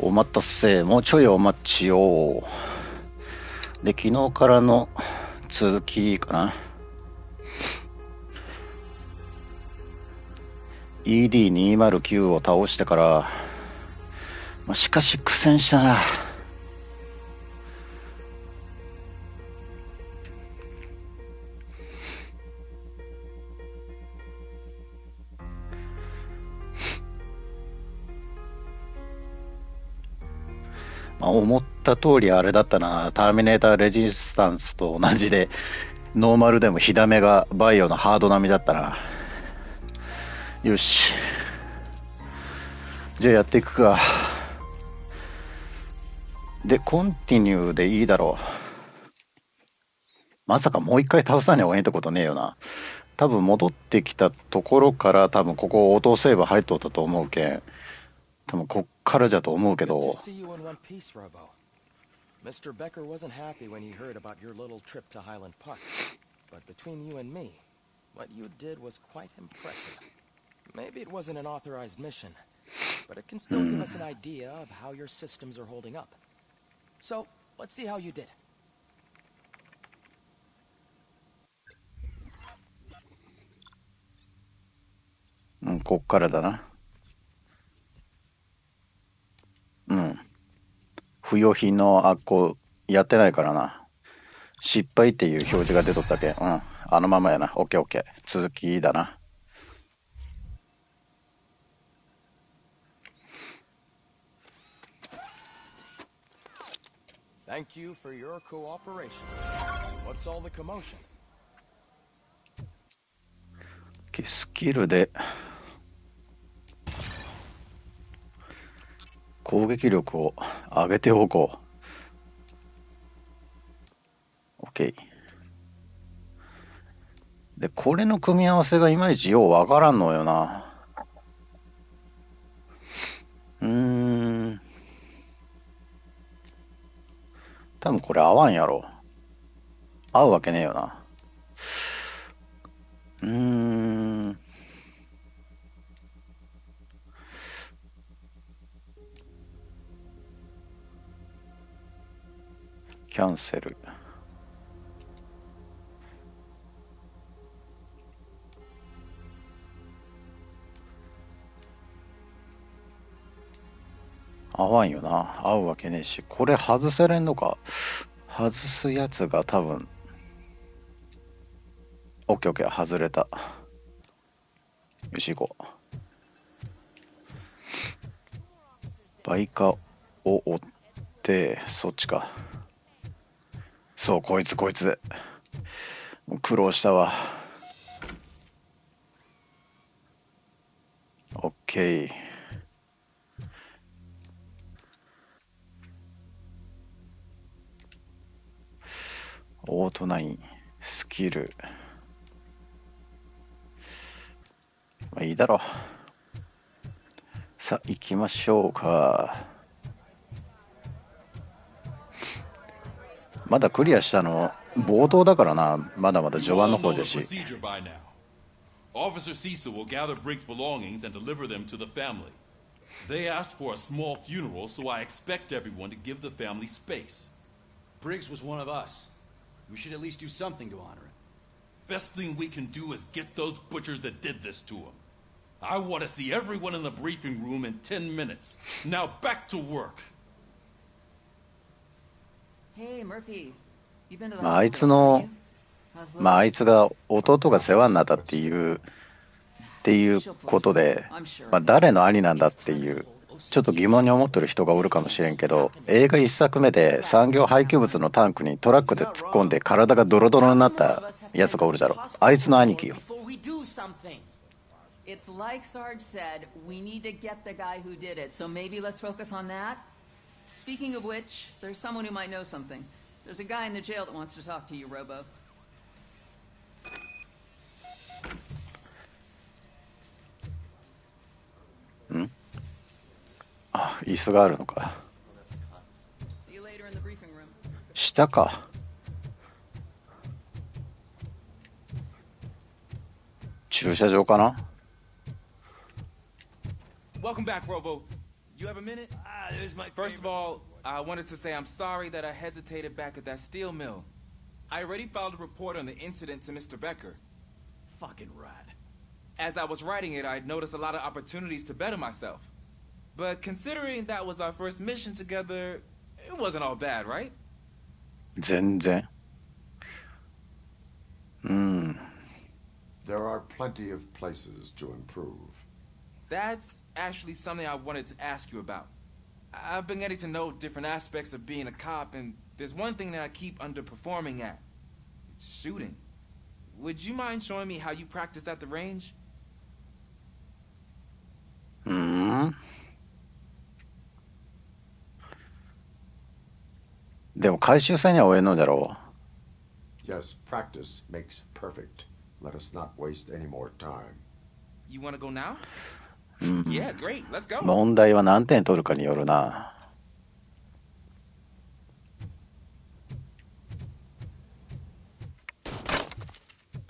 お待たせ、もうちょいお待ちを。で、昨日からの続きかな。ED209 を倒してから、しかし苦戦したな。思った通りあれだったな。ターミネーターレジスタンスと同じで、ノーマルでも火ダメがバイオのハード並みだったな。よし。じゃあやっていくか。で、コンティニューでいいだろう。まさかもう一回倒さねえ方がいいってことねえよな。多分戻ってきたところから多分ここオートセーブ入っとったと思うけん。多分こっからじゃと思うけど。Mr. Becker wasn't happy when he heard about your little trip to Highland Park. But between you and me, what you did was quite impressive. Maybe it wasn't an authorized mission, but it can still give us an idea of how your systems are holding up. So, let's see how you did. Mm, こっからだな。うん。不要品のあっこやってないからな。失敗っていう表示が出とったけん。うん。あのままやな。オッケーオッケー。続きだな。Thank you for your cooperation. What's all the commotion? スキルで攻撃力を上げておこう。OK。で、これの組み合わせがいまいちようわからんのよな。多分これ合わんやろ。合うわけねえよな。キャンセル。合わんよな。合うわけねえし。これ外せれんのか。外すやつが多分。オッケーオッケー。外れた。よし行こう。バイカーを追って、そっちか。そう、こいつ。苦労したわ。オッケー。オート9、スキル。まあいいだろう。さあ、行きましょうか。まだクリアしたの、冒頭だからな。まだまだ序盤の方ですし。Officer Cecil will gather Briggs' belongings and deliver them to the family. They asked for a small funeral, so I expect everyone to give the family space. Briggs was one of us. We should at least do something to honor him. Best thing we can do is get those butchers that did this to him. I want to see everyone in the briefing room in 10 minutes. Now back to work. Hey, Murphy. You've been to the あいつの、あいつが弟が世話になったっていうことで、誰の兄なんだっていうちょっと疑問に思ってる人がおるかもしれんけど、映画1作目で産業廃棄物のタンクにトラックで突っ込んで体がドロドロになったやつがおるじゃろ。あいつの兄貴よ。It's like Sarge said, we need to get the guy who did it, so maybe let's focus on that. Speaking of which, there's someone who might know something. There's a guy in the jail that wants to talk to you, Robo. ん？あ、椅子があるのか。下か。駐車場かな？ Welcome back, Robo. You have a minute? First of all, I wanted to say I'm sorry that I hesitated back at that steel mill. I already filed a report on the incident to Mr. Becker. Fucking rad. As I was writing it, I'd noticed a lot of opportunities to better myself. But considering that was our first mission together, it wasn't all bad, right? 全然。There are plenty of places to improve. That's actually something I wanted to ask you about. I've been getting to know different aspects of being a cop, and there's one thing that I keep underperforming at. It's shooting. Would you mind showing me how you practice at the range? でも回収戦には終えんのじゃろう。 Yes, practice makes perfect. Let us not waste any more time. You want to go now? Yeah, great. Let's go. 問題は何点取るかによるな。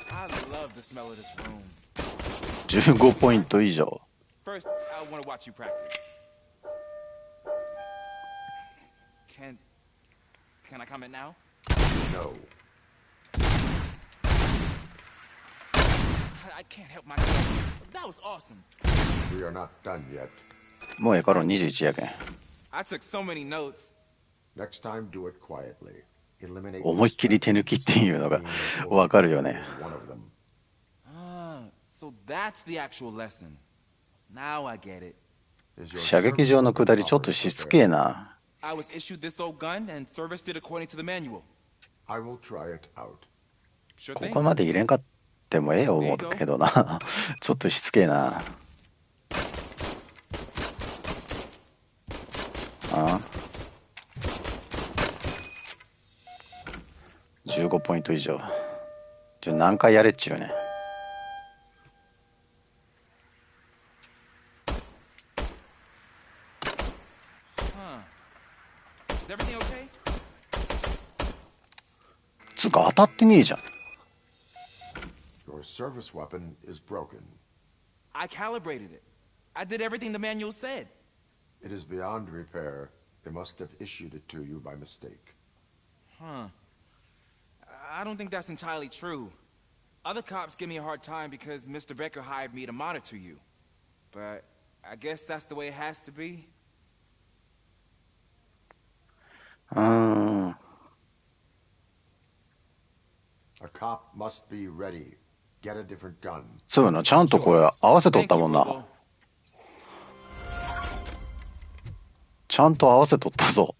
I love the smell of this room. 15ポイント以上。First, I want to watch you practice. Can I comment now? No. I can't help myself. That was awesome. We are not done yet. もうええから21やけん。I took so many notes. Next time, do it quietly. Eliminate 思いっきり手抜きっていうのがわかるよね。one of them. So that's the actual lesson. Now I get it. Is your 射撃場の下りちょっとしつけえな。I was issued this old gun and serviced it according to the manual. I will try it out. Sure こ thing. こまで入れんかってもええよ思ったけどな。ちょっとしつけえな。ああ。15ポイント以上。何回やれっちゅうね。Is everything okay? つうか当たってねえじゃん。Your service weapon is broken. I calibrated it. I did everything the manual said. It is beyond repair. They must have issued it to you by mistake. I don't think that's entirely true. Other cops give me a hard time because Mr. Becker hired me to monitor you. But I guess that's the way it has to be. A cop must be ready. Get a different gun. そうよな、ちゃんとこれ合わせとったもんな。ちゃんと合わせとったぞ。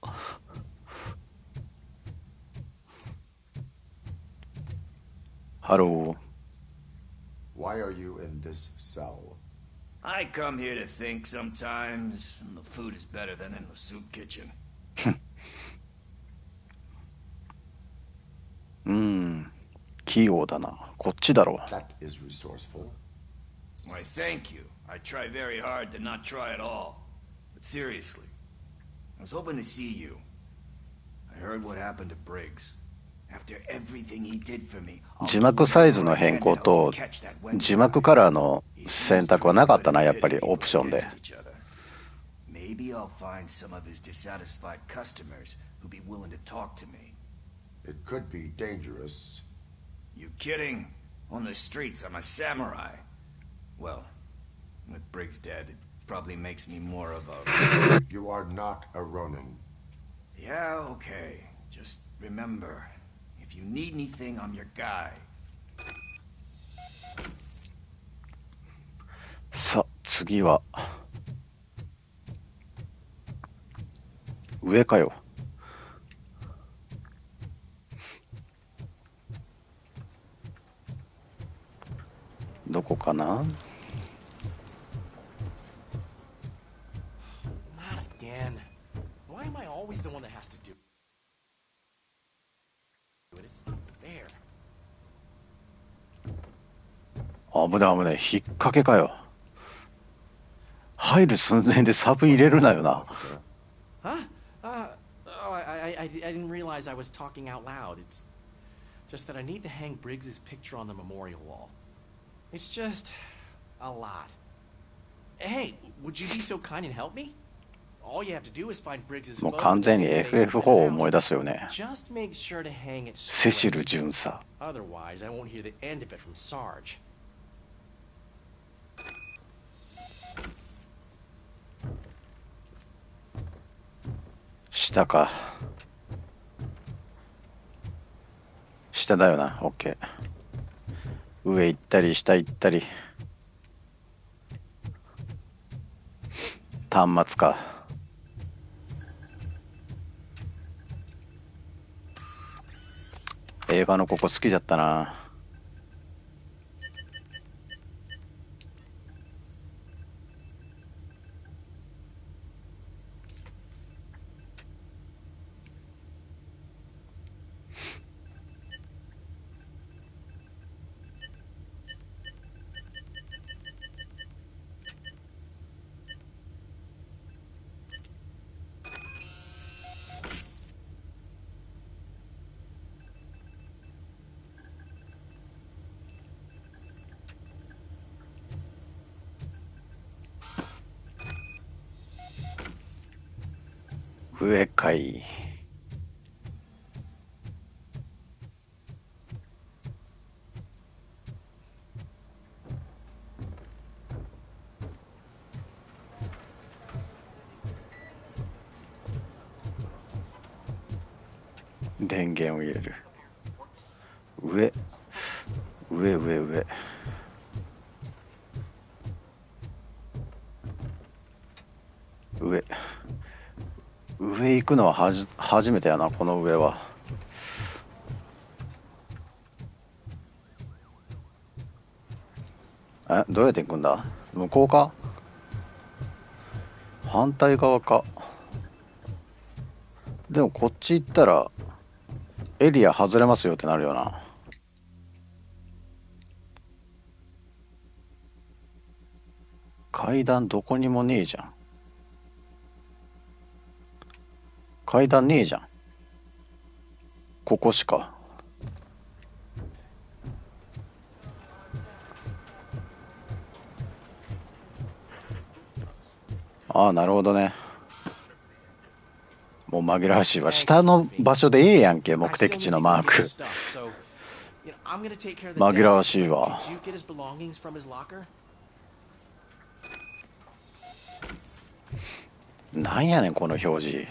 ハロー。Why are you in this cell? I come here to think sometimes, and the food is better than in the soup kitchen. 器用だな。こっちだろう。 That is resourceful. Why, thank you. I try very hard to not try at all. But seriously, I was hoping to see you. I heard what happened to Briggs. After everything he did for me, 字幕サイズの変更と字幕カラーの選択はなかったな、やっぱりオプションで。Maybe I'll find some of his dissatisfied customers who'd be willing to talk to me. It could be dangerous. You kidding? On the streets, I'm a samurai. Well, with Briggs dead, it probably makes me more of a... You are not a Ronin. Yeah, okay. Just remember, if you need anything, I'm your guy. さあ、次は上かよ。どこかな？ Not again. Why am I always the one that has to do it? It's not fair. 危ない危ない、引っ掛けかよ。入る寸前でサブ入れるなよな。Huh? I didn't realize I was talking out loud. It's just that I need to hang Briggs's picture on the memorial wall. It's just a lot. Hey, would you be so kind and help me? もう完全に FF4 を思い出すよね。セシル巡査。下か。下だよな。OK。上行ったり下行ったり。端末か。映画のここ好きだったな。上かい。電源を入れる。上行くのは初めてやな、この上は。どうやって行くんだ？向こうか？反対側か。でもこっち行ったらエリア外れますよってなるよな。階段どこにもねえじゃん。階段ねえじゃん。ここしか。ああ、なるほどね。もう紛らわしいわ。下の場所でええやんけ、目的地のマーク。紛らわしいわ。なんやねんこの表示。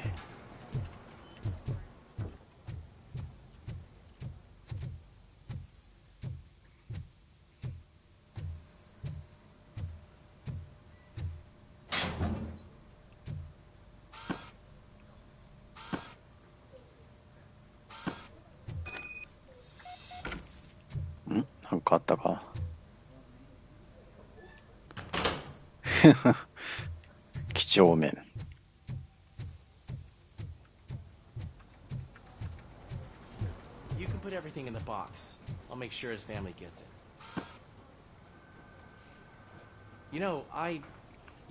なんかあったか。几帳面。You can put everything in the box. I'll make sure his family gets it. You know, I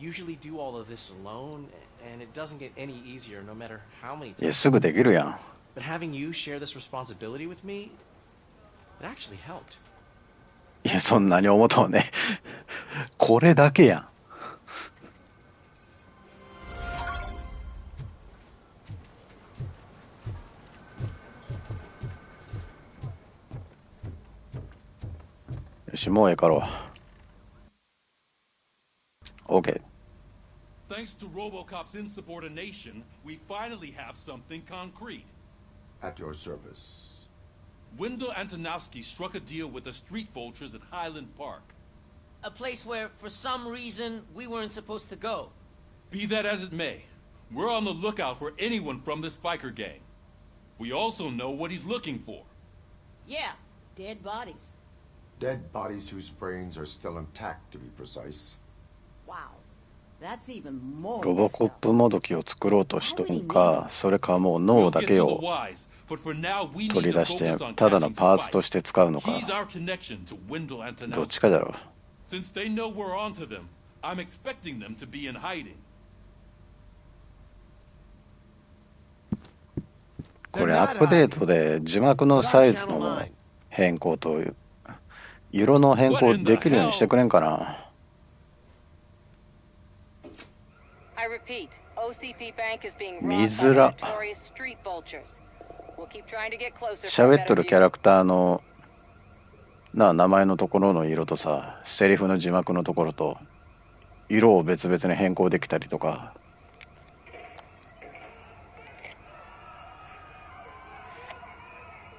usually do all of this alone, and it doesn't get any easier no matter how many times. いや、すぐできるやん。But having you share this responsibility with me, it actually helped. いや、そんなに思うとね。これだけやん。よし、もうええかろう。OK。Thanks to RoboCop's insubordination, we finally have something concrete. At your service. Wendell Antonowski struck a deal with the street vultures at Highland Park. A place where, for some reason, we weren't supposed to go. Be that as it may, we're on the lookout for anyone from this biker gang. We also know what he's looking for. Yeah, dead bodies. Dead bodies whose brains are still intact, to be precise. Wow. That's even more ロボコップもどきを作ろうとしとんか、それかもう脳だけを取り出してただのパーツとして使うのか、どっちかだろう。Since they know we're onto them, I'm expecting them to be in hiding. これアップデートで字幕のサイズの変更と色の変更できるようにしてくれんかな。I 見づら。喋っとるキャラクターの名前のところの色とさ、セリフの字幕のところと色を別々に変更できたりとか。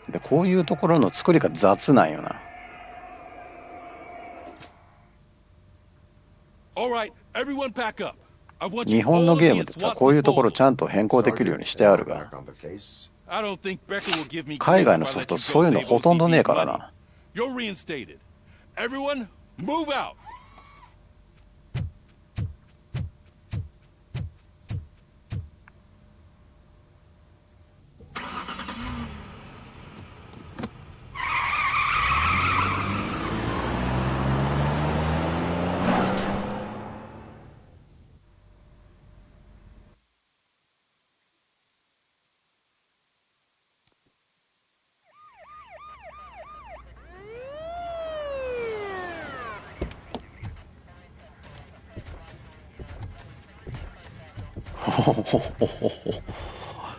でこういうところの作りが雑なんよな。日本のゲームってさ、こういうところちゃんと変更できるようにしてあるが、海外のソフトそういうのほとんどねえからな。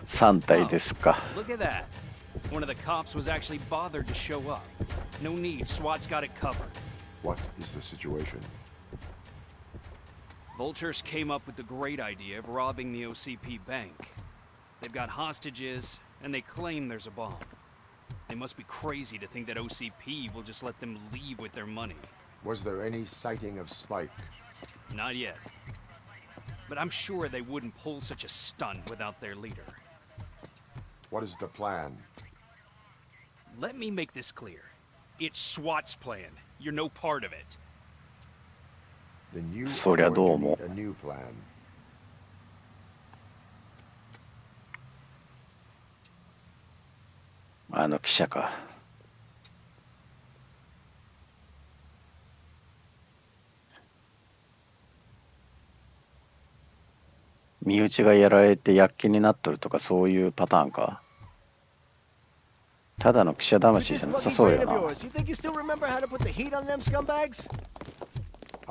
3体ですか。Look at that. One of the cops was actually bothered to show up. No need, SWAT's got it covered. What is the situation? Vultures came up with the great idea of robbing the OCP bank. They've got hostages, and they claim there's a bomb. They must be crazy to think that OCP will just let them leave with their money. Was there any sighting of Spike? Not yet. But I'm sure they wouldn't pull such a stunt without their leader. What is the plan? Let me make this clear. It's SWAT's plan. You're no part of it. Then you are going to need a new plan. あの記者か。身内がやられて躍起になっとるとかそういうパターンか。ただの記者魂じゃなさそうよな。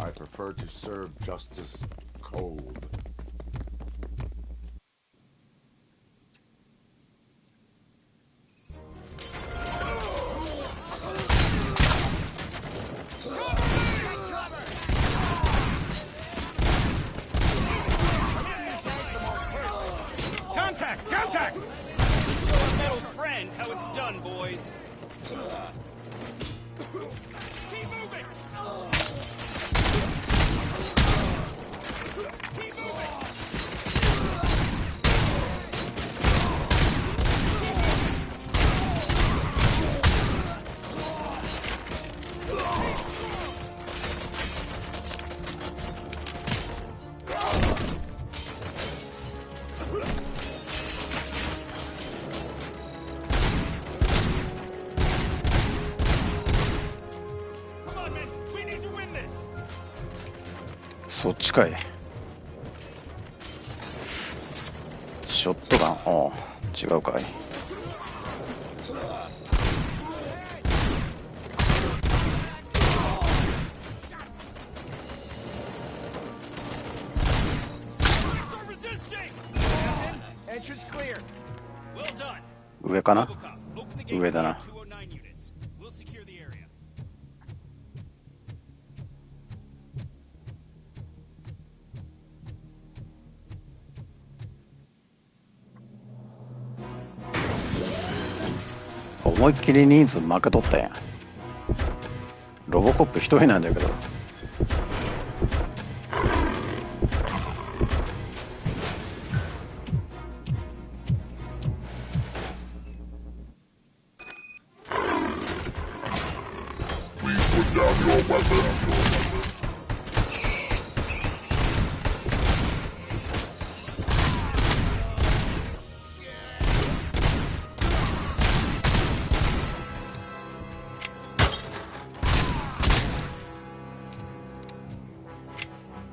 I prefer to serve justice cold. Contact! Show a metal friend how it's done, boys. Keep moving! Keep moving! Come on, men! We need to win this! そっちかい。ショットガン、ああ、違うかい。Entrance clear. Well done. 上かな。 Open the gate 上だな。 209 units. We'll secure the area. 思いっきり人数負けとったやん。ロボコップ一人なんだけど。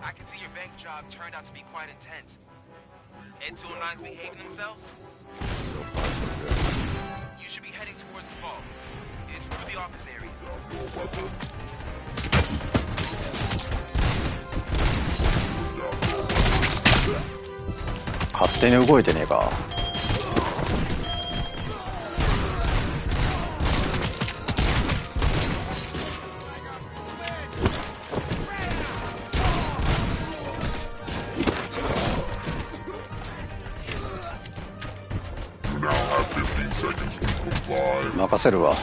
I can see your bank job turned out to be quite intense. Ed 209's behaving themselves? So far, so good. You should be heading towards the vault. It's through the office area. 勝手に動いてねえか。任せるわ。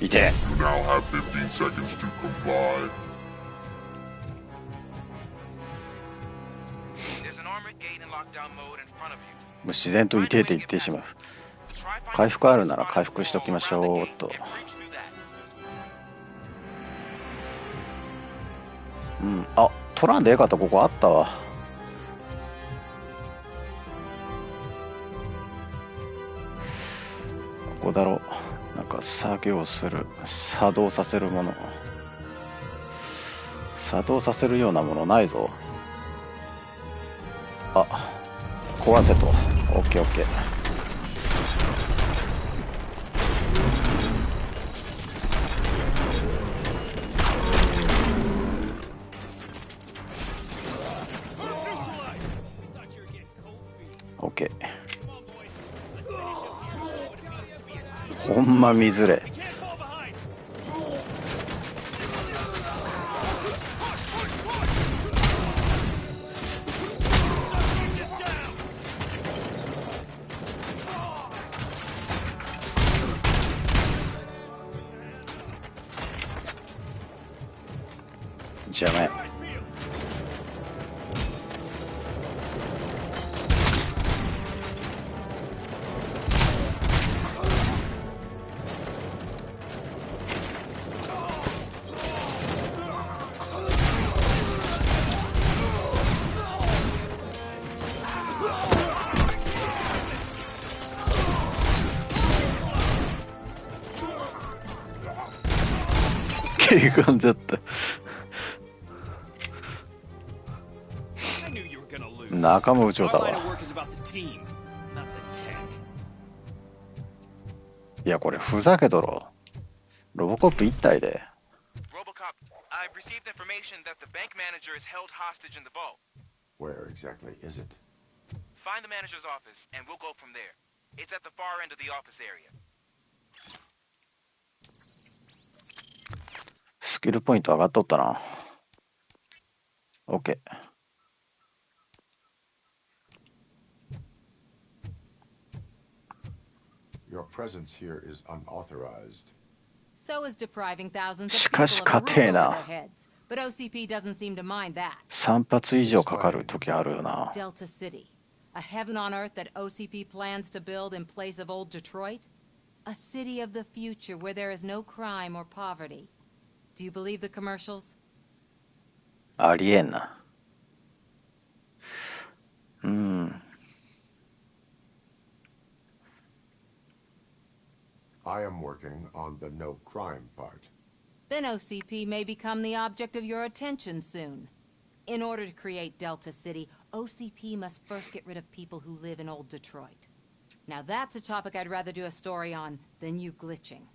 いて。もう自然といてって言ってしまう。回復あるなら回復しておきましょうと。うん、あ、取らんでええかった。ここあったわ。ここだろう。なんか作業する、作動させるもの、作動させるようなものないぞ。あ、壊せと。オッケーオッケー。オッケー。ほんま見づれ。邪魔や。切り込んじゃった。仲間部長だわ。いやこれふざけとろ。ロボコップ一体で。I've received information that the bank manager is held hostage in the vault. Where exactly is it? Find the manager's office and we'll go from there. It's at the far end of the office area. スキルポイント上がっとったな。OK。Your presence here is unauthorized. So is depriving thousands of しかし people of 家 a roof 庭 over な。 their heads. But OCP doesn't seem to mind that. 3発以上かかる時あるよな。 Delta City, a heaven on earth that OCP plans to build in place of old Detroit? A city of the future where there is no crime or poverty. Do you believe the commercials? ありえんな。I am working on the no crime part. Then OCP may become the object of your attention soon. In order to create Delta City, OCP must first get rid of people who live in old Detroit. Now that's a topic I'd rather do a story on than you glitching.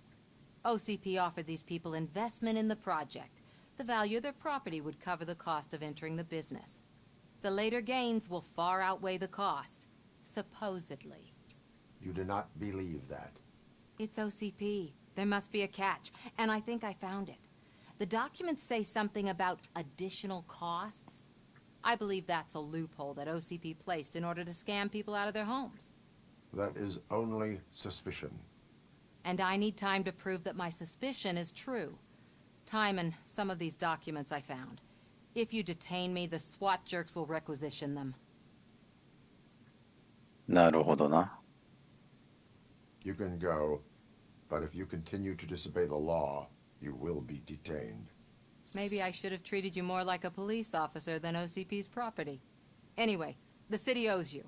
OCP offered these people investment in the project. The value of their property would cover the cost of entering the business. The later gains will far outweigh the cost, supposedly. You do not believe that. It's OCP. There must be a catch, and I think I found it. The documents say something about additional costs. I believe that's a loophole that OCP placed in order to scam people out of their homes. That is only suspicion. And I need time to prove that my suspicion is true. Time and some of these documents I found. If you detain me, the SWAT jerks will requisition them. なるほどな。You can go, but if you continue to disobey the law, you will be detained. Maybe I should have treated you more like a police officer than OCP's property. Anyway, the city owes you.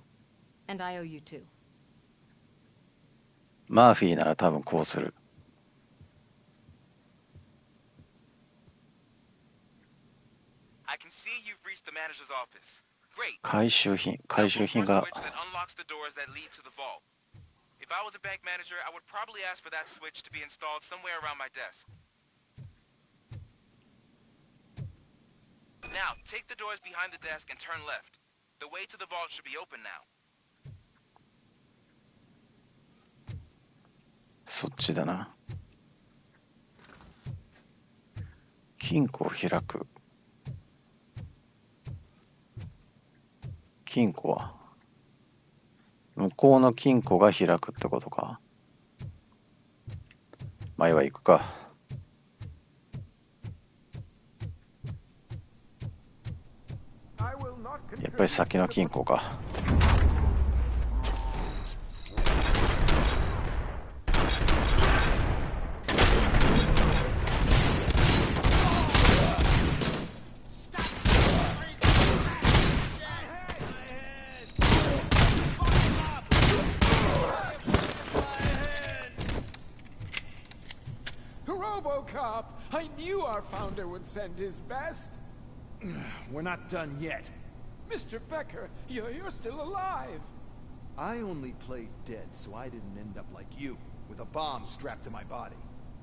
And I owe you too. マーフィーなら多分こうする。I can see you've reached the manager's office. Great. 回収品が。 If I was a bank manager, I would probably ask for that switch to be installed somewhere around my desk. Now, take the doors behind the desk and turn left. The way to the vault should be open now. そっちだな。金庫を開く。金庫は向こうの金庫が開くってことか。前は行くか。やっぱり先の金庫か。RoboCop, I knew our founder would send his best. We're not done yet. Mr. Becker, you're still alive. I only played dead, so I didn't end up like you, with a bomb strapped to my body.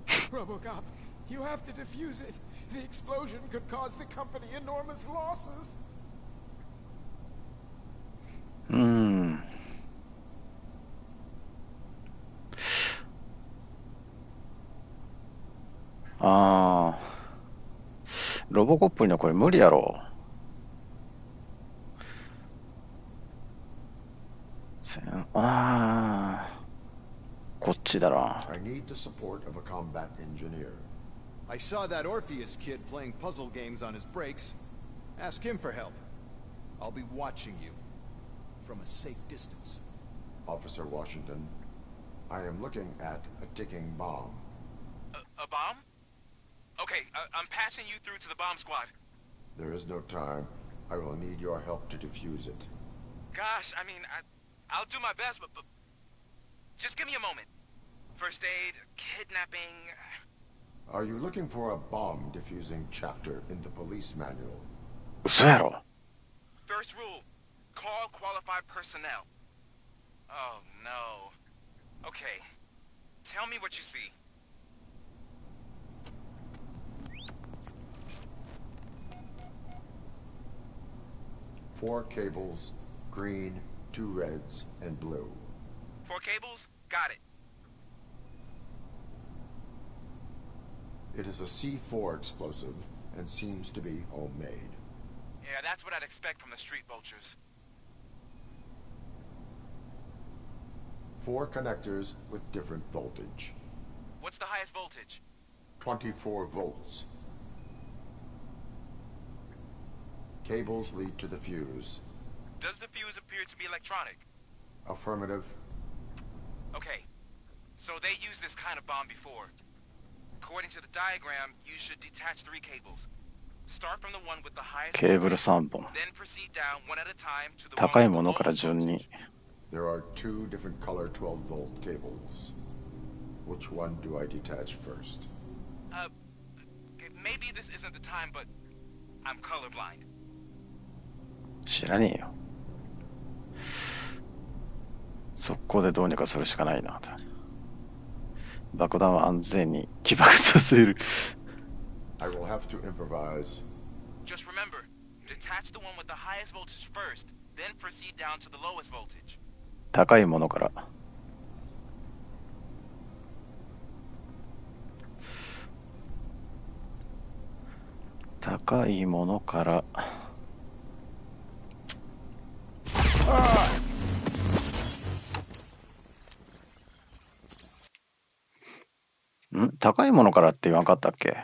RoboCop, you have to defuse it. The explosion could cause the company enormous losses.ロボコップにはこれ無理やろ。こっちだな。I need the support of a combat engineer. I saw that Orpheus kid playing puzzle games on his breaks. Ask him for help. I'll be watching you from a safe distance. Officer Washington, I am looking at a ticking bomb. A bomb? Okay, I'm passing you through to the bomb squad. There is no time. I will need your help to defuse it. Gosh, I mean, I'll do my best, but just give me a moment. First aid, kidnapping... Are you looking for a bomb defusing chapter in the police manual? First rule, call qualified personnel. Oh, no. Okay, tell me what you see. Four cables, green, 2 reds, and blue. 4 cables? Got it. It is a C4 explosive and seems to be homemade. Yeah, that's what I'd expect from the street vultures. 4 connectors with different voltage. What's the highest voltage? 24 volts. Cables lead to the fuse. Does the fuse appear to be electronic? Affirmative. Okay, so they used this kind of bomb before. According to the diagram, you should detach 3 cables. Start from the one with the highest voltage, then proceed down one at a time to the one with the lowest voltage. There are 2 different color 12-volt cables. Which one do I detach first? Maybe this isn't the time, but I'm colorblind. 知らねえよ。速攻でどうにかするしかないな。爆弾は安全に起爆させる。I will have to improvise. Just remember, detach the one with the highest voltage first, then proceed down to the lowest voltage. 高いものから。高いものから。高いものからって言わんかったっけ？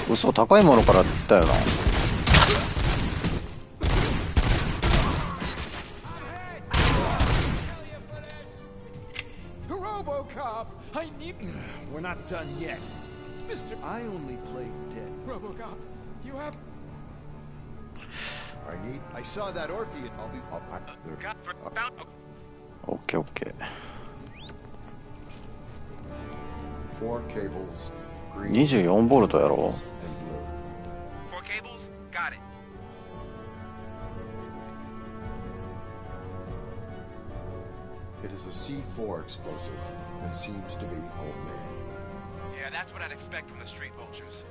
嘘、高いものからって言ったよな。RoboCop, I need... We're not done yet. Mr. I only played dead. RoboCop, you have... I saw that Orpheus. I'll be... OK, OK. 4 cables, green, 24ボルト やろ。 4 cables? Got it. is a C4 explosive and seems to be homemade. Yeah, that's what I'd expect from the street vultures.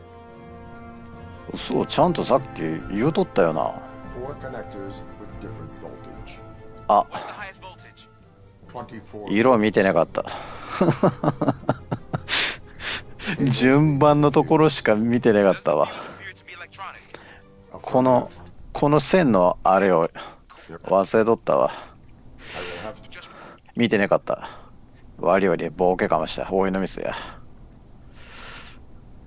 そうちゃんとさっき言うとったよな。Four connectors with different voltage. あ、 What's the highest voltage? 24. 色見てなかった。順番のところしか見てなかったわ。この線のあれを忘れとったわ。見てなかった。割よりボケかました。大井のミスや。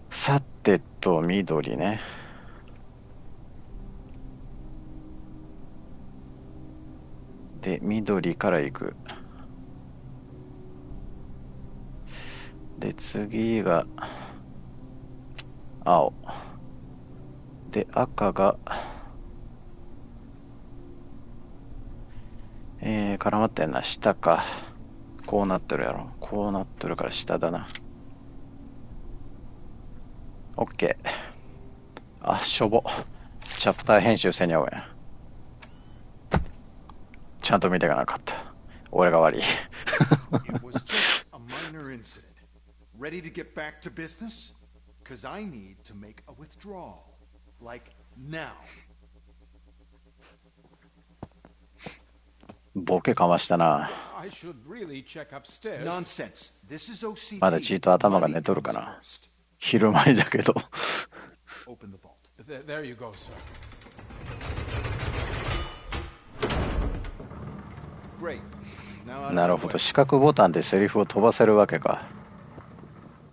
さてと、緑ね。で、緑から行く。で、次が青。で、赤が絡まってんな。下か。こうなってるやろ。こうなってるから下だな。オッケー。あ、しょぼ。チャプター編集せにゃおや。ちゃんと見てかなかった。俺が悪い。Ready to get back to business? Cause I need to make a withdrawal. Like now. ボケかましたな。Nonsense. This is OCP. まだチート頭が寝とるかな。昼前だけど。Open the vault. There you go, sir. Great. なるほど。四角ボタンでセリフを飛ばせるわけか。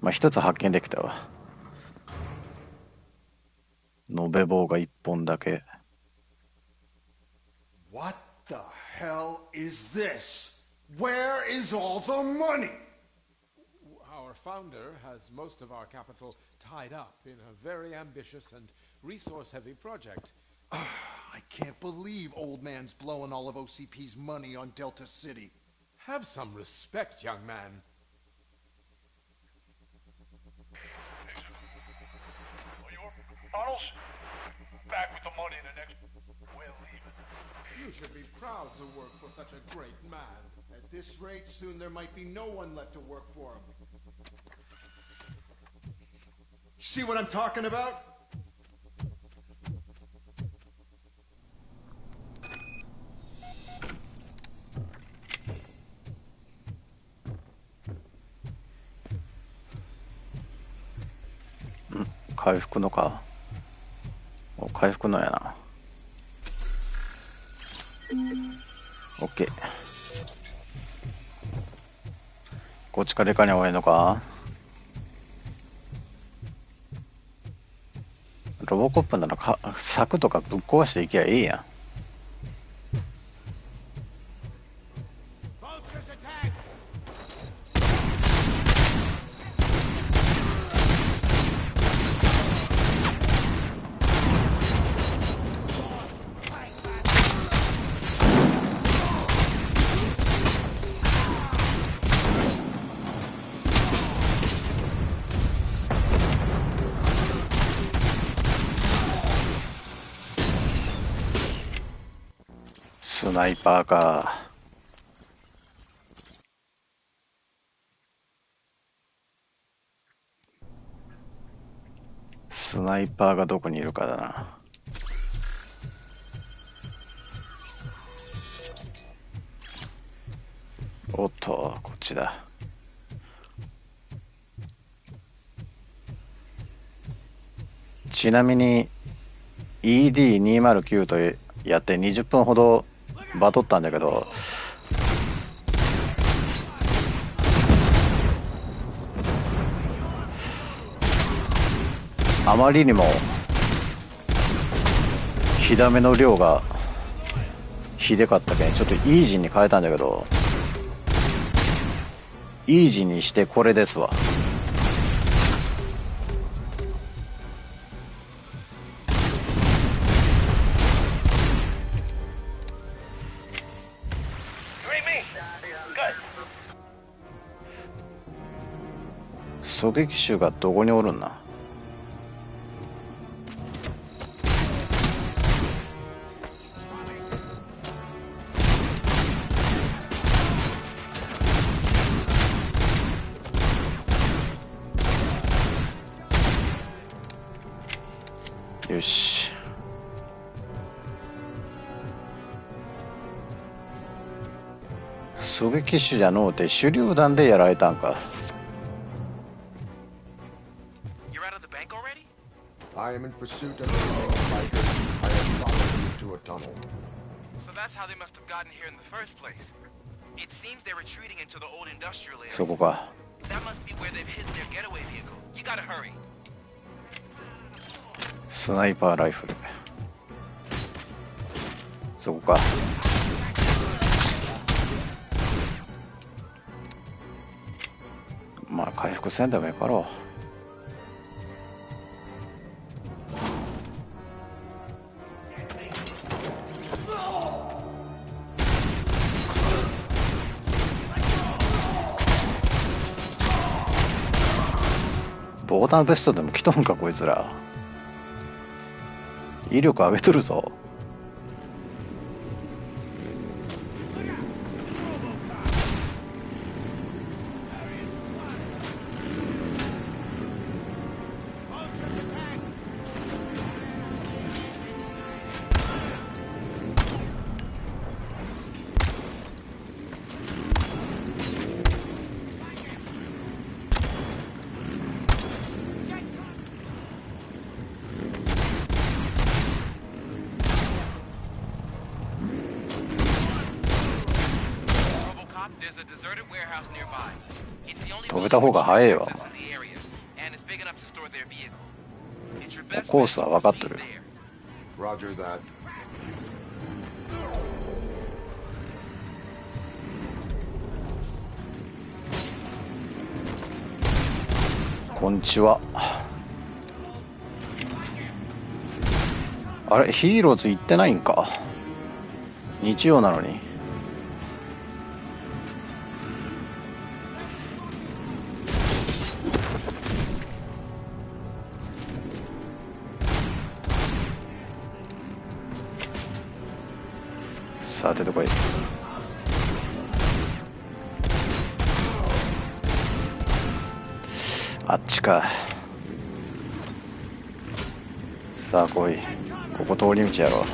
まあ一つ発見できたわ。延べ棒が一本だけ。What the hell is this? Where is all the money? Our founder has most of our capital tied up in a very ambitious and resource-heavy project. I can't believe old man's blowing all of OCP's money on Delta City. Have some respect, young man. Tunnels? Back with the money in the next... We're leaving. You should be proud to work for such a great man. At this rate, soon there might be no one left to work for him. See what I'm talking about? Mm, 回復のか。回復のやな。オッケー。こっちからいかに多いのか。ロボコップなら柵とかぶっ壊していけばいいやん。スナイパーか。スナイパーがどこにいるかだな。おっと、こっちだ。ちなみに ED209 とやって20分ほどバトったんだけど、あまりにも火ダメの量がひでかったけんちょっとイージーに変えたんだけど、イージーにしてこれですわ。狙撃手がどこにおるんな。よし。狙撃手じゃのうて手榴弾でやられたんか。I am in pursuit of the bikers. I have followed them into a tunnel. So that's how they must have gotten here in the first place. It seems they're retreating into the old industrial area. そこか。 That must be where they've hidden their getaway vehicle. You gotta hurry. スナイパーライフル。そこか。まあ回復せんでもいいかろう。ボタンベストでも来とんかこいつら。威力上げとるぞ。飛べた方が早いわ。コースは分かっとる。こんにちは。あれヒーローズ行ってないんか。日曜なのに。さてどこへ。あっちか。さあ来い。ここ通り道やろ。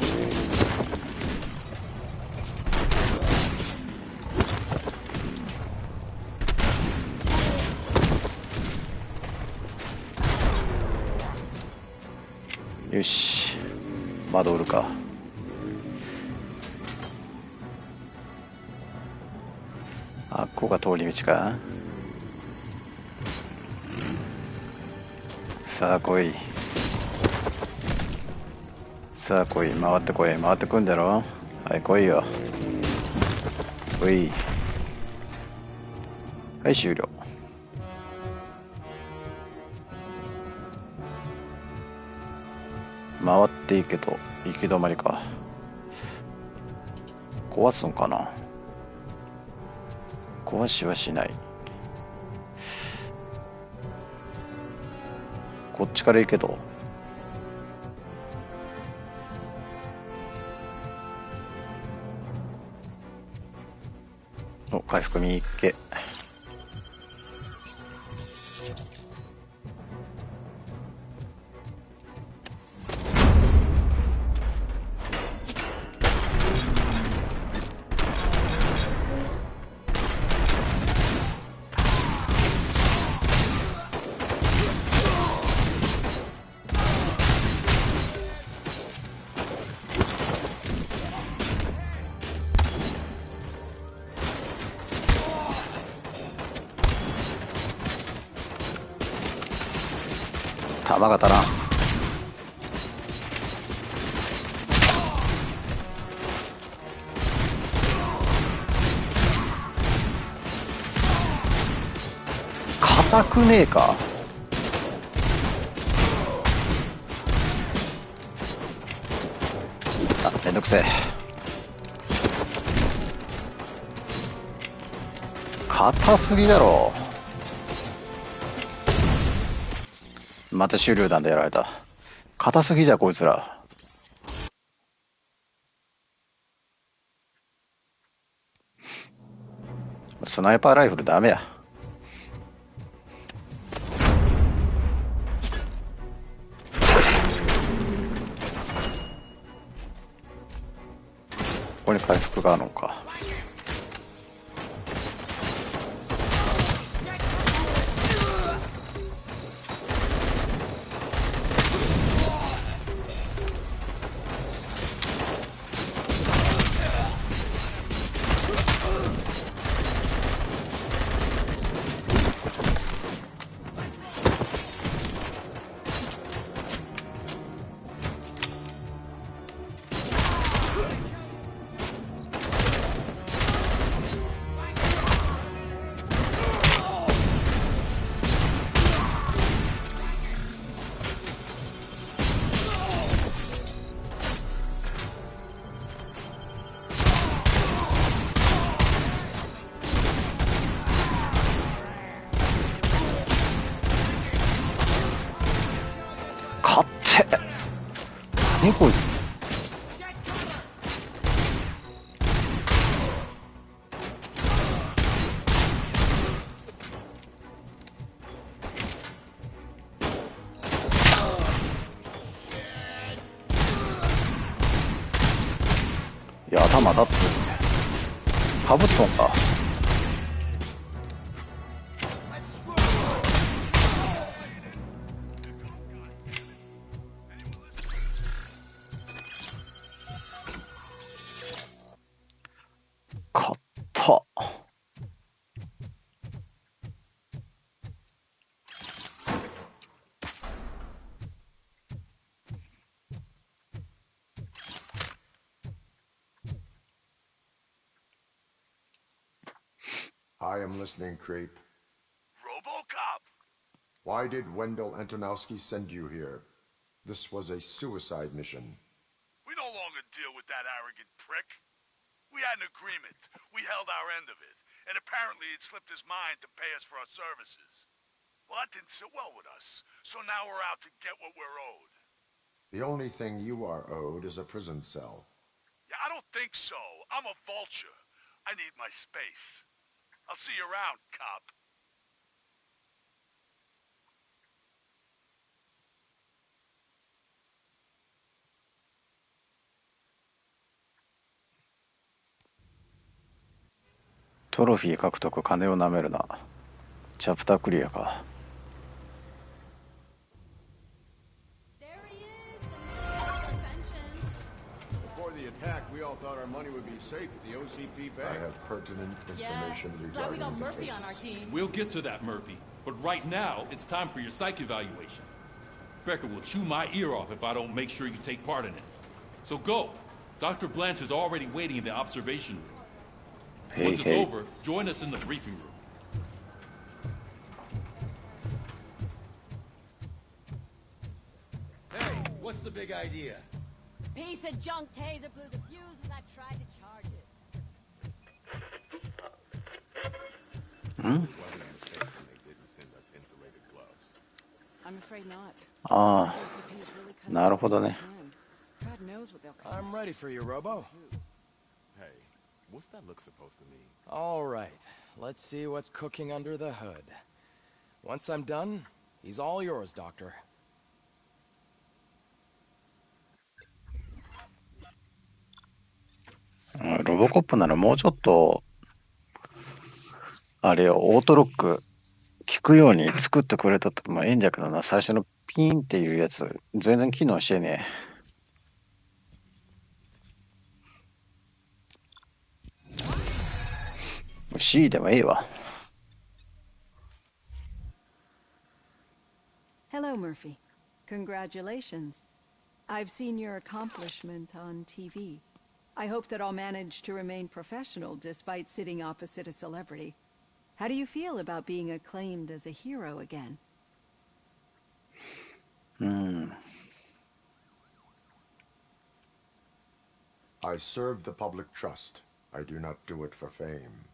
よし、まだおるか。あっこが通り道か。さあ来い。さあ来い。回ってこい。回ってくんだろ。はい来いよ。来い。はい終了。回っていけと行き止まりか。壊すんかな。壊しはしない。こっちから行けと。お、回復見っけ。弾が足らん。硬くねえか。あ、めんどくせえ。硬すぎだろ。また手榴弾でやられた。硬すぎじゃこいつら。スナイパーライフルダメや。こに回復があるのか。何こいつ。いや、頭だってかぶっとんか。勝った。I am listening, creep. RoboCop! Why did Wendell Antonowski send you here? This was a suicide mission. We no longer deal with that arrogant prick. We had an agreement. We held our end of it. And apparently it slipped his mind to pay us for our services. Well, that didn't sit well with us. So now we're out to get what we're owed. The only thing you are owed is a prison cell. Yeah, I don't think so. I'm a vulture. I need my space. I'll see you around, cop.トロフィー獲得、金をなめるな。チャプタークリアか。Before the attack, we all thought our money would be safe at the OCP bank. I have pertinent information Glad we regarding got the Murphy on our case. team. We'll get to that, Murphy. But right now, it's time for your psych evaluation. Becker will chew my ear off if I don't make sure you take part in it. So go. Dr. Blanche is already waiting in the observation room. Once it's over, join us in the briefing room. Hey, what's the big idea? Piece of junk taser blew the fuse when I tried to charge it. Hmm? I'm afraid not. ああ、なるほどね。God knows what they'll call I'm ready for you, Robo. Hey, what's that look supposed to mean? All right, let's see what's cooking under the hood. Once I'm done, he's all yours, Doctor. ロボコップならもうちょっとあれをオートロック効くように作ってくれたとまあいいんだけどな。最初のピーンっていうやつ全然機能してねえ。C でもいいわ。Hello, Murphy. Congratulations. I've seen your accomplishment on TV. I hope that I'll manage to remain professional despite sitting opposite a celebrity. How do you feel about being acclaimed as a hero again? I serve the public trust. I do not do it for fame.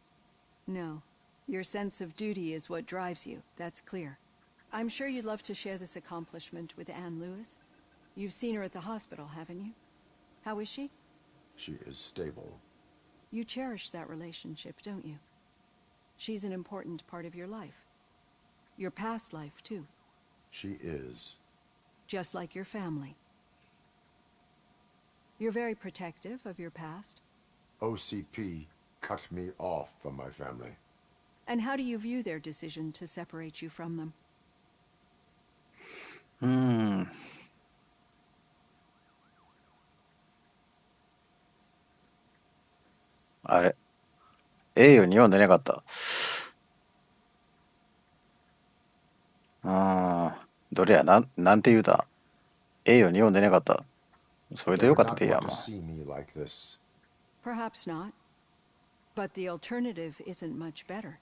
No. Your sense of duty is what drives you. That's clear. I'm sure you'd love to share this accomplishment with Anne Lewis. You've seen her at the hospital, haven't you? How is she? She is stable. You cherish that relationship, don't you? She's an important part of your life. Your past life, too. She is. Just like your family. You're very protective of your past. OCP cut me off from my family. And how do you view their decision to separate you from them? あれ、栄誉に読んでなかった。どれや、なんて言うた。栄誉に読んでなかった。それでよかったでいいやもん。Perhaps not. But the alternative isn't much better.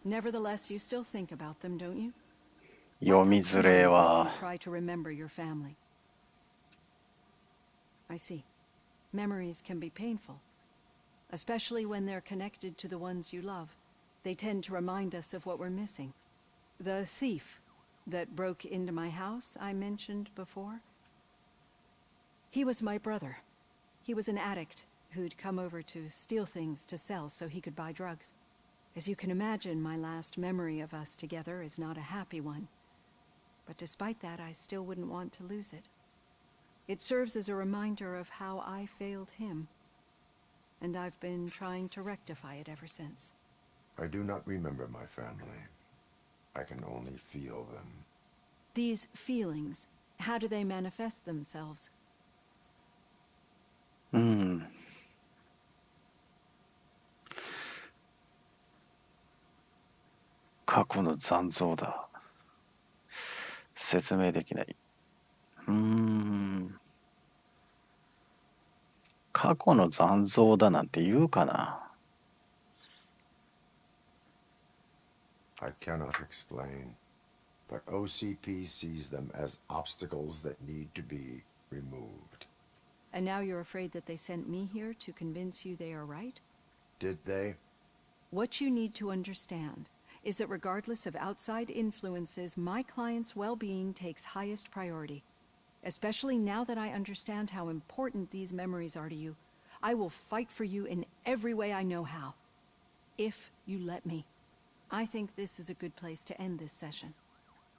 Nevertheless, you still think about them, don't you? 読みづれは。Try to remember your family. I see. Memories can be painful, especially when they're connected to the ones you love. They tend to remind us of what we're missing. The thief that broke into my house I mentioned before. He was my brother. He was an addict who'd come over to steal things to sell so he could buy drugs. As you can imagine, my last memory of us together is not a happy one. But despite that, I still wouldn't want to lose it. It serves as a reminder of how I failed him. And I've been trying to rectify it ever since. I do not remember my family. I can only feel them. These feelings, how do they manifest themselves? 過去の残像だ。説明できない。過去の残像だなんて言うかな。I cannot explain, but OCP sees them as obstacles that need to be removed. And now you're afraid that they sent me here to convince you they are right? Did they? What you need to understand is that regardless of outside influences, my client's well-being takes highest priority. Especially now that I understand how important these memories are to you, I will fight for you in every way I know how. If you let me. I think this is a good place to end this session.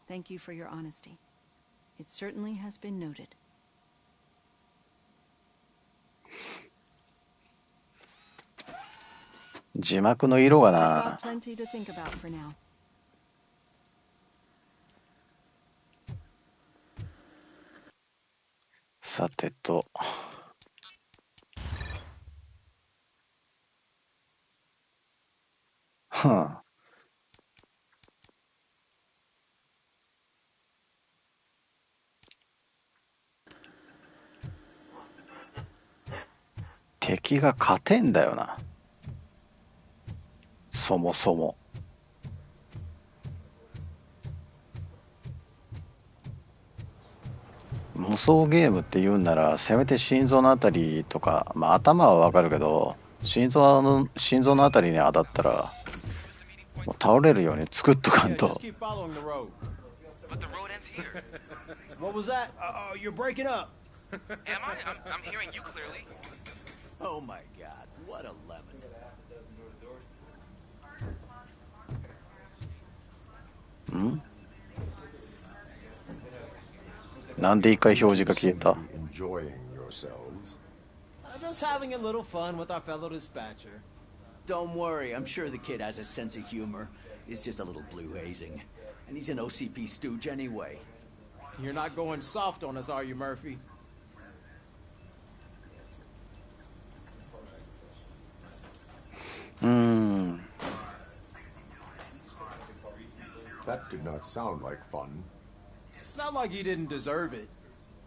Thank you for your honesty. It certainly has been noted.字幕の色が I've な。 got plenty to think about for now. さてと。敵が勝てんだよな。そもそも。無双ゲームって言うんなら、せめて心臓のあたりとか、まあ頭はわかるけど、心臓のあたりに当たったら、もう倒れるように作っとかんと。What was that? You're breaking up. Am I? I'm hearing you clearly. Oh my god, what a lemon. なんで一回表示が消えた？ Just having a little fun with our fellow dispatcher. Don't worry, I'm sure the kid has a sense of humor. It's just a little blue hazing. And he's an OCP stooge anyway. You're not going soft on us, are you, Murphy? That did not sound like fun. It's not like he didn't deserve it.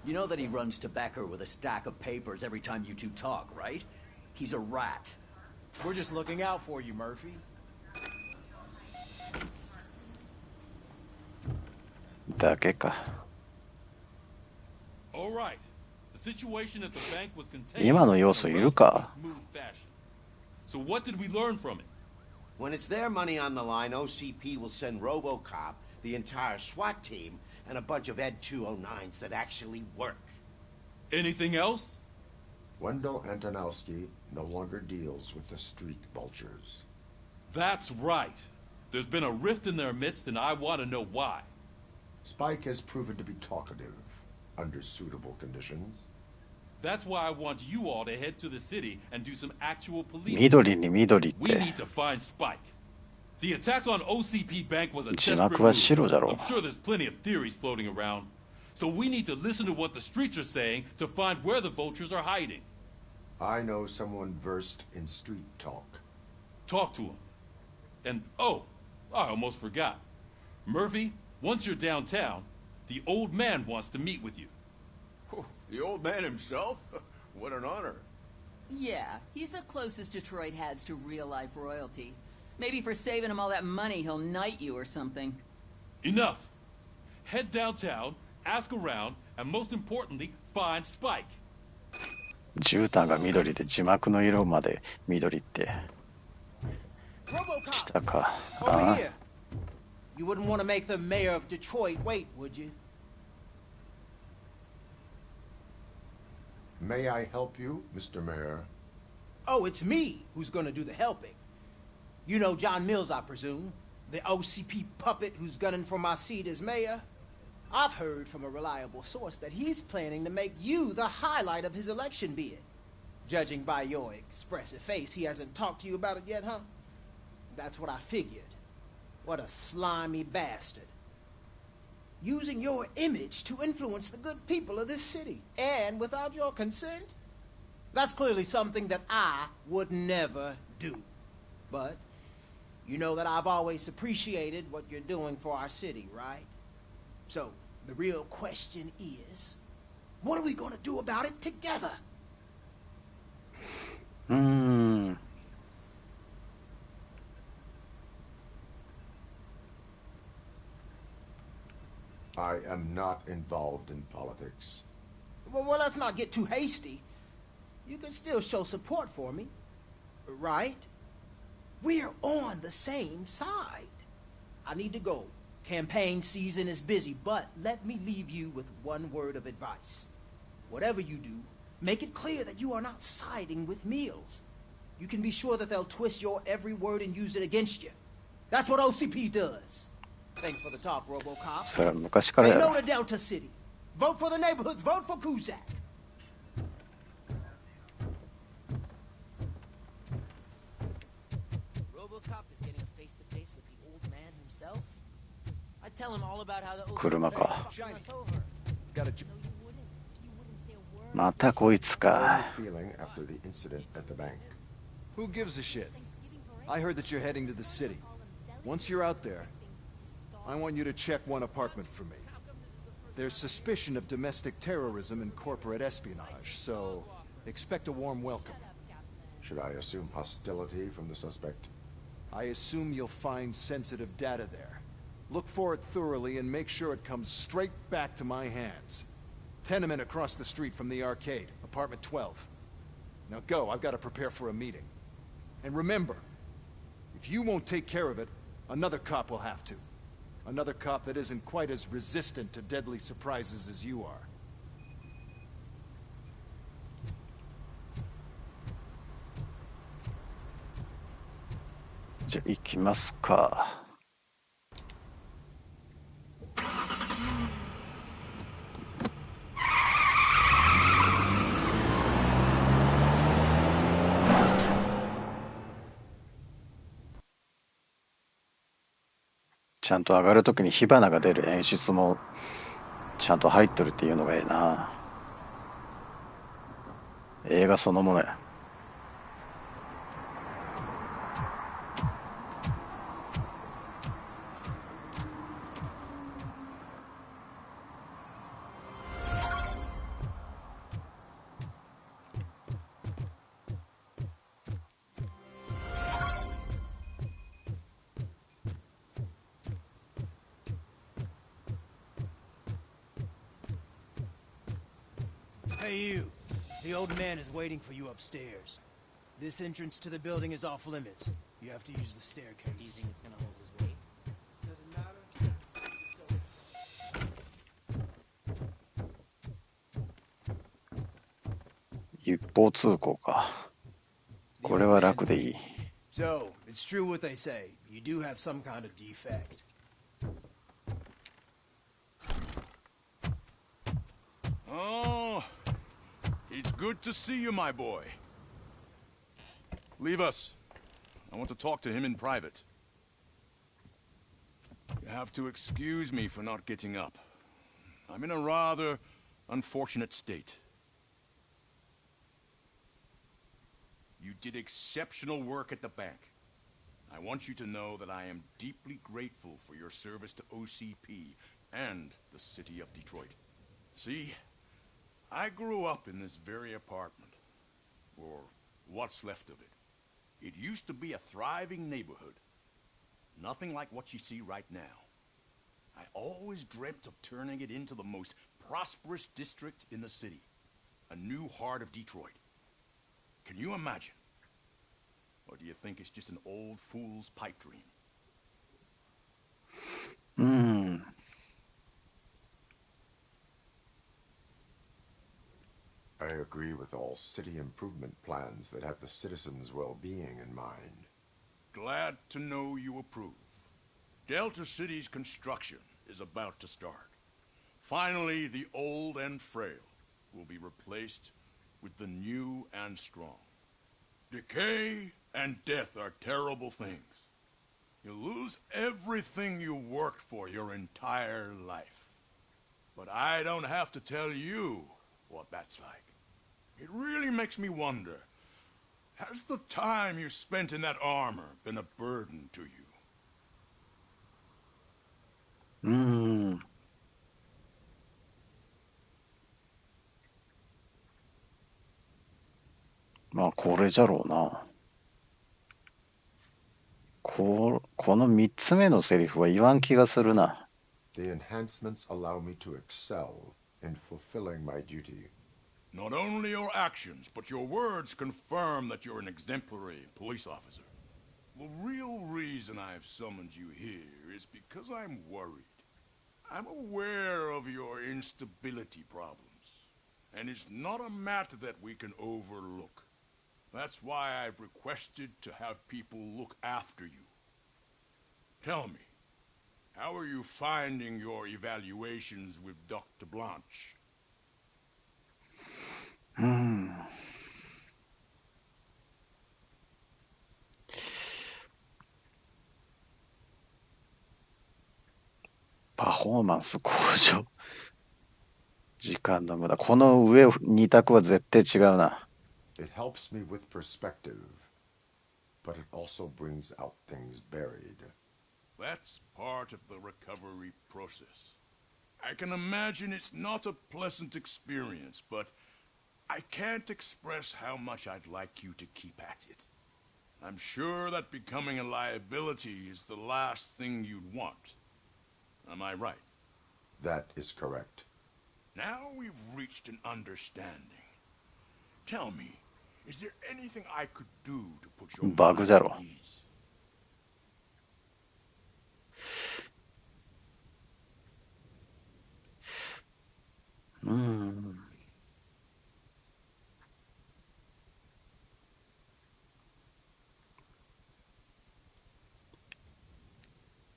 You know that he runs to Becker with a stack of papers every time you two talk, right? He's a rat. We're just looking out for you, Murphy. だけか。今の要素いるか？ So what did we learn from it? When it's their money on the line, OCP will send RoboCop, the entire SWAT team, and a bunch of Ed 209s that actually work. Anything else? Wendell Antonowski no longer deals with the street vultures. That's right. There's been a rift in their midst, and I want to know why. Spike has proven to be talkative, under suitable conditions. That's why I want you all to head to the city and do some actual police. 緑に緑っ We て need to find Spike. The attack on OCP Bank was a 字 desperate 幕は move. 白だろ I'm sure there's plenty of theories floating around. So we need to listen to what the streets are saying to find where the vultures are hiding. I know someone versed in street talk. Talk to him. And, oh, I almost forgot. Murphy, once you're downtown, the old man wants to meet with you. Oh, the old man himself? What an honor. Yeah, he's the closest Detroit has to real-life royalty. Maybe for saving him all that money, he'll knight you or something. Enough. Head downtown, ask around, and most importantly, find Spike. 絨毯が緑で字幕の色まで緑って下か。 Over here. You wouldn't want to make the mayor of Detroit wait, would you? May I help you, Mr. Mayor? Oh, it's me who's going to do the helping. You know John Mills, I presume. The OCP puppet who's gunning for my seat as mayor. I've heard from a reliable source that he's planning to make you the highlight of his election bid. Judging by your expressive face, he hasn't talked to you about it yet, huh? That's what I figured. What a slimy bastard. Using your image to influence the good people of this city, and without your consent? That's clearly something that I would never do. But you know that I've always appreciated what you're doing for our city, right? So, the real question is, what are we going to do about it together? I am not involved in politics. Well, let's not get too hasty. You can still show support for me, right? We're on the same side. I need to go. Campaign season is busy, but let me leave you with one word of advice. Whatever you do, make it clear that you are not siding with Mills. You can be sure that they'll twist your every word and use it against you. That's what OCP does. Thanks for the talk, RoboCop. それは昔から Say や no ろ to Delta City. Vote for the neighborhoods. Vote for Kuzak. RoboCop is getting a face-to-face with the old man himself. I tell him all about how the old 車か Got a またこいつか feeling after the incident at the bank. Who gives a shit? I heard that you're heading to the city. Once you're out there, I want you to check one apartment for me. There's suspicion of domestic terrorism and corporate espionage, so expect a warm welcome. Should I assume hostility from the suspect? I assume you'll find sensitive data there. Look for it thoroughly and make sure it comes straight back to my hands. Tenement across the street from the arcade, apartment 12. Now go, I've got to prepare for a meeting. And remember, if you won't take care of it, another cop will have to. Another cop that isn't quite as resistant to deadly surprises as you are. じゃあ行きますか。ちゃんと上がるときに火花が出る演出もちゃんと入っとるっていうのがええな。映画そのものや。Hey, you. The old man is waiting for you upstairs. This entrance to the building is off limits. You have to use the staircase. Do you think it's gonna hold his weight? Doesn't matter. 一方通行か。これは楽でいい。So, it's true what they say. You do have some kind of defect. Oh, It's good to see you, my boy. Leave us. I want to talk to him in private. You have to excuse me for not getting up. I'm in a rather unfortunate state. You did exceptional work at the bank. I want you to know that I am deeply grateful for your service to OCP and the city of Detroit. See, I grew up in this very apartment, or what's left of it. It used to be a thriving neighborhood. Nothing like what you see right now. I always dreamt of turning it into the most prosperous district in the city. A new heart of Detroit. Can you imagine? Or do you think it's just an old fool's pipe dream? I agree with all city improvement plans that have the citizens' well-being in mind. Glad to know you approve. Delta City's construction is about to start. Finally, the old and frail will be replaced with the new and strong. Decay and death are terrible things. You lose everything you worked for your entire life. But I don't have to tell you what that's like. It really makes me wonder, has the time you spent in that armor been a burden to you? まあこれじゃろうな。この3つ目のセリフは言わん気がするな。The enhancements allow me to excel in fulfilling my duty. Not only your actions, but your words confirm that you're an exemplary police officer. The real reason I've summoned you here is because I'm worried. I'm aware of your instability problems, and it's not a matter that we can overlook. That's why I've requested to have people look after you. Tell me, how are you finding your evaluations with Dr. Blanche? パフォーマンス向上。時間の無駄。この上2択は絶対違うな。It helps me with perspective, but it also brings out things buried. That's part of the recovery process. I can imagine it's not a pleasant experience, but I can't express how much I'd like you to keep at it. I'm sure that becoming a liability is the last thing you'd want. Am I right? That is correct. Now we've reached an understanding. Tell me, is there anything I could do to put your mind at ease?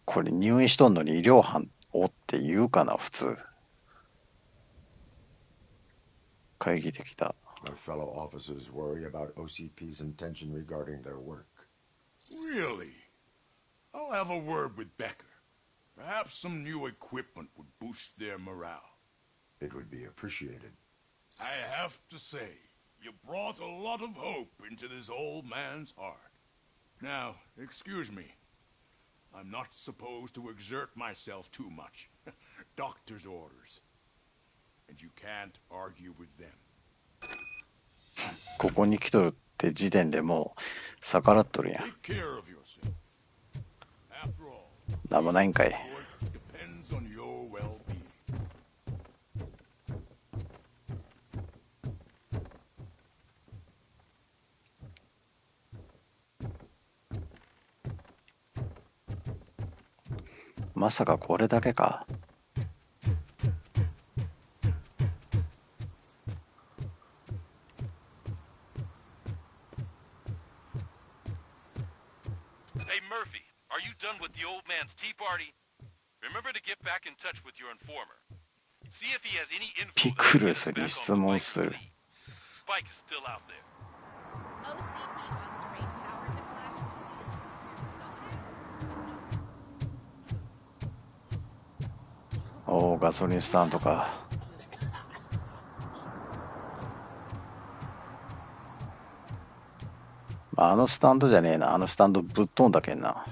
これ入院しとんのに医療班をって言うかな普通。会議的だ。My fellow officers worry about OCP's intention regarding their work. Really? I'll have a word with Becker. Perhaps some new equipment would boost their morale. It would be appreciated. I have to say, you brought a lot of hope into this old man's heart. Now, excuse me. I'm not supposed to exert myself too much. Doctor's orders. And you can't argue with them. ここに来とるって時点でもう逆らっとるやん。なんもないんかい。まさかこれだけか。Hey Murphy, are you done with the old man's tea party? Remember to get back in touch with your informer. See if he has any info. ピクルスに質問する。Spike is still out there. OCP wants to raise towers and collapse steel. おお、ガソリンスタンドか。あのスタンドじゃねえな。あのスタンドぶっ飛んだけんな。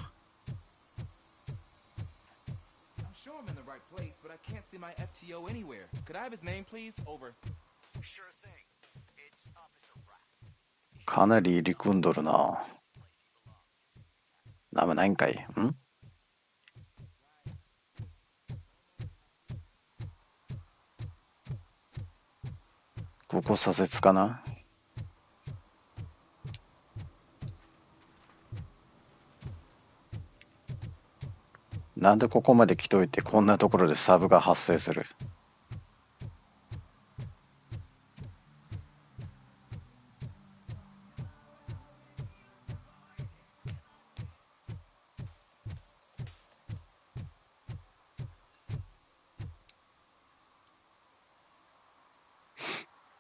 I'm sure I'm in the right place, but I can't see my FTO anywhere. Could I have his name, please? Over. Sure thing. It's Officer Rat. かなり入り組んどるな。名前ないんかい。ん？ここ左折かな。なんでここまで来といてこんなところでサブが発生する。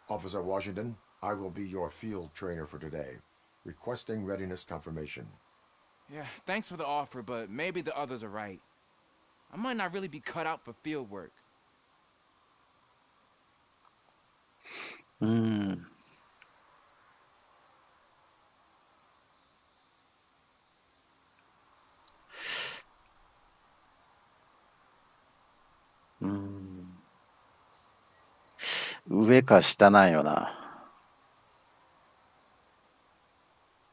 Officer Washington, I will be your field trainer for today. Requesting readiness confirmation. Yeah, thanks for the offer, but maybe the others are right. I might not really be cut out for field work. 上か下なんよな。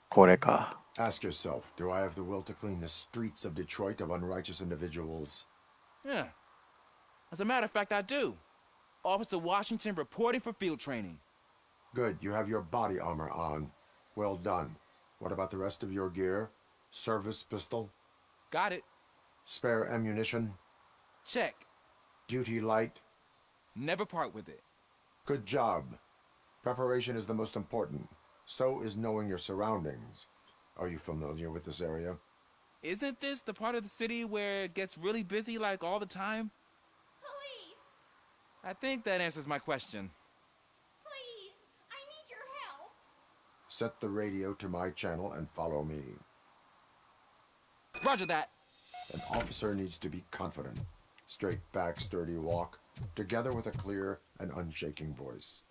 これか。Ask yourself, do I have the will to clean the streets of Detroit of unrighteous individuals? Yeah. As a matter of fact, I do. Officer Washington reporting for field training. Good, you have your body armor on. Well done. What about the rest of your gear? Service pistol? Got it. Spare ammunition? Check. Duty light? Never part with it. Good job. Preparation is the most important. So is knowing your surroundings. Are you familiar with this area? Isn't this the part of the city where it gets really busy like all the time? Police! I think that answers my question. Please! I need your help! Set the radio to my channel and follow me. Roger that. An officer needs to be confident. Straight back, sturdy walk, together with a clear and unshaking voice.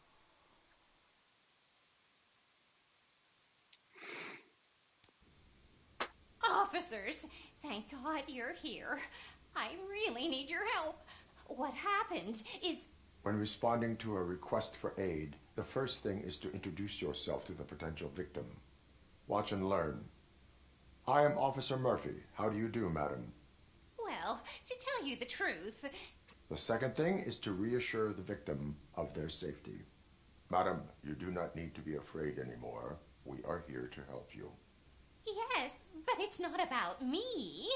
Officers, thank God you're here. I really need your help. What happened is... When responding to a request for aid, the first thing is to introduce yourself to the potential victim. Watch and learn. I am Officer Murphy. How do you do, madam? Well, to tell you the truth... The second thing is to reassure the victim of their safety. Madam, you do not need to be afraid anymore. We are here to help you. Yes, but it's not about me.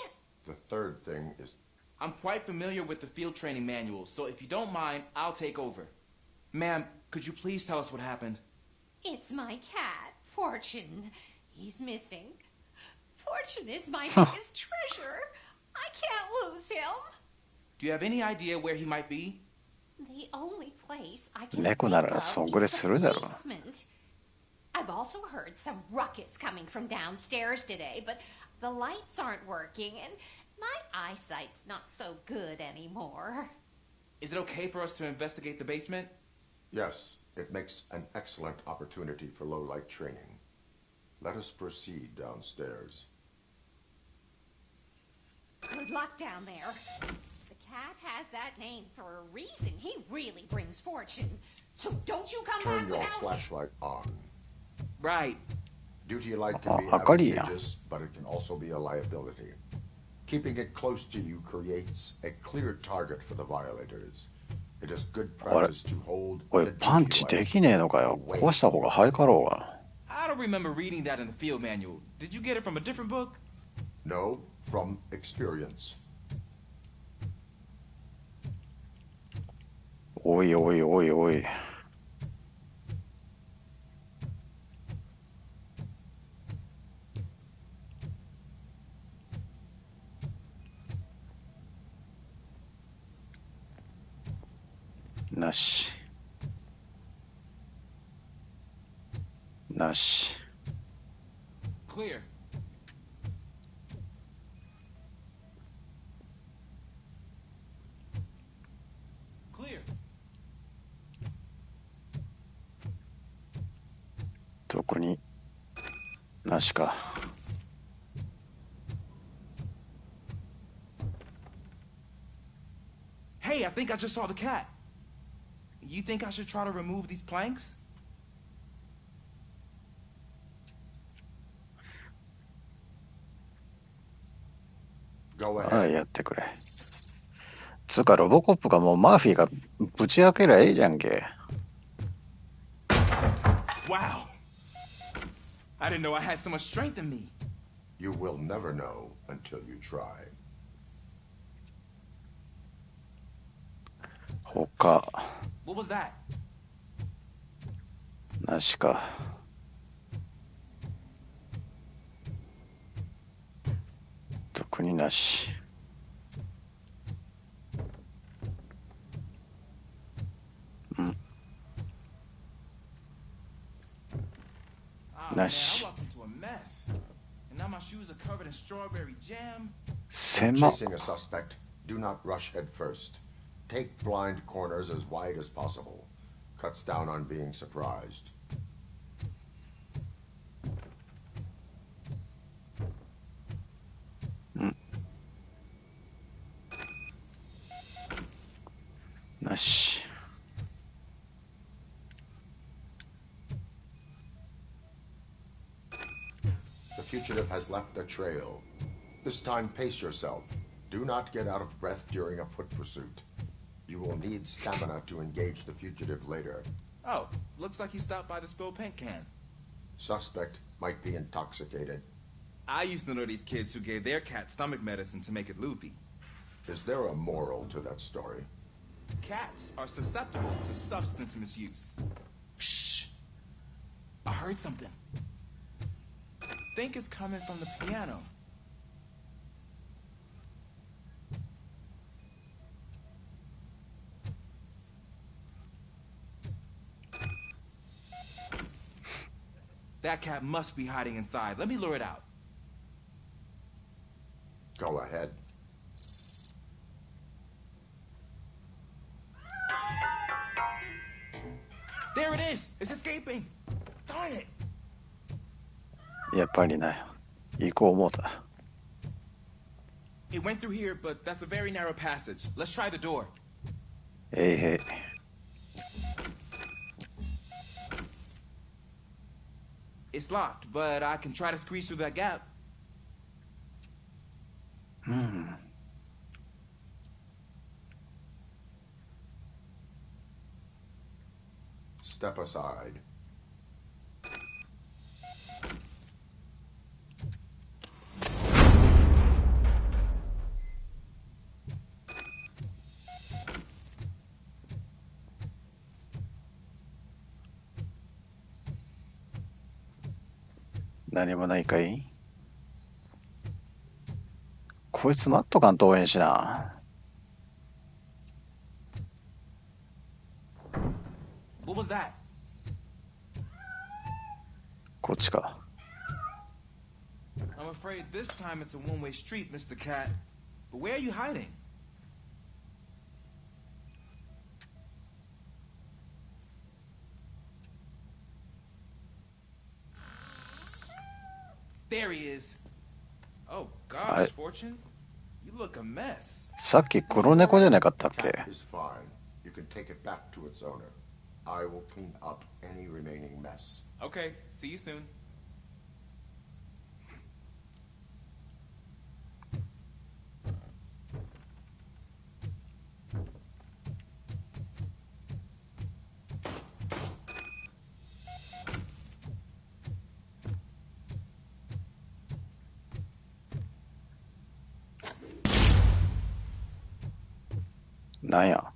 The third thing is... I'm quite familiar with the field training manual, so if you don't mind, I'll take over. Ma'am, could you please tell us what happened? It's my cat, Fortune. He's missing. Fortune is my biggest treasure. I can't lose him. Do you have any idea where he might be? The only place I can 猫ならそんぐらいするだろう。 basement. I've also heard some ruckus coming from downstairs today, but the lights aren't working and my eyesight's not so good anymore. Is it okay for us to investigate the basement? Yes, it makes an excellent opportunity for low-light training. Let us proceed downstairs. Good luck down there. The cat has that name for a reason. He really brings fortune. So don't you come Turn back your without... flashlight on. Right. Duty light can be 明かりや。 advantageous, but it can also be a liability. Keeping it close to you creates a clear target for the violators. It is good practice to hold おい、 the パン duty チ light できねえのかよ。壊した方が早かろうが。I don't remember reading that in the field manual. Did you get it from a different book? No, from experience. おいおいおいおい。なし。なし。Clear. Clear. 特になしか。Hey, I think I just saw the cat. You think I should try to remove these planks? ああ、やってくれ。つうかロボコップがもうマーフィーがぶち開けりゃええじゃんけ。Wow. I didn't know I had so much strength in me. You will never know until you try. 他 What was that? なしか。特になし。うん。なし。狭っ。 Chasing a suspect, do not rush head first. Take blind corners as wide as possible. Cuts down on being surprised. なし。The fugitive has left a trail. This time pace yourself. Do not get out of breath during a foot pursuit. You will need stamina to engage the fugitive later. Oh, looks like he stopped by the spilled paint can. Suspect might be intoxicated. I used to know these kids who gave their cat stomach medicine to make it loopy. Is there a moral to that story? Cats are susceptible to substance misuse. Shh. I heard something. I think it's coming from the piano. That cat must be hiding inside. Let me lure it out. Go ahead. There it is! It's escaping! Darn it! やっぱりな。行こう思うた。It went through here, but that's a very narrow passage. Let's try the door. えいへい。It's locked, but I can try to squeeze through that gap. Step aside.何もないかい？こいつ待っとかんと応援しな。What was that? こっちか。I'm afraid this time it's a one-way street, Mr. Cat. But where are you hiding? There he is. Oh gosh, Fortune. You look a mess. さっき黒猫じゃなかったっけ？ Cat is fine. You can take it back to its owner. I will clean up any remaining mess. Okay, see you soon. なんや。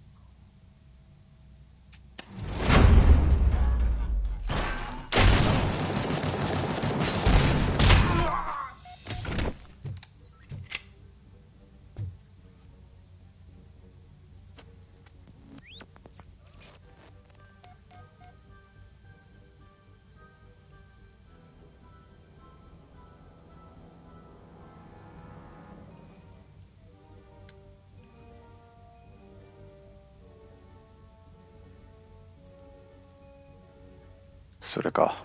それか。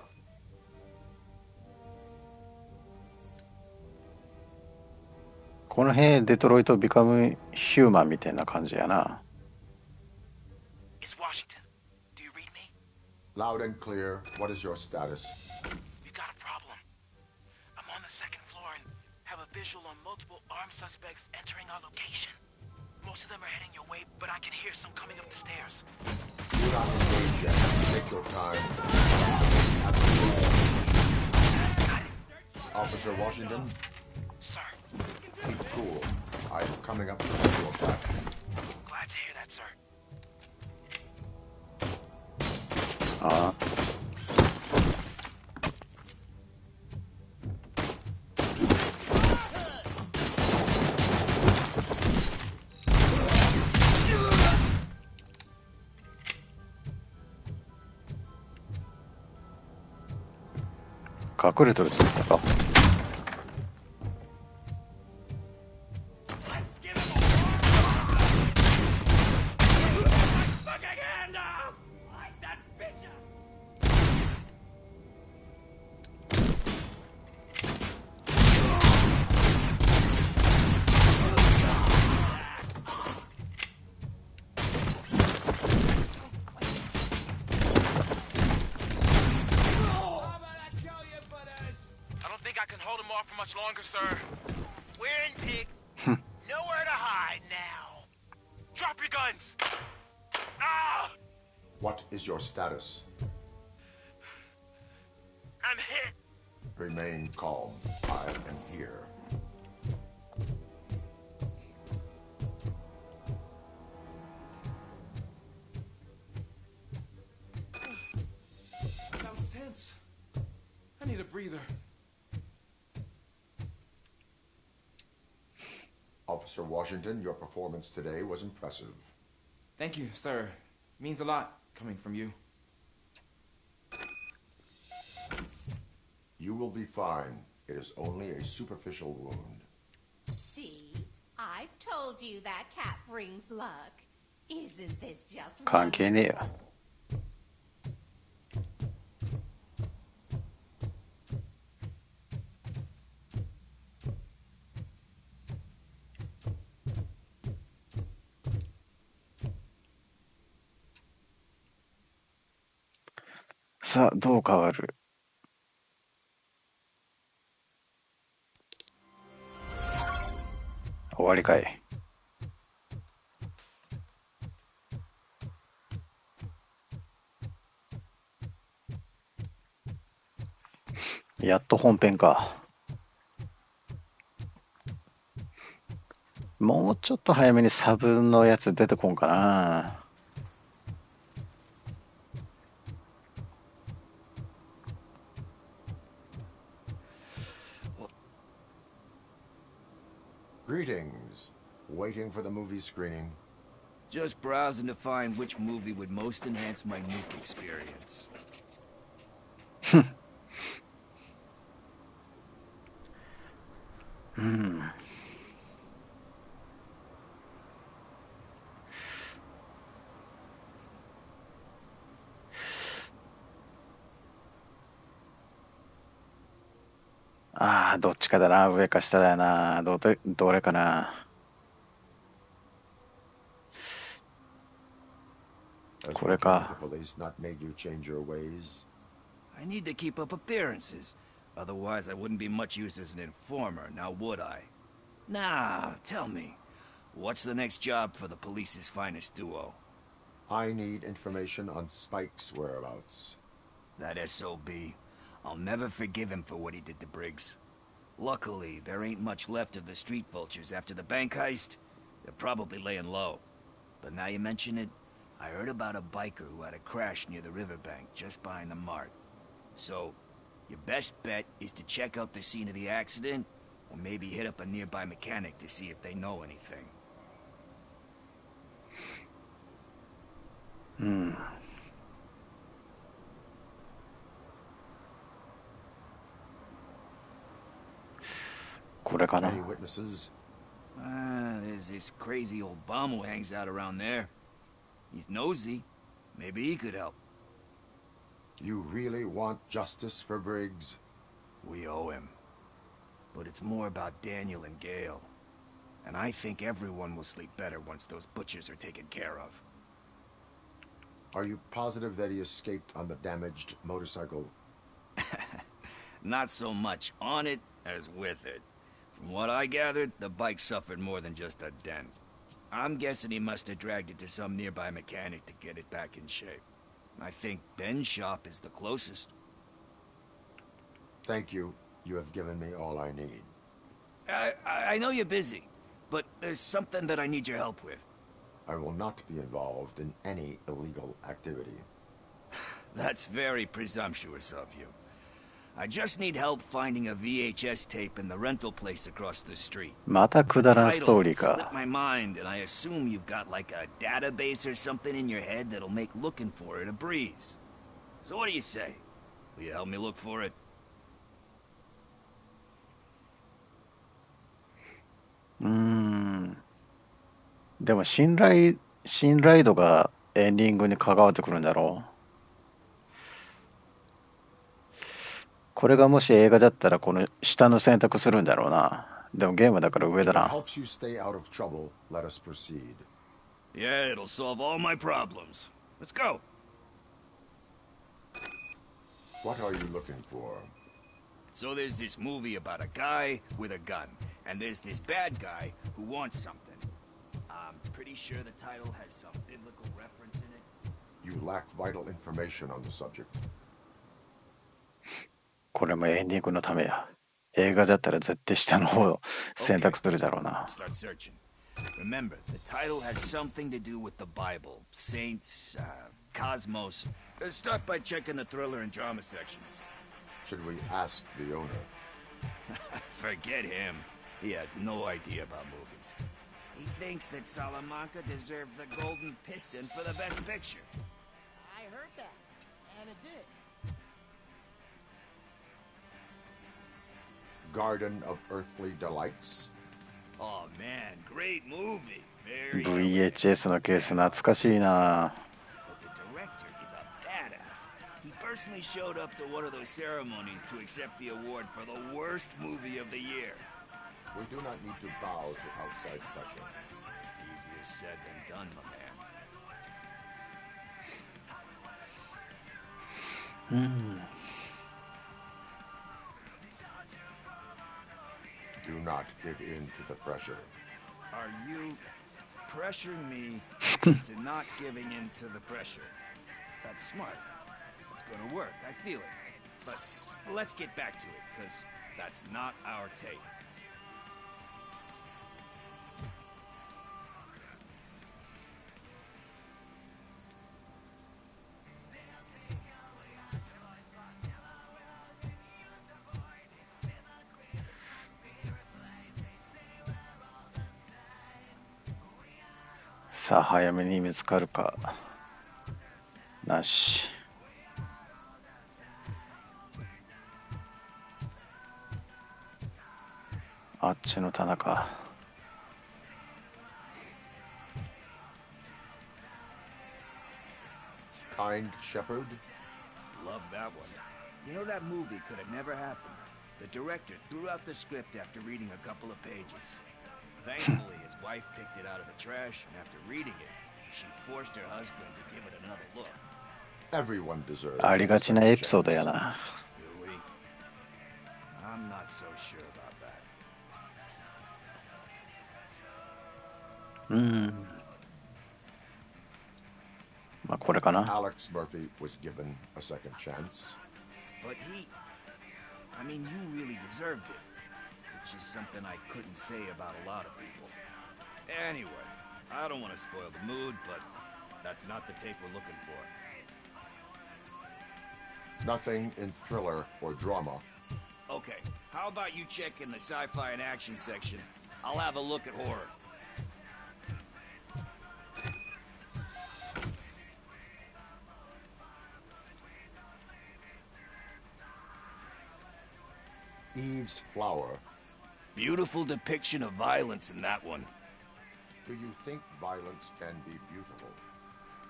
この辺デトロイトビカムヒューマンみたいな感じやな。It's Washington. Do you read me? Loud and clear. What is your status? We've got a problem. I'm on the second floor and have a visual on multiple armed suspects entering our location. Most of them are heading your way, but I can hear some coming up the stairs. Do not engage yet. Take your time. Officer Washington? Sir. Keep cool. I'm coming up to your back. Glad to hear that, sir. ああ。隠れとるつもりか。Longer, sir. We're in pig. Nowhere to hide now. Drop your guns. Ah! What is your status? I'm hit. Remain calm. I am here. That was tense. I need a breather. Officer Washington, your performance today was impressive. Thank you, sir. Means a lot coming from you. You will be fine. It is only a superficial wound. See? I've told you that cat brings luck. Isn't this just 関係ねえよ。さあ、どう変わる？終わりかい。やっと本編か。もうちょっと早めにサブのやつ出てこんかな。Greetings. Waiting for the movie screening? Just browsing to find which movie would most enhance my nuke experience. Ah, ああ、どっちかだな。上か下だよな。どれかな。これか。I need to keep up appearances. Otherwise, I wouldn't be much use as an informer, now would I? Nah, tell me. What's the next job for the police's finest duo? I need information on Spike's whereabouts. That SOB. I'll never forgive him for what he did to Briggs. Luckily, there ain't much left of the street vultures after the bank heist. They're probably laying low. But now you mention it, I heard about a biker who had a crash near the riverbank just behind the mart. So, your best bet is to check out the scene of the accident, or maybe hit up a nearby mechanic to see if they know anything. Any witnesses? There's this crazy old bum who hangs out around there. He's nosy. Maybe he could help. You really want justice for Briggs? We owe him. But it's more about Daniel and Gale. And I think everyone will sleep better once those butchers are taken care of. Are you positive that he escaped on the damaged motorcycle? Not so much on it as with it. From what I gathered, the bike suffered more than just a dent. I'm guessing he must have dragged it to some nearby mechanic to get it back in shape. I think Ben's shop is the closest. Thank you. You have given me all I need. I know you're busy, but there's something that I need your help with. I will not be involved in any illegal activity. That's very presumptuous of you. I just need help finding a VHS tape in the rental place across the street. またくだらんストーリーか。 Slipped my mind, and I assume you've got like a database or something in your head that'll make looking for it a breeze. So what do you say? Will you help me look for it? でも信頼度がエンディングに関わってくるんだろう。これがもし映画だったらこの下の選択するんだろうな。でもゲームだから上だな。Helps you stay out of trouble. Let us proceed. Yeah, it'll solve all my problems. Let's go. What are you looking for? So there's this movie about a guy with a gun, and there's this bad guy who wants something. I'm pretty sure the title has some biblical reference in it. You lack vital information on the subject. これもエンディングのためや。映画だったら絶対下の方を選択するだろうな。Start searching. Remember, the title has something to do with the Bible, saints, cosmos. Start by checking the thriller and drama sections. Should we ask the owner? Forget him. He has no idea about movies. He thinks that Salamanca deserved the Golden Piston for the Best Picture. I heard that, and it did. Garden of Earthly Delights? Oh man, great movie. Very VHS のケース懐かしいな。But the director is a badass. He personally showed up to one of those ceremonies to accept the award for the worst movie of the year. We do not need to bow to outside pressure. Easier said than done, my man. Do not give in to the pressure. Are you pressuring me into not giving in to the pressure? That's smart. It's gonna work. I feel it. But let's get back to it, because that's not our tape. .さあ早めに見つかるかなし。あっちの棚か。Kind Shepherd? Love that one. You know, that movie could have never happened. The director threw out the script after reading a couple of pages. Thankfully, his wife picked it out of the trash, and after reading it, she forced her husband to give it another look. Everyone deserves. ありがちなエピソードやな。Do we? I'm not so sure about that. まあこれかな。 Alex Murphy was given a second chance. But I mean, you really deserved it. Which is something I couldn't say about a lot of people. Anyway, I don't want to spoil the mood, but that's not the tape we're looking for. Nothing in thriller or drama. Okay, how about you check in the sci-fi and action section? I'll have a look at horror. Eve's Flower. Beautiful depiction of violence in that one. Do you think violence can be beautiful?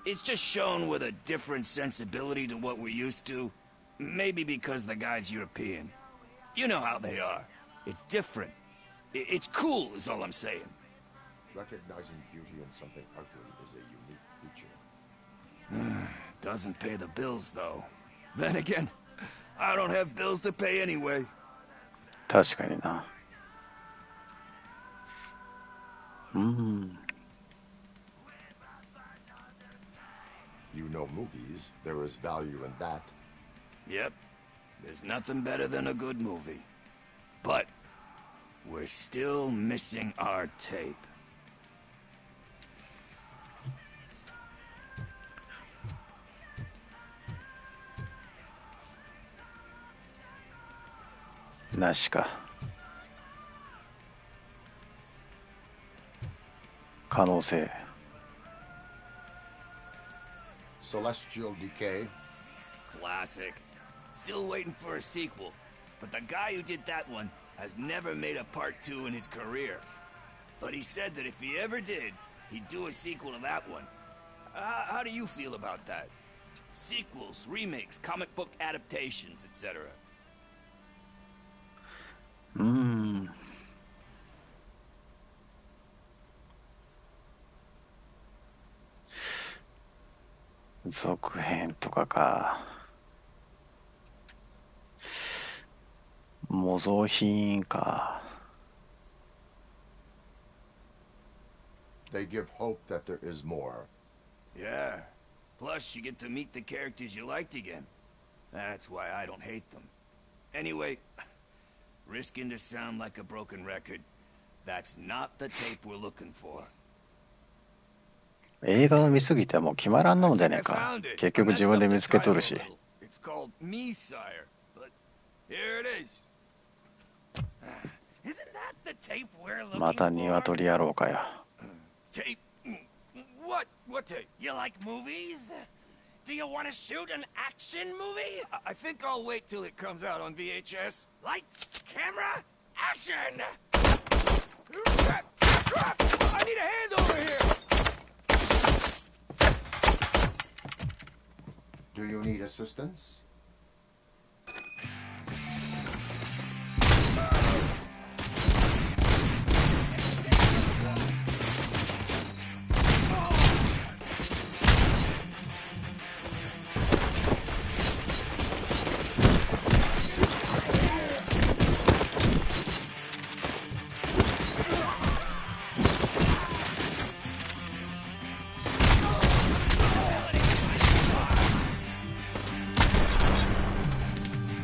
It's just shown with a different sensibility to what we're used to. Maybe because the guy's European. You know how they are. It's different. It's cool is all I'm saying. Recognizing beauty in something ugly is a unique feature. Doesn't pay the bills, though. Then again, I don't have bills to pay anyway. 確かにな。You know movies. There is value in that. Yep. There's nothing better than a good movie. But we're still missing our tape. Nashika. 可能性。Celestial Decay. Classic. Still waiting for a sequel. But the guy who did that one has never made a part 2 in his career. But he said that if he ever did, he'd do a sequel to that one. How do you feel about that? Sequels, remakes, comic book adaptations, etc. 続編とかか。模造品か。They give hope that there is more. Yeah. Plus, you get to meet the characters you liked again. That's why I don't hate them. Anyway, risking to sound like a broken record, that's not the tape we're looking for. 映画を見すぎてもう決まらんのんでねえか。結局自分で見つけとるし。It's called Me, sire. But here it is. Isn't that the tape we're looking for? また鶏野郎かよ。Tape? What tape? You like movies? Do you want to shoot an action movie? I think I'll wait till it comes out on VHS. Lights, camera, action! Crap! I need a hand over here! Do you need assistance? Yeah.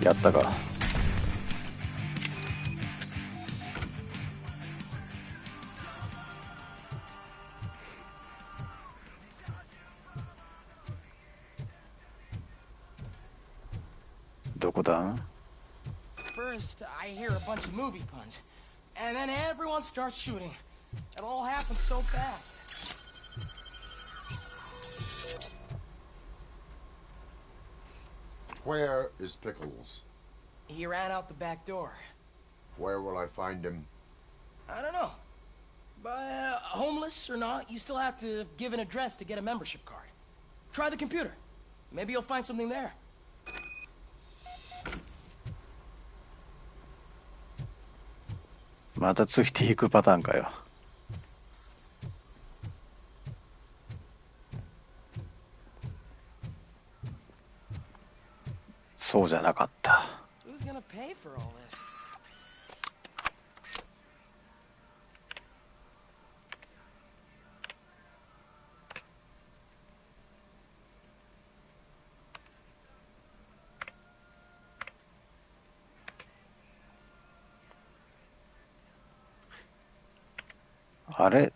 やったか。どこだ？ First, I hear a bunch of movie puns, and then everyone starts shooting. It all happens so fast. Where is Pickles? He ran out the back door. Where will I find him? I don't know. But homeless or not, you still have to give an address to get a membership card. Try the computer. Maybe you'll find something there. またついていくパターンかよ。そうじゃなかった。Who's gonna pay for all this? あれ？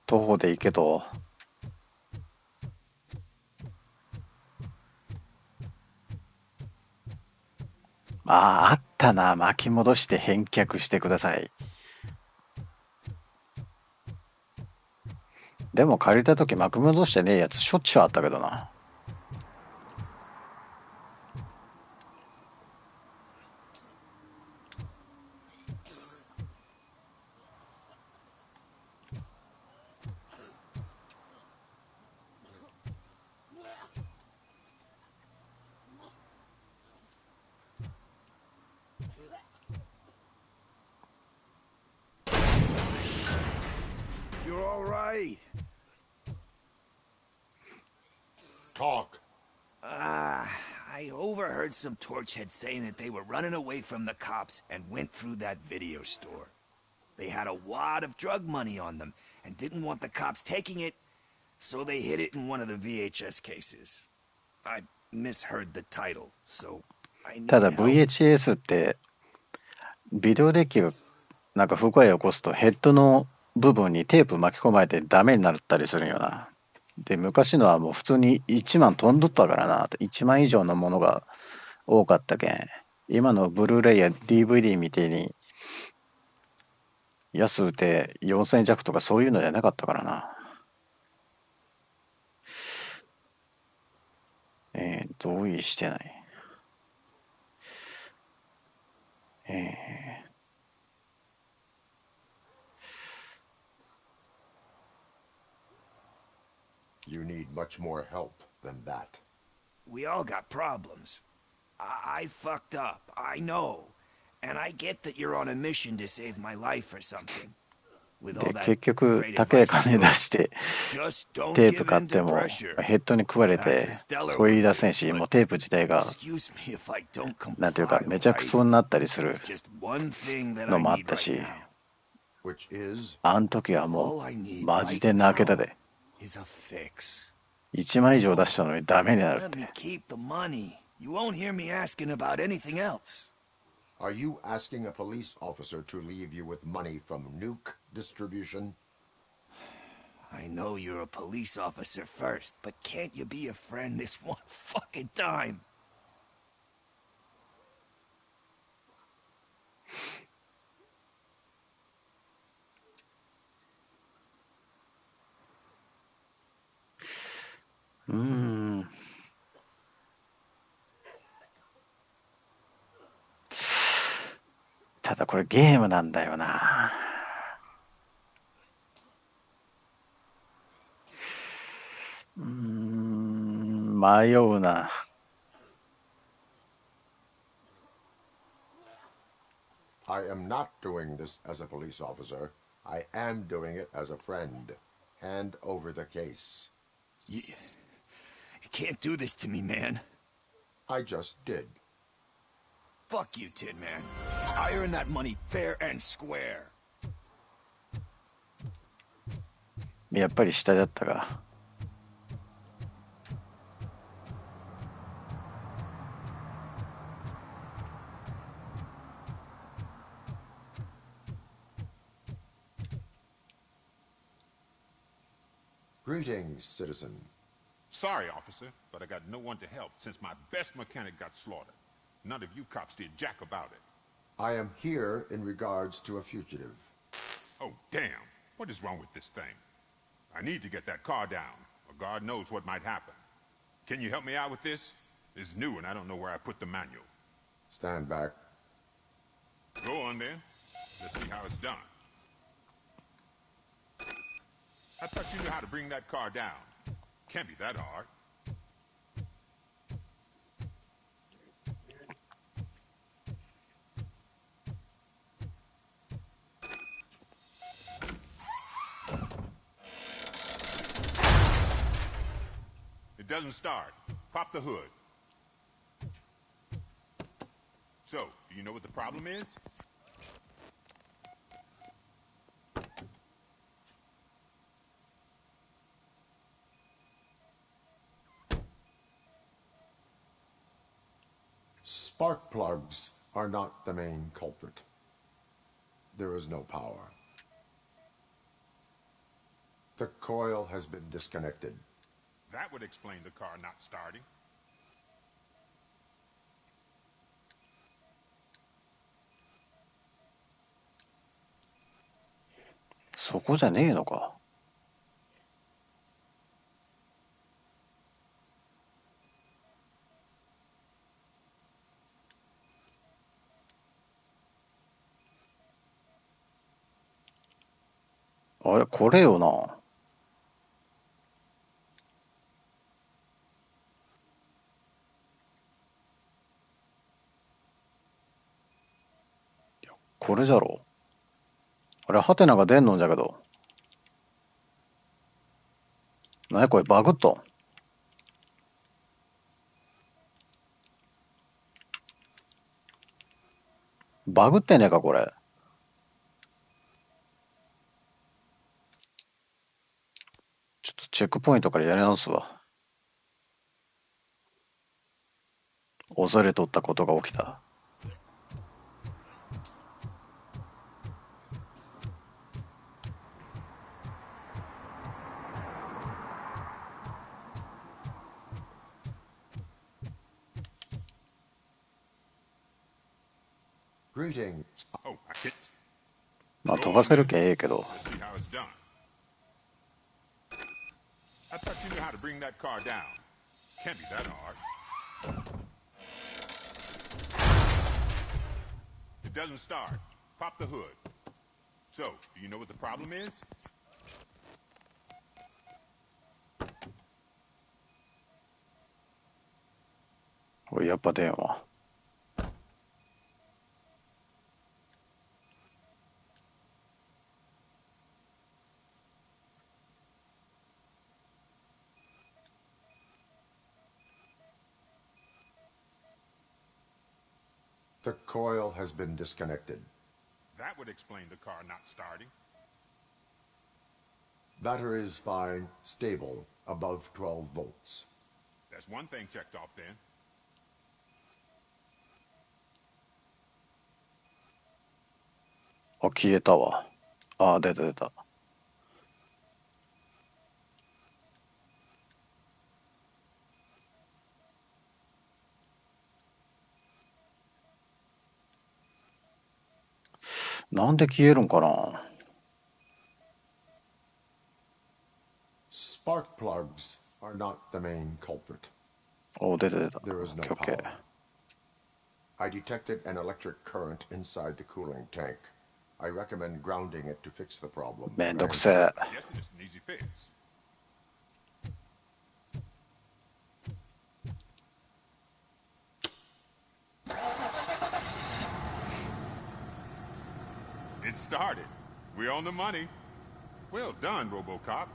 徒歩で行けと。あったな。巻き戻して返却してください。でも借りた時巻き戻してねえやつしょっちゅうあったけどな。You're all right. Talk. I overheard some torchheads saying that they were running away from the cops and went through that video store. They had a wad of drug money on them and didn't want the cops taking it, so they hid it in one of the VHS cases. I misheard the title, so I need ただ help. VHS ってビデオデッキがなんか不具合を起こすとヘッドの部分にテープ巻き込まれてダメになったりするんよな。で、昔のはもう普通に1万飛んどったからな。1万以上のものが多かったけん。今のブルーレイや DVD みてえに安うて4000弱とかそういうのじゃなかったからな。同意してない。You need much more help than that. We all got problems. I fucked up, I know. And I get that you're on a mission to save my life or something. With all で、 that 結局 great 高い advice 金 of 出 yours, してjust don't テープ give 買っ in て to も pressure. ヘッドに食われ That's て a stellar 取り one, 出せんし、 but もうテープ自体が excuse me if I don't なんていうか comply, めちゃく alright? そになったりする There's just one thing that の I もあっ need た right し、 now. Which is あん時はも All I う need マジ right で泣けた now で。 is a fix. 1万以上出したのにダメになるっ Let me て。 keep the money. You won't hear me asking about anything else. Are you asking a police officer to leave you with money from nuke distribution? I know you're a police officer first, but can't you be a friend this one fucking time? Mm. ただこれゲームなんだよな。迷うな。I am not doing this as a police officer. I am doing it as a friend. Hand over the case. You can't do this to me, man. I just did. Fuck you, Tin Man. I earned that money fair and square. やっぱり下だったが。Greetings, citizen. Sorry, officer, but I got no one to help since my best mechanic got slaughtered. None of you cops did jack about it. I am here in regards to a fugitive. Oh, damn. What is wrong with this thing? I need to get that car down, or God knows what might happen. Can you help me out with this? It's new and I don't know where I put the manual. Stand back. Go on then. Let's see how it's done. I thought you knew how to bring that car down. Can't be that hard. It doesn't start. Pop the hood. So, do you know what the problem is? Spark plugs are not the main culprit. There is no power. The coil has been disconnected. That would explain the car not starting. そこじゃねえのか。あれ、これよな。これじゃろ。あれ、ハテナが出んのんじゃけど。なにこれ、バグっとん。バグってねえか、これ。ちょっとチェックポイントからやり直すわ。恐れとったことが起きた。まあ飛ばせるけんええけど。I thought you knew how to bring that car down. Can't be that hard. It doesn't start. Pop the hood. So, do you know what the problem is? これやっぱ電話。The coil has been disconnected. That would explain the car not starting. Battery is fine, stable, above 12 volts. That's one thing checked off then. あ、消えたわ。あ、出た出た。なんで消えるんかな。Spark plugs are not the main culprit. お、出た出た。There is no OK。power. I detected an electric current inside the cooling tank. I recommend grounding it to fix the problem. めんどくせえ。Yes, it's an easy fix. It started. We're on the money. Well done, RoboCop.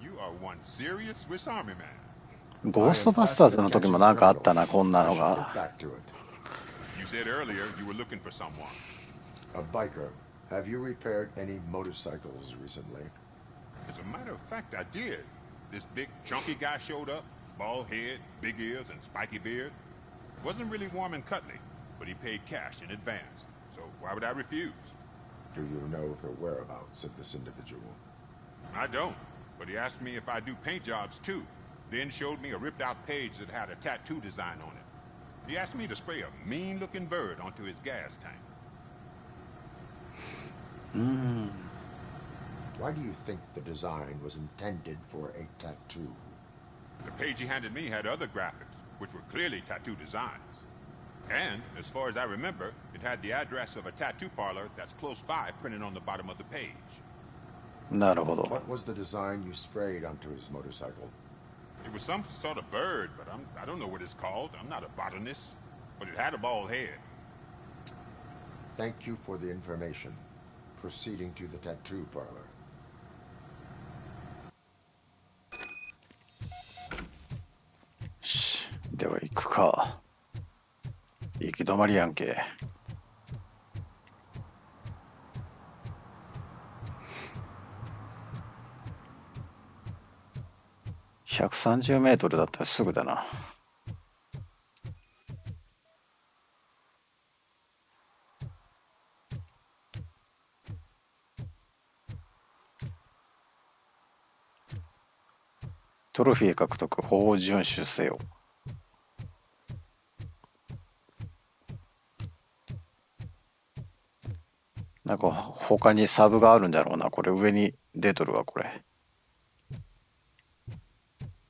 You are one serious Swiss Army man. ゴーストバスターズの時もなんかあったな、こんなのが。You said earlier you were looking for someone. A biker. Have you repaired any motorcycles recently? As a matter of fact, I did. This big, chunky guy showed up. Bald head, big ears, and spiky beard. Wasn't really warm and cuddly, but he paid cash in advance. So why would I refuse? Do you know the whereabouts of this individual? I don't, but he asked me if I do paint jobs too. Then showed me a ripped-out page that had a tattoo design on it. He asked me to spray a mean-looking bird onto his gas tank. Why do you think the design was intended for a tattoo? The page he handed me had other graphics, which were clearly tattoo designs. And, as far as I remember, it had the address of a tattoo parlor that's close by printed on the bottom of the page. なるほど。 What was the design you sprayed onto his motorcycle? It was some sort of bird, but I don't know what it's called. I'm not a botanist. But it had a bald head. Thank you for the information. Proceeding to the tattoo parlor. し、では行くか。行き止まりやんけ。130メートルだったらすぐだな。トロフィー獲得、法を遵守せよ。なんか他にサブがあるんだろうな。これ上に出とるわ、これ。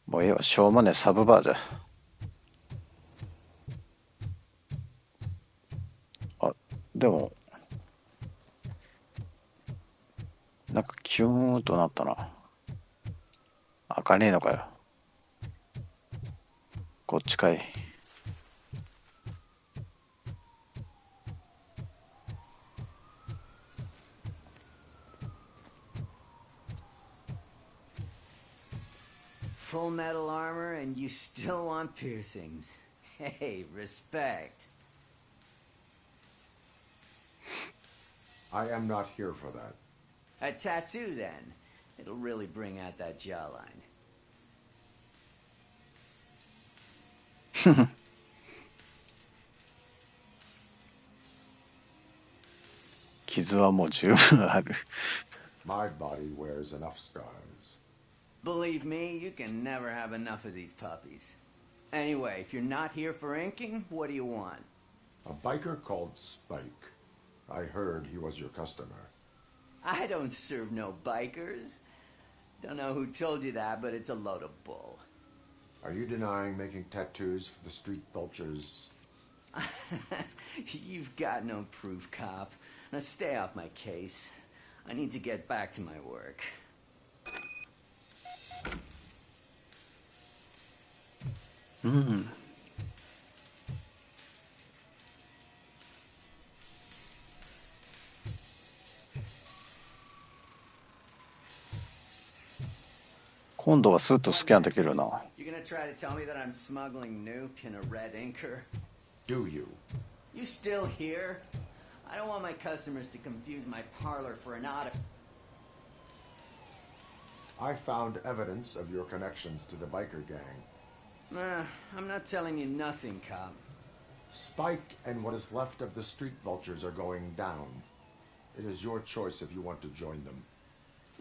もうええわ、しょうもねえサブバーじゃ。あ、でも、なんかキューンとなったな。開かねえのかよ。こっちかい。Full metal armor and you still want piercings. Hey, respect. I am not here for that. A tattoo, then. It'll really bring out that jawline. 傷はもう十分ある。My body wears enough scars. Believe me, you can never have enough of these puppies. Anyway, if you're not here for inking, what do you want? A biker called Spike. I heard he was your customer. I don't serve no bikers. Don't know who told you that, but it's a load of bull. Are you denying making tattoos for the street vultures? You've got no proof, cop. Now stay off my case. I need to get back to my work. うん。今度はスーッとスキャンできるな。You gonna try to tell me that I'm smuggling nuke in a red inker? Do you? You still here? I don't want my customers to confuse my parlor for an auto. I found evidence of your connections to the biker gang. I'm not telling you nothing, cop. Spike and what is left of the street vultures are going down. It is your choice if you want to join them.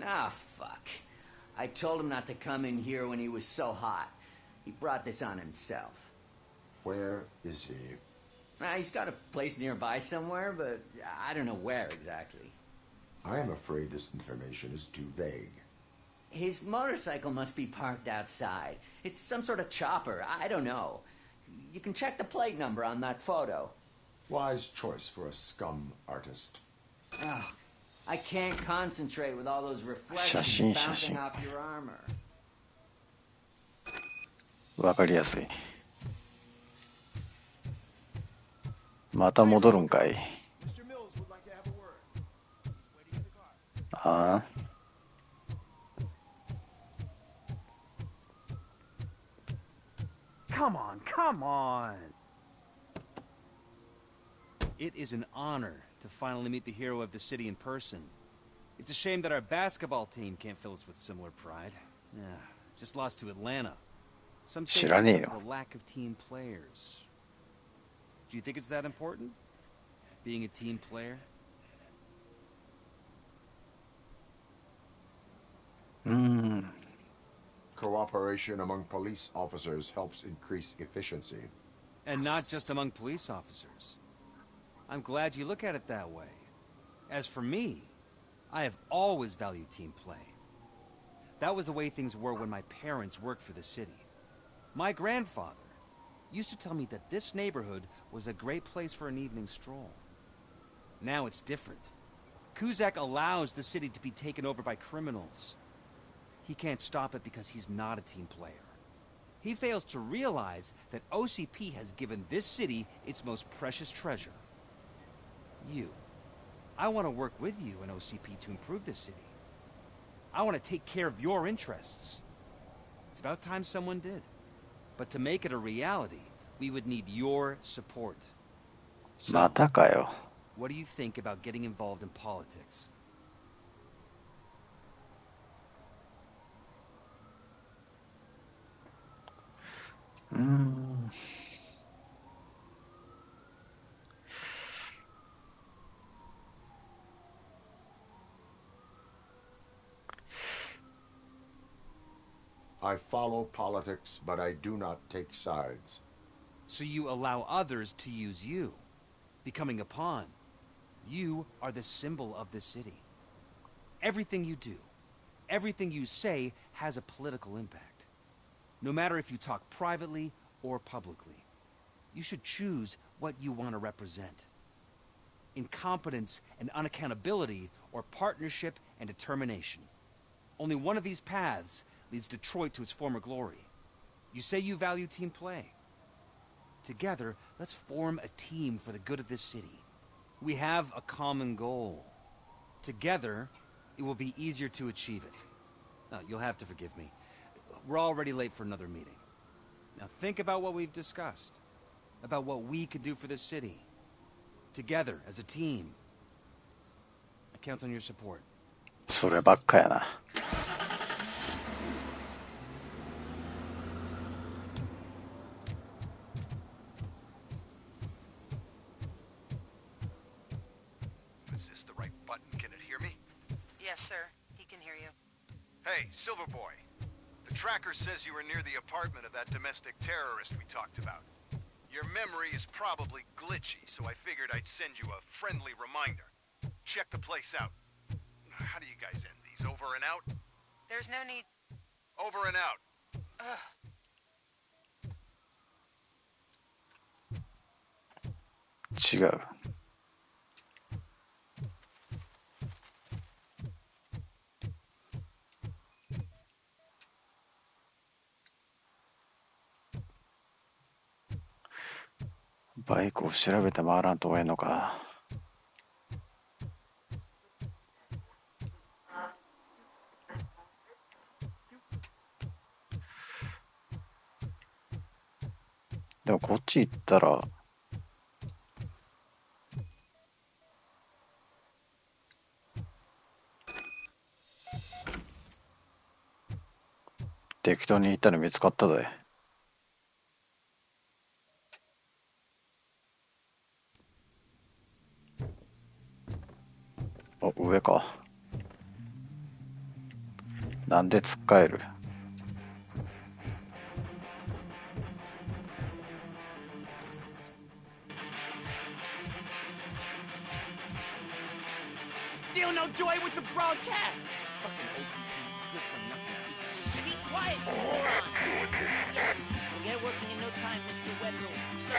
Ah, fuck. I told him not to come in here when he was so hot. He brought this on himself. Where is he? He's got a place nearby somewhere, but I don't know where exactly. I am afraid this information is too vague. His motorcycle must be parked outside. It's some sort of chopper. I don't know. You can check the plate number on that photo. Wise choice for a scum artist. Oh, I can't concentrate with all those reflections bouncing off your armor. わかりやすい。また戻るんかい。ああ。Come on, come on! It is an honor to finally meet the hero of the city in person. It's a shame that our basketball team can't fill us with similar pride. Yeah, just lost to Atlanta. Some say because of a lack of team players. Do you think it's that important? Being a team player? Cooperation among police officers helps increase efficiency. And not just among police officers. I'm glad you look at it that way. As for me, I have always valued team play. That was the way things were when my parents worked for the city. My grandfather used to tell me that this neighborhood was a great place for an evening stroll. Now it's different. Kuzak allows the city to be taken over by criminals. He can't stop it because he's not a team player. He fails to realize that OCP has given this city its most precious treasure. You. I want to work with you and OCP to improve this city. I want to take care of your interests. It's about time someone did. But to make it a reality, we would need your support. So, またかよ。 what do you think about getting involved in politics? I follow politics, but I do not take sides. So you allow others to use you, becoming a pawn. You are the symbol of the city. Everything you do, everything you say has a political impact. No matter if you talk privately or publicly, you should choose what you want to represent. Incompetence and unaccountability, or partnership and determination. Only one of these paths leads Detroit to its former glory. You say you value team play. Together, let's form a team for the good of this city. We have a common goal. Together, it will be easier to achieve it. Now, you'll have to forgive me. We're already late for another meeting. Now think about what we've discussed. About what we could do for this city. Together, as a team. I count on your support. そればっかやな。Is this the right button? Can it hear me? Yes, sir. He can hear you. Hey, Silverboy. The tracker says you were near the apartment of that domestic terrorist we talked about. Your memory is probably glitchy, so I figured I'd send you a friendly reminder. Check the place out. How do you guys end these? Over and out? There's no need... Over and out.違う。バイクを調べて回らんとええのか。でもこっち行ったら適当に行ったら見つかったぜ。お、上か。なんで突っかえる？Still no joy with the broadcast! Fucking OCP's good for nothing piece of shit. Be quiet, you moron! Yes, we'll get working in no time, Mr. Wendell. Sir.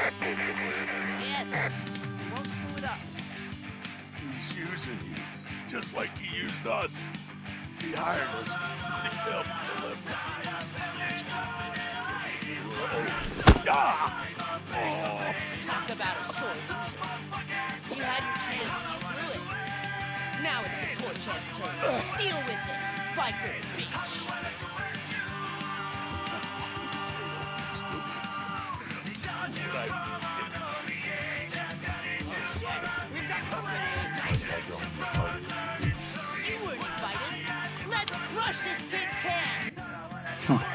Yes, we won't screw it up. He's using you, just like he used us. He hired us, but he failed to deliver. Talk about a sore loser. You had your chance and you blew it. Now it's the torch head's turn. Deal with it, biker bitch. Oh shit, we've got company. You weren't invited. Let's crush this tin can. He's coming.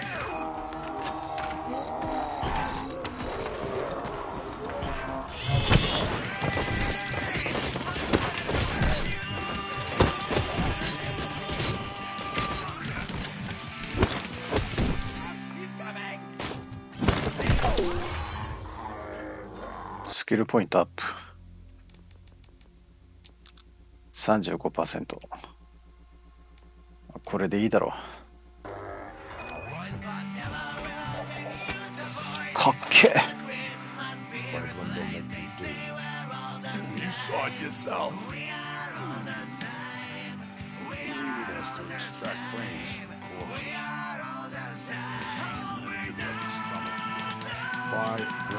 スキルポイントアップ 35%。 これでいいだろう。かっけえ。You saw it yourself. He needed us to extract brains from corpses.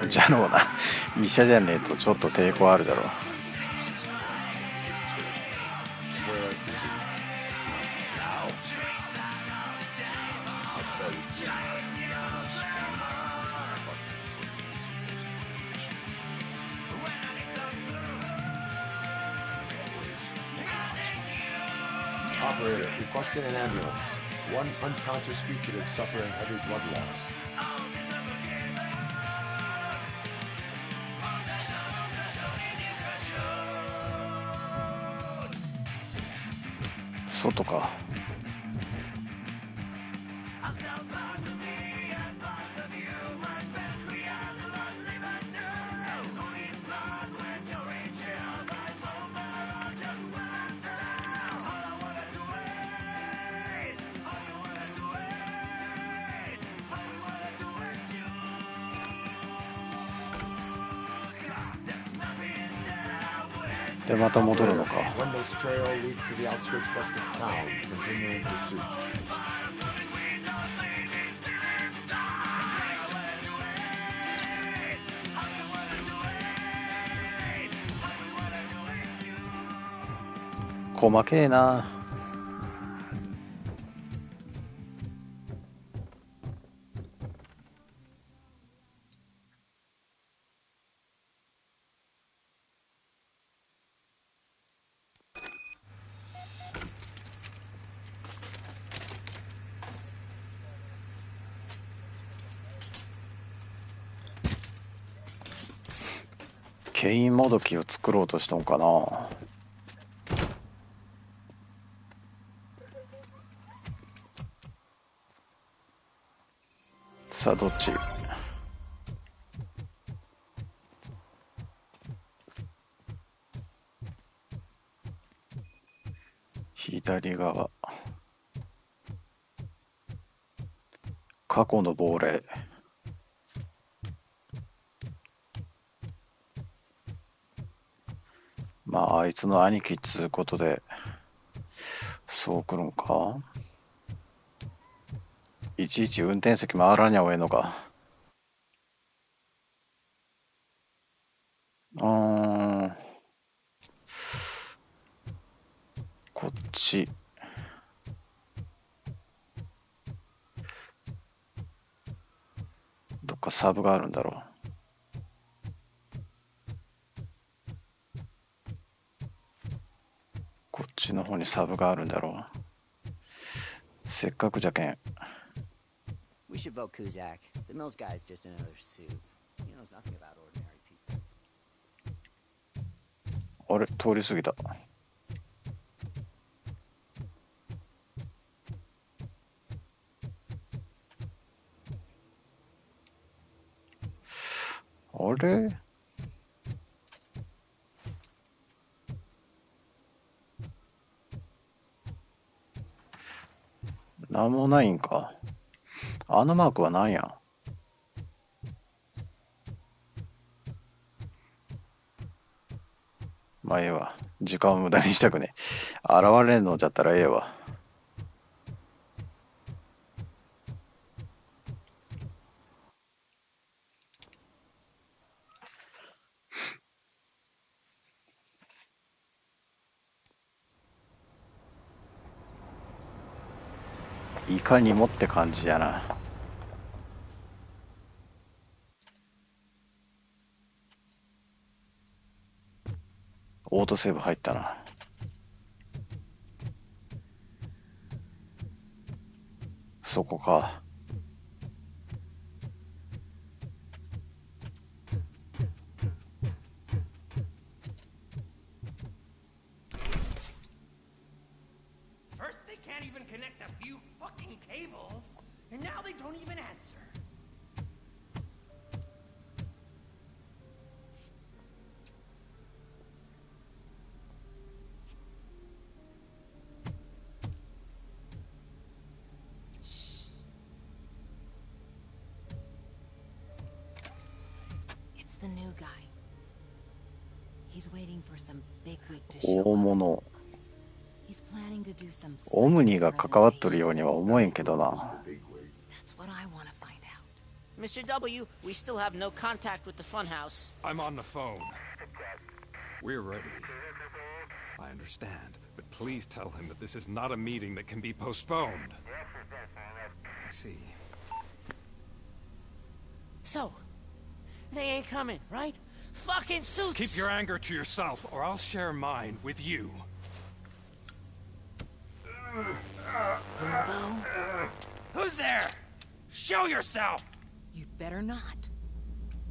じゃろうな。医者じゃねえとちょっと抵抗あるだろう。Operator, requesting an ambulance. One unconscious fugitive suffering heavy blood loss. Sotoか。でまた戻るのか。細けえな。ケインもどきを作ろうとしたのかな。さあどっち。左側。過去の亡霊。まああいつの兄貴っつうことでそう来るんか。いちいち運転席回らにゃおえんのか。こっち。どっかサブがあるんだろう。こっちの方にサブがあるんだろう。せっかくじゃけん。We should vote Kuzak. The Mills guy is just another suit. He knows nothing about ordinary people. あれ、通り過ぎた。あれ？なんもないんか。あのマークは何や。まあええわ。時間を無駄にしたくね。現れんのじゃったらええわ。いかにもって感じやな。オートセーブ入ったな。そこか。First they can't even connect a few fucking cables, and now they don't even answer. The new guy. He's waiting for some bigwig to show up. 大物。He's planning to do some オムニが関わっとるようには思えんけどな。That's what I want to find out. Mr. W, we still have no contact with the funhouse. I'm on the phone. We're ready. I understand, but please tell him that this is not a meeting that can be postponed. I see. So, they ain't coming, right? Fucking suits! Keep your anger to yourself, or I'll share mine with you. Robo? Who's there? Show yourself! You'd better not.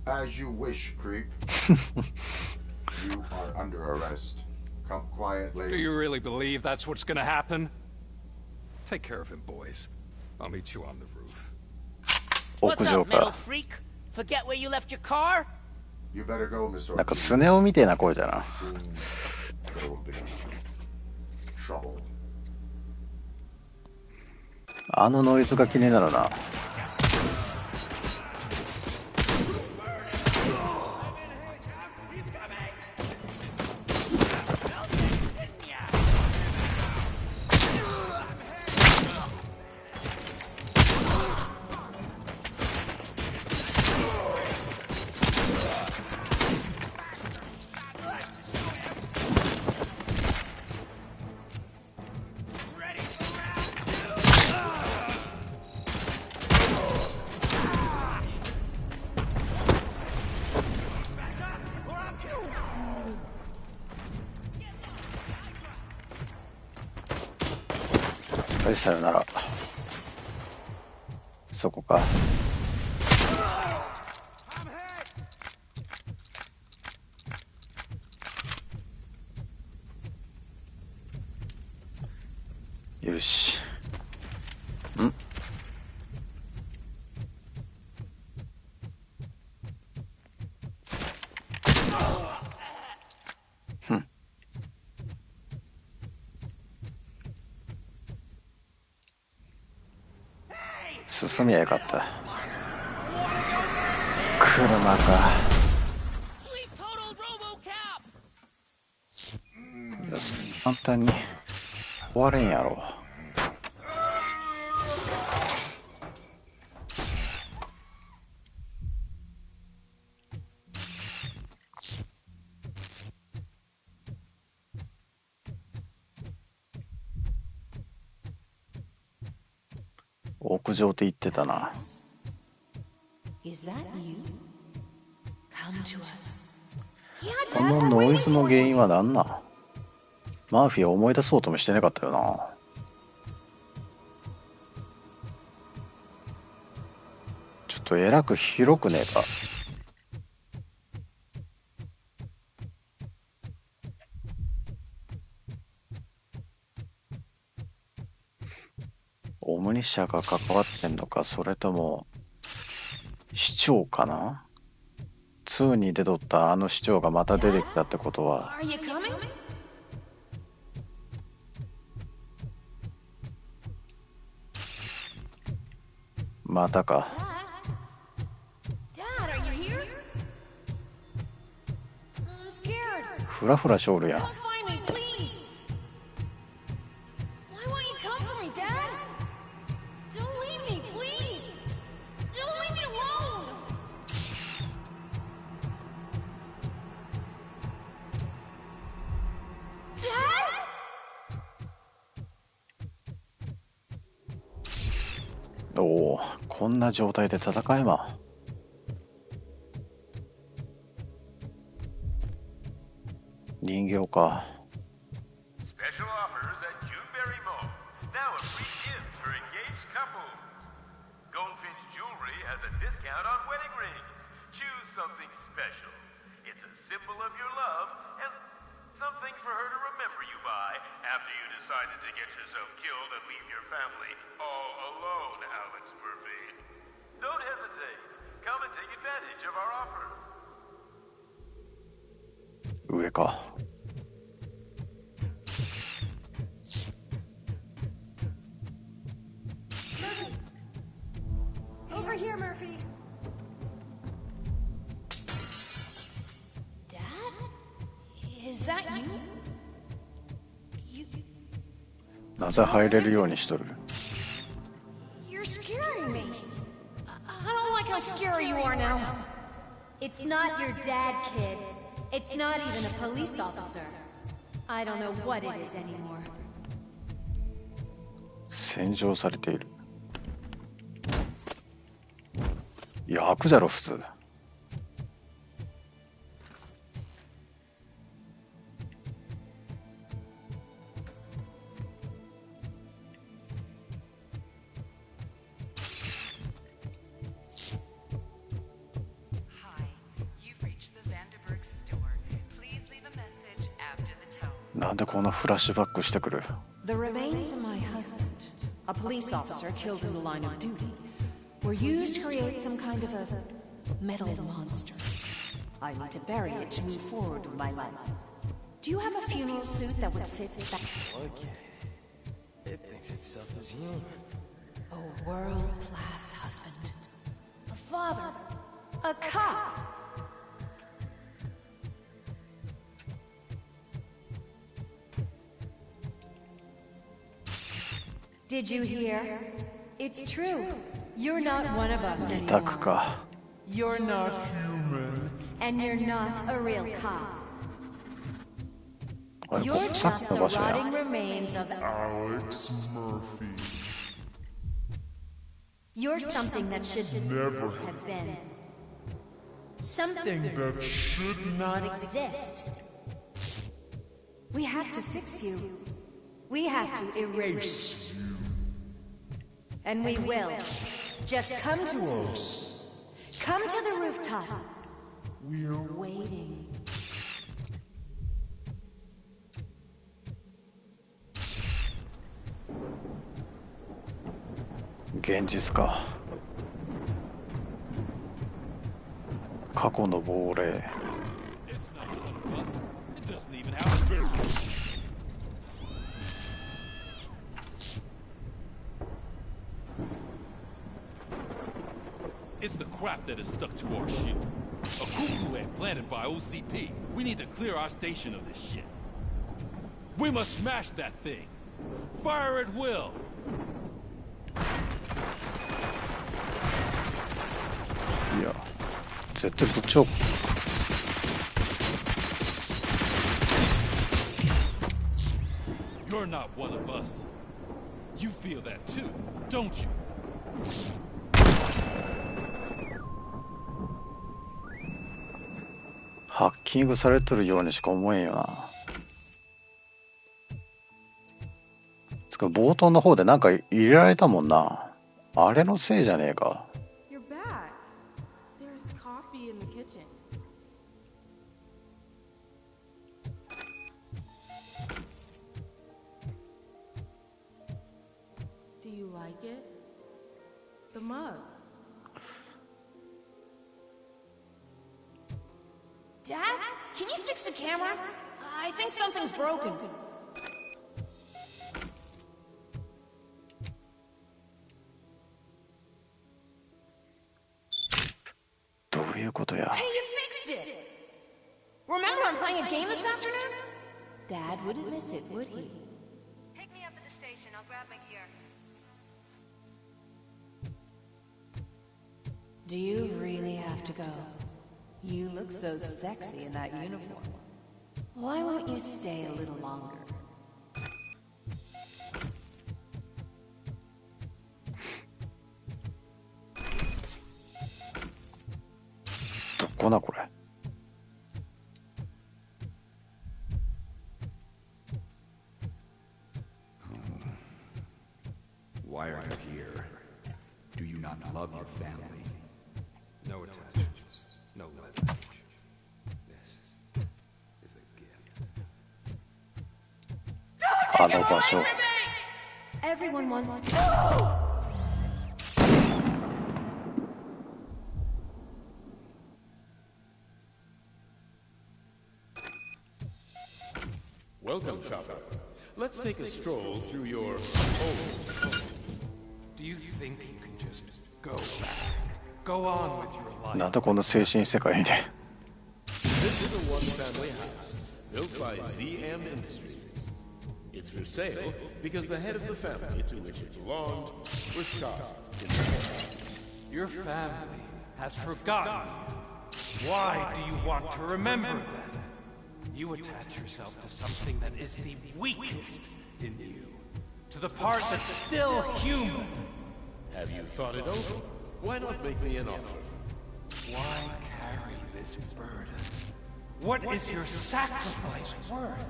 As you wish, creep. You are under arrest. Come quietly. Do you really believe that's what's gonna happen? Take care of him, boys. I'll meet you on the roof. What's up, metal freak? Forget where you left your car? You better go, Miss Ortiz. なんかスネ夫みてえな声じゃな。あのノイズが気になるな。はい、さよなら。そこか。よし。進みゃよかった。車か。いや、簡単に終われんやろ。屋上って言ってたな。このノイズの原因は何なん？マーフィーは思い出そうともしてなかったよな。ちょっとえらく広くねえか。オムニ社が関わってんのか、それとも市長かな。2に出とったあの市長がまた出てきたってことは、またか。フラフラしおるやん。おお、こんな状態で戦えま。人形か。Something for her to remember you by after you decided to get yourself killed and leave your family all alone, Alex Murphy. Don't hesitate. Come and take advantage of our offer. 上か。Over here, Murphy. Is that you? なぜ入れるようにしとる？ You're scaring me. I don't like how scary you are now. It's not your dad, kid. It's not even a police officer. I don't know what it is anymore. 洗浄されている。いや、悪じゃろ普通。なんでこんなフラッシュバックしてくる？ The remains of my husband, a police officer killed in the line of duty, were used to create some kind of a metal monster. I need to bury it to move forward with my life. Do you have a funeral suit that would fit that? Okay. It thinks itself as human. A world-class husband. A father. A cop. Did you hear? It's true. You're not one of us 二択 anymore. か。 You're not human. And you're not a real cop. あれ、 You're ここさっ just きの the 場所や。 rotting remains of Alex Murphy. You're something that should Never have been. Something that should not exist. We have to fix you. We have to erase you. And we will. Just come to us. Come to the rooftop. We're waiting. 現実か。過去の亡霊。It's the crap that is stuck to our ship. A cuckoo head planted by OCP. We need to clear our station of this shit. We must smash that thing. Fire at will. いや、絶対ぶっちゃおう。You're not one of us. You feel that too, don't you? ハッキングされとるようにしか思えんよな。つか冒頭の方でなんか入れられたもんな。あれのせいじゃねえか。You're back. There's coffee in the kitchen. Do you like it? The mug. Dad, can you fix the camera? I think something's broken. どういうことや。 Hey, you fixed it! Remember I'm playing a game this afternoon? Dad wouldn't miss it, would he? Pick me up at the station. I'll grab my gear. Do you really have to go? You look so sexy in that uniform. Why won't you stay a little longer? どこだこれ。Why are you here? Do you not love your family? No attachments, no leather. This is a gift. あの場所。 Everyone wants to go. Welcome, shopper. Let's take a stroll through your home. Do you think you can just go back? Go on with your life. なんだこの精神世界で。 This is a one-family house built by ZM Industries. It's for sale because the head of the family to which it belonged was shot in the head. Your family has forgotten you. Why do you want to remember them? You attach yourself to something that is the weakest in you. To the part that's still human. Have you thought it over? Why not make me an offer? Why carry this burden? What is your sacrifice worth?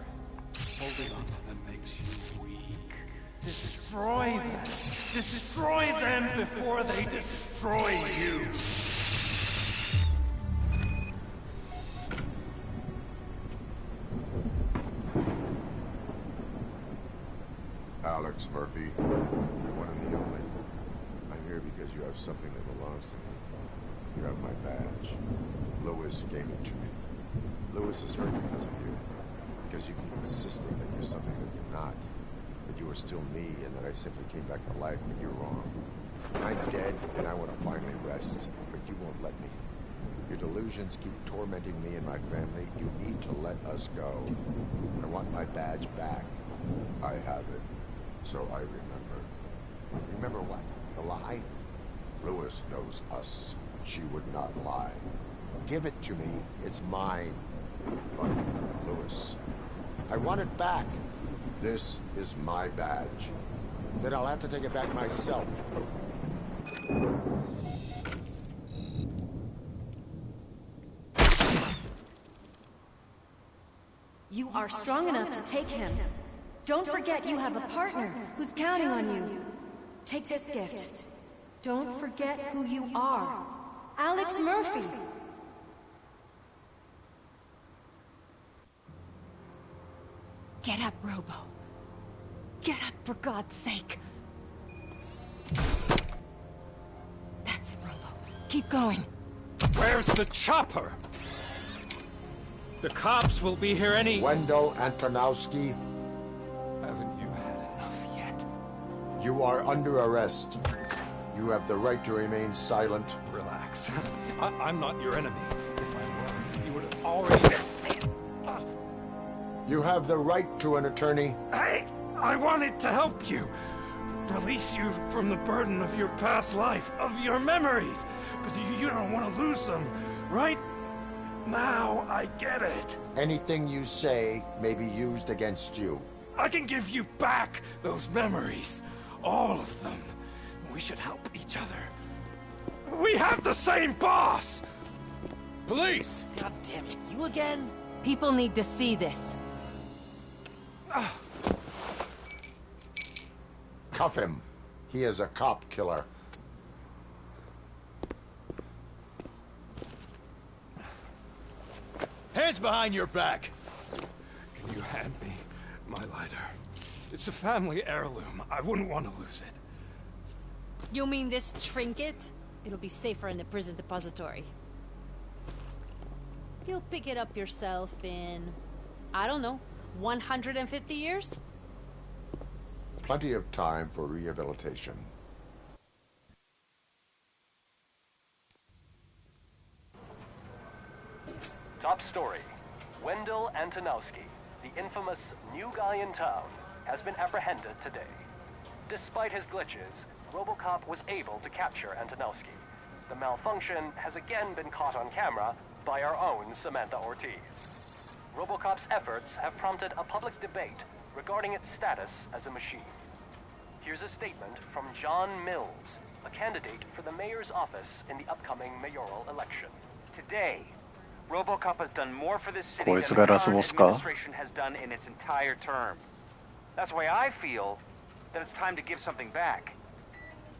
Holding on to them makes you weak. Destroy them. Destroy them before they destroy you. Alex Murphy, the one and the only. I'm here because you have something that belongs to me. You have my badge. Lewis gave it to me. Lewis is hurt because of you. Because you keep insisting that you're something that you're not. That you are still me and that I simply came back to life, but you're wrong. I'm dead and I want to finally rest, but you won't let me. Your delusions keep tormenting me and my family. You need to let us go. I want my badge back. I have it. So I remember. Remember what? The lie? Lewis knows us. She would not lie. Give it to me. It's mine. But, Lewis, I want it back. This is my badge. Then I'll have to take it back myself. You are strong enough to take him. Don't forget you have a partner who's counting on you. Take this gift. Don't forget who you are. Alex Murphy. Get up, Robo. Get up, for God's sake. That's it, Robo. Keep going. Where's the chopper? The cops will be here any... Wendell Antonowski. Haven't you had enough yet? You are under arrest. You have the right to remain silent. Relax. I'm not your enemy. If I were, you would have already... You have the right to an attorney. I wanted to help you. Release you from the burden of your past life, of your memories. But you don't want to lose them, right? Now I get it. Anything you say may be used against you. I can give you back those memories. All of them. We should help each other. We have the same boss! Police! God damn it, you again? People need to see this. Cuff him. He is a cop killer. Hands behind your back! Can you hand me my lighter? It's a family heirloom. I wouldn't want to lose it. You mean this trinket? It'll be safer in the prison depository. You'll pick it up yourself in, I don't know, 150 years? Plenty of time for rehabilitation. Top story. Wendell Antonowski, the infamous new guy in town, has been apprehended today. Despite his glitches, RoboCop was able to capture Antonowski. The malfunction has again been caught on camera by our own Samantha Ortiz. RoboCop's efforts have prompted a public debate regarding its status as a machine. Here's a statement from John Mills, a candidate for the mayor's office in the upcoming mayoral election. Today, RoboCop has done more for this city Ko than itsu the ga current lasu boss ka? administration has done in its entire term. That's why I feel that it's time to give something back.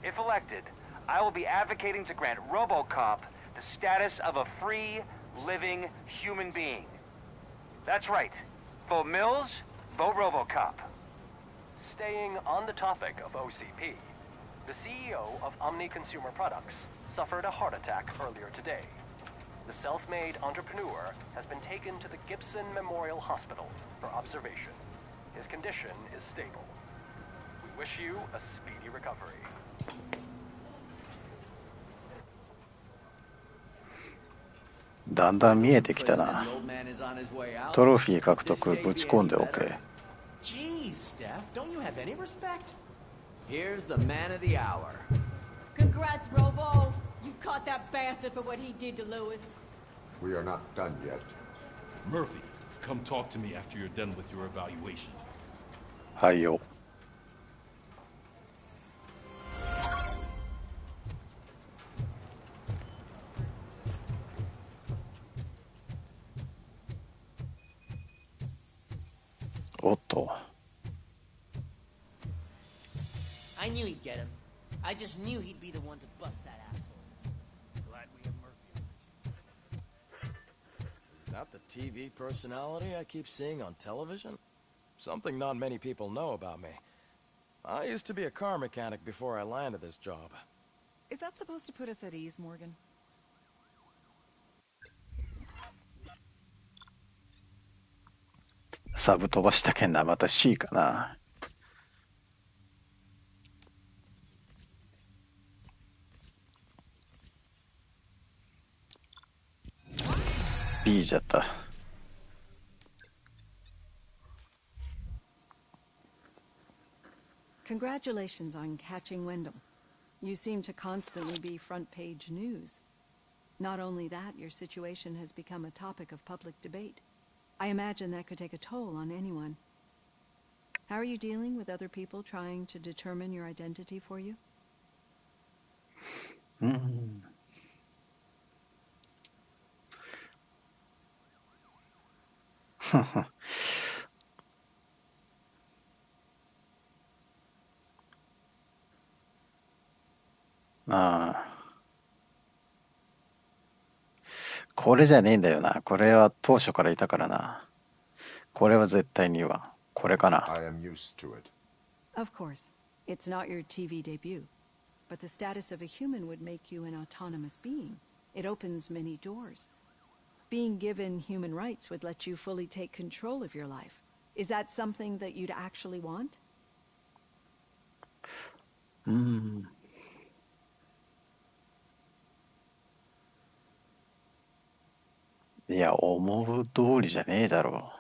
If elected, I will be advocating to grant RoboCop the status of a free, living human being. That's right. Vote Mills, vote RoboCop. Staying on the topic of OCP, the CEO of Omni Consumer Products suffered a heart attack earlier today. The self-made entrepreneur has been taken to the Gibson Memorial Hospital for observation. His condition is stable. We wish you a speedy recovery. だんだん見えてきたな。トロフィー獲得ぶち込んでおけ。Jeez, Steph, don't you have any respect? Here's the man of the hour. Congrats, Robo. You caught that bastard for what he did to Lewis. We are not done yet. Murphy, come talk to me after you're done with your evaluation. はいよ。おっと。I knew he'd get him. I just knew he'd be the one to bust that asshole. Glad we have Murphy on the team. Is that the TV personality I keep seeing on television? Something not many people know about me. I used to be a car mechanic before I landed this job. Is that supposed to put us at ease, Morgan? サブ飛ばしたけんな。また C かな。B じゃった。Congratulations on catching Wendell. You seem to constantly be front page news. Not only that, your situation has become a topic of public debate. I imagine that could take a toll on anyone. How are you dealing with other people trying to determine your identity for you? ああ。これじゃねえんだよな。これは当初からいたからな。これは絶対には。これかな。I am used to it. Of course, it's not your TV debut, but the status of a human would make you an autonomous being. It opens many doors. Being given human rights would let you fully take control of your life. Is that something that you'd actually want? いや、思う通りじゃねえだろ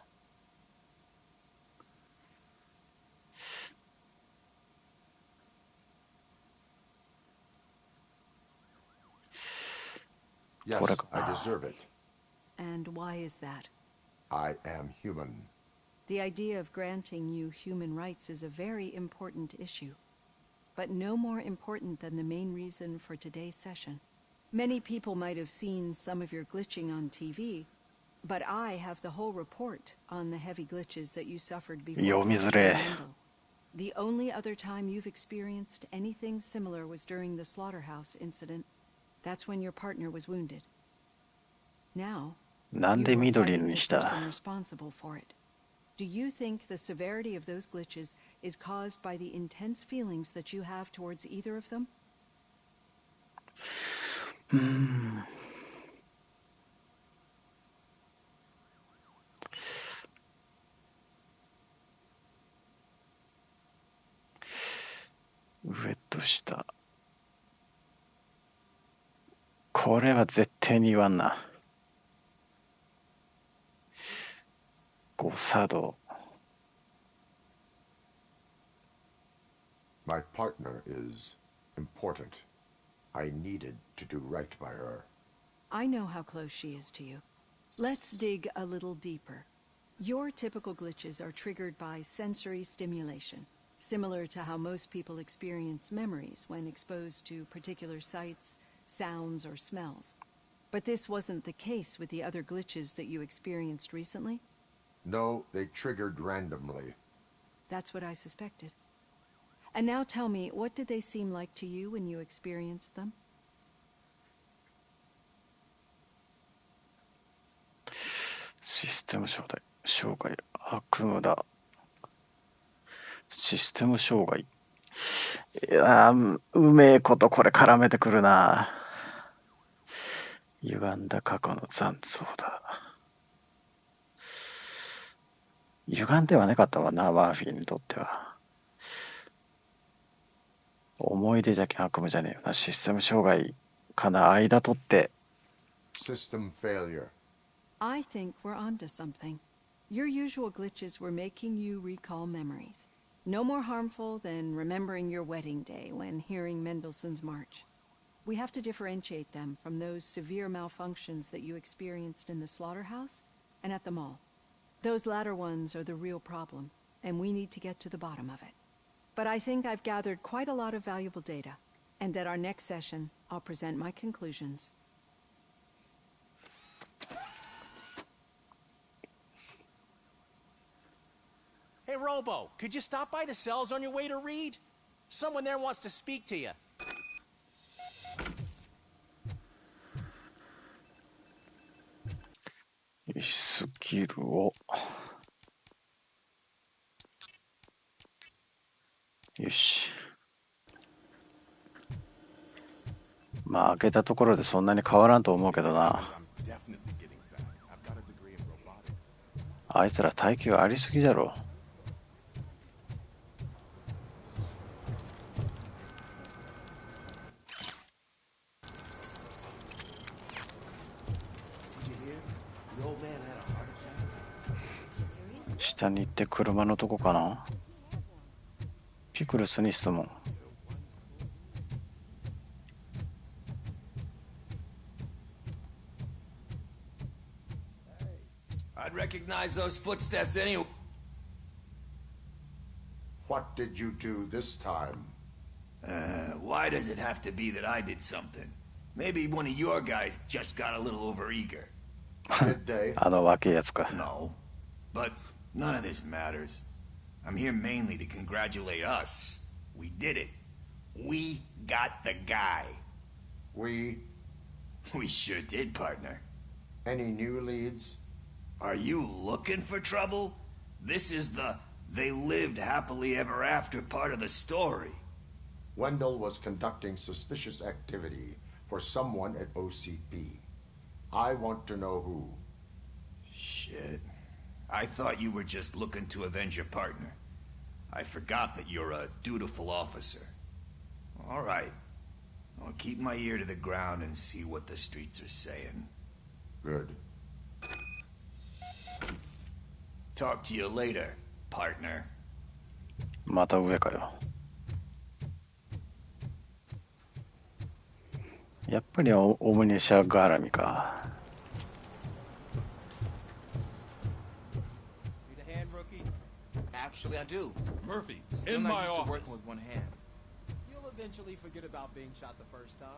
Yes, I deserve it. And why is that? I am human. The idea of granting you human rights is a very important issue, but no more important than the main reason for today's session. Many people might have seen some of your glitching on TV, but I have the whole report on the heavy glitches that you suffered before. The only other time you've experienced anything similar was during the slaughterhouse incident. That's when your partner was wounded. Now, you are fighting the person responsible for it. Do you think the severity of those glitches is caused by the intense feelings that you have towards either of them? 上と下。これは絶対に言わんな。誤作動。My partner is important. I needed to do right by her. I know how close she is to you. Let's dig a little deeper. Your typical glitches are triggered by sensory stimulation, similar to how most people experience memories when exposed to particular sights, sounds, or smells. But this wasn't the case with the other glitches that you experienced recently? No, they triggered randomly. That's what I suspected. And now tell me, what did they seem like to you when you experienced them? システム障害、悪夢だ。システム障害。いやー、うめえことこれ絡めてくるな。歪んだ過去の残像だ。歪んではなかったわな、マーフィーにとっては。思い出じゃけん悪夢じゃねえよな。システム障害かな、間取って。System failure. I think we're onto something. Your usual glitches were making you recall memories. No more harmful than remembering your wedding day when hearing Mendelssohn's March. We have to differentiate them from those severe malfunctions that you experienced in the slaughterhouse and at the mall. Those latter ones are the real problem, and we need to get to the bottom of it. But I think I've gathered quite a lot of valuable data, and at our next session, I'll present my conclusions. Hey, Robo, could you stop by the cells on your way to read? Someone there wants to speak to you. スキルを。よし。まあ開けたところでそんなに変わらんと思うけどな。あいつら耐久ありすぎだろ。下に行って車のとこかな。ピクルスに質問。I'd recognize those footsteps anyway. What did you do this time? Why does it have to be that I did something? Maybe one of your guys just got a little overeager. Did they? あの若いやつか。No, but none of this matters. I'm here mainly to congratulate us. We did it. We got the guy. We sure did, partner. Any new leads? Are you looking for trouble? This is the they lived happily ever after part of the story. Wendell was conducting suspicious activity for someone at OCP. I want to know who. Shit. I thought you were just looking to avenge your partner. I forgot that you're a dutiful officer. All right. I'll keep my ear to the ground and see what the streets are saying. Good. Talk to you later, partner. また上かよ。やっぱりオムニシャ絡みか。Need a hand, rookie? Actually, I do. Murphy, Still in not my used to office. working with one hand. You'll eventually forget about being shot the first time.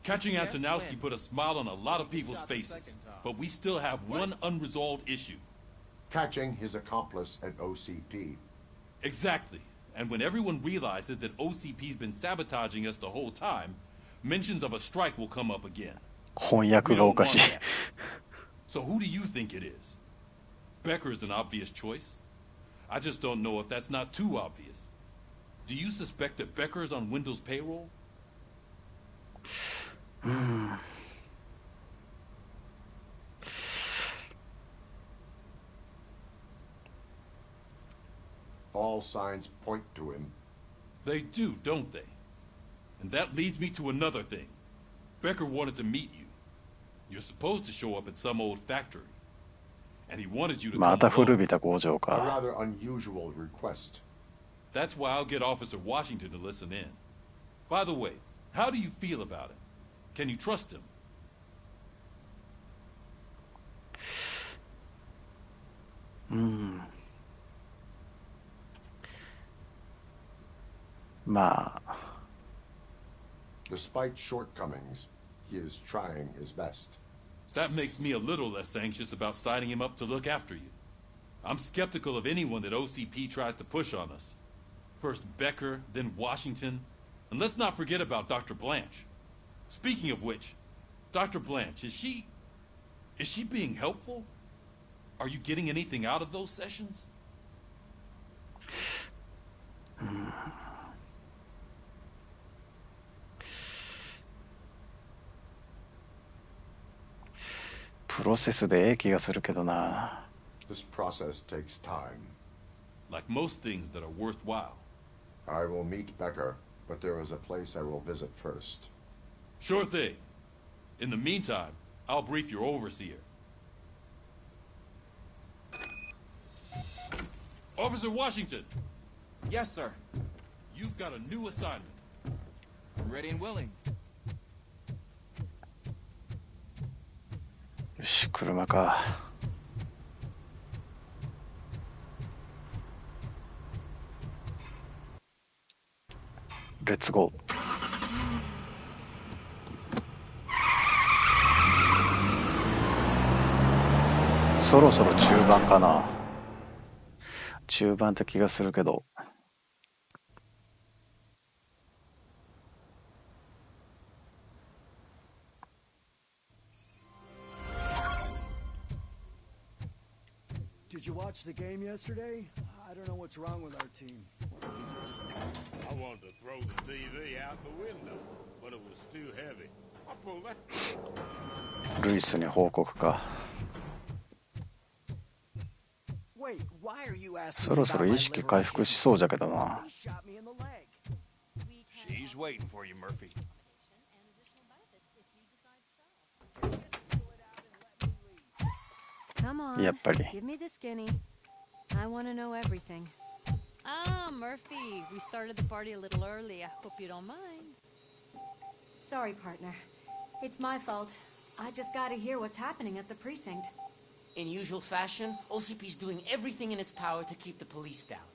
Catching Yeah, Antonowski when? put a smile on a lot of people's Shot the faces, second time. but we still have one unresolved issue. Catching his accomplice at OCP. Exactly. And when everyone realizes that OCP's been sabotaging us the whole time, mentions of a strike will come up again. 翻訳がおかしい。 So who do you think it is? Becker is an obvious choice. I just don't know if that's not too obvious. Do you suspect that Becker is on Wendell's payroll? All signs point to him. They do, don't they? And that leads me to another thing. Becker wanted to meet you. You're supposed to show up at some old factory. And he wanted you to ま come た along. 古びた工場 A か。 rather unusual request. That's why I'll get Officer Washington to listen in. By the way, how do you feel about him? Can you trust him? まあ、 Despite shortcomings, he is trying his best. That makes me a little less anxious about signing him up to look after you. I'm skeptical of anyone that OCP tries to push on us. First Becker, then Washington. And let's not forget about Dr. Blanche. Speaking of which, Dr. Blanche, is she being helpful? Are you getting anything out of those sessions? プロセスでええ気がするけどな。 This process takes time. Like most things that are worthwhile. I will meet Becker, but there is a place I will visit first. Sure thing. In the meantime, I'll brief your overseer. Officer Washington! Yes, sir. You've got a new assignment. I'm ready and willing. よし、車か。レッツゴー。そろそろ中盤かな。中盤って気がするけど。Did you watch the game yesterday? I don't know what's wrong with our team. I wanted to throw the TV out the window, but it was too heavy. I pulled that. ルイスに報告か。 Wait, why are you asking そろそろ意識回復しそうじゃけどな。 He shot me in the leg. She's waiting for you, Murphy. Come on. やっぱり。 Give me the skinny. I want to know everything. Ah, Murphy. We started the party a little early. I hope you don't mind. Sorry, partner. It's my fault. I just gotta hear what's happening at the precinct. In usual fashion, OCP's doing everything in its power to keep the police down.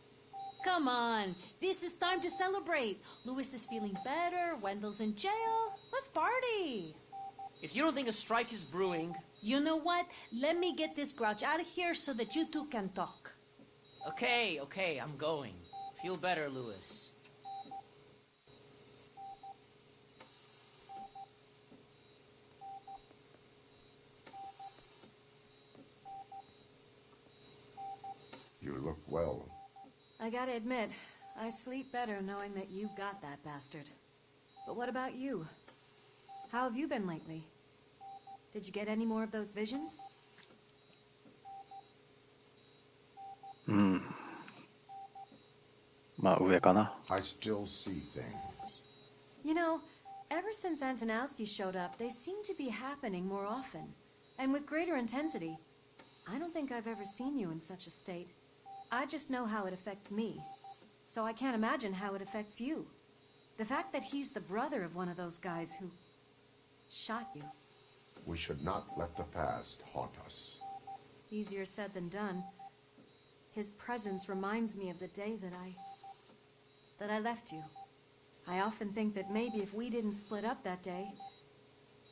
Come on. This is time to celebrate. Lewis is feeling better. Wendell's in jail. Let's party. If you don't think a strike is brewing... You know what? Let me get this grouch out of here so that you two can talk. Okay, I'm going. Feel better, Lewis. look well. I gotta admit, I sleep better knowing that you got that bastard. But what about you? How have you been lately? Did you get any more of those visions? まあ上かな。I still see things. You know, ever since Antonowski showed up, they seem to be happening more often. And with greater intensity. I don't think I've ever seen you in such a state. I just know how it affects me. So I can't imagine how it affects you. The fact that he's the brother of one of those guys who shot you. We should not let the past haunt us. Easier said than done. His presence reminds me of the day that I left you. I often think that maybe if we didn't split up that day,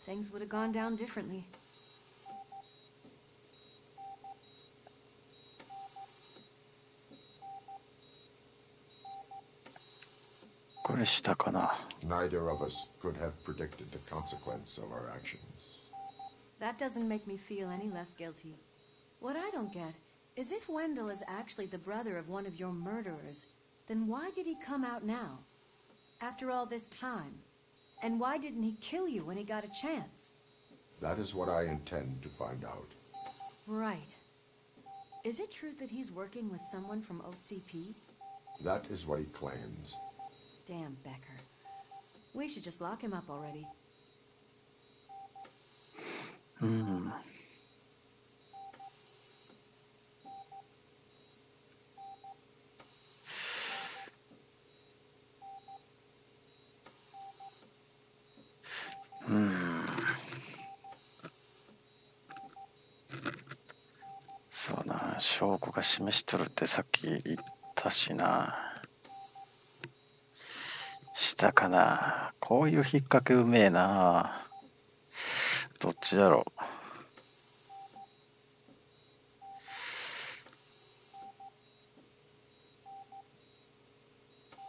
things would have gone down differently. これ下かな。 Neither of us could have predicted the consequence of our actions. That doesn't make me feel any less guilty. What I don't get is if Wendell is actually the brother of one of your murderers, then why did he come out now? After all this time? And why didn't he kill you when he got a chance? That is what I intend to find out. Right. Is it true that he's working with someone from OCP? That is what he claims. Damn Becker. We should just lock him up already.そうな、証拠が示しとるってさっき言ったしな。したかな。こういう引っ掛けうめえな。どっちだろ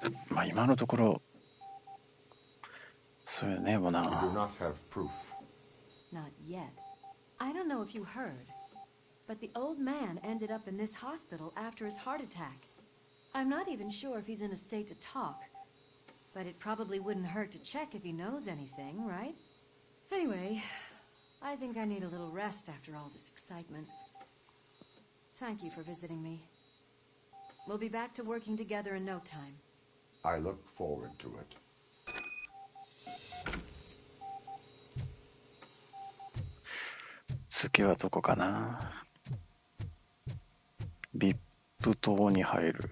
う。まあ今のところそういうねえもな。 We do not have proof. Not yet. I don't know if you heard, but the old man ended up in this hospital after his heart attack. I'm not even sure if he's in a state to talk, but it probably wouldn't hurt to check if he knows anything, right? Anyway, I think I need a little rest after all this excitement. Thank you for visiting me. We'll be back to working together in no time. I look forward to it. 次はどこかな。VIP棟に入る。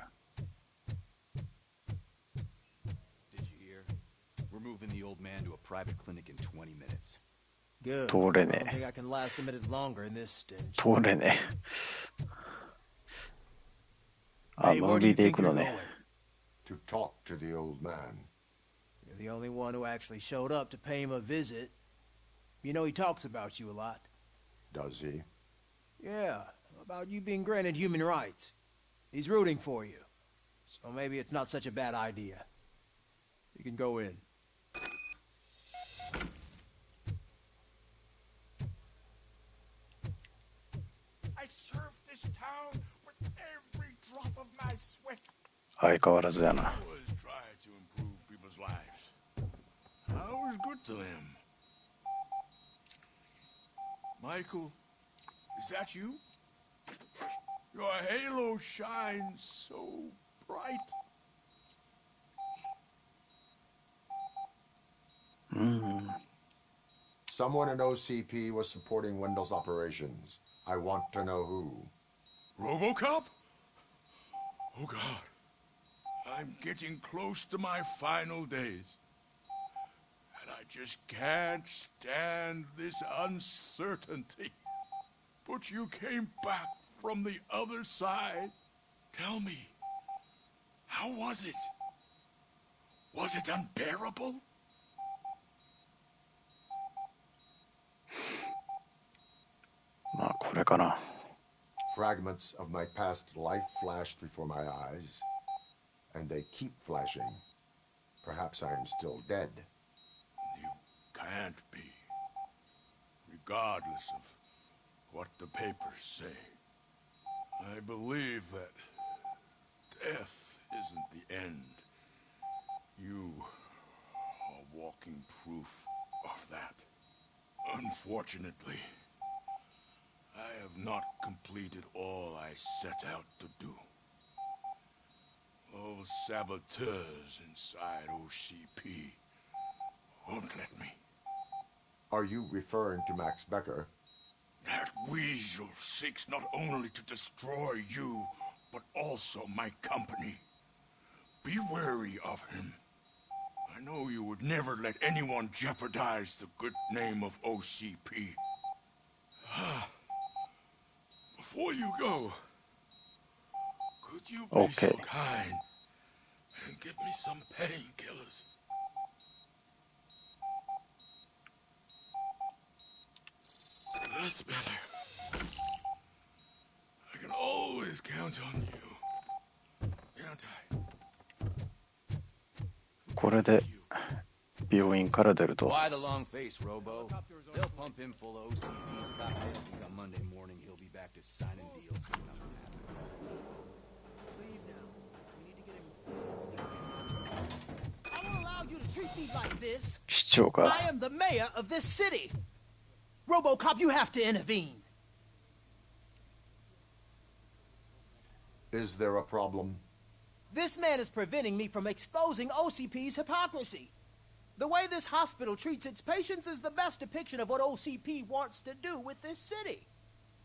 We're moving the old man to a private clinic in 20 minutes. Good. 通れね I don't think I can last a minute longer in this stench. 通れねあ、ムービーで行くのね。 To talk to the old man. You're the only one who actually showed up to pay him a visit. You know he talks about you a lot. Does he? Yeah, about you being granted human rights. He's rooting for you. So maybe it's not such a bad idea. You can go in. I served this town with every drop of my sweat. 相変わらずやな。 I always tried to improve people's lives. I was good to them. Michael, is that you? Your halo shines so bright. Someone in OCP was supporting Wendell's operations. I want to know who. RoboCop? Oh God. I'm getting close to my final days. And I just can't stand this uncertainty. But you came back from the other side. Tell me, how was it? Was it unbearable? Fragments of my past life flashed before my eyes, and they keep flashing. Perhaps I am still dead. You can't be, regardless of what the papers say. I believe that Death isn't the end. You are walking proof of that. Unfortunately, I have not completed all I set out to do. Those saboteurs inside OCP won't let me. Are you referring to Max Becker? That weasel seeks not only to destroy you, but also my company. Be wary of him. I know you would never let anyone jeopardize the good name of OCP. Before you go, could you be so kind and give me some painkillers? That's better. I can always count on you. Can't I? これで病院から出ると。 Why the long face, Robo? They'll pump him full of OCP's cocktails and on Monday morning he'll be back to signing deals so nothing happened. Leave now. We need to get him. I won't allow you to treat me like this. 市長か。 I am the mayor of this city. RoboCop, you have to intervene. Is there a problem? This man is preventing me from exposing OCP's hypocrisy. The way this hospital treats its patients is the best depiction of what OCP wants to do with this city.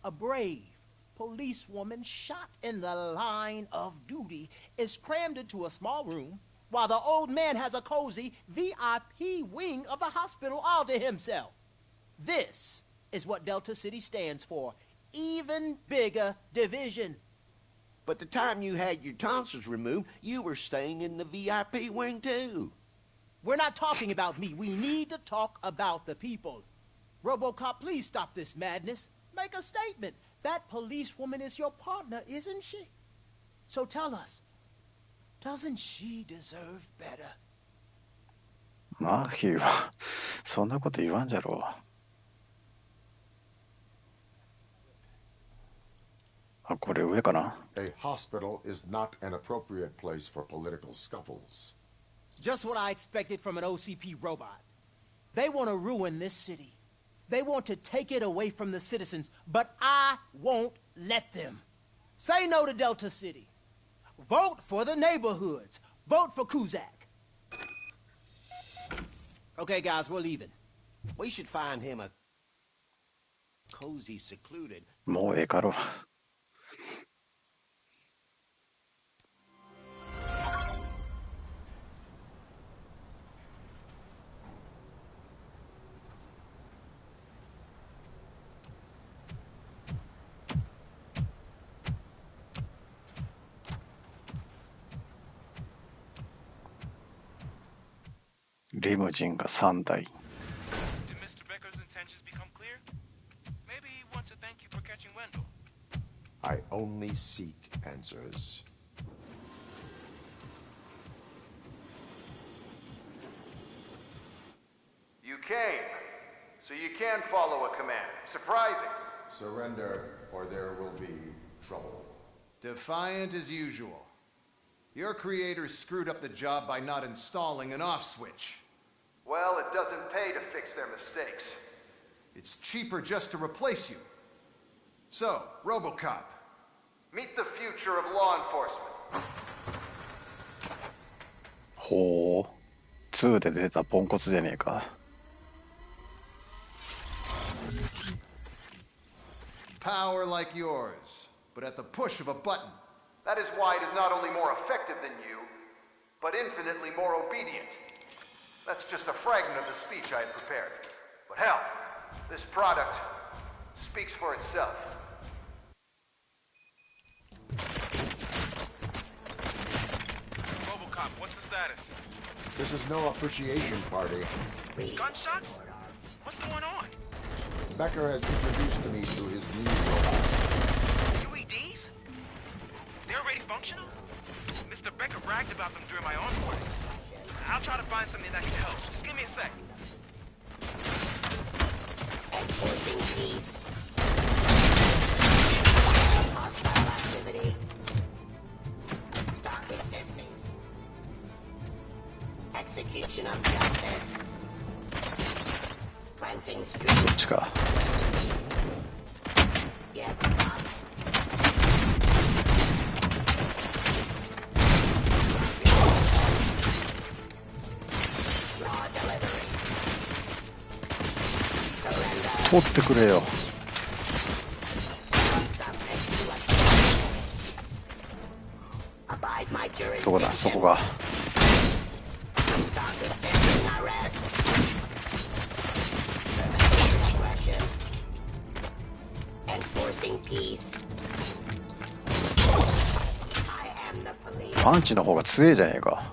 A brave policewoman shot in the line of duty is crammed into a small room while the old man has a cozy VIP wing of the hospital all to himself. This is what Delta City stands for. Even bigger division. But the time you had your tonsils removed, you were staying in the VIP wing too. We're not talking about me. We need to talk about the people. RoboCop, please stop this madness. Make a statement. That policewoman is your partner, isn't she? So tell us, doesn't she deserve better? マーフィーはそんなこと言わんじゃろう。あ、これ上かな。 A hospital is not an appropriate place for political scuffles. Just what I expected from an OCP robot. They want to ruin this city. They want to take it away from the citizens, but I won't let them. Say no to Delta City. Vote for the neighborhoods. Vote for Kuzak. Okay, guys, we're leaving. We should find him a cozy, secluded. もうええかろ。リムジンが3台。 Did Mr. Becker's intentions become clear? Maybe he wants to thank you for catching Wendell. I only seek answers. You came, so you can follow a command. Surprising. Surrender, or there will be trouble. Defiant as usual. Your creators screwed up the job by not installing an off switch. Well, it doesn't pay to fix their mistakes. It's cheaper just to replace you. So, RoboCop. Meet the future of law enforcement. ほう。2で出たポンコツじゃねえか。Power like yours, but at the push of a button. That is why it is not only more effective than you, but infinitely more obedient. That's just a fragment of the speech I had prepared. But hell, this product speaks for itself. RoboCop, what's the status? This is no appreciation party. Gunshots? What's going on? Becker has introduced me to his new robots. UEDs? They're already functional? Mr. Becker bragged about them during my onboarding. I'll try to find something that can help. Just give me a sec. Enforcing peace. Hostile activity. Stop Execution of justice. Cleansing street. そっちか。Yes, raw delivery. 取ってくれよ。どこだ、そこが。パンチの方が強いじゃねえか。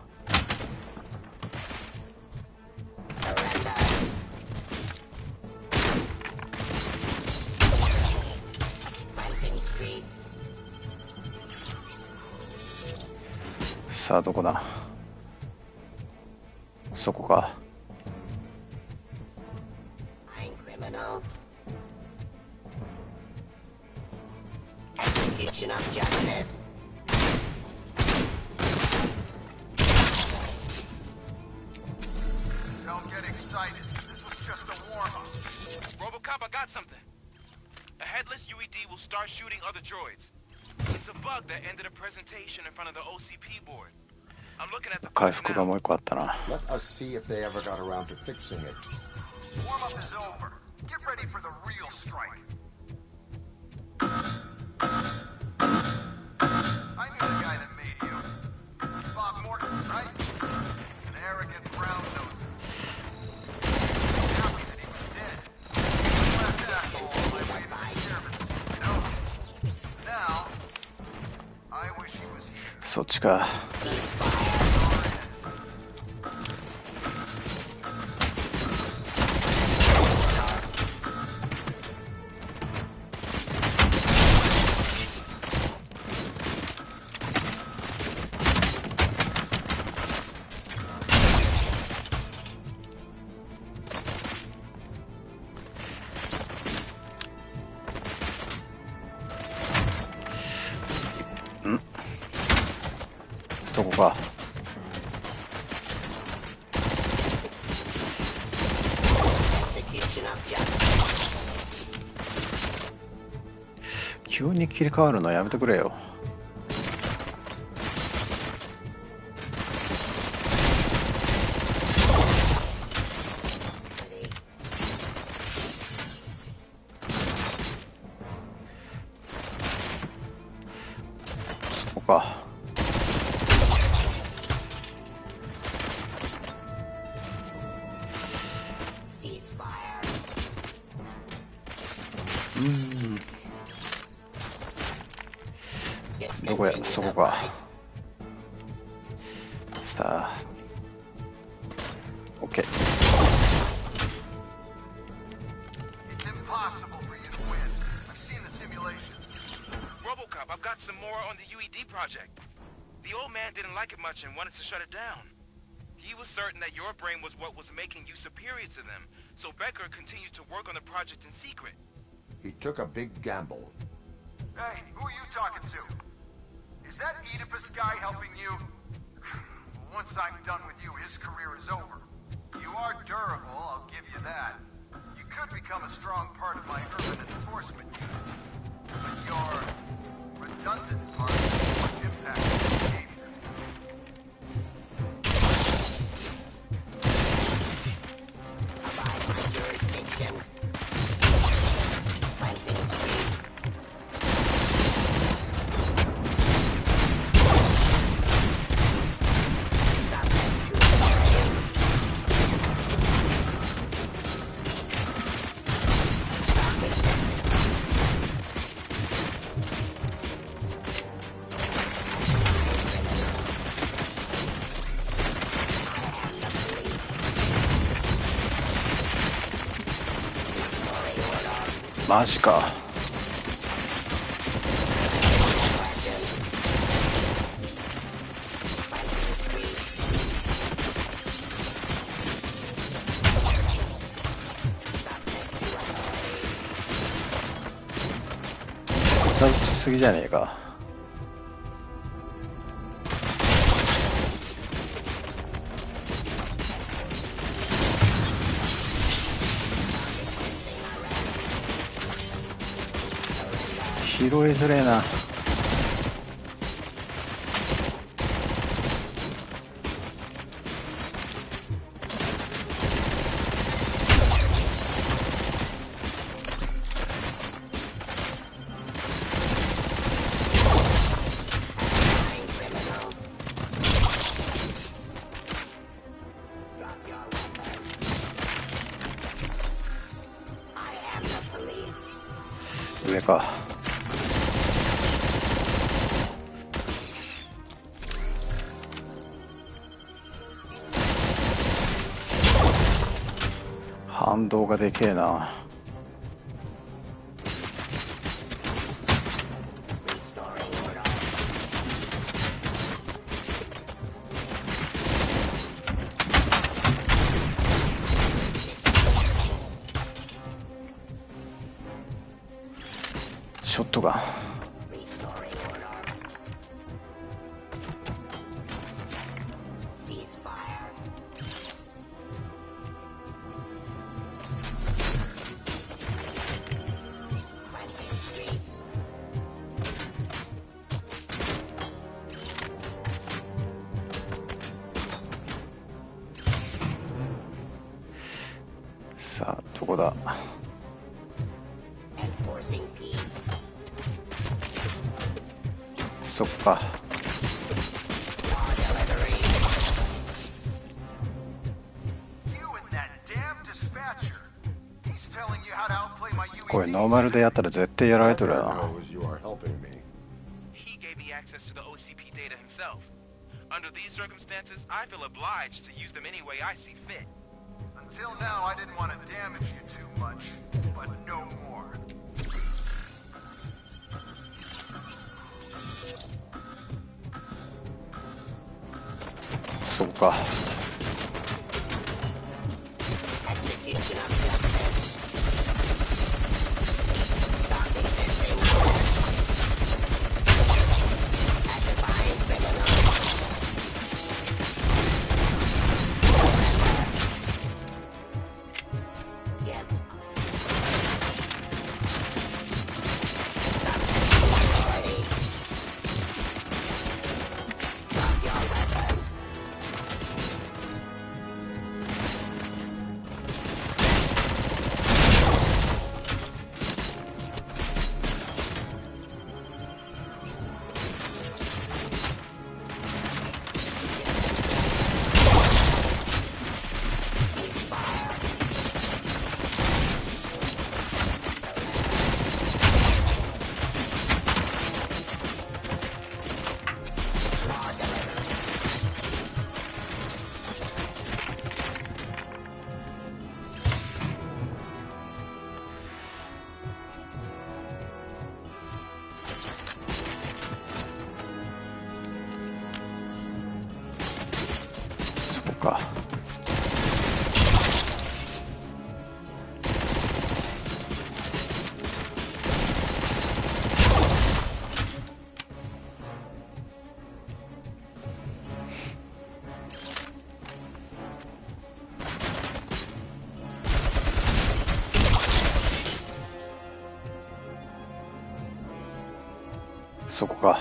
さあどこだ。そこか。Execution of justice. Don't get excited. This was just a warm-up. RoboCop, I got something. A headless UED will start shooting other droids. It's a bug that ended a presentation in front of the OCP board. I'm looking at the 回復がもう一個あったな。 Let us see if they ever got around to fixing it. Warm-up is over. Get ready for the real strike. I knew the guy that made you. Bob Morton, right? An arrogant brown nose. Happy that he was dead. Last asshole on my way to the chairman. No. Now, I wish he was here. そっちか。そこか。急に切り替わるのやめてくれよ。そこか。どこや、そこか。さあ OK。 It's impossible for you to win. I've seen the simulations. RoboCop, I've got some more on the UED project. The old man didn't like it much and wanted to shut it down. He was certain that your brain was what was making you superior to them, so Becker continued to work on the project in secret. He took a big gamble. Hey, who are you talking to? Is that Oedipus guy helping you? Once I'm done with you, his career is over. You are durable, I'll give you that. You could become a strong part of my urban enforcement unit. But your redundant part has much impact on your behavior. Abide by jurisdiction. Cleansing streets.マジか。片打ちすぎじゃねえか。拾いづれえな。上か。反動がでけえな。ショットガン。さあ、どこだ。そっか。これノーマルでやったら絶対やられとるよな。He gave me access to the OCP data himself. Under these circumstances, I feel obliged to use them any way I see fit. Until now, I didn't want to damage you too much, but no more.そうか。か。そこか。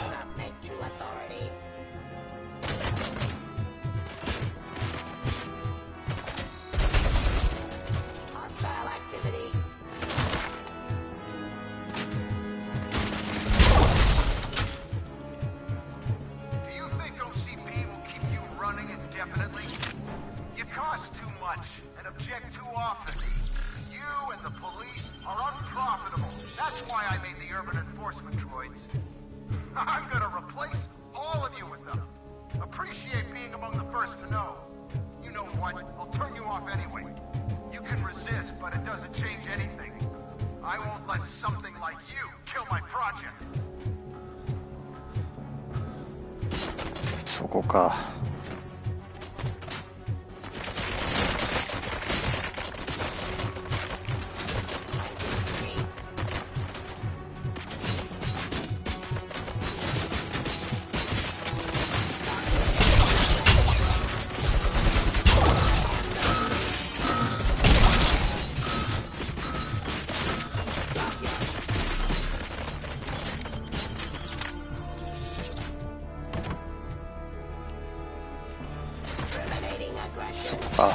そこか。そっか。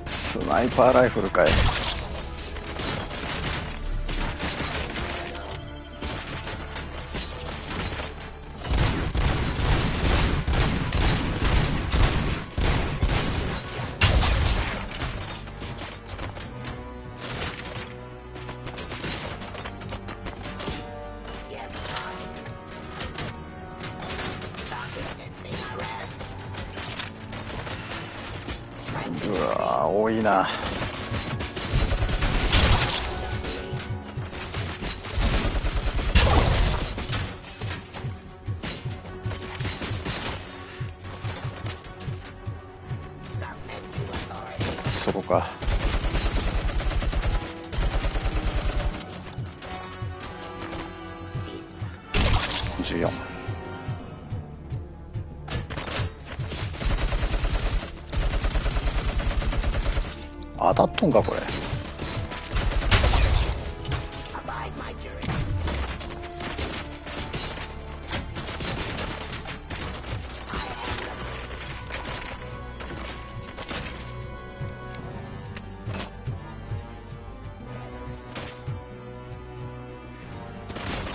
スナイパーライフルかい。うわー、多いな。そこか。14。当たっとんかこれ。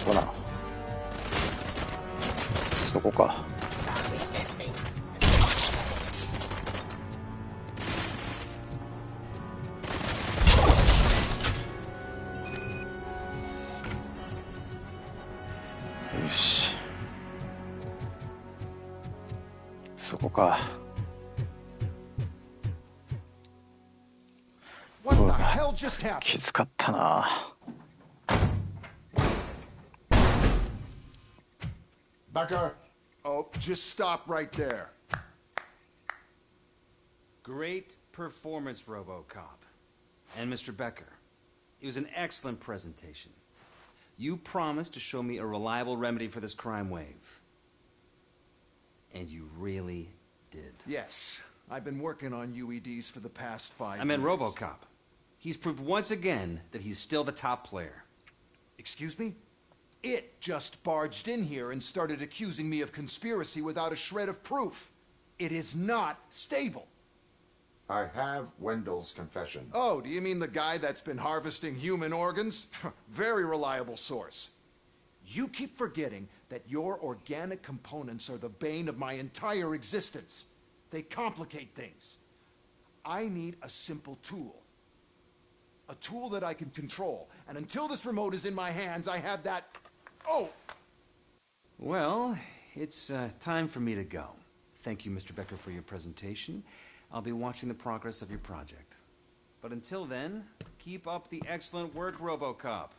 ほら、そこか。よし、そこか。きつかったな。Becker? Oh, just stop right there. Great performance, RoboCop. And Mr. Becker, it was an excellent presentation. You promised to show me a reliable remedy for this crime wave. And you really did. Yes, I've been working on UEDs for the past 5 years. I meant RoboCop. He's proved once again that he's still the top player. Excuse me? It just barged in here and started accusing me of conspiracy without a shred of proof. It is not stable. I have Wendell's confession. Oh, do you mean the guy that's been harvesting human organs? Very reliable source. You keep forgetting that your organic components are the bane of my entire existence. They complicate things. I need a simple tool. A tool that I can control. And until this remote is in my hands, I have that... Oh! Well, it's time for me to go. Thank you, Mr. Becker, for your presentation. I'll be watching the progress of your project. But until then, keep up the excellent work, RoboCop.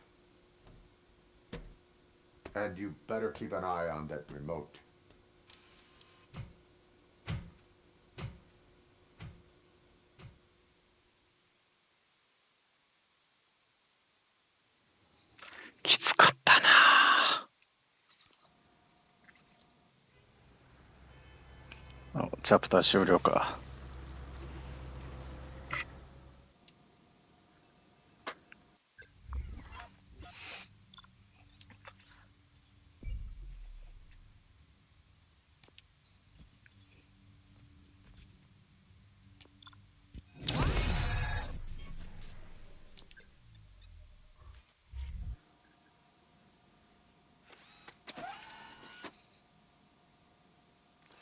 And you better keep an eye on that remote. Oh, チャプター終了か。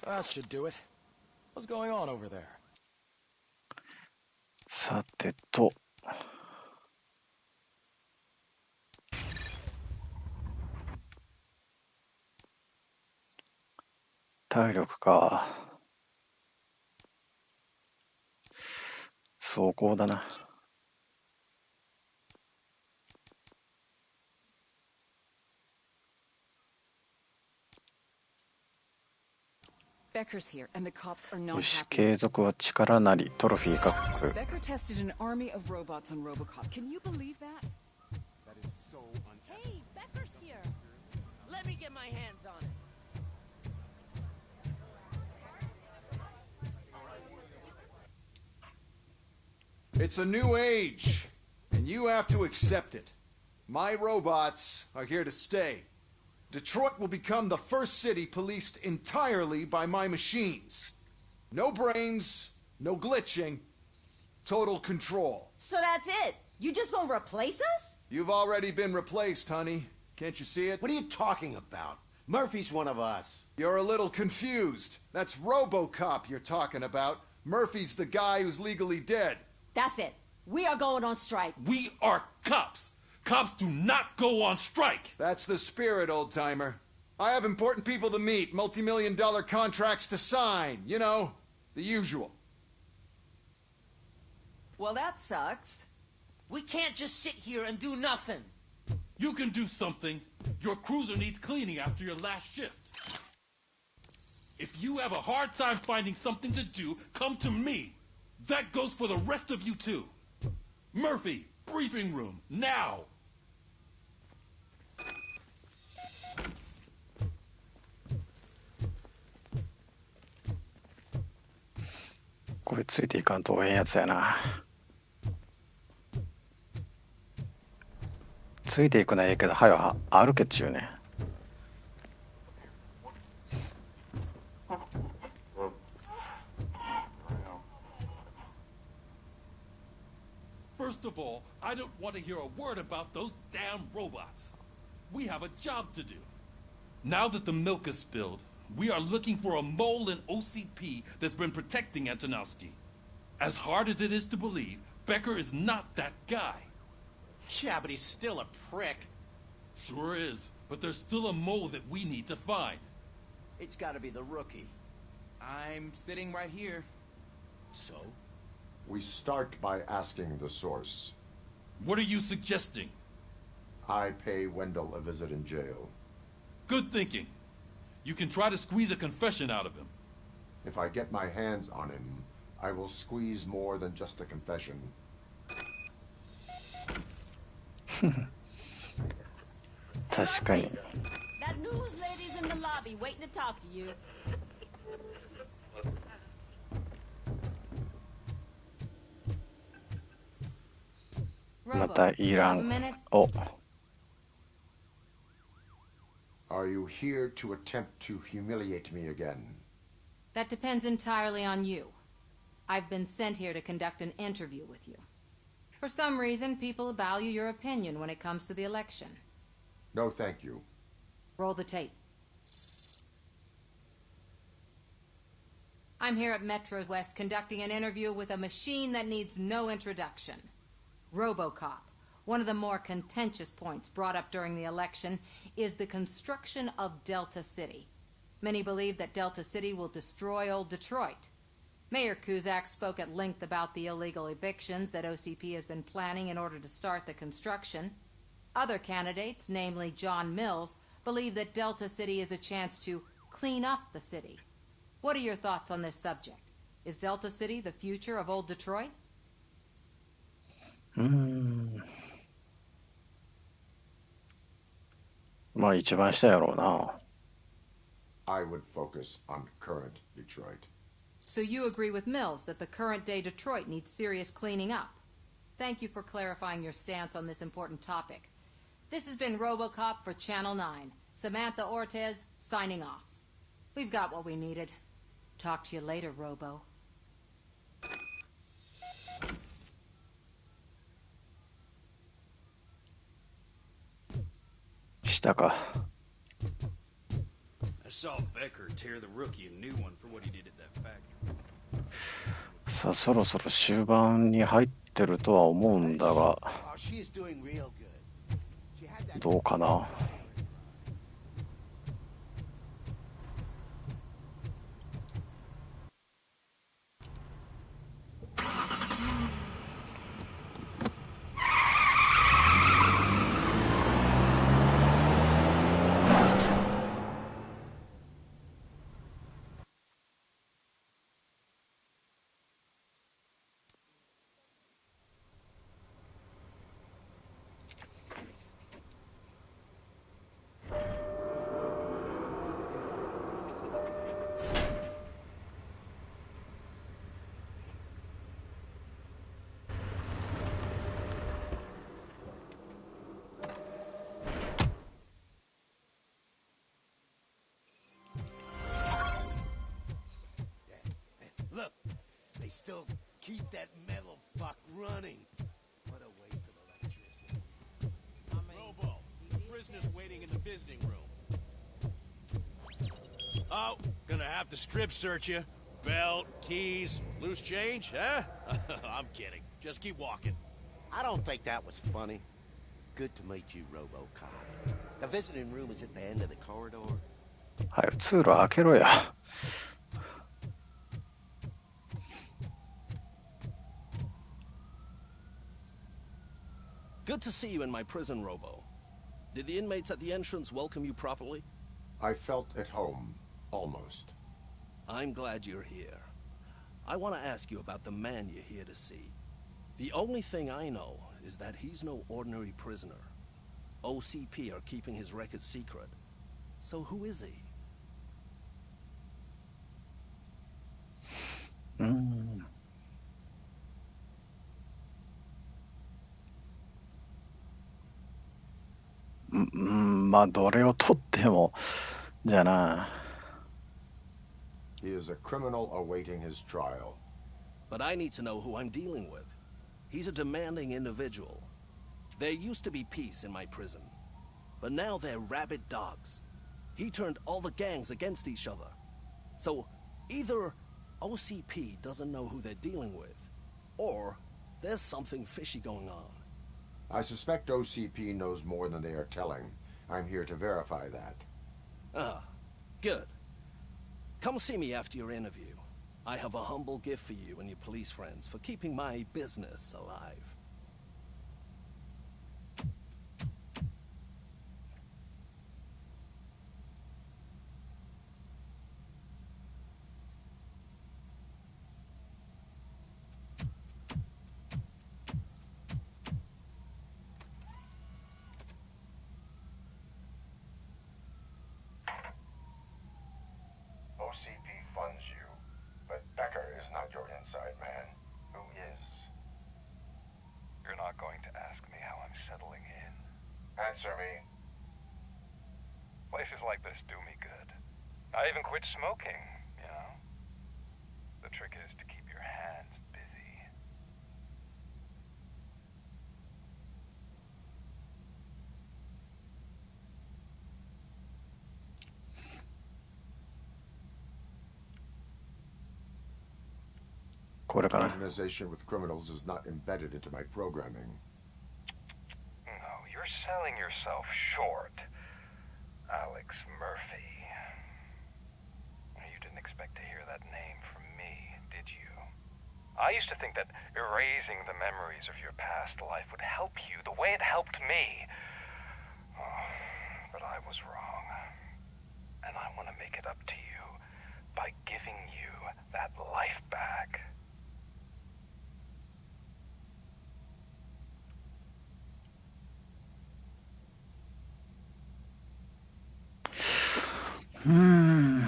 That should do it. What's going on over there? さてと。体力か。走行だな。Becker's here, and the cops are よ not し、 happy. 継続は力なり。トロフィー獲得。 Becker tested an army of robots on RoboCop. Can you believe that? That is so Hey, Becker's here. Let me get my hands on it. It's a new age, and you have to accept it. My robots are here to stay. Detroit will become the first city policed entirely by my machines. No brains, no glitching, total control. So that's it? You just gonna replace us? You've already been replaced, honey. Can't you see it? What are you talking about? Murphy's one of us. You're a little confused. That's RoboCop you're talking about. Murphy's the guy who's legally dead. That's it. We are going on strike. We are cops. Cops do not go on strike. That's the spirit, old-timer. I have important people to meet, multi-million-dollar contracts to sign. You know, the usual. Well, that sucks. We can't just sit here and do nothing. You can do something. Your cruiser needs cleaning after your last shift. If you have a hard time finding something to do, come to me. That goes for the rest of you too. Murphy, briefing room, now! これついていかんとええやつやな。ついていくのはええけど、はよ歩けっちゅうね。First of all, I don't want to hear a word about those damn robots. We have a job to do. Now that the milk is spilled, we are looking for a mole in OCP that's been protecting Antonowski. As hard as it is to believe, Becker is not that guy. Yeah, but he's still a prick. Sure is, but there's still a mole that we need to find. It's gotta be the rookie. I'm sitting right here. So? We start by asking the source. What are you suggesting? I pay Wendell a visit in jail. Good thinking. You can try to squeeze a confession out of him. If I get my hands on him, I will squeeze more than just a confession. 確かに。 That news lady's in the lobby waiting to talk to you. またいらん。お。Are you here to attempt to humiliate me again? That depends entirely on you. I've been sent here to conduct an interview with you. For some reason, people value your opinion when it comes to the election. No, thank you. Roll the tape. I'm here at Metro West conducting an interview with a machine that needs no introduction. RoboCop. One of the more contentious points brought up during the election is the construction of Delta City. Many believe that Delta City will destroy old Detroit. Mayor Cusack spoke at length about the illegal evictions that OCP has been planning in order to start the construction. Other candidates, namely John Mills, believe that Delta City is a chance to clean up the city. What are your thoughts on this subject? Is Delta City the future of old Detroit? まあ一番下やろうな。I would focus on current Detroit. So you agree with Mills that the current day Detroit needs serious cleaning up. Thank you for clarifying your stance on this important topic. This has been RoboCop for Channel 9. Samantha Ortez, signing off. We've got what we needed. Talk to you later, Robo. 下か。I saw Becker tear the rookie a new one for what he did at that factory. さあそろそろ終盤に入ってるとは思うんだが、どうかな。still keep that metal fuck running. What a waste of electricity. Robo, the prisoner's waiting in the visiting room. Oh, gonna have to strip search you. Belt, keys, loose change, huh? I'm kidding. Just keep walking. I don't think that was funny. Good to meet you, RoboCop. The visiting room is at the end of the corridor. はい、通路開けろや。Good to see you in my prison, Robo. Did the inmates at the entrance welcome you properly? I felt at home, almost. I'm glad you're here. I want to ask you about the man you're here to see. The only thing I know is that he's no ordinary prisoner. OCP are keeping his record secret. So who is he? Mm. まあどれをとってもじゃな。He is a criminal awaiting his trial. But I need to know who I'm dealing with. He's a demanding individual. There used to be peace in my prison, but now they're rabid dogs. He turned all the gangs against each other. So either OCP doesn't know who they're dealing with, or there's something fishy going on. I suspect OCP knows more than they are telling. I'm here to verify that. Ah, good. Come see me after your interview. I have a humble gift for you and your police friends for keeping my business alive. OCP funds you, but Becker is not your inside man. Who is? You're not going to ask me how I'm settling in. Answer me. Places like this do me good. I even quit smoking, you know. The trick is to keep your hands busy. Organization with criminals is not embedded into my programming. No, you're selling yourself short, Alex Murphy. You didn't expect to hear that name from me, did you? I used to think that erasing the memories of your past life would help you the way it helped me. Oh, but I was wrong. And I want to make it up to you by giving you that life back. Hmm.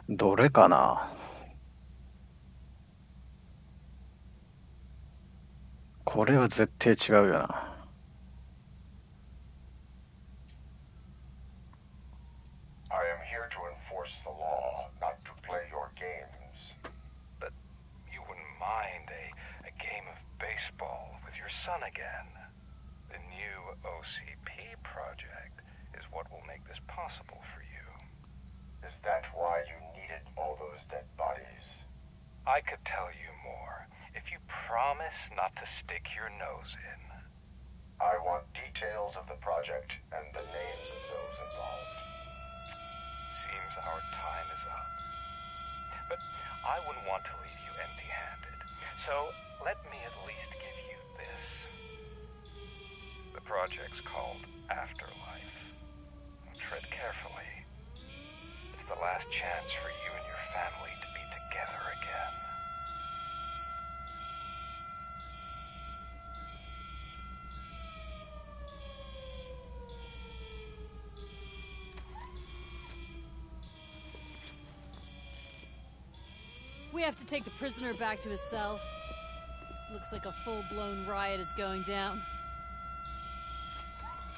どれかな。これは絶対違うよな。I am here to enforce the law, not to play your games. But you wouldn't mind a game of baseball with your son again. The new OCP project is what will make this possible for you. Is that why you needed all those dead bodies? I could tell you more if you promise not to stick your nose in. I want details of the project and the names of those involved. Seems our time is up. But I wouldn't want to leave you empty-handed. So let me at least give you this. The project's called Afterlife. Tread carefully. It's the last chance for you and your family to be together again. We have to take the prisoner back to his cell. Looks like a full-blown riot is going down.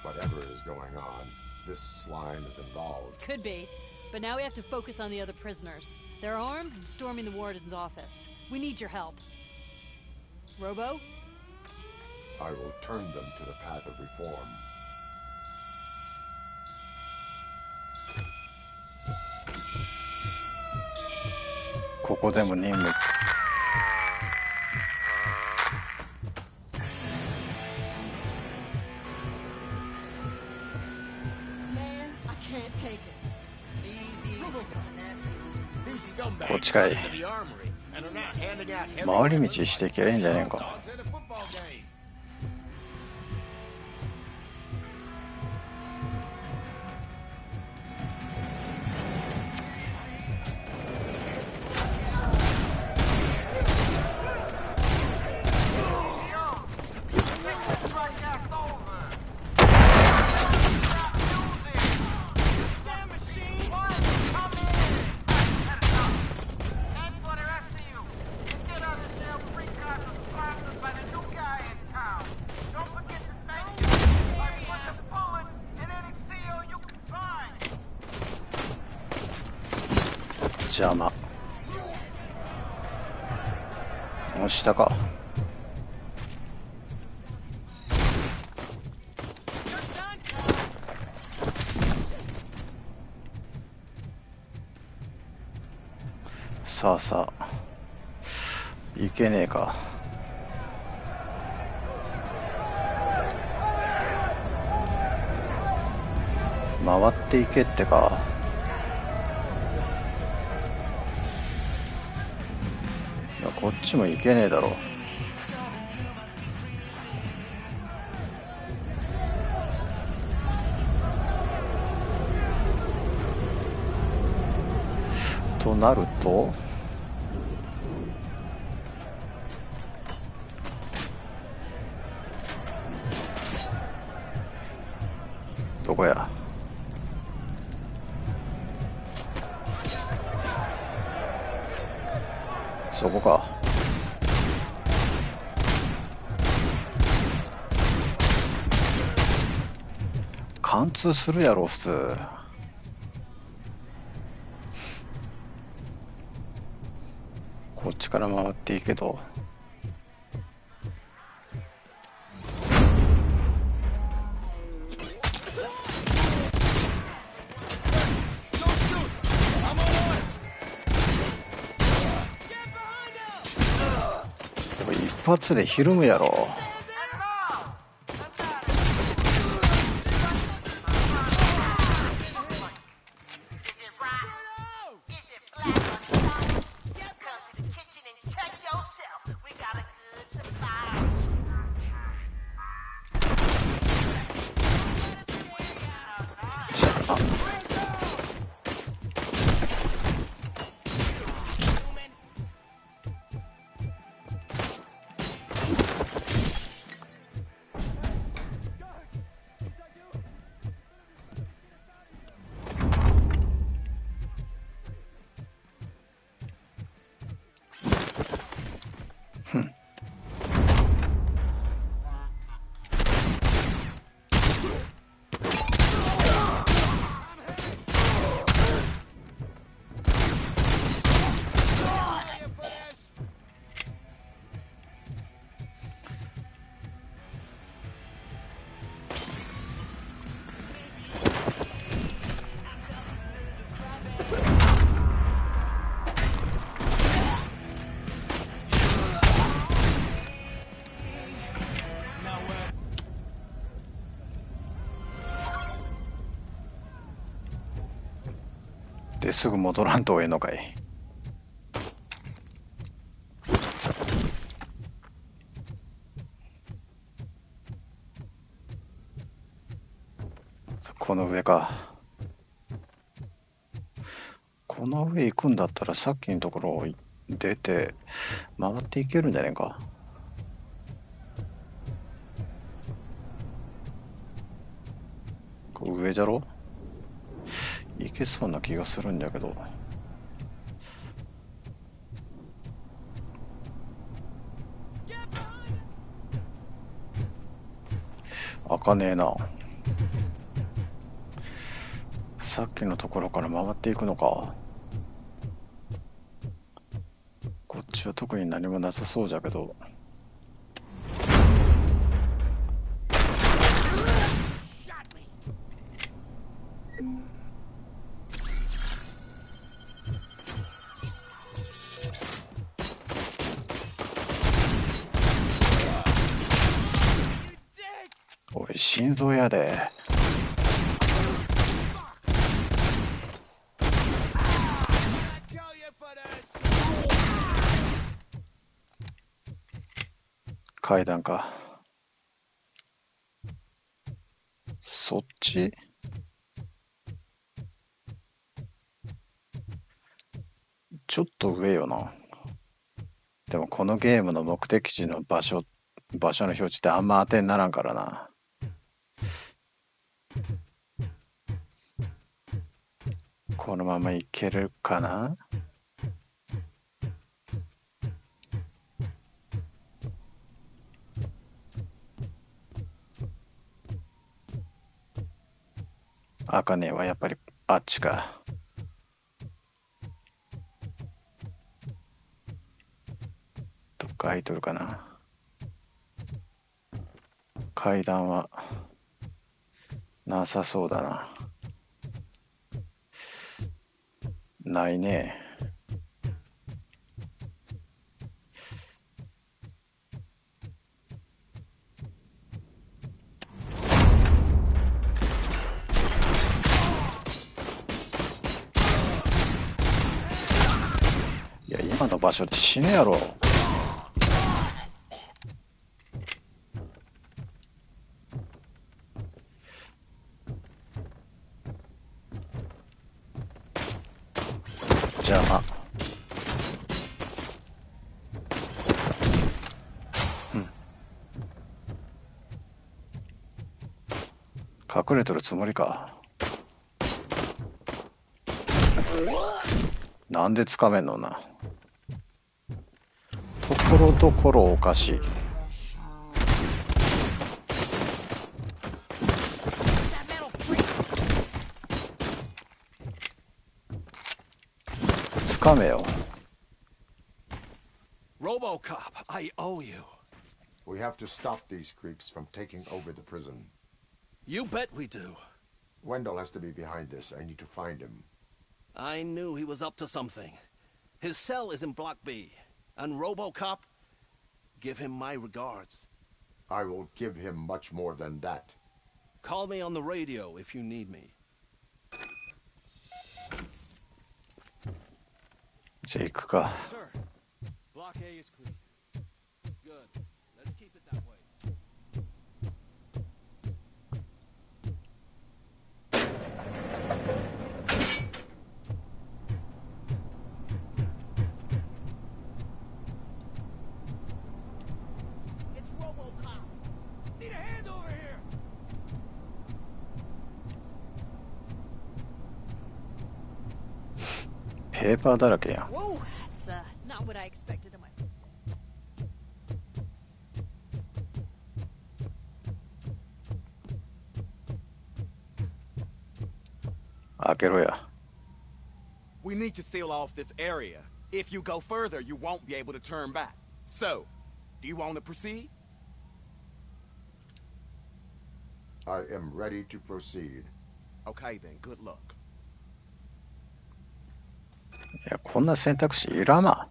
Whatever is going on, this slime is involved. Could be, but now we have to focus on the other prisoners. They're armed and storming the warden's office. We need your help. Robo? I will turn them to the path of reform. Kokoでも任務。こっちかい。回り道してきゃいいんじゃねえか。邪魔。もう下か。さあさあ、いけねえか。回っていけってか。こっちも行けねえだろ。となるとどこや。そこか。貫通するやろ普通。こっちから回っていいけど。一発でひるむやろ。ですぐ戻らんとええのかい。この上か。この上行くんだったらさっきのところを出て回っていけるんじゃねえか。これ上じゃろ。いけそうな気がするんだけど。開かねえな。さっきのところから回っていくのか。こっちは特に何もなさそうじゃけど。おい、心臓やで。階段か。そっち？ちょっと上よな。でもこのゲームの目的地の場所の表示ってあんま当てにならんからな。このままいけるかな？あかねえはやっぱりあっちか。どっか空いとるかな。階段はなさそうだな。ないね。いや、今の場所で死ぬやろ。邪魔。うん。隠れとるつもりか。なんでつかめんのな。ところどころおかしい。つかめよ。RoboCop, I owe you. We have to stop these creeps from taking over the prison. You bet we do. Wendell has to be behind this. I need to find him. I knew he was up to something. His cell is in Block B. And RoboCop, give him my regards. I will give him much more than that. Call me on the radio if you need me. じゃあ行くか。 Sir, Block A is clean. Good. Let's keep it that way. It's RoboCop. Need a hand over here. ペーパーだらけやん。 Whoa, that's not what I expected of my. 開けろや。 We need to seal off this area. If you go further, you won't be able to turn back. So, do you want to proceed? I am ready to proceed. Okay then, good luck. いや、こんな選択肢いらんな。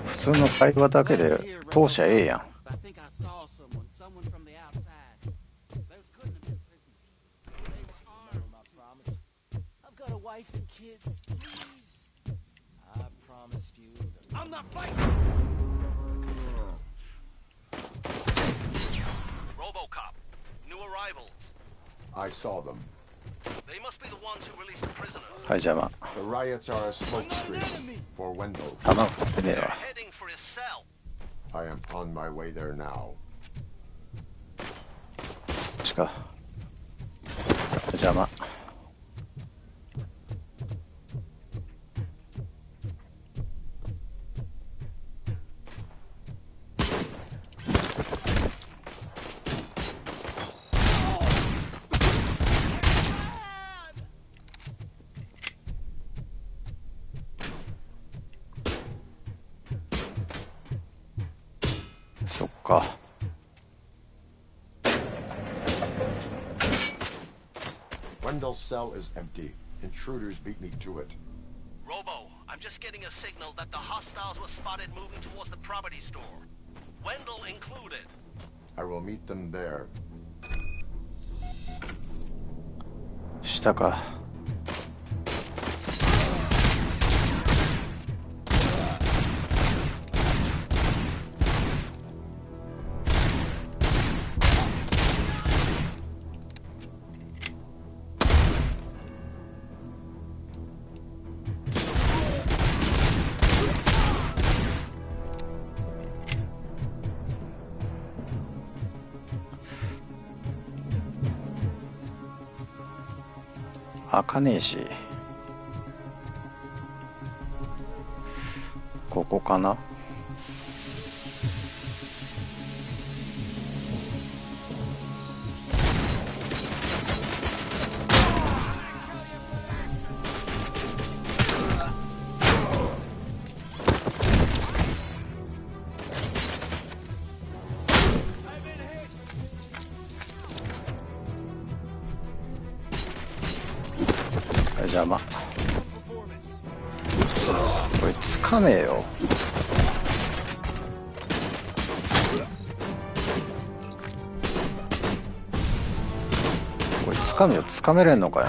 普通の会話だけで通しゃええやん。I think I saw someone from the outside. Those couldn't have been prisoners. They were armed. Remember my promise? I've got a wife and kids. Please. I promised you that I'm not fighting. RoboCop, new arrivals. I saw them. They must be the ones who released the prisoners. はい、邪魔。 The riots are a smokescreen for Wendell. 弾振ってねえわ。 Heading for his cell. I am on my way there now. そっちか。邪魔。か。Wendell's cell is empty. Intruders beat me to it. Robo, I'm just getting a signal that the hostiles were spotted moving towards the property store. Wendell included. I will meet them there. 下か。開かねえし、ここかな。邪魔。これつかめえよ。これつかめよ。つかめれんのかよ。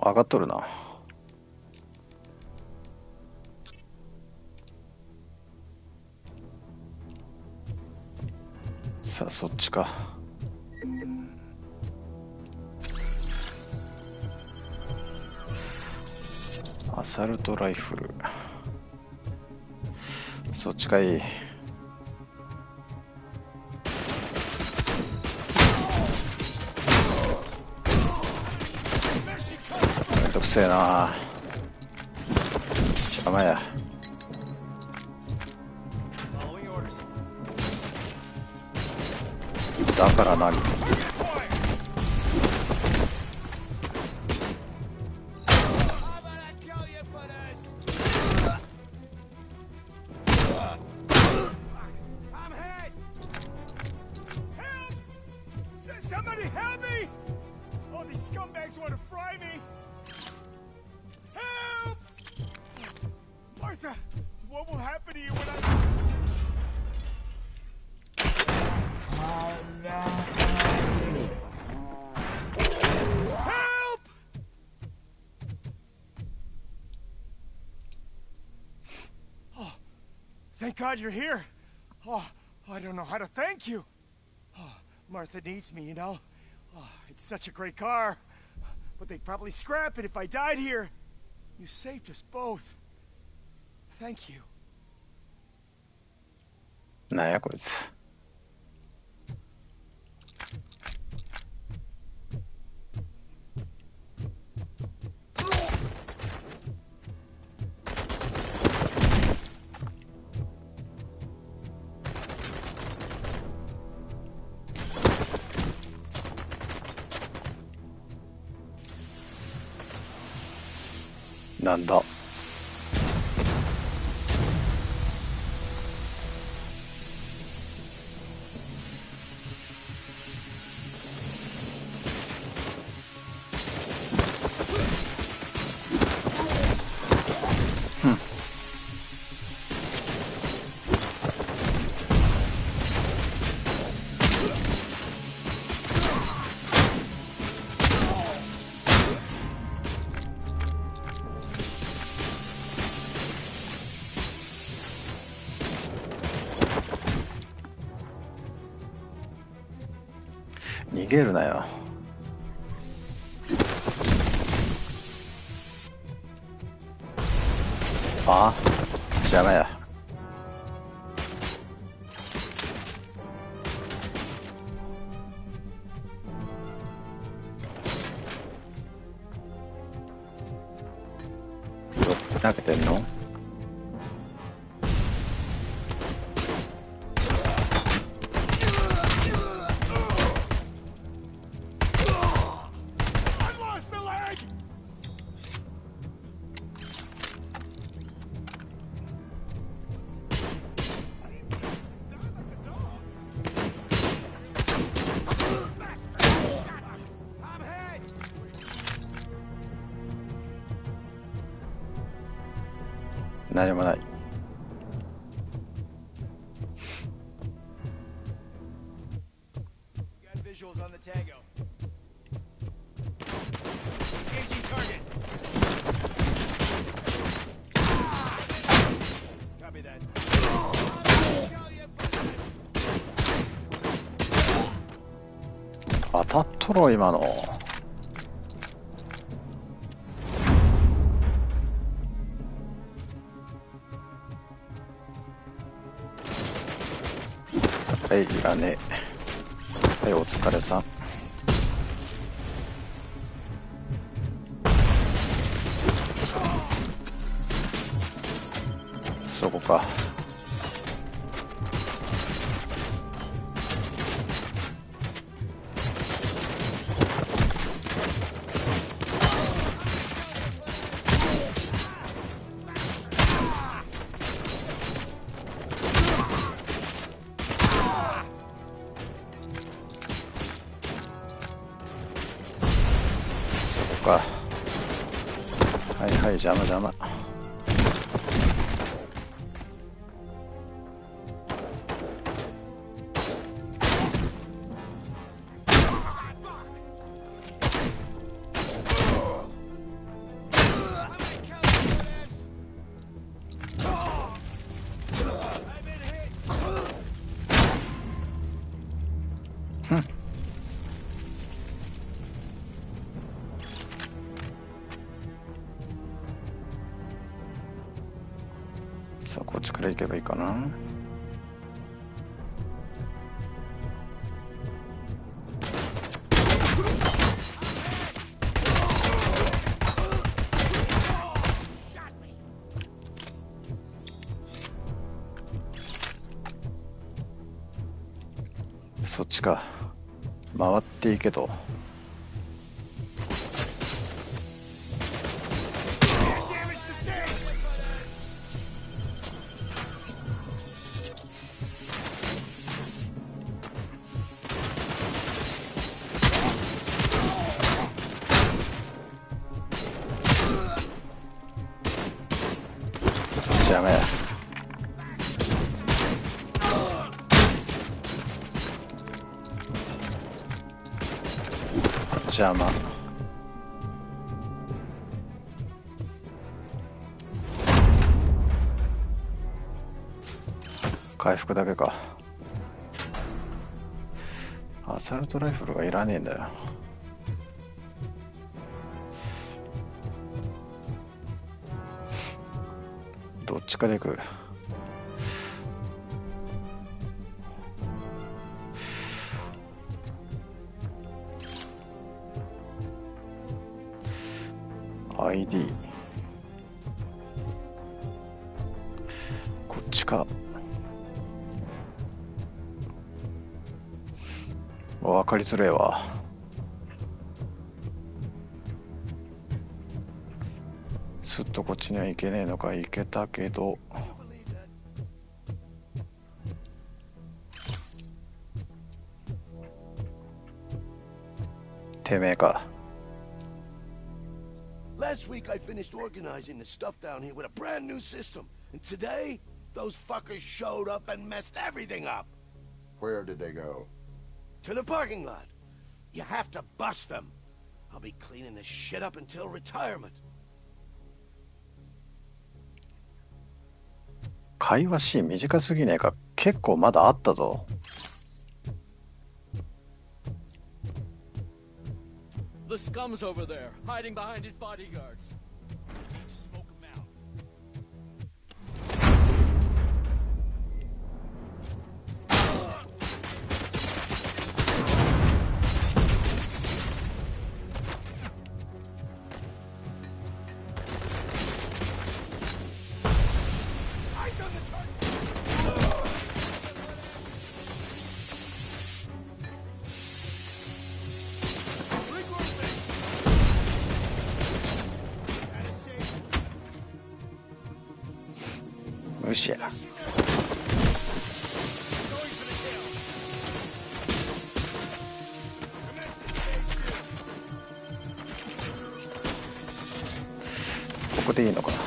上がっとるな。さあそっちか。アサルトライフル、そっちかいい。めんどくせえな。邪魔や。だから何。Somebody help me! All these scumbags want to fry me! Help! Martha, what will happen to you when Help! Oh, thank God you're here. Oh, I don't know how to thank you. Martha needs me, you know. Oh, it's such a great car. But they'd probably scrap it if I died here. You saved us both. Thank you. なんやこいつ。なんだ。逃げるなよ。あ、邪魔や。投げてんの？何もない。当たっとろ今の。はい、いらねえ。はい、お疲れさん。そこか。はいはい、邪魔邪魔。さあこっちから行けばいいかな。そっちか。回っていけと。邪魔や。邪魔。回復だけか。アサルトライフルがいらねえんだよ。どっちから行く？ID こっちか。分かりづれえわ。すっとこっちには行けねえのか。行けたけどてめえか。Last week I finished organizing the stuff down here with a brand new system. And today, those fuckers showed up and messed everything up. Where did they go? To the parking lot. You have to bust them. I'll be cleaning this shit up until retirement. 会話シーン短すぎねえか。結構まだあったぞ。the scum's over there, hiding behind his bodyguards. Just smoke him out. 無視や。ここでいいのかな。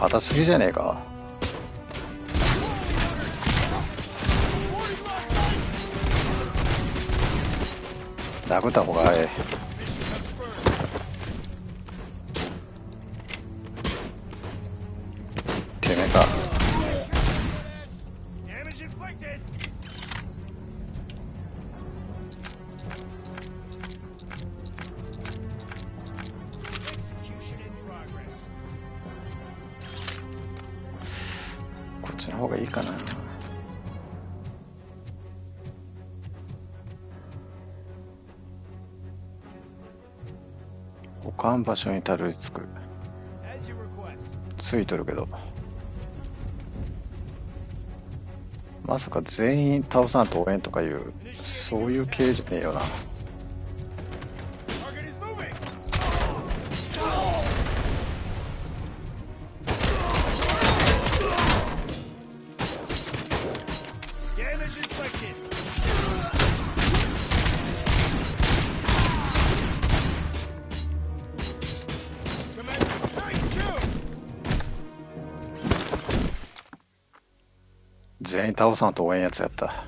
硬すぎじゃねえか。殴った方が早い。てめえか。こっちの方がいいかな。保管場所にたどり着く。ついとるけど、まさか全員倒さんと応援とかいうそういう系じゃねえよな。全員倒さんと応援やつやった。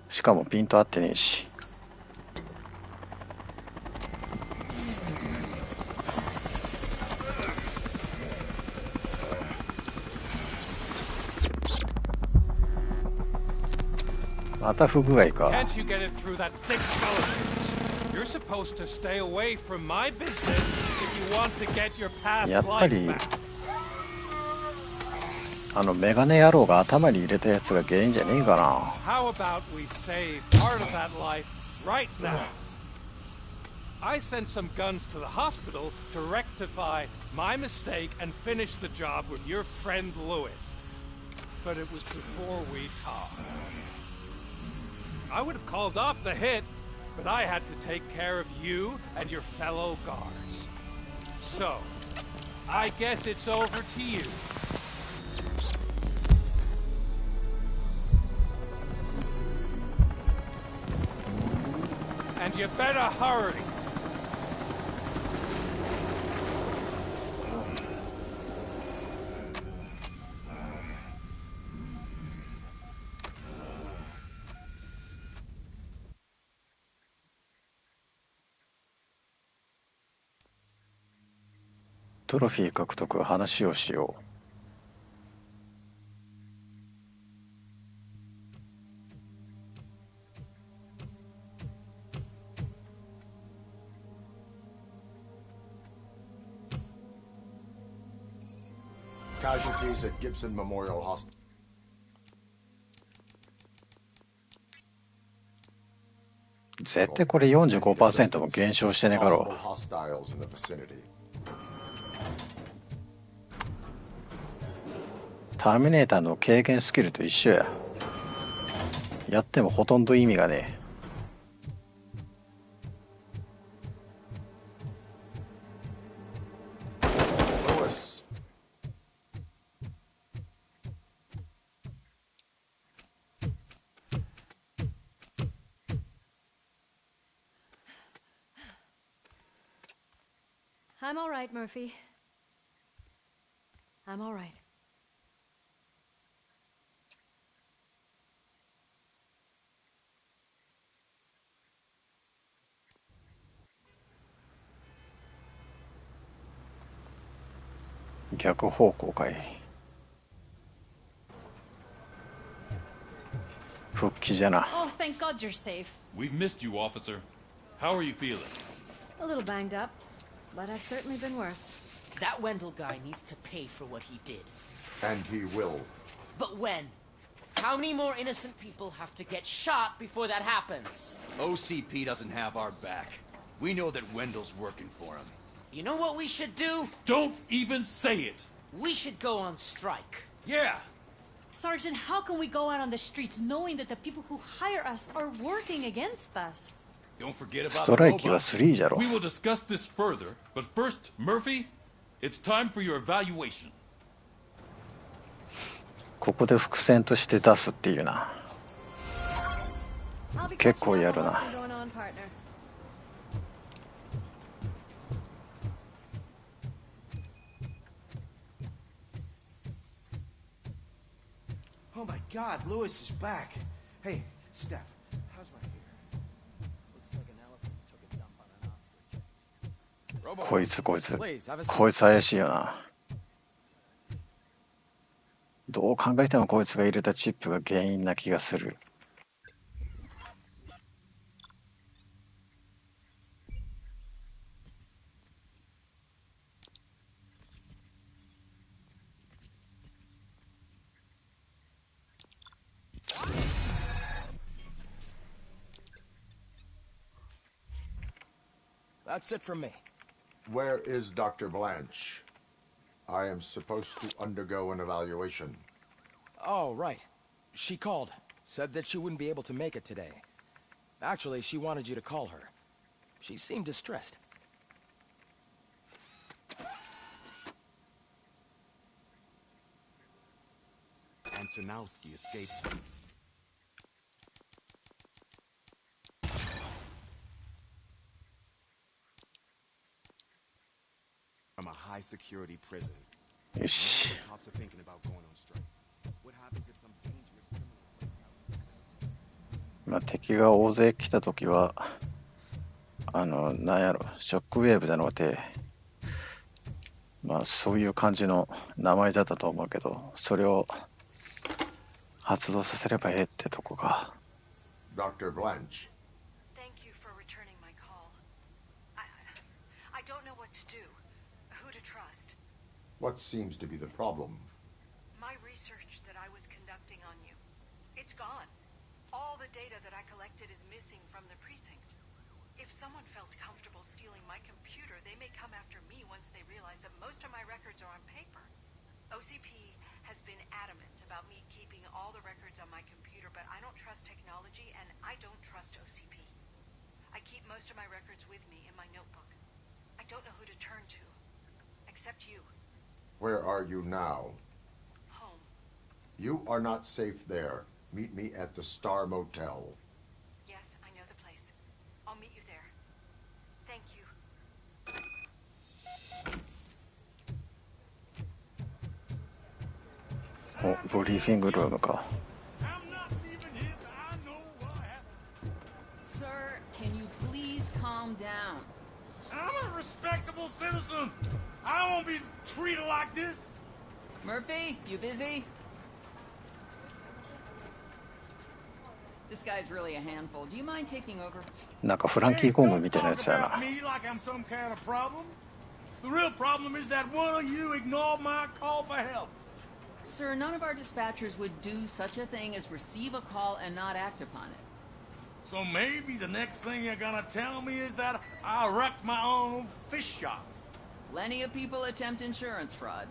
しかもピント合ってねえし。また不具合か。Can't you get it through that thick skeleton? You're supposed to stay away from my business if you want to get your past やっぱ life り back. あのメガネ野郎が頭に入れたやつが原因じゃねえかな。 How about we save part of that life right now? I sent some guns to the hospital to rectify my mistake and finish the job with your friend Lewis. But it was before we talked. I would have called off the hit, but I had to take care of you and your fellow guards. So, I guess it's over to you. And you better hurry. トロフィー獲得、話をしよう。Casualties at Gibson Memorial Hospital. 絶対これ 45% も減少してねえかろ。ターミネーターの軽減スキルと一緒や。やってもほとんど意味がねえ。I'm all right, Murphy. I'm all right. 逆方向かい。復帰じゃな。Oh, thank God you're safe. We've missed you, officer. How are you feeling? A little banged up, but I've certainly been worse. That Wendell guy needs to pay for what he did. And he will. But when? How many more innocent people have to get shot before that happens? OCP doesn't have our back. We know that Wendell's working for him. You know what we should do? Don't even say it! We should go on strike. Yeah! Sergeant, how can we go out on the streets knowing that the people who hire us are working against us? Don't forget about ストライキは3じゃろ。 We will discuss this further, but first, Murphy, it's time for your evaluation. ここで伏線として出すっていうな。結構やるな。Oh my God, Lewis is back. Hey, Steph, how's my hair? Looks like an elephant took a dump on an ostrich. こいつこいつ怪しいよな。どう考えてもこいつが入れたチップが原因な気がする。That's it from me. Where is Dr. Blanche? I am supposed to undergo an evaluation. Oh, right. She called. Said that she wouldn't be able to make it today. Actually, she wanted you to call her. She seemed distressed. Antonowski escapes. From a high security prison. よし。 Cops are thinking about going on strike. What happens if some dangerous criminal breaks out? まあ敵が大勢来たときはなんやろショックウェーブじゃなくてまあそういう感じの名前だったと思うけどそれを発動させればええってとこか。 Dr. Blanche. Thank you for returning my call. I don't know what to do. Who to trust? What seems to be the problem? My research that I was conducting on you. It's gone. All the data that I collected is missing from the precinct. If someone felt comfortable stealing my computer, they may come after me once they realize that most of my records are on paper. OCP has been adamant about me keeping all the records on my computer, but I don't trust technology and I don't trust OCP. I keep most of my records with me in my notebook. I don't know who to turn to, except you. Where are you now? Home. You are not safe there. Meet me at the Star Motel. Yes, I know the place. I'll meet you there. Thank you. おブリーフィングルームか。 Sir, can you please calm down? I'm a respectable citizen. I won't be treated like this. Murphy, you busy? This guy's really a handful. Do you mind taking over? なんかフランキー・コングみたいなやつやな。 Me like I'm some kind of problem. The real problem is that one of you ignored my call for help. Sir, none of our dispatchers would do such a thing as receive a call and not act upon it. So maybe the next thing you're gonna tell me is that I wrecked my own fish shop. Plenty of people attempt insurance fraud.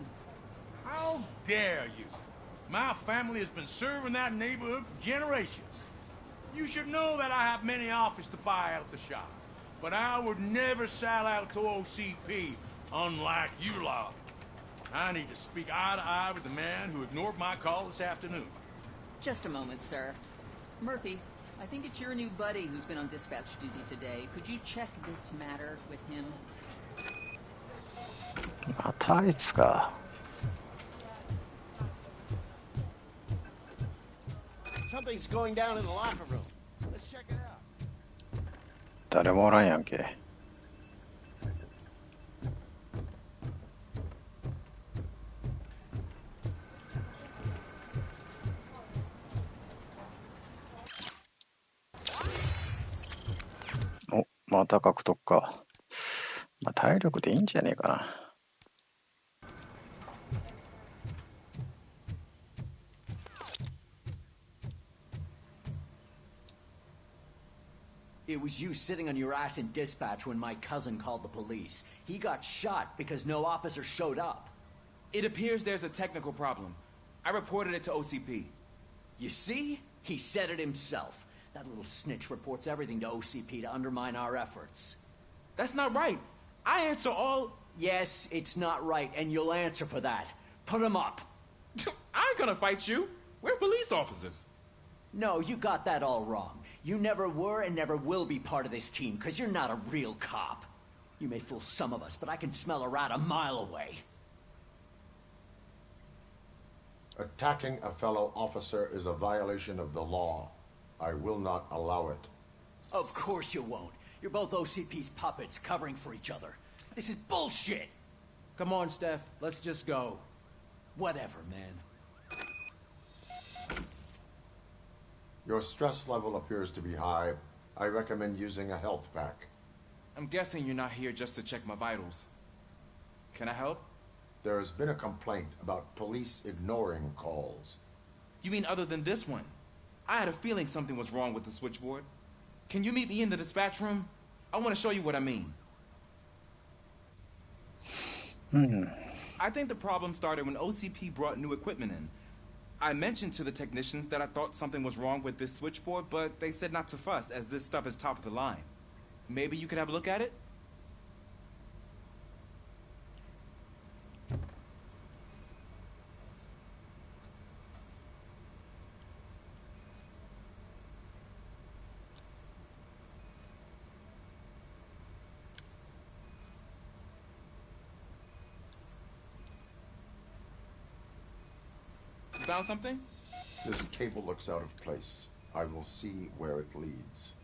How dare you? My family has been serving that neighborhood for generations. You should know that I have many offers to buy out the shop. But I would never sell out to OCP, unlike you lot. I need to speak eye to eye with the man who ignored my call this afternoon. Just a moment, sir. Murphy, I think it's your new buddy who's been on dispatch duty today. Could you check this matter with him? またあいつか。Something's going down in the locker room. Let's check it out. 誰もおらんやんけ。お、また獲得か。まあ、体力でいいんじゃねえかな。It was you sitting on your ass in dispatch when my cousin called the police. He got shot because no officer showed up. It appears there's a technical problem. I reported it to OCP. You see? He said it himself. That little snitch reports everything to OCP to undermine our efforts. That's not right. I answer all... Yes, it's not right, and you'll answer for that. Put him up. I ain't gonna fight you. We're police officers. No, you got that all wrong. You never were and never will be part of this team, because you're not a real cop. You may fool some of us, but I can smell a rat a mile away. Attacking a fellow officer is a violation of the law. I will not allow it. Of course you won't. You're both OCP's puppets covering for each other. This is bullshit! Come on, Steph. Let's just go. Whatever, man. Your stress level appears to be high. I recommend using a health pack. I'm guessing you're not here just to check my vitals. Can I help? There has been a complaint about police ignoring calls. You mean other than this one? I had a feeling something was wrong with the switchboard. Can you meet me in the dispatch room? I want to show you what I mean. I think the problem started when OCP brought new equipment in. I mentioned to the technicians that I thought something was wrong with this switchboard, but they said not to fuss, as this stuff is top of the line. Maybe you could have a look at it? You found something? This cable looks out of place. I will see where it leads.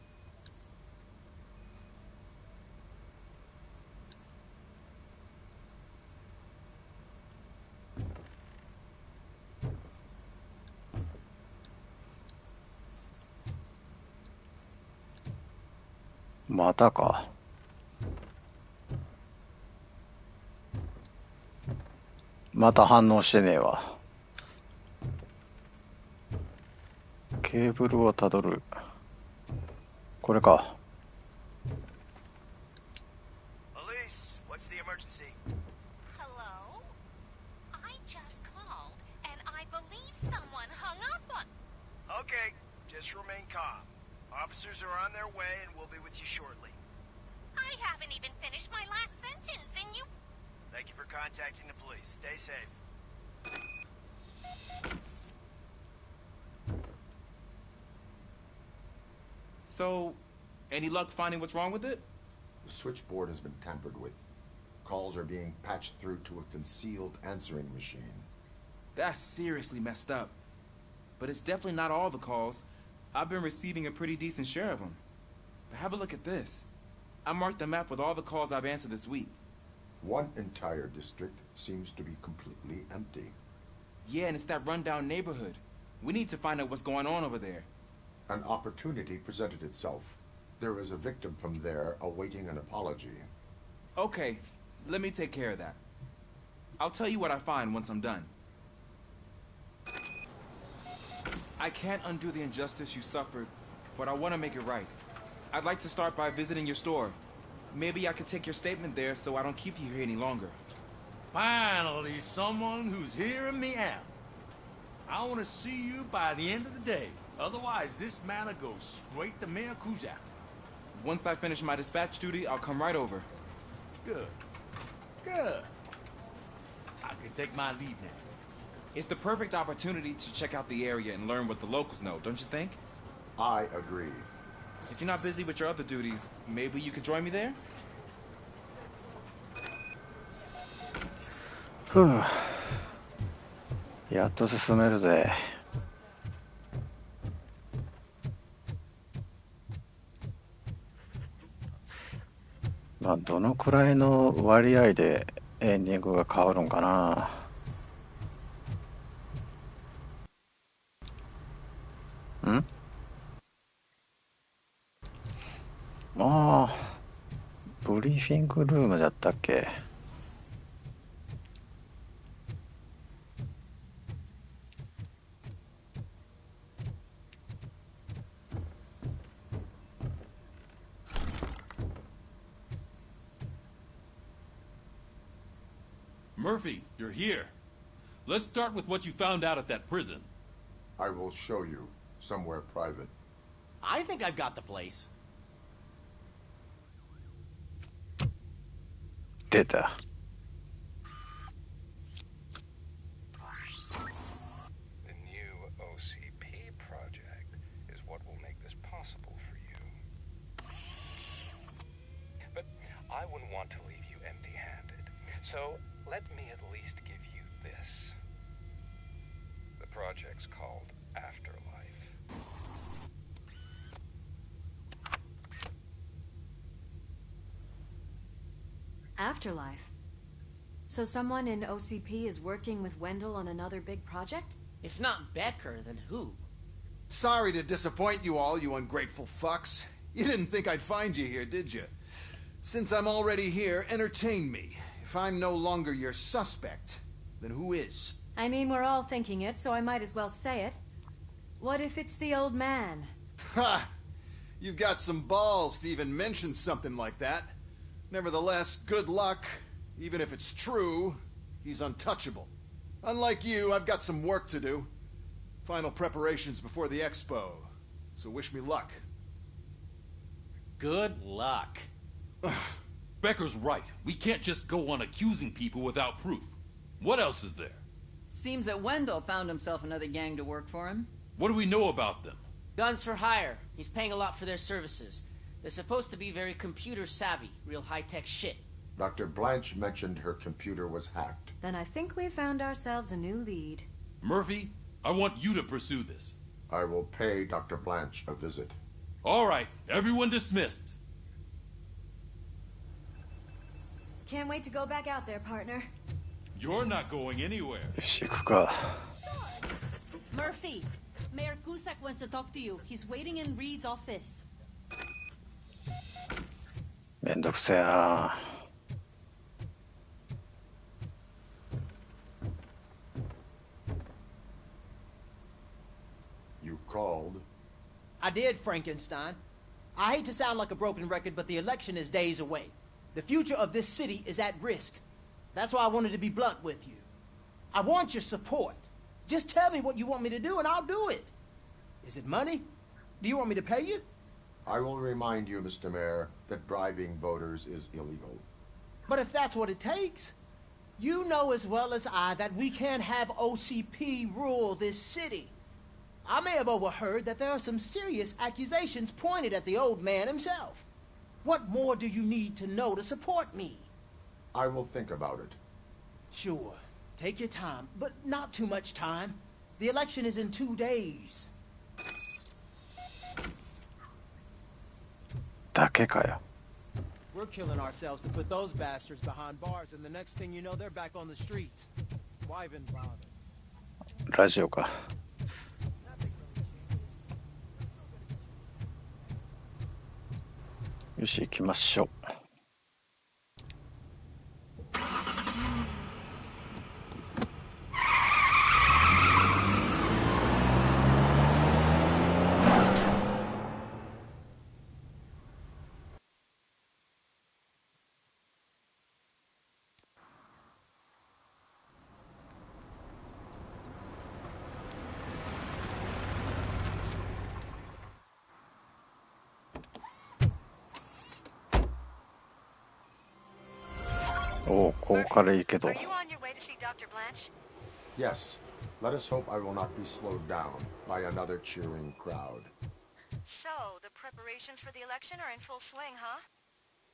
またか。また反応してねえわ。ケーブルをたどる。これか。Police, what's the emergency? Hello? I just called, and I believe someone hung up on... Okay, just remain calm. Officers are on their way and we'll be with you shortly. I haven't even finished my last sentence, and you... Thank you for contacting the police. Stay safe. So, any luck finding what's wrong with it? The switchboard has been tampered with. Calls are being patched through to a concealed answering machine. That's seriously messed up. But it's definitely not all the calls. I've been receiving a pretty decent share of them. But have a look at this. I marked the map with all the calls I've answered this week. One entire district seems to be completely empty. Yeah, and it's that rundown neighborhood. We need to find out what's going on over there. An opportunity presented itself. There is a victim from there awaiting an apology. Okay, let me take care of that. I'll tell you what I find once I'm done. I can't undo the injustice you suffered, but I want to make it right. I'd like to start by visiting your store. Maybe I could take your statement there so I don't keep you here any longer. Finally, someone who's hearing me out. I want to see you by the end of the day. Otherwise, this matter goes straight to Mayor Kuzak. Once I finish my dispatch duty, I'll come right over. Good. Good. I can take my leave now. It's the perfect opportunity to check out the area and learn what the locals know, don't you think? I agree. If you're not busy with your other duties, maybe you could join me there? ふう、やっと進めるぜ。まあどのくらいの割合でエンディングが変わるんかな。ああ、ブリーフィングルームだったっけ。Murphy, you're here. Let's start with what you found out at that prison. I will show you somewhere private. I think I've got the place. 出た。The new OCP project is what will make this possible for you. But I wouldn't want to leave you empty-handed. So let me at least give you this. The project's called Afterlife. Afterlife? So someone in OCP is working with Wendell on another big project? If not Becker, then who? Sorry to disappoint you all, you ungrateful fucks. You didn't think I'd find you here, did you? Since I'm already here, entertain me. If I'm no longer your suspect, then who is? I mean, we're all thinking it, so I might as well say it. What if it's the old man? Ha! You've got some balls to even mention something like that. Nevertheless, good luck. Even if it's true, he's untouchable. Unlike you, I've got some work to do. Final preparations before the expo. So wish me luck. Good luck. Becker's right. We can't just go on accusing people without proof. What else is there? Seems that Wendell found himself another gang to work for him. What do we know about them? Guns for hire. He's paying a lot for their services. They're supposed to be very computer savvy, real high-tech shit. Dr. Blanche mentioned her computer was hacked. Then I think we found ourselves a new lead. Murphy, I want you to pursue this. I will pay Dr. Blanche a visit. All right, everyone dismissed. Can't wait to go back out there, partner. You're not going anywhere. よし、行くか。 Murphy, Mayor Cusack wants to talk to you. He's waiting in Reed's office. めんどくせえな。You called? I did, Frankenstein. I hate to sound like a broken record, but the election is days away. The future of this city is at risk. That's why I wanted to be blunt with you. I want your support. Just tell me what you want me to do and I'll do it. Is it money? Do you want me to pay you? I will remind you, Mr. Mayor, that bribing voters is illegal. But if that's what it takes, you know as well as I that we can't have OCP rule this city. I may have overheard that there are some serious accusations pointed at the old man himself. What more do you need to know to support me? I will think about it. Sure. Take your time, but not too much time. The election is in 2 days. だけかよ。 We're killing ourselves to put those bastards behind bars, and the next thing you know, they're back on the streets. Why even bother? ラジオか。よし、行きましょう。おお、ここからいいけど。 Are you on your way to see Dr. Blanche? Yes. Let us hope I will not be slowed down by another cheering crowd. So, the preparations for the election are in full swing, huh?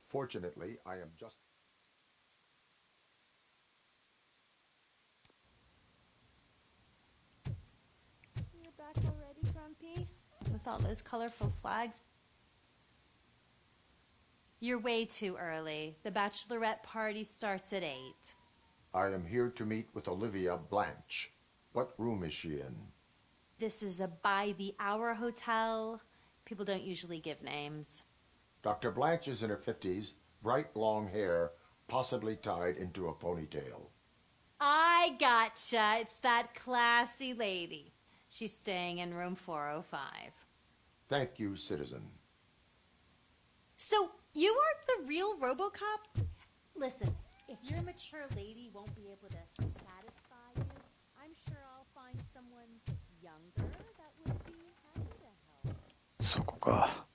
Fortunately, I am just... OCP? With all those colorful flags? You're way too early. The bachelorette party starts at 8. I am here to meet with Olivia Blanche. What room is she in? This is a by-the-hour hotel. People don't usually give names. Dr. Blanche is in her 50s, bright long hair, possibly tied into a ponytail. I gotcha. It's that classy lady. She's staying in room 405. Thank you, citizen. So, you aren't the real RoboCop? Listen, if your mature lady won't be able to satisfy you, I'm sure I'll find someone younger that would be happy to help. そこか。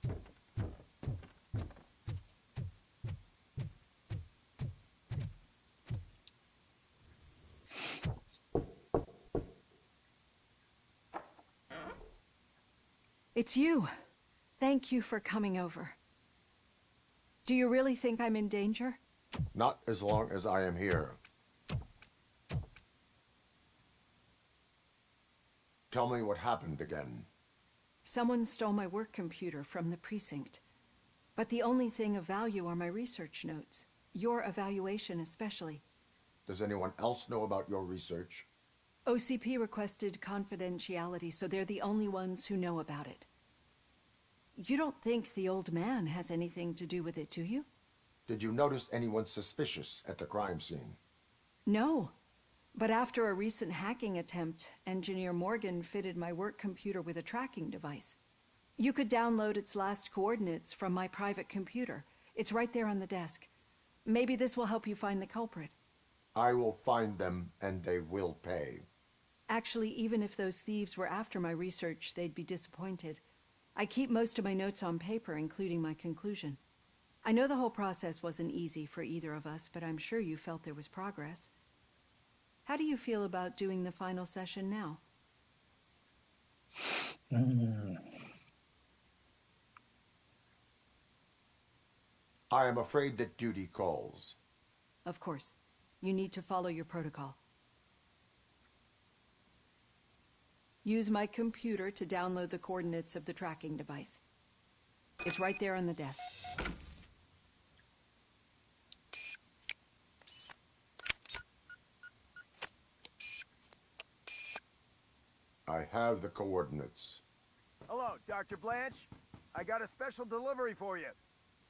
It's you. Thank you for coming over. Do you really think I'm in danger? Not as long as I am here. Tell me what happened again. Someone stole my work computer from the precinct. But the only thing of value are my research notes. Your evaluation especially. Does anyone else know about your research? OCP requested confidentiality, so they're the only ones who know about it. You don't think the old man has anything to do with it, do you? Did you notice anyone suspicious at the crime scene? No. But after a recent hacking attempt, Engineer Morgan fitted my work computer with a tracking device. You could download its last coordinates from my private computer. It's right there on the desk. Maybe this will help you find the culprit. I will find them, and they will pay. Actually, even if those thieves were after my research, they'd be disappointed. I keep most of my notes on paper, including my conclusion. I know the whole process wasn't easy for either of us, but I'm sure you felt there was progress. How do you feel about doing the final session now? I am afraid that duty calls. Of course. You need to follow your protocol. Use my computer to download the coordinates of the tracking device. It's right there on the desk. I have the coordinates. Hello, Dr. Blanche. I got a special delivery for you.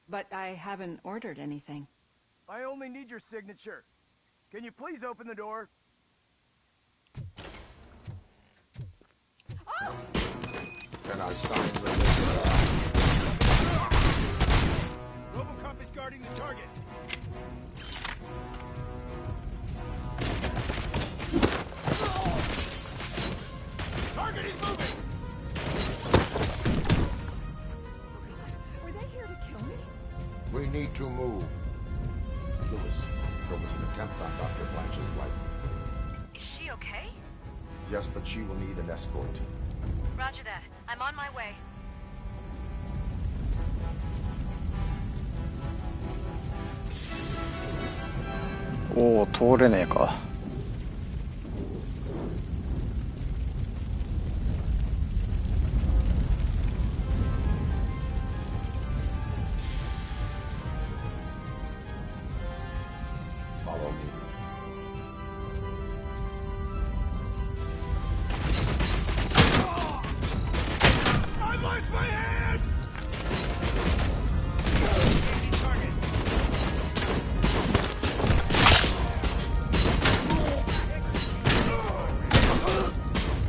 But I haven't ordered anything. I only need your signature. Can you please open the door? Oh! Can I sign the list? RoboCop is guarding the target. Target is moving! Were they here to kill me? We need to move. Lewis, there was an attempt on Dr. Blanche's life. Is she okay? Yes, but she will need an escort. Roger that. I'm on my way.おお、通れねえか。Follow me. I lost my hand! Target.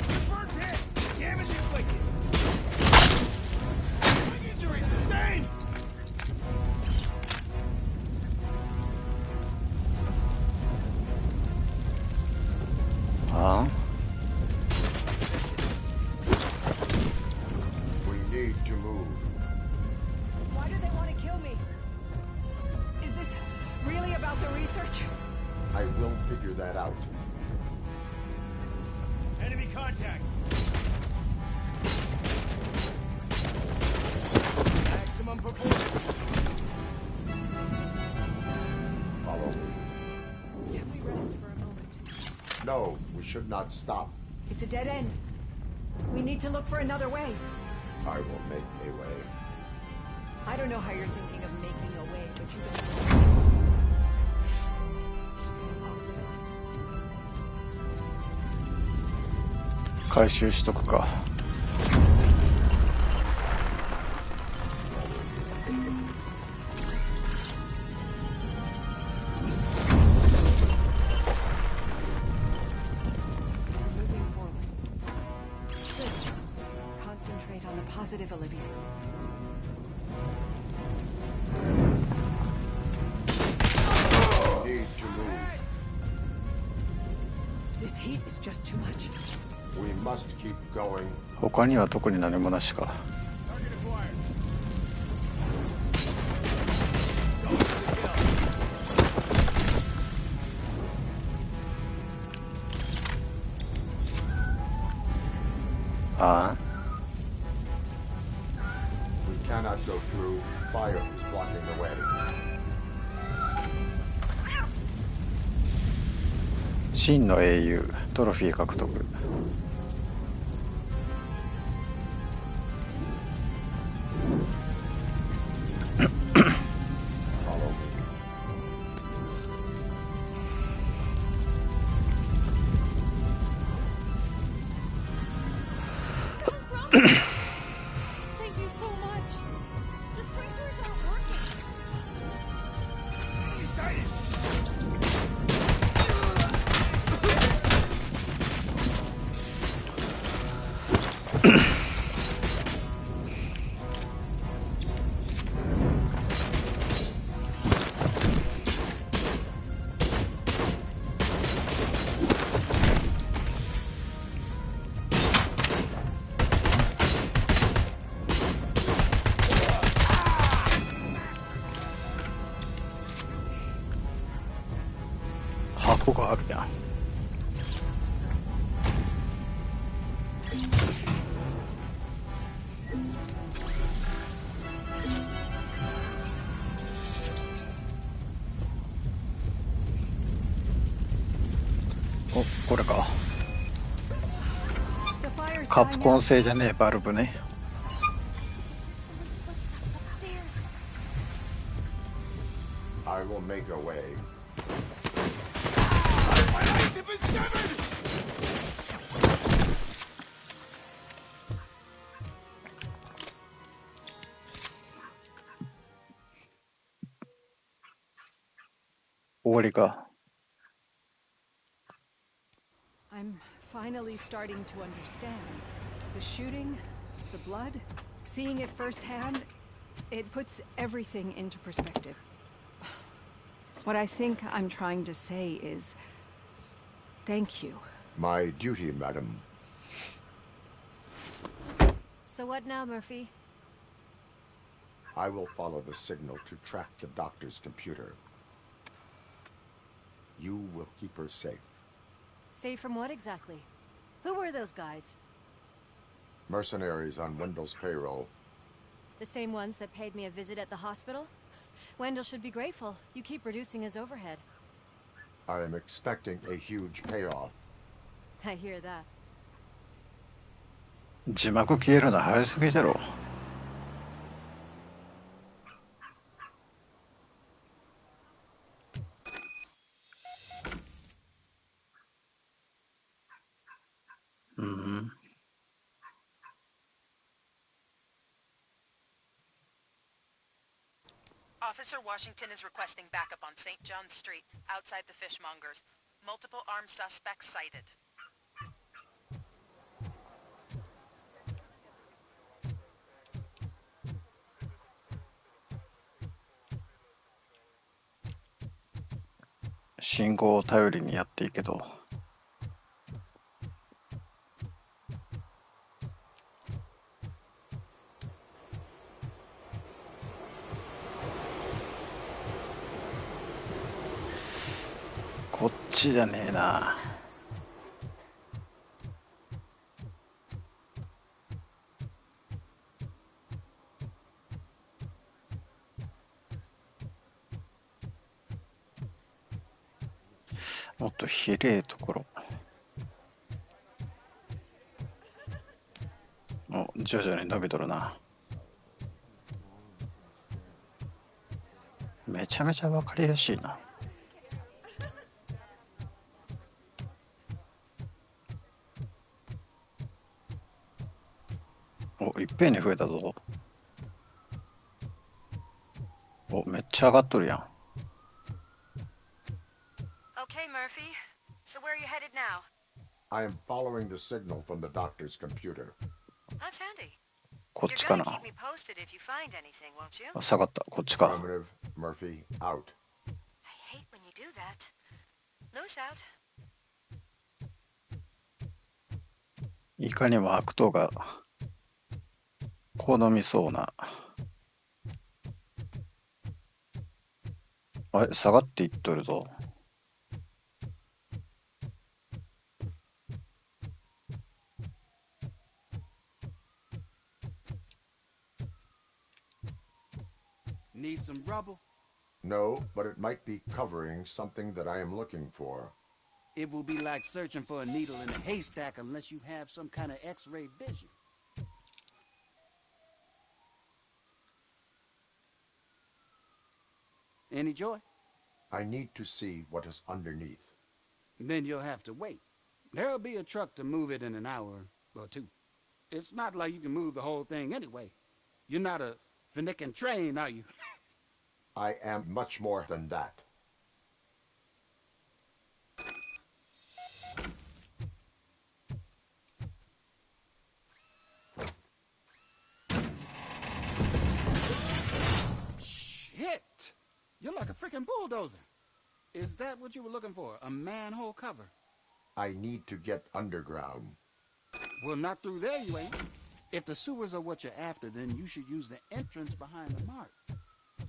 Confirmed hit. Damage inflicted. Injury sustained. Huh? We need to move. Why do they want to kill me? Is this really about the research? I will figure that out. Enemy contact. Maximum performance. Follow me. Can we rest for a moment? No, we should not stop. It's a dead end. We need to look for another way. I will make a way. I don't know how you're thinking of making a way, but you don't. 回収しとくか。Concentrate on the positive, Olivia. Need to move. This heat is just too much. We must keep going. 他には特に何もなしか。ああ。We cannot go through. Fire is blocking the way. 真の英雄トロフィー獲得。Thank you so much. The sprinklers aren't working.箱があるやん。お、これか。カプコン製じゃねえバルブね。I will make a way. I'm finally starting to understand. The shooting, the blood, seeing it firsthand, it puts everything into perspective. What I think I'm trying to say is, thank you. My duty, madam. So what now, Murphy? I will follow the signal to track the doctor's computer. You will keep her safe. Safe from what exactly? Who were those guys? Mercenaries on Wendell's payroll. The same ones that paid me a visit at the hospital? Wendell should be grateful. You keep reducing his overhead. I am expecting a huge payoff. I hear that. 字幕消えるの早すぎじゃろ。うん。Officer Washington is requesting backup on St. John Street, outside the fishmongers. Multiple armed suspects sighted.信号を頼りにやっていいけど。こっちじゃねえな。もっと広いところ。徐々に伸びとるな。めちゃめちゃ分かりやすいな。お、いっぺんに増えたぞ。お、めっちゃ上がっとるやん。Okay, Murphy. So where are you headed now? I am following the signal from the doctor's computer. That's handy. こっ You're ちか gonna な。 keep me posted if you find anything, won't you? あ、下がった。こっちか。 Affirmative, Murphy, out. I hate when you do that. Loose out. いかにも悪党が好みそうな。あれ、下がっていっとるぞ。Need some rubble? No, but it might be covering something that I am looking for. It will be like searching for a needle in a haystack unless you have some kind of X-ray vision. Any joy? I need to see what is underneath. Then you'll have to wait. There'll be a truck to move it in an hour or two. It's not like you can move the whole thing anyway. You're not a finicking train, are you? I am much more than that. Shit! You're like a freaking bulldozer. Is that what you were looking for? A manhole cover? I need to get underground. Well, not through there, you ain't. If the sewers are what you're after, then you should use the entrance behind the mark.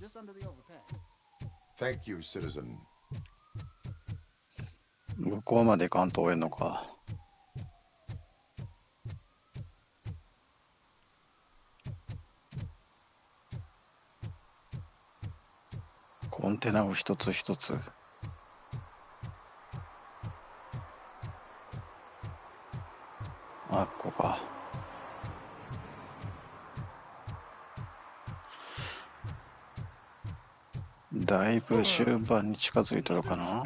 Just under the overpass. Thank you, citizen. 向こうまで行かんと追えんのか。コンテナを一つ一つ。あ、ここか。だいぶ終盤に近づいてるかな。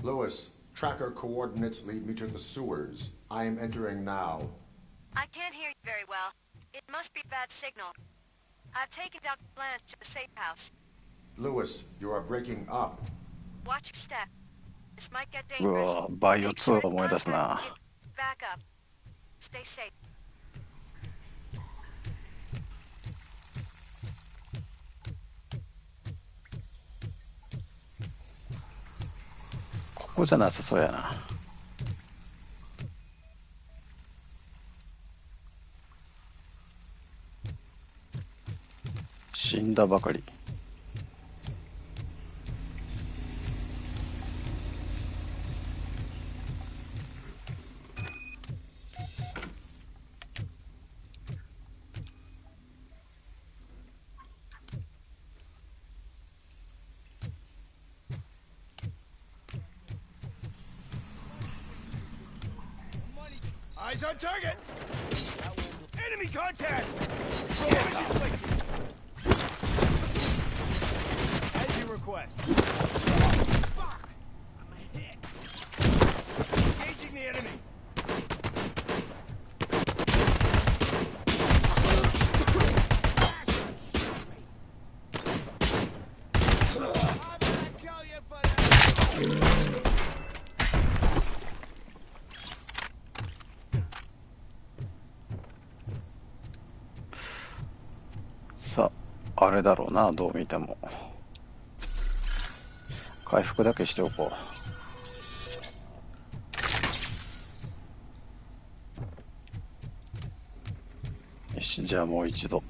Lewis, tracker coordinates lead me to the sewers. I am entering now. I can't hear you very well. It must be bad signal. I've taken Dr. Blanche to the safe house. Lewis, you are breaking up. Watch your step. This might get う dangerous. わ、バイオ2を思い出すな。 Back up. Stay safe. ここじゃなさそうやな。死んだばかり。Eyes on target! Enemy contact! As you request. Fuck! I'm hit. Engaging the enemy.さあ、あれだろうな、どう見ても。回復だけしておこう。よし、じゃあもう一度。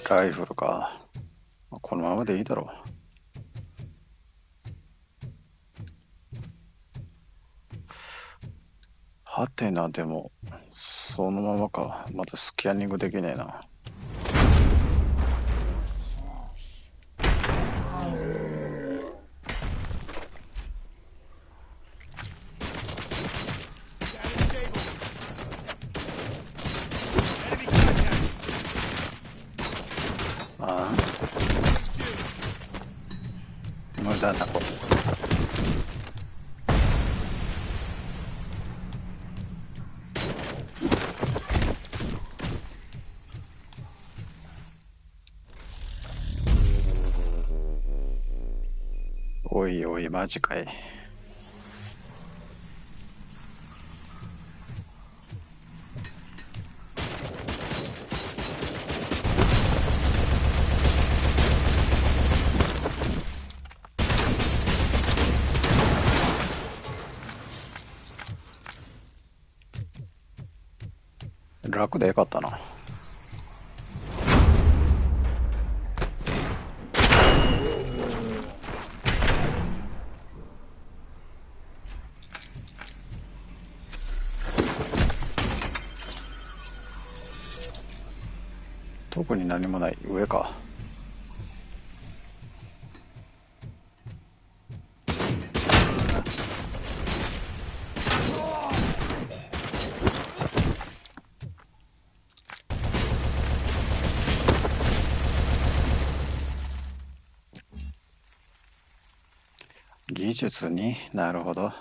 ライフルか。このままでいいだろう。はてな、でもそのままか。まだスキャンニングできねえな。無駄なこと。おいおい、マジかい。楽でよかったな。特に何もない。上か。技術になるほど。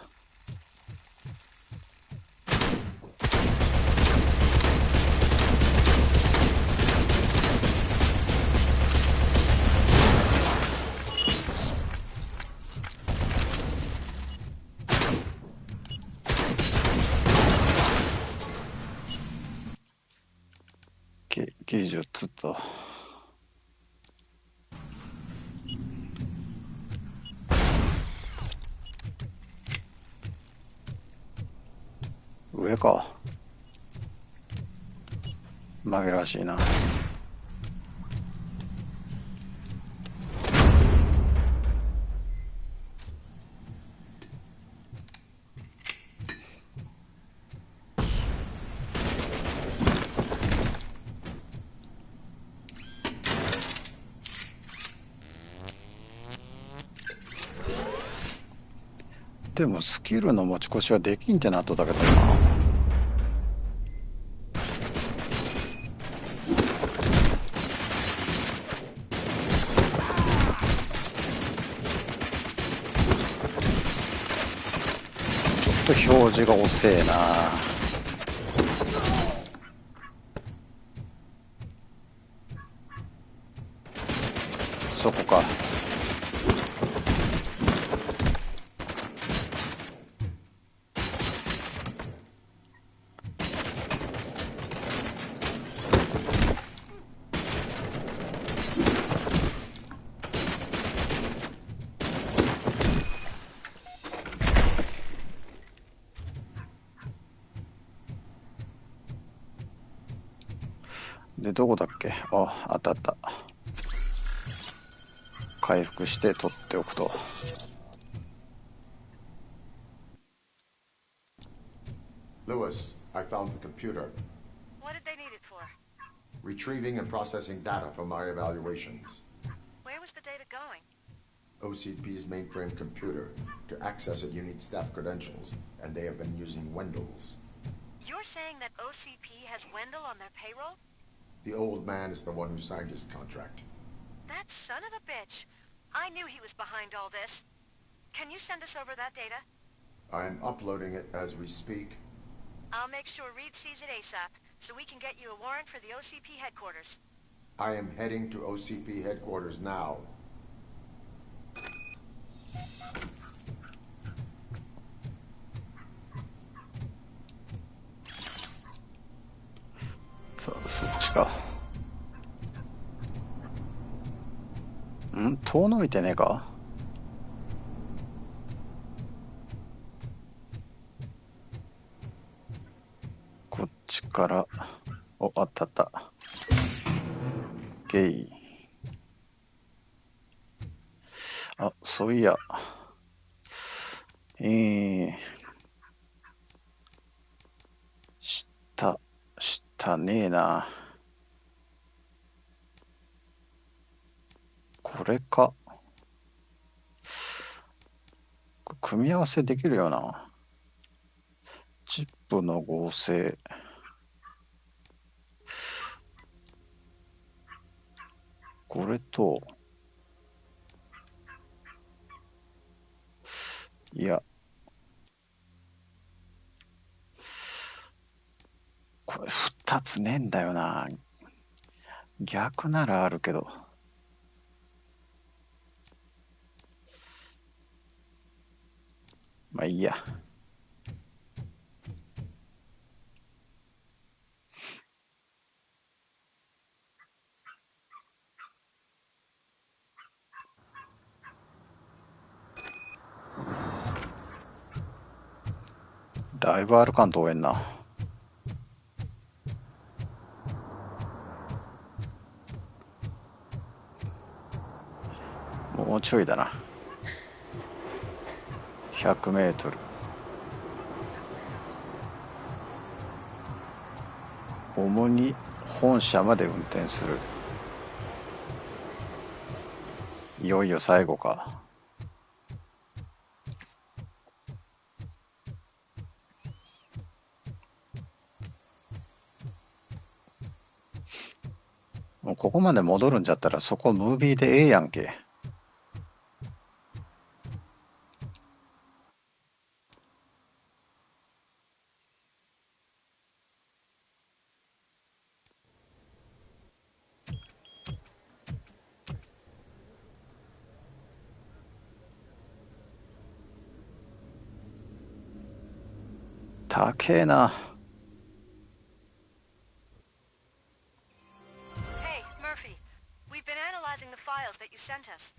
技術と。上か。紛らわしいな。でもスキルの持ち越しはできんってなっとったけどな。ちょっと表示が遅えな。そこか。で、どこだっけ？あ、あったあった。回復して取っておくと。Lewis, I found the computer. What did they need it for? Retrieving and processing data from my evaluations. Where was the data going? OCP's mainframe computer. To access it, you need staff credentials, and they have been using Wendell's. You're saying that OCP has Wendell on their payroll? The old man is the one who signed his contract. That son of a bitch. I knew he was behind all this. Can you send us over that data? I'm uploading it as we speak. I'll make sure Reed sees it ASAP, so we can get you a warrant for the OCP headquarters. I am heading to OCP headquarters now.そっちか。遠のいてねえか。こっちから。あったあった。OK。あ、そういや。下ねえな。これか。組み合わせできるよな。チップの合成。これと、いや、これ2つねえんだよな。逆ならあるけど。まあいいや。だいぶ歩かんと応援な。もうちょいだな。100メートル。主に本社まで運転する。いよいよ最後か。もうここまで戻るんじゃったらそこムービーでええやんけ。高えな。Hey, Murphy. We've been analyzing the files that you sent us.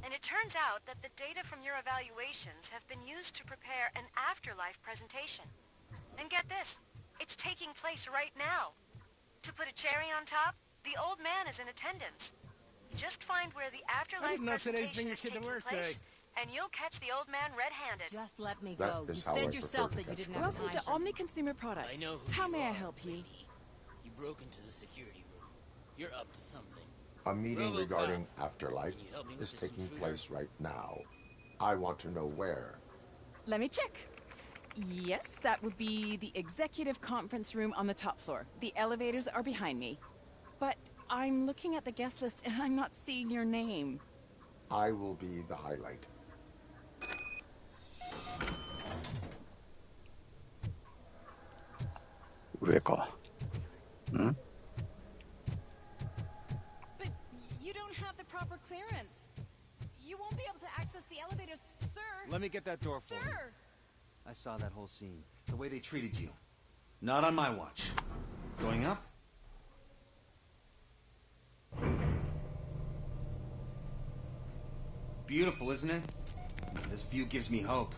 And it turns out that the data from your evaluations have been used to prepare an afterlife presentation. And get this, it's taking place right now. To put a cherry on top, the old man is in attendance. Just find where the afterlife presentation is taking place, and you'll catch the old man red-handed. Just let me go. You said yourself that you didn't have time. Welcome to Omni Consumer Products. I know who How you may I are, help you? lady. You broke into the security room. You're up to something. A meeting RoboCop, regarding Afterlife can you help me with is this taking intruder? place right now. I want to know where. Let me check. Yes, that would be the executive conference room on the top floor. The elevators are behind me. But I'm looking at the guest list and I'm not seeing your name. I will be the highlight. But you don't have the proper clearance. You won't be able to access the elevators, sir. Let me get that door for you. Sir! I saw that whole scene. The way they treated you. Not on my watch. Going up? Beautiful, isn't it? This view gives me hope.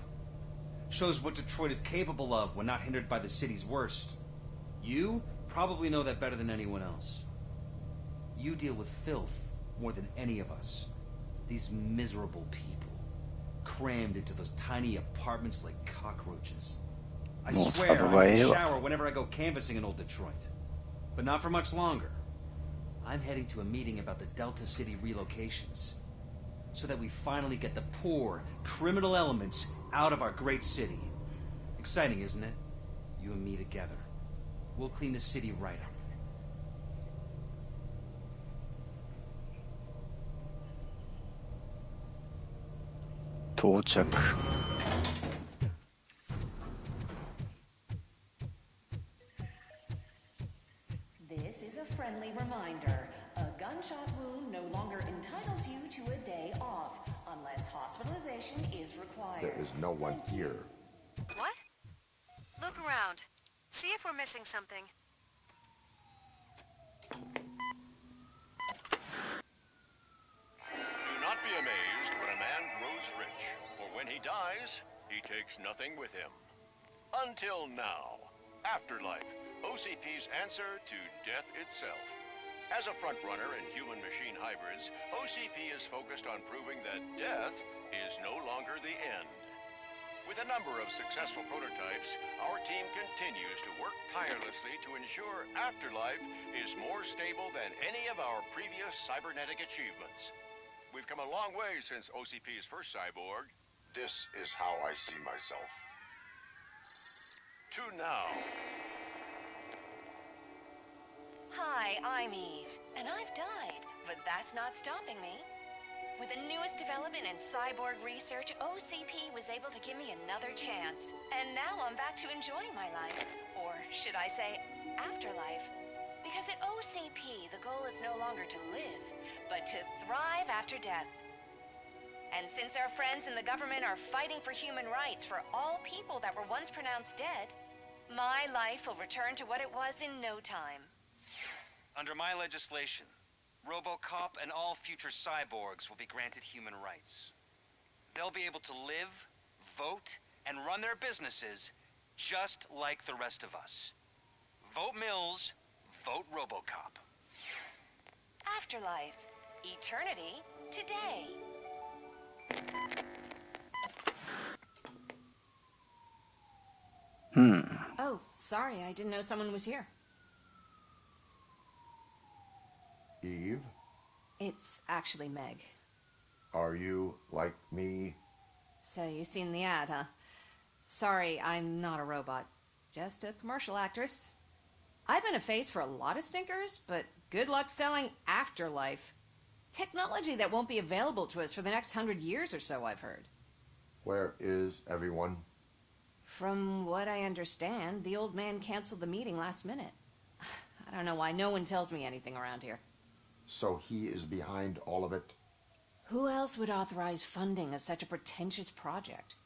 Shows what Detroit is capable of when not hindered by the city's worst. You probably know that better than anyone else. You deal with filth more than any of us. These miserable people, crammed into those tiny apartments like cockroaches. I swear I shower whenever I go canvassing in old Detroit. But not for much longer. I'm heading to a meeting about the Delta City relocations, so that we finally get the poor, criminal elements out of our great city. Exciting, isn't it? You and me together. We'll clean the city right up. This is a friendly reminder. A gunshot wound no longer entitles you to a day off, unless hospitalization is required. There is no one here. What? Look around. See if we're missing something. Do not be amazed when a man grows rich, for when he dies, he takes nothing with him. Until now. Afterlife, OCP's answer to death itself. As a frontrunner in human-machine hybrids, OCP is focused on proving that death is no longer the end. With a number of successful prototypes, our team continues to work tirelessly to ensure Afterlife is more stable than any of our previous cybernetic achievements. We've come a long way since OCP's first cyborg. This is how I see myself. To now. Hi, I'm Eve, and I've died, but that's not stopping me. With the newest development in cyborg research, OCP was able to give me another chance. And now I'm back to enjoying my life. Or should I say, afterlife. Because at OCP, the goal is no longer to live, but to thrive after death. And since our friends in the government are fighting for human rights for all people that were once pronounced dead, my life will return to what it was in no time. Under my legislation, RoboCop and all future cyborgs will be granted human rights. They'll be able to live, vote, and run their businesses just like the rest of us. Vote Mills, vote RoboCop. Afterlife. Eternity. Today. Oh, sorry, I didn't know someone was here. Eve? It's actually Meg. Are you like me? So you've seen the ad, huh? Sorry, I'm not a robot. Just a commercial actress. I've been a face for a lot of stinkers, but good luck selling Afterlife. Technology that won't be available to us for the next 100 years or so, I've heard. Where is everyone? From what I understand, the old man canceled the meeting last minute. I don't know why no one tells me anything around here. So he is behind all of it? Who else would authorize funding of such a pretentious project?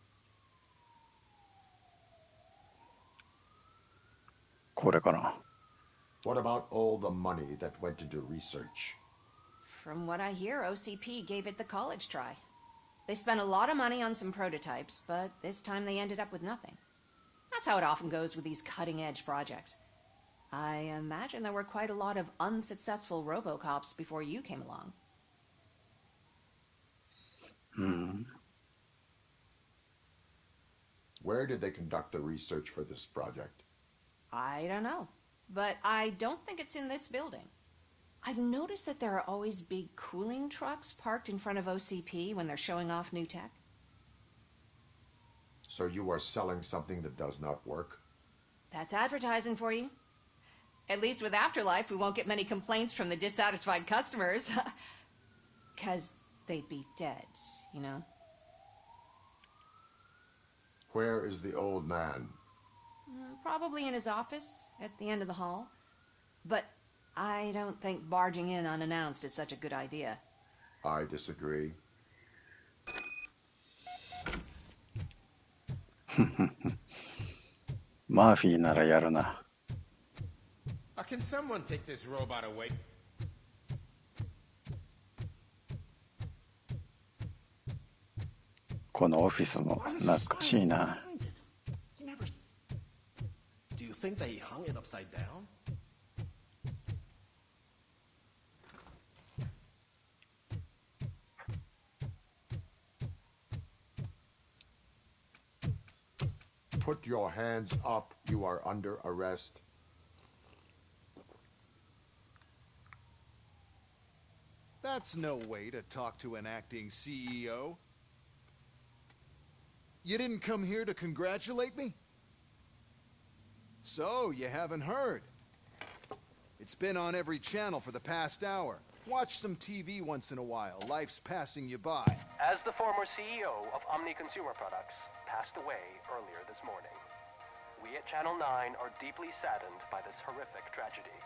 これかな。 What about all the money that went into research? From what I hear, OCP gave it the college try. They spent a lot of money on some prototypes, but this time they ended up with nothing. That's how it often goes with these cutting-edge projects. I imagine there were quite a lot of unsuccessful RoboCops before you came along. Where did they conduct the research for this project? I don't know, but I don't think it's in this building. I've noticed that there are always big cooling trucks parked in front of OCP when they're showing off new tech. So you are selling something that does not work? That's advertising for you. At least with Afterlife, we won't get many complaints from the dissatisfied customers. 'Cause they'd be dead, you know? Where is the old man? Probably in his office, at the end of the hall. But I don't think barging in unannounced is such a good idea. I disagree. Murphy ならやるな。Can someone take this robot away? このオフィスも懐かしいな。Do you think they hung it upside down? Put your hands up. You are under arrest. That's no way to talk to an acting CEO. You didn't come here to congratulate me? So, you haven't heard. It's been on every channel for the past hour. Watch some TV once in a while. Life's passing you by. As the former CEO of Omni Consumer Products passed away earlier this morning, we at Channel 9 are deeply saddened by this horrific tragedy.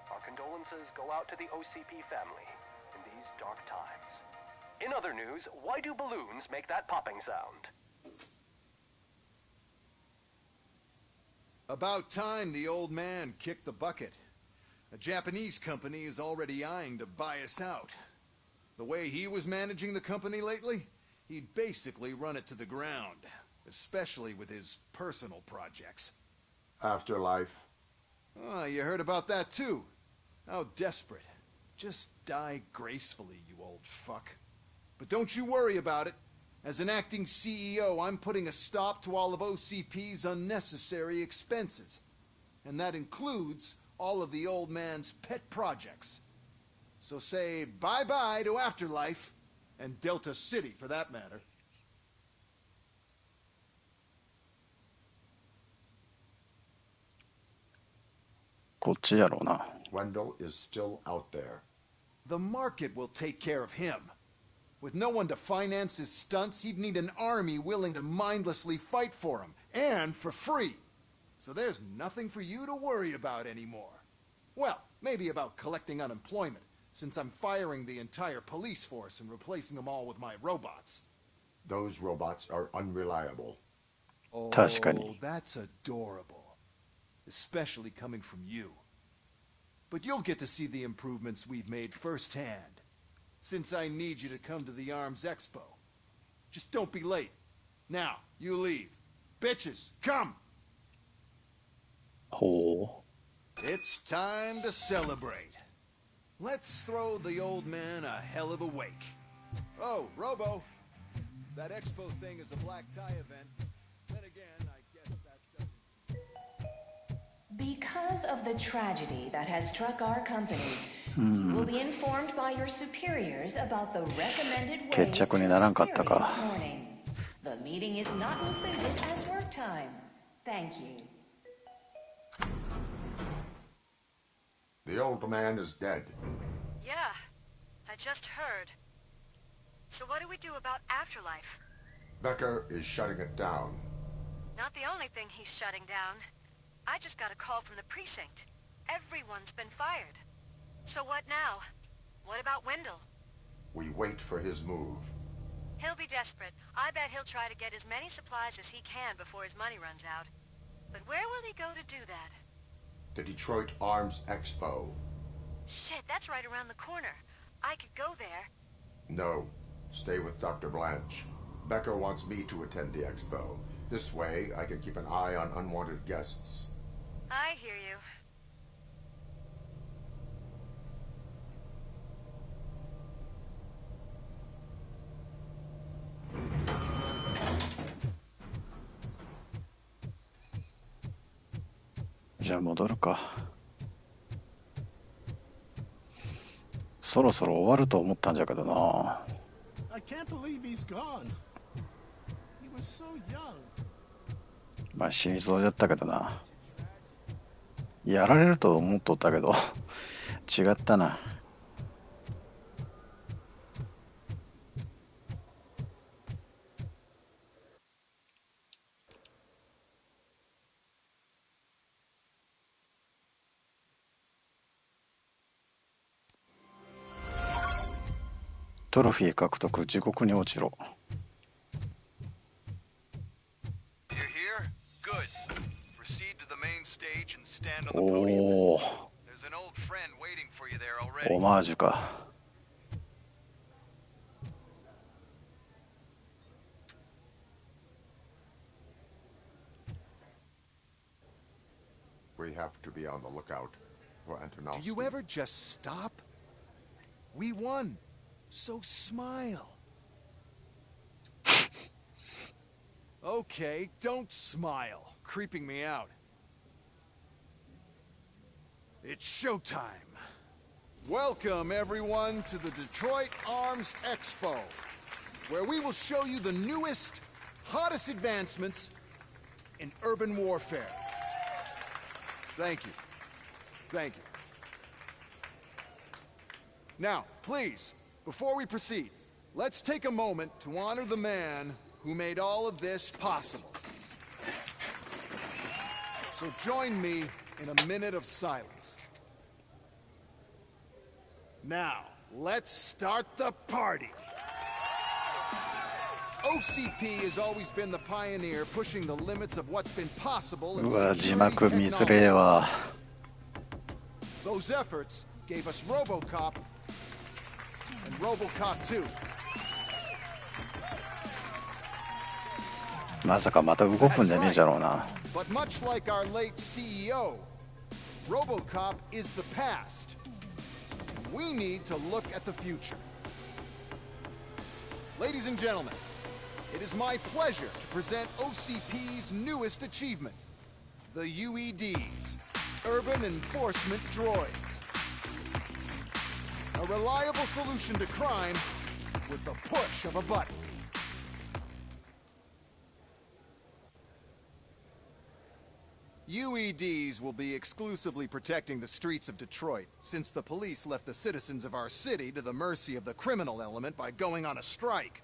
Our condolences go out to the OCP family in these dark times. In other news, why do balloons make that popping sound? About time the old man kicked the bucket. A Japanese company is already eyeing to buy us out. The way he was managing the company lately, he'd basically run it to the ground, especially with his personal projects. Afterlife. Oh, you heard about that too. How desperate. Just die gracefully, you old fuck. But don't you worry about it. As an acting CEO, I'm putting a stop to all of OCP's unnecessary expenses. And that includes all of the old man's pet projects. So say bye-bye to Afterlife, and Delta City for that matter. Wendell is still out there. The market will take care of him. With no one to finance his stunts, he'd need an army willing to mindlessly fight for him, and for free. So there's nothing for you to worry about anymore. Well, maybe about collecting unemployment, since I'm firing the entire police force and replacing them all with my robots. Those robots are unreliable. Oh, that's adorable. Especially coming from you. But you'll get to see the improvements we've made firsthand. Since I need you to come to the Arms Expo. Just don't be late. Now, you leave. Bitches, come! It's time to celebrate. Let's throw the old man a hell of a wake. Oh, Robo. That expo thing is a black tie event. Then again, I guess that doesn't... Because of the tragedy that has struck our company, you will be informed by your superiors about the recommended ways to experience mourning. The meeting is not included as work time. Thank you. The old man is dead. Yeah, I just heard. So what do we do about Afterlife? Becker is shutting it down. Not the only thing he's shutting down. I just got a call from the precinct. Everyone's been fired. So what now? What about Wendell? We wait for his move. He'll be desperate. I bet he'll try to get as many supplies as he can before his money runs out. But where will he go to do that? The Detroit Arms Expo. Shit, that's right around the corner. I could go there. No. Stay with Dr. Blanche. Becker wants me to attend the expo. This way, I can keep an eye on unwanted guests. I hear you.じゃあ戻るか。そろそろ終わると思ったんじゃけどな。I can't believe he's gone. He was so young. まあ死にそうだったけどな。やられると思っとったけど違ったな。トロフィー獲得、地獄に落ちろ。おお、オマージュか。We have to be on the lookout for Antonovsky. Do you ever just stop? We won. So smile. Okay, don't smile. Creeping me out. It's showtime. Welcome, everyone, to the Detroit Arms Expo, where we will show you the newest, hottest advancements in urban warfare. Thank you. Thank you. Now, please, before we proceed, let's take a moment to honor the man who made all of this possible. So join me in a minute of silence. Now, let's start the party. OCP has always been the pioneer pushing the limits of what's been possible in security technology. Those efforts gave us RoboCop and RoboCop 2. まさかまた動くんじゃねえじゃろうな。But much like our late CEO, RoboCop is the past. We need to look at the future. Ladies and gentlemen, it is my pleasure to present OCP's newest achievement, the UEDs, Urban Enforcement Droids. A reliable solution to crime with the push of a button. UEDs will be exclusively protecting the streets of Detroit, since the police left the citizens of our city to the mercy of the criminal element by going on a strike.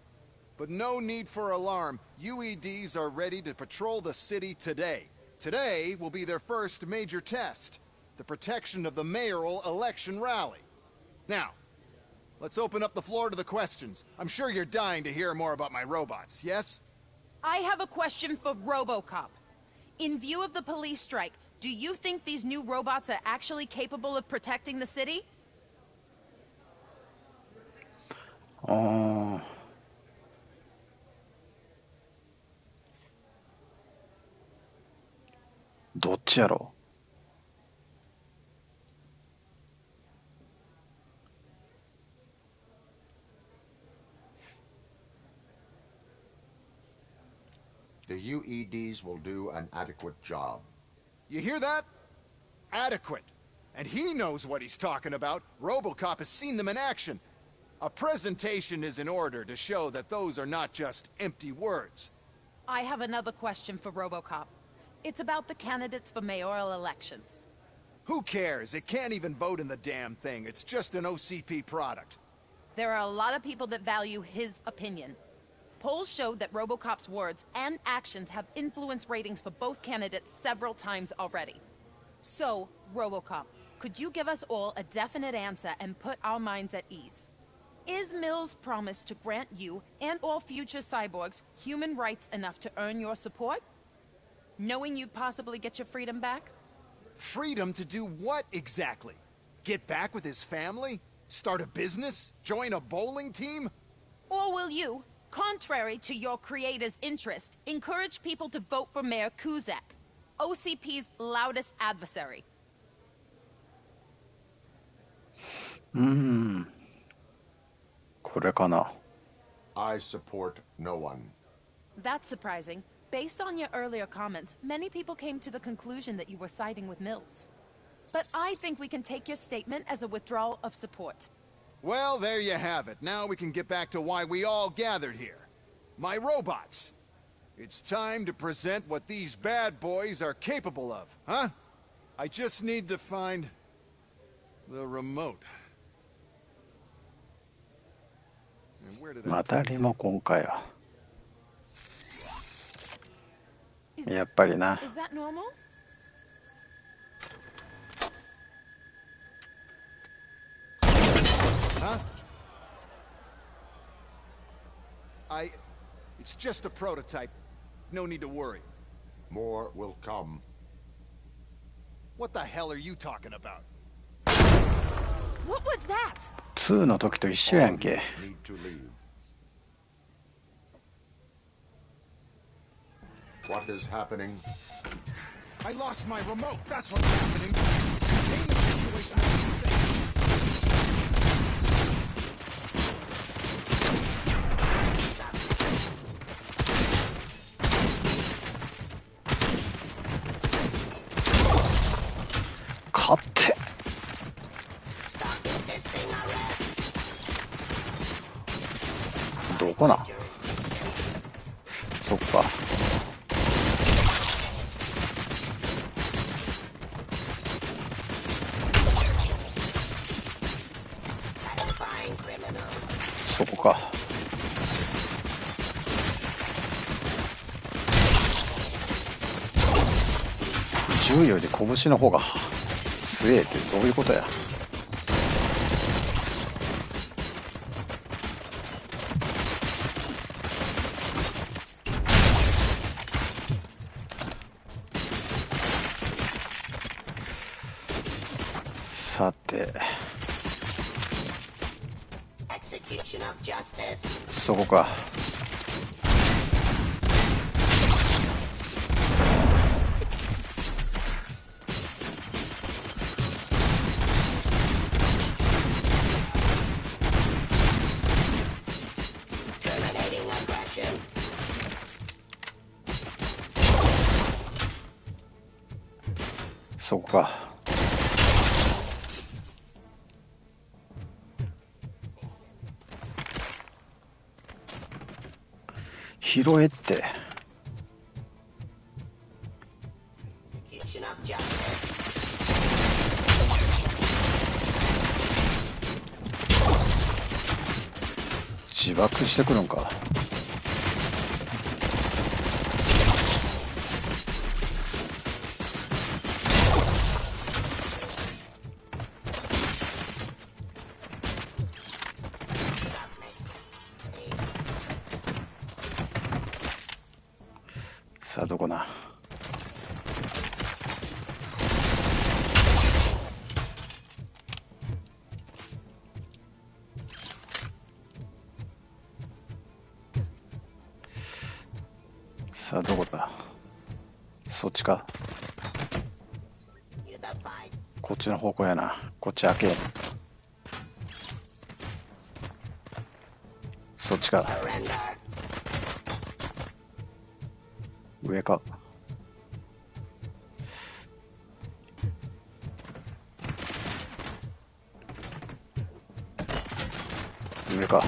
But no need for alarm. UEDs are ready to patrol the city today. Today will be their first major test, the protection of the mayoral election rally. Now, let's open up the floor to the questions. I'm sure you're dying to hear more about my robots, yes? I have a question for RoboCop. In view of the police strike, do you think these new robots are actually capable of protecting the city? どっちやろThe UEDs will do an adequate job. You hear that? Adequate. And he knows what he's talking about. RoboCop has seen them in action. A presentation is in order to show that those are not just empty words. I have another question for RoboCop. It's about the candidates for mayoral elections. Who cares? It can't even vote in the damn thing. It's just an OCP product. There are a lot of people that value his opinion. Polls showed that RoboCop's words and actions have influenced ratings for both candidates several times already. So, RoboCop, could you give us all a definite answer and put our minds at ease? Is Mills' promise to grant you and all future cyborgs human rights enough to earn your support? Knowing you'd possibly get your freedom back? Freedom to do what exactly? Get back with his family? Start a business? Join a bowling team? Or will you, contrary to your creator's interest, encourage people to vote for Mayor Kuzak, OCP's loudest adversary? これかな。I support no one. That's surprising. Based on your earlier comments, many people came to the conclusion that you were siding with Mills. But I think we can take your statement as a withdrawal of support. Well, there you have it. Now we can get back to why we all gathered here. My robots. It's time to present what these bad boys are capable of, huh? I just need to find the remote. And where did I またリモコンかよ。やっぱりな。Is that normal? Huh? It's just a prototype. No need to worry. More will come. What the hell are you talking about? What was that? 2の時と一緒やんけ。Need to leave. What is happening? I lost my remote. That's what's happening. Contain the situation. Cut. どこな。そっか。そこか。銃より拳の方が強えってどういうことや。さて。そこか。か。拾えって。自爆してくるんか。さあどこな。さあどこだ。そっちか。こっちの方向やな。こっち開け。そっちか。上か。上か。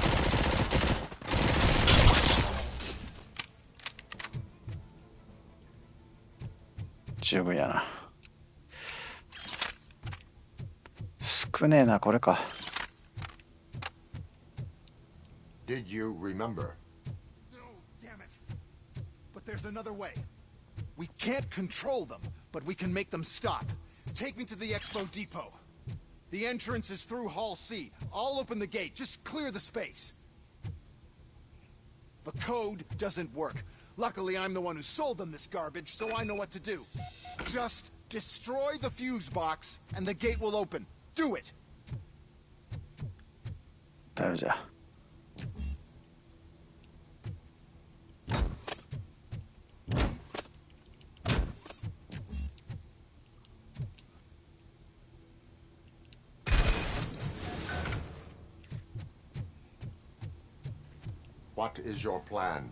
十分やな。少ねえな、これか。Did you remember? There's another way. We can't control them, but we can make them stop. Take me to the Expo Depot. The entrance is through Hall C. I'll open the gate. Just clear the space. The code doesn't work. Luckily, I'm the one who sold them this garbage, so I know what to do. Just destroy the fuse box, and the gate will open. Do it! 大丈夫じゃ。What is your plan?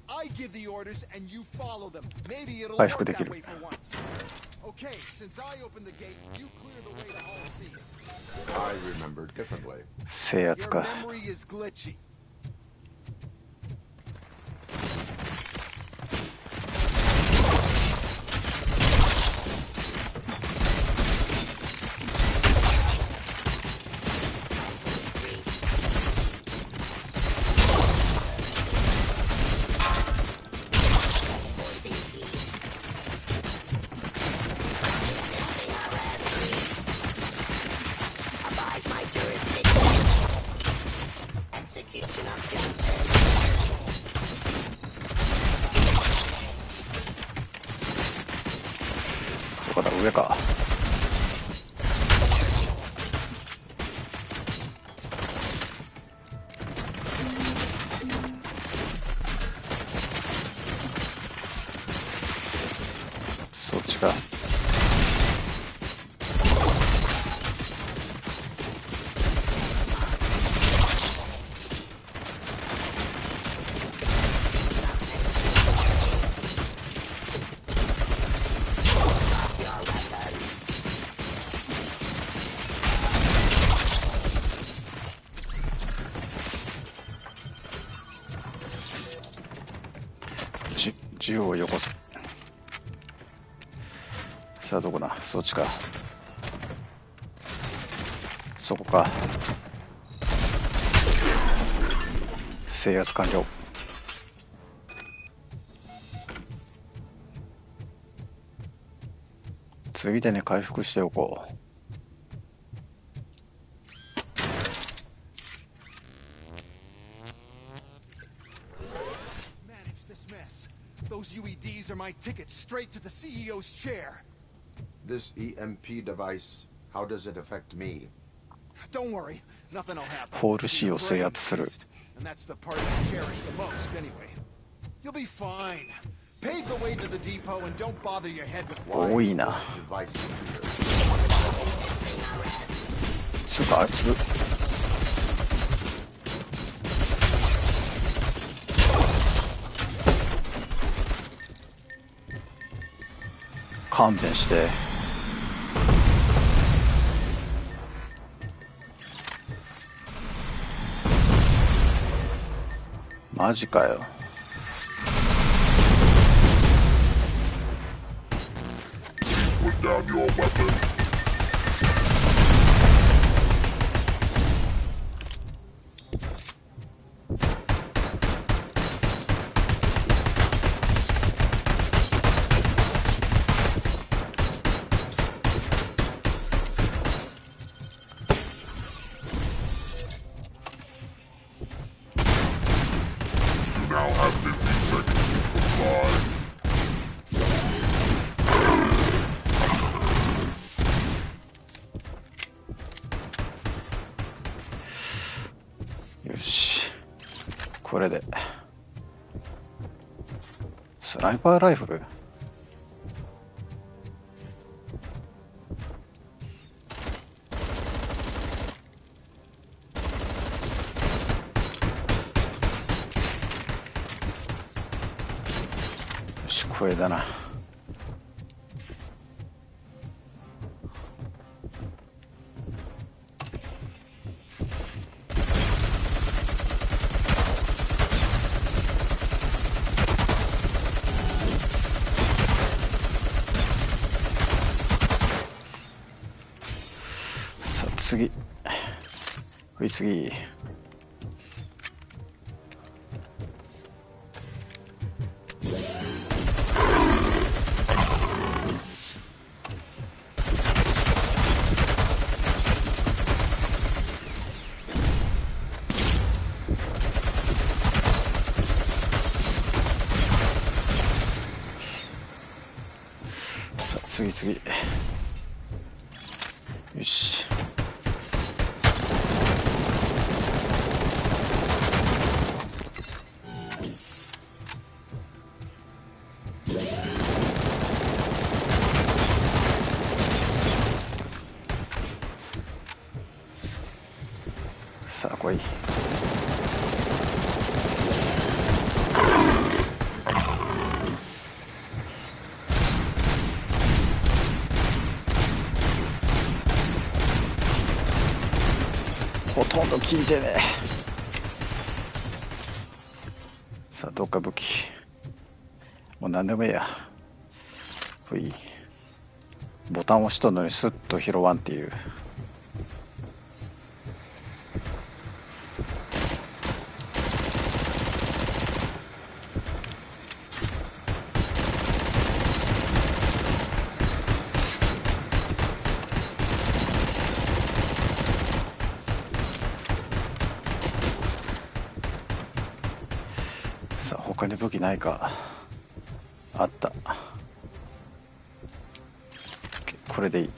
I give the orders and you follow them. Maybe it'll work that way for once. Okay, since I opened the gate, you clear the way to Hall C. I remember differently. Your memory is glitchy. Execution of justice. どこだ、上か。そっちか。銃をよこせ。さあどこだ、そっちか。そこか。制圧完了。ついでに回復しておこう。Those UEDs are my ticket straight to the CEO's chair. This EMP device, how does it affect me? Don't worry, nothing will happen. ホール C を制圧する。 And that's the part I cherish the most anyway. You'll be fine. Pave the way to the depot and don't bother your head with 多いな。つうかあいつ勘弁して。マジかよ。Put down your weapon. You now have 15 seconds to comply. よし、これでスナイパーライフル。よし、これだな。次、はい、次。さあ、次次。よし。さあ来い。ほとんど効いてね。さあどっか武器もう何でもいいや。ほい。ボタン押しとんのにスッと拾わんっていう。さあ他に武器ないか。あった。これでいい。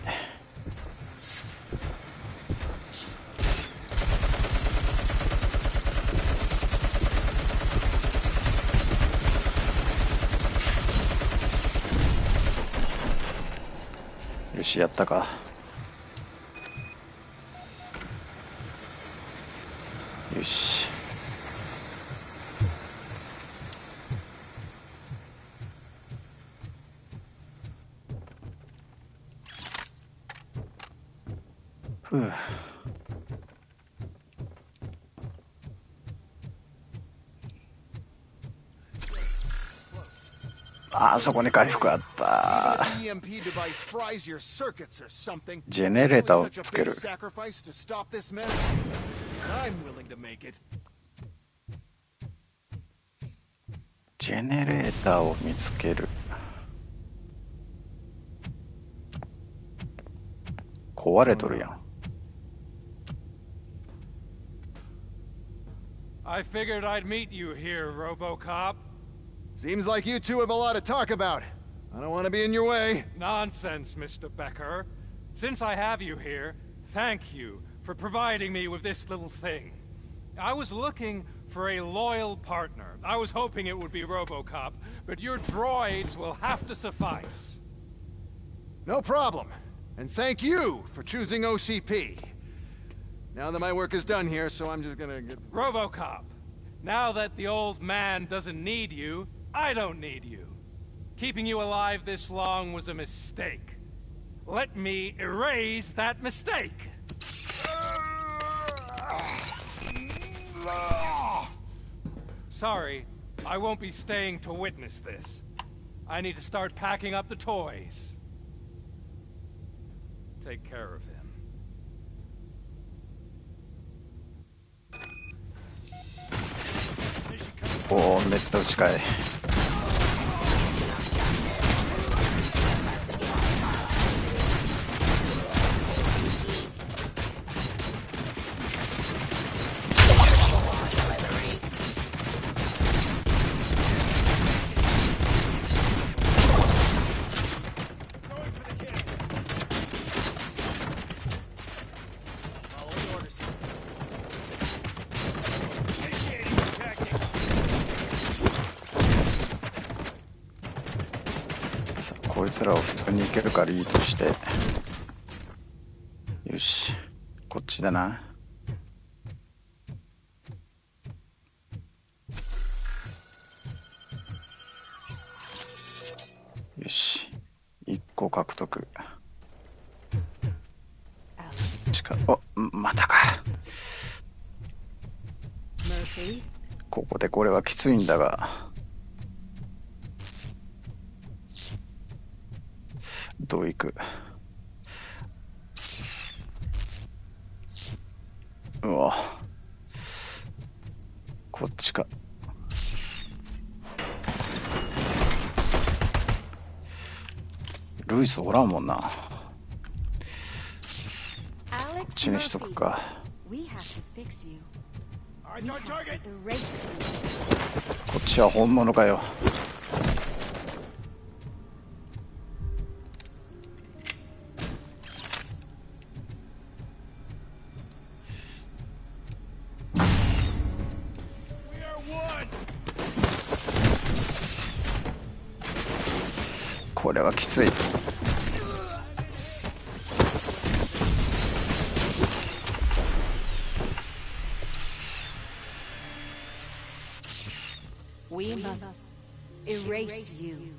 よし、やったか。よし。ふう。あそこに回復あった。ジェネレーターをつける。ジェネレーターを見つける。壊れとるやん。I figured I'd meet you here, RoboCop. Seems like you two have a lot to talk about. I don't want to be in your way. Nonsense, Mr. Becker. Since I have you here, thank you for providing me with this little thing. I was looking for a loyal partner. I was hoping it would be RoboCop, but your droids will have to suffice. No problem. And thank you for choosing OCP. Now that my work is done here, so I'm just gonna get... RoboCop, now that the old man doesn't need you, I don't need you. Keeping you alive this long was a mistake. Let me erase that mistake. Sorry, I won't be staying to witness this. I need to start packing up the toys. Take care of him. おお、めっちゃ近い。こいつらを普通に行けるからいいとして、よし、こっちだな。よし、1個獲得。お、またか。ここでこれはきついんだが。どういく。うわ、こっちか。ルイスおらんもんな。こっちにしとくか。こっちは本物かよ。これはきつい。We must erase you.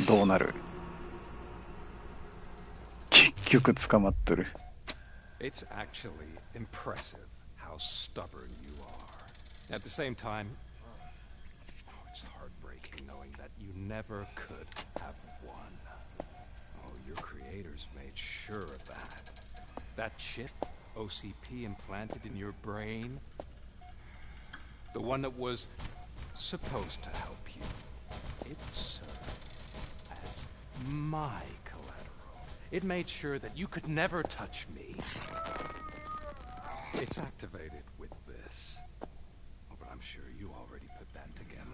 どうなる？結局捕まってる。It's actually impressive how stubborn you are. At the same time, it's heartbreaking knowing that you never could have won. Oh, your creators made sure of that. That chip OCP implanted in your brain, the one that was supposed to help you, it served as my collateral. It made sure that you could never touch me. It's activated with this. But I'm sure you already put that together.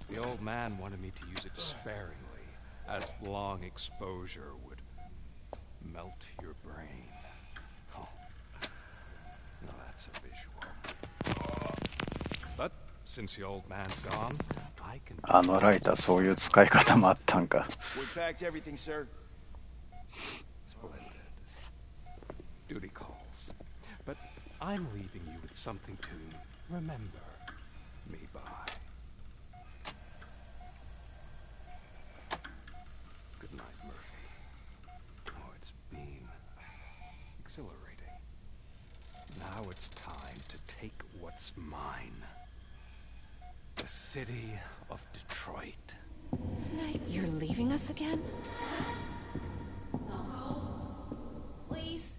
The old man wanted me to use it sparingly, as long exposure would melt your brain. Oh, now that's a visual. But since the old man's gone, I can... あのライター、そういう使い方もあったんか。We packed everything, sir. Splendid. Duty calls. But I'm leaving you with something to remember me by. Good night, Murphy. Oh, it's been exhilarating. Now it's time to take what's mine. The city of Detroit. You're leaving us again? Don't go. Please.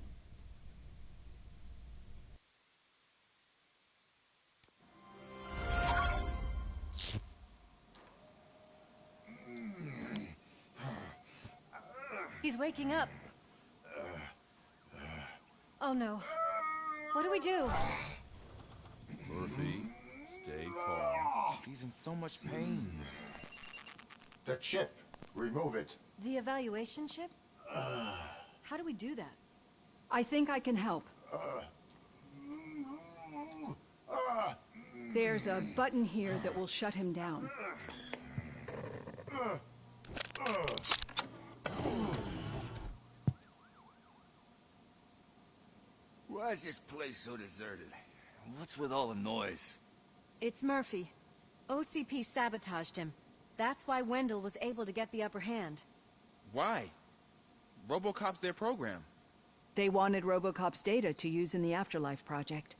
He's waking up. Oh no. What do we do? Murphy, stay calm. He's in so much pain. The chip. Remove it. The evaluation chip? How do we do that? I think I can help. There's a button here that will shut him down. Why is this place so deserted? What's with all the noise? It's Murphy. OCP sabotaged him. That's why Wendell was able to get the upper hand. Why? RoboCop's their program. They wanted RoboCop's data to use in the Afterlife project.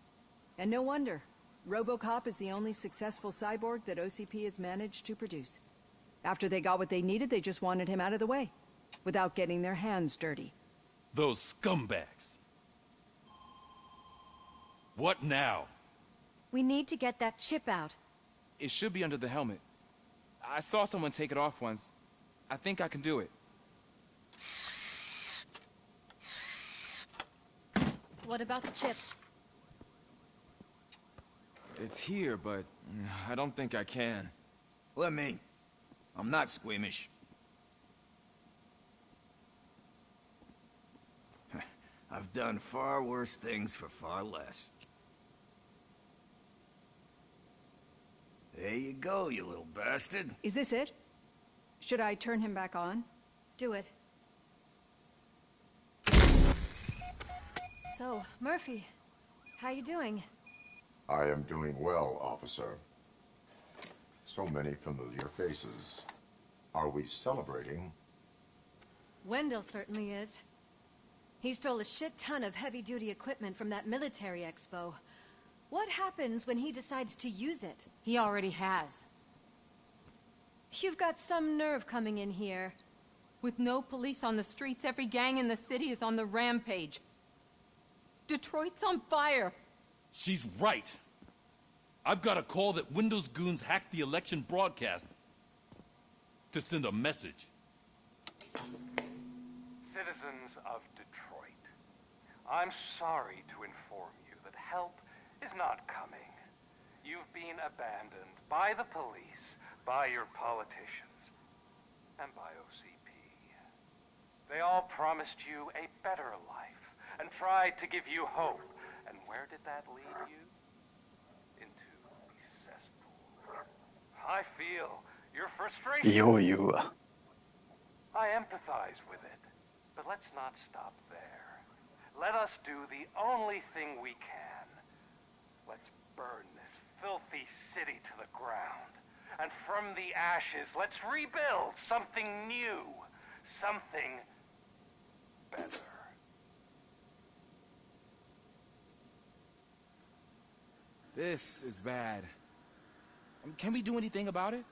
And no wonder. RoboCop is the only successful cyborg that OCP has managed to produce. After they got what they needed, they just wanted him out of the way, without getting their hands dirty. Those scumbags. What now? We need to get that chip out. It should be under the helmet. I saw someone take it off once. I think I can do it. What about the chip? It's here, but I don't think I can. Let me. I'm not squeamish. I've done far worse things for far less. There you go, you little bastard. Is this it? Should I turn him back on? Do it. So, Murphy, how you doing? I am doing well, officer. So many familiar faces. Are we celebrating? Wendell certainly is. He stole a shit ton of heavy-duty equipment from that military expo. What happens when he decides to use it? He already has. You've got some nerve coming in here. With no police on the streets, every gang in the city is on the rampage. Detroit's on fire. She's right. I've got a call that Windows goons hacked the election broadcast to send a message. Citizens of Detroit, I'm sorry to inform you that help is not coming. You've been abandoned by the police, by your politicians, and by OCP. They all promised you a better life and tried to give you hope. And where did that lead you? Into the cesspool. I feel your frustration. I empathize with it. But let's not stop there. Let us do the only thing we can. Let's burn this filthy city to the ground. And from the ashes, let's rebuild something new. Something better. This is bad. Can we do anything about it?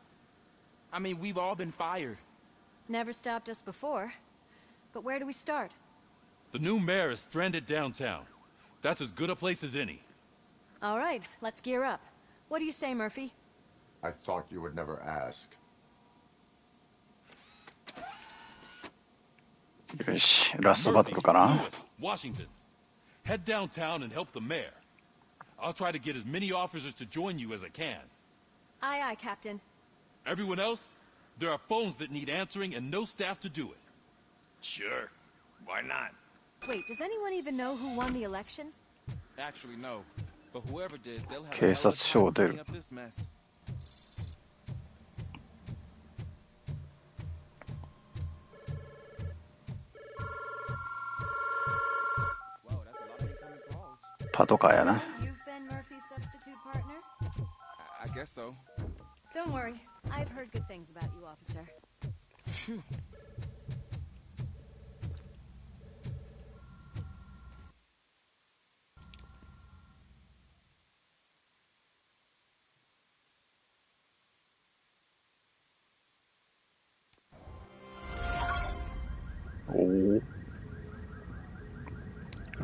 I mean, we've all been fired. Never stopped us before. But where do we start? The new mayor is stranded downtown. That's as good a place as any. All right, let's gear up. What do you say, Murphy? I thought you would never ask. よし、ラストバトルかな。 Washington. Head downtown and help the mayor. I'll try to get as many officers to join you as I can. Aye, aye, Captain. Everyone else? There are phones that need answering and no staff to do it. Sure. Why not? Wait, does anyone even know who won the election? Actually, no. But whoever did, they'll have a 警察署を出る。 clean up this mess. Whoa, that's a lot of incoming calls. パトカーやな。 You've been Murphy's substitute partner? I guess so. Don't worry. I've heard good things about you, officer. Phew.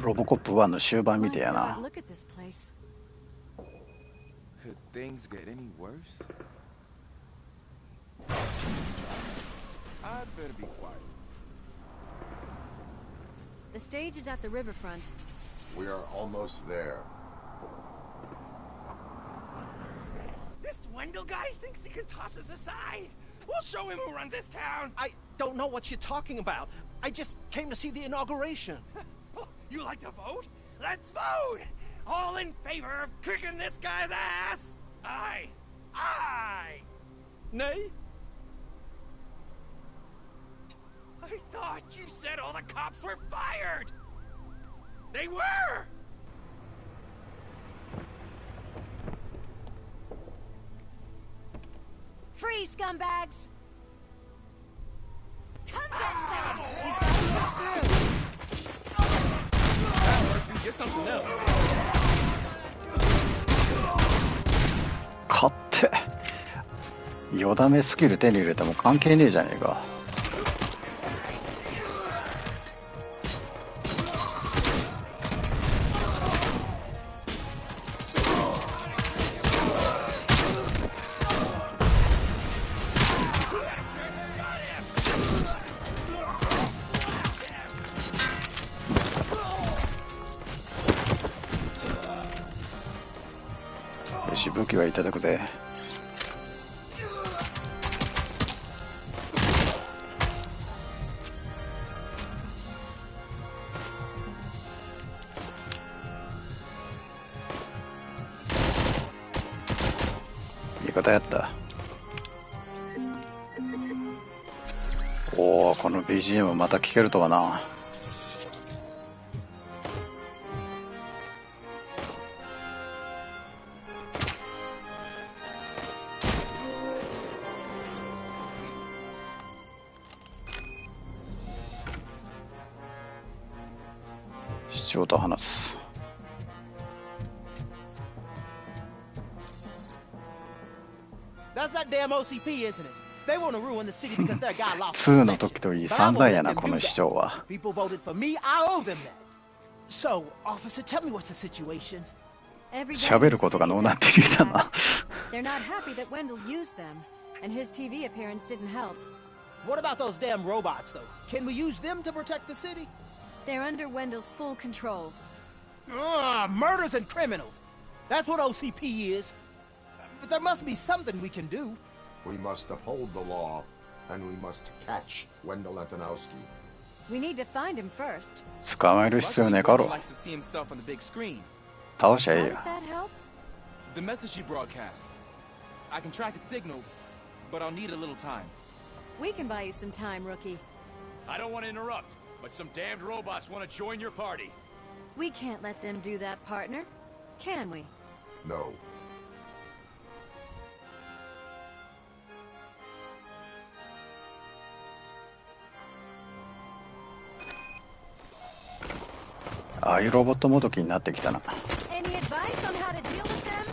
ロボコップ1の終盤みてえやな。 Look at this place. Could things get any worse? I'd better be quiet. The stage is at the riverfront. We are almost there. This Wendell guy thinks he can toss us aside. We'll show him who runs this town. I don't know what you're talking about. I just came to see the inauguration. You like to vote? Let's vote! All in favor of kicking this guy's ass? Aye. Aye! Nay? I thought you said all the cops were fired! They were! Free, scumbags! Come get some! We've got your Get something else. 勝手。よだめスキル手に入れても関係ねえじゃねえか。よし、武器はいただくぜ。味方やった。おお、この BGM また聴けるとはな。市長と話す。2の時といい散々やな、この市長は。喋ることが能なんて聞いたな。They're not happy that Wendell used them, and his TV appearance didn't help. What about those damn robots, though? Can we use them to protect the city? They're under Wendell's full control. Murders and criminals. That's what OCP is. But there must be something we can do. We must uphold the law, and we must catch Wendell Antonowski. We need to find him first. 捕まえる必要ねえかろ。倒しゃええよ。 Does that help? The message you broadcast. I can track its signal, but I'll need a little time. We can buy you some time, rookie. I don't want to interrupt, but some damned robots want to join your party. We can't let them do that, partner. Can we? No. .ああいうロボットもどきになってきたな。 Any advice on how to deal with them? .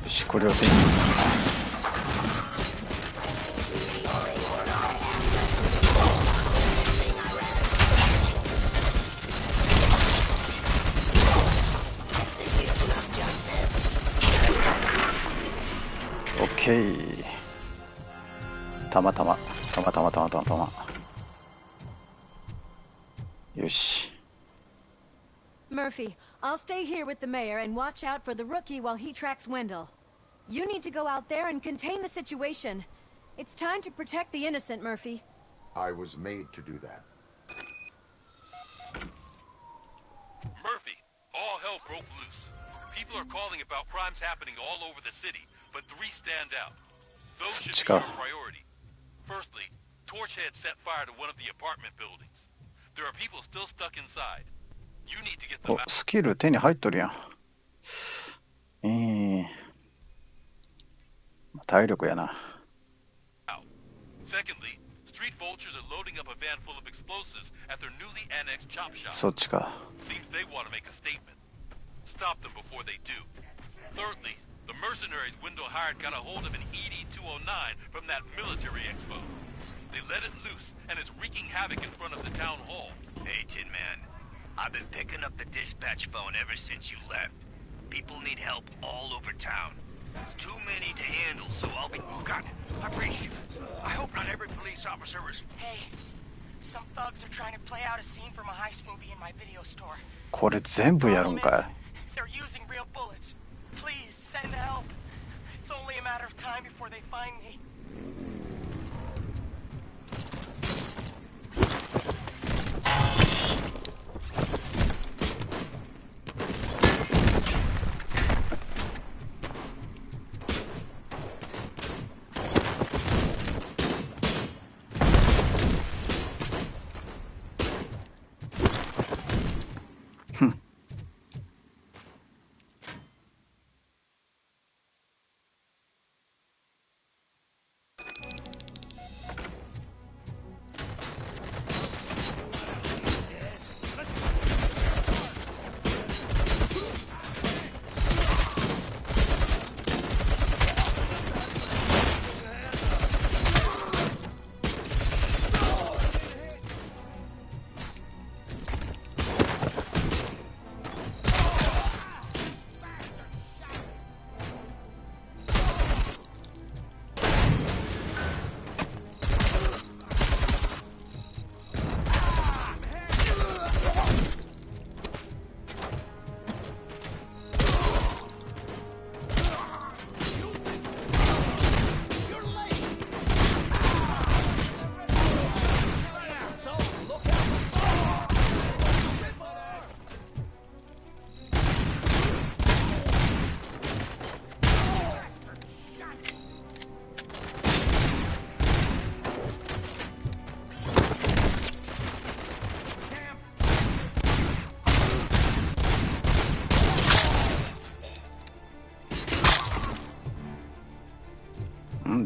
よし、これを手に。たまたまよし。 Murphy, I'll stay here with the mayor and watch out for the rookie while he tracks Wendell. You need to go out there and contain the situation. It's time to protect the innocent, Murphy. I was made to do that. Murphy, all hell broke loose. People are calling about crimes happening all over the city, but 3 stand out. Those should be your priority. Firstly, Torchhead set fire to one of the apartment buildings. There are people still stuck inside. You need to get them out. お、スキル手に入っとるやん。体力やな。 Secondly, street vultures are loading up a van full of explosives at their newly annexed chop shop. そっちか。 Seems they want to make a statement. Stop them before they do. Thirdly, the mercenaries Wendell hired got a hold of an ED-209 from that military expo. They let it loose, and it's wreaking havoc in front of the town hall. Hey, Tin Man. I've been picking up the dispatch phone ever since you left. People need help all over town. It's too many to handle, so I'll be... Oh, God. I brace you. I hope not every police officer is... Hey, some thugs are trying to play out a scene from a heist movie in my video store. これ全部やるんかい。 They're using real bullets. Please, send help. It's only a matter of time before they find me.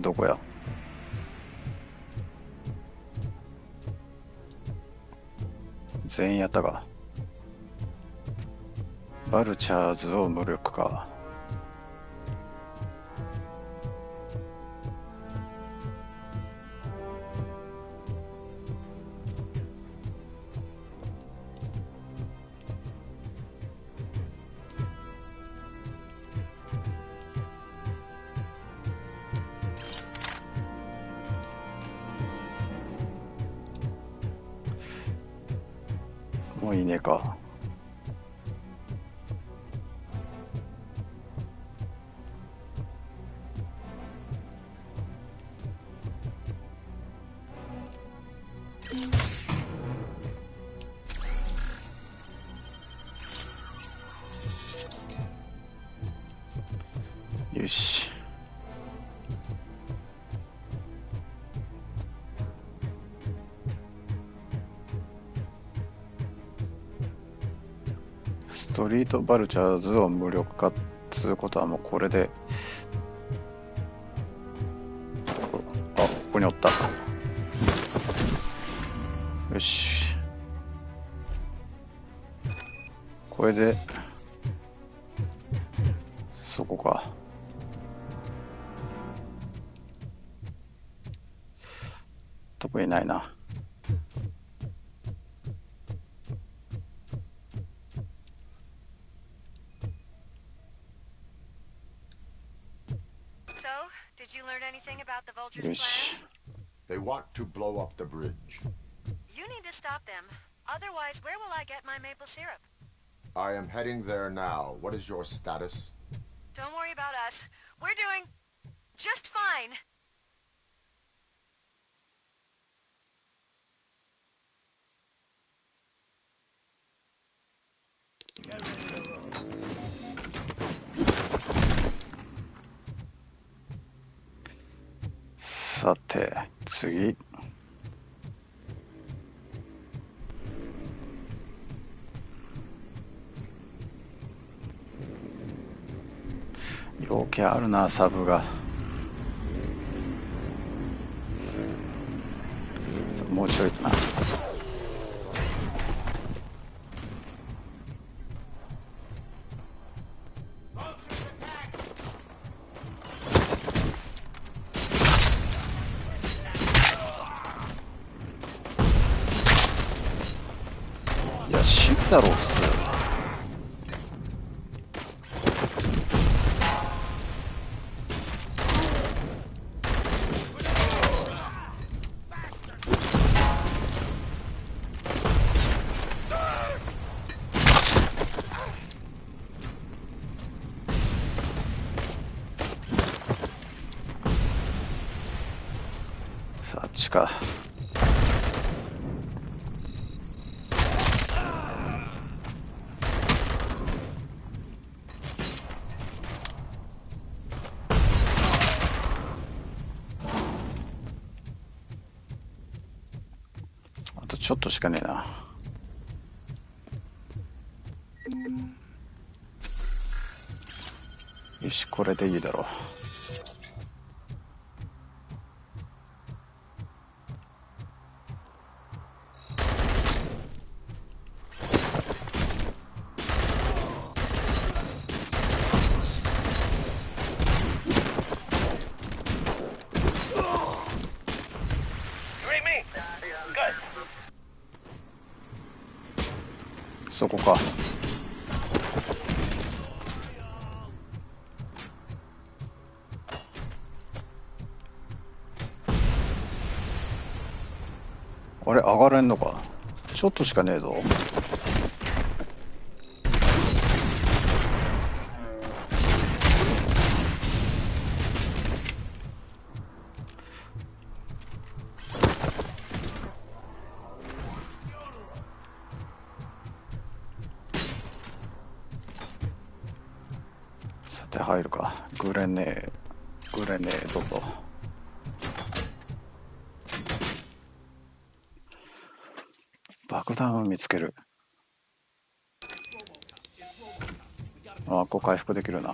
どこや。全員やったか。バルチャーズを無力化。もういいねか。よし。ストリートバルチャーズを無力化っつうことはもうこれで、あ、ここにおった。よし。これでそこか。特にないな。Did you learn anything about the Vulture's Yes. plans? They want to blow up the bridge. You need to stop them. Otherwise, where will I get my maple syrup? I am heading there now. What is your status? Don't worry about us. We're doing just fine.さて次。要件あるな、サブが。もうちょいかな。いや、死ぬだろう普通。さあ、あっちか。あとちょっとしかねえな。よし、これでいいだろう。そこか。あれ、上がれんのか。ちょっとしかねえぞ。さて入るか。グレネードと。爆弾を見つける。あ、ここ回復できるな。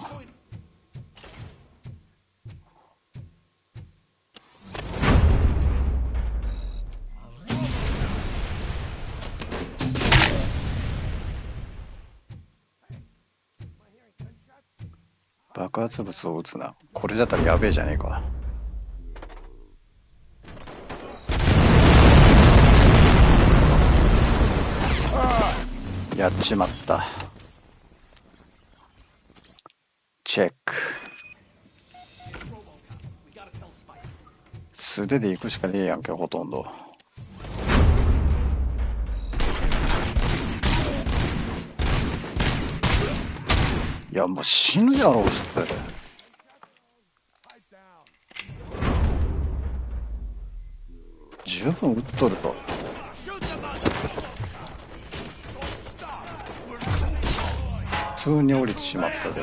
爆発物を撃つな。これだったらやべえじゃねえか。やっちまった。チェック。素手で行くしかねえやんけ、ほとんど。いや、もう死ぬやろうって。十分撃っとると。普通に降りてしまったぜ。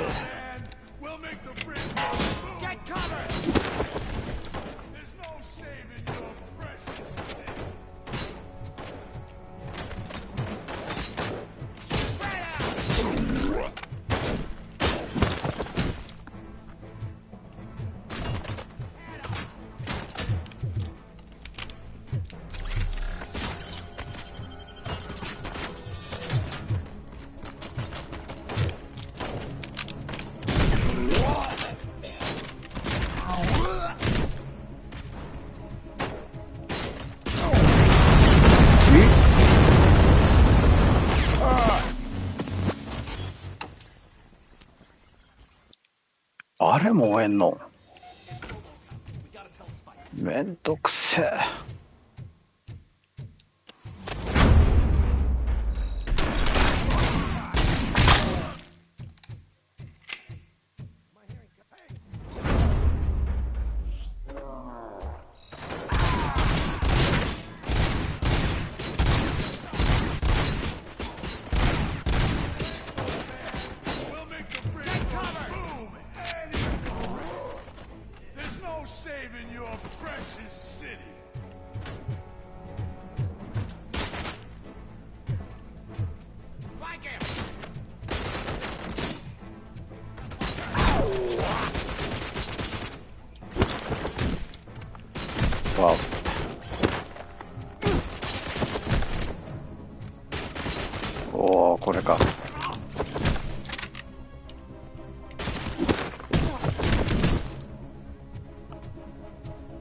あれ燃えんのめんどくせえ。おお、これか。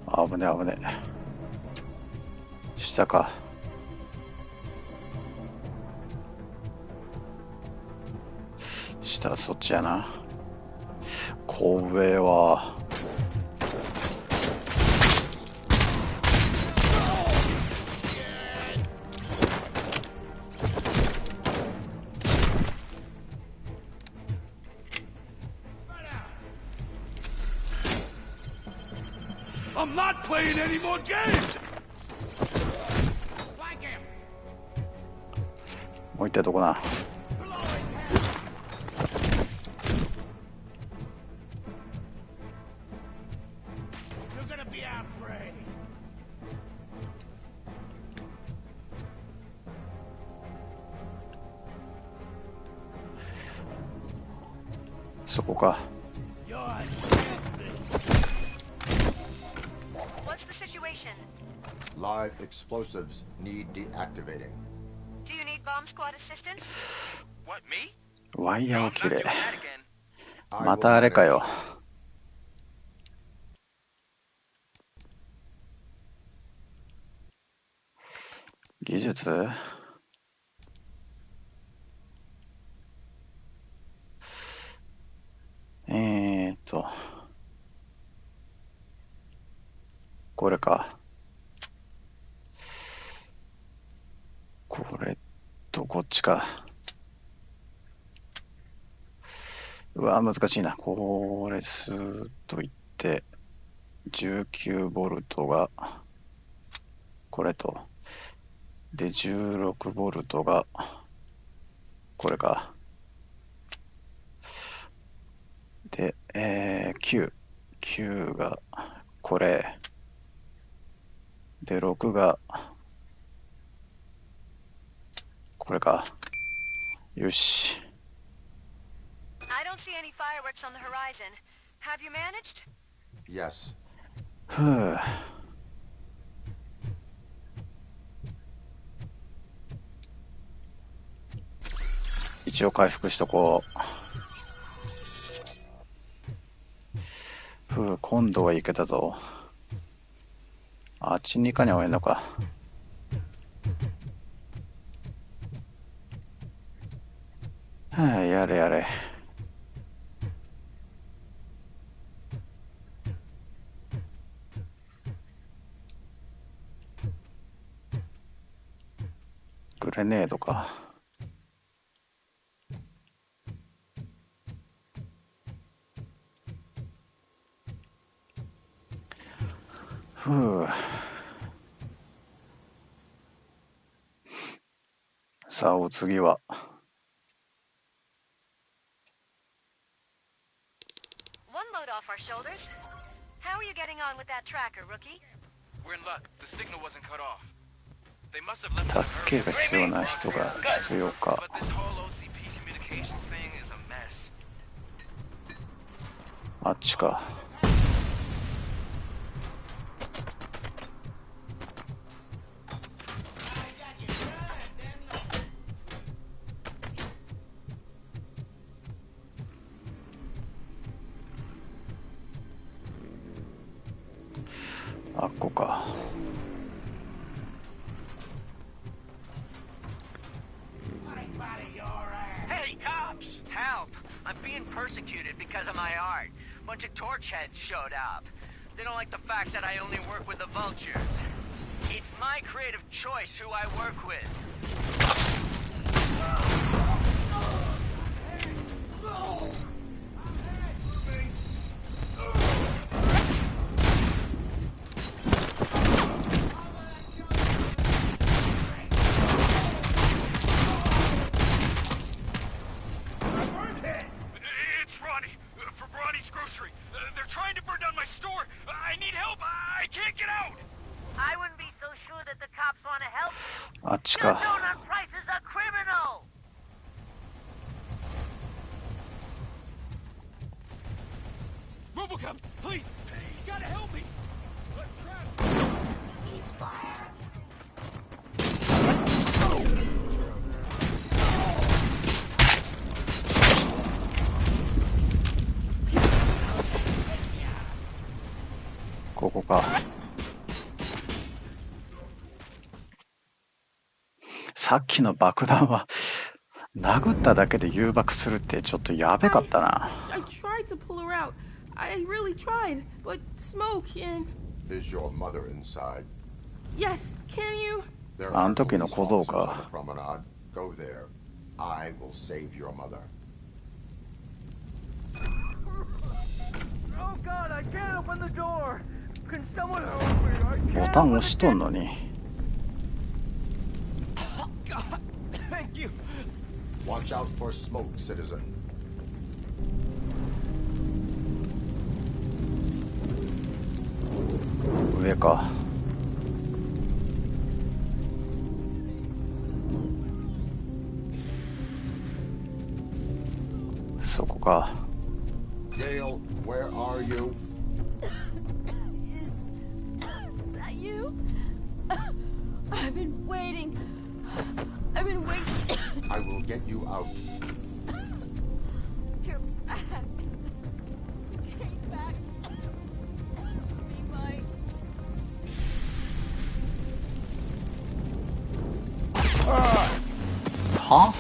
危ね危ね。下か。下そっちやな。こ上はI'm not playing any more games! もう一体どこな。そこか。Live explosives need deactivating. Do you need bomb squad assistance? What, me? ワイヤーを切れ。またあれかよ。技術？これか。これとこっちか。うわ難しいな。これスーッといって19ボルトがこれとで16ボルトがこれか。で9がこれで6がこれか。よし。I don't see any fireworks on the horizon. Have you managed? Yes. ふう。一応回復しとこう。ふう、今度は行けたぞ。あっちに行かにゃ終えんのか。はあ、やれやれ。グレネードか。ふう。さあ、お次は。One load off our shoulders. How are you getting on with that tracker, rookie? We're in luck. The signal wasn't cut off. They must have left us 助けが必要な人が必要か。 But this whole OCP communications thing is a mess. あっちか。あっこか。Hey, cops! Help! I'm being persecuted because of my art. Bunch of torch heads showed up. They don't like the fact that I only work with the vultures. It's my creative choice who I work with. They're trying to burn down my store. I need help. I can't get out. I wouldn't be so sure that the cops want to help you. あっち Your か。 donut price is a criminal. Robocop, please! You gotta help me! Let's try. Ceasefire. ここか。さっきの爆弾は殴っただけで誘爆するってちょっとやべかったな。I tried to pull her out. I really tried, but smoke and... Is your mother inside? Yes, can you? あの時の小僧か。 Go there. I will save your mother. Oh God, I can't open the door. Can someone help me? I ボ can't タン open 押しとんのに。 Thank you. Watch out for smoke, citizen. 上か。そこか。 Gail, where are you? Is that you? I've been waiting. I've been waiting. I will get you out. You're back. You came back. Be my... は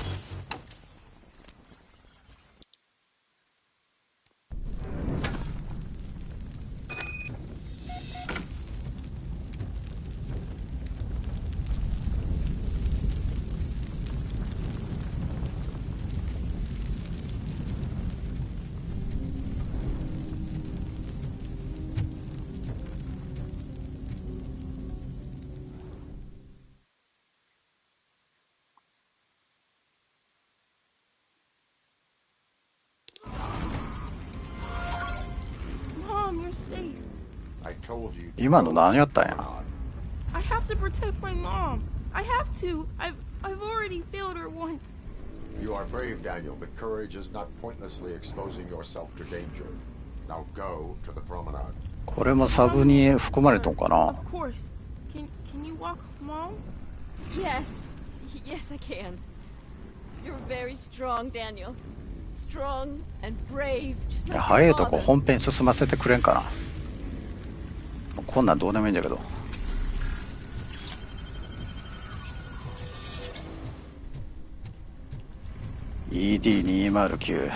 ？Mom, you're safe. I told you. 今の何やったんや。 I have to protect my mom. I have to. I've already failed her once. You are brave, Daniel, but courage is not pointlessly exposing yourself to danger. Now go to the promenade. これもサブに含まれとんかな。 Of course. Can you walk, Mom? Yes. Yes, I can. You're very strong, Daniel. Strong and brave, just いや like 早 your いとこ father. 本編進ませてくれんかな。こんなんどうでもいいんだけど。ED209。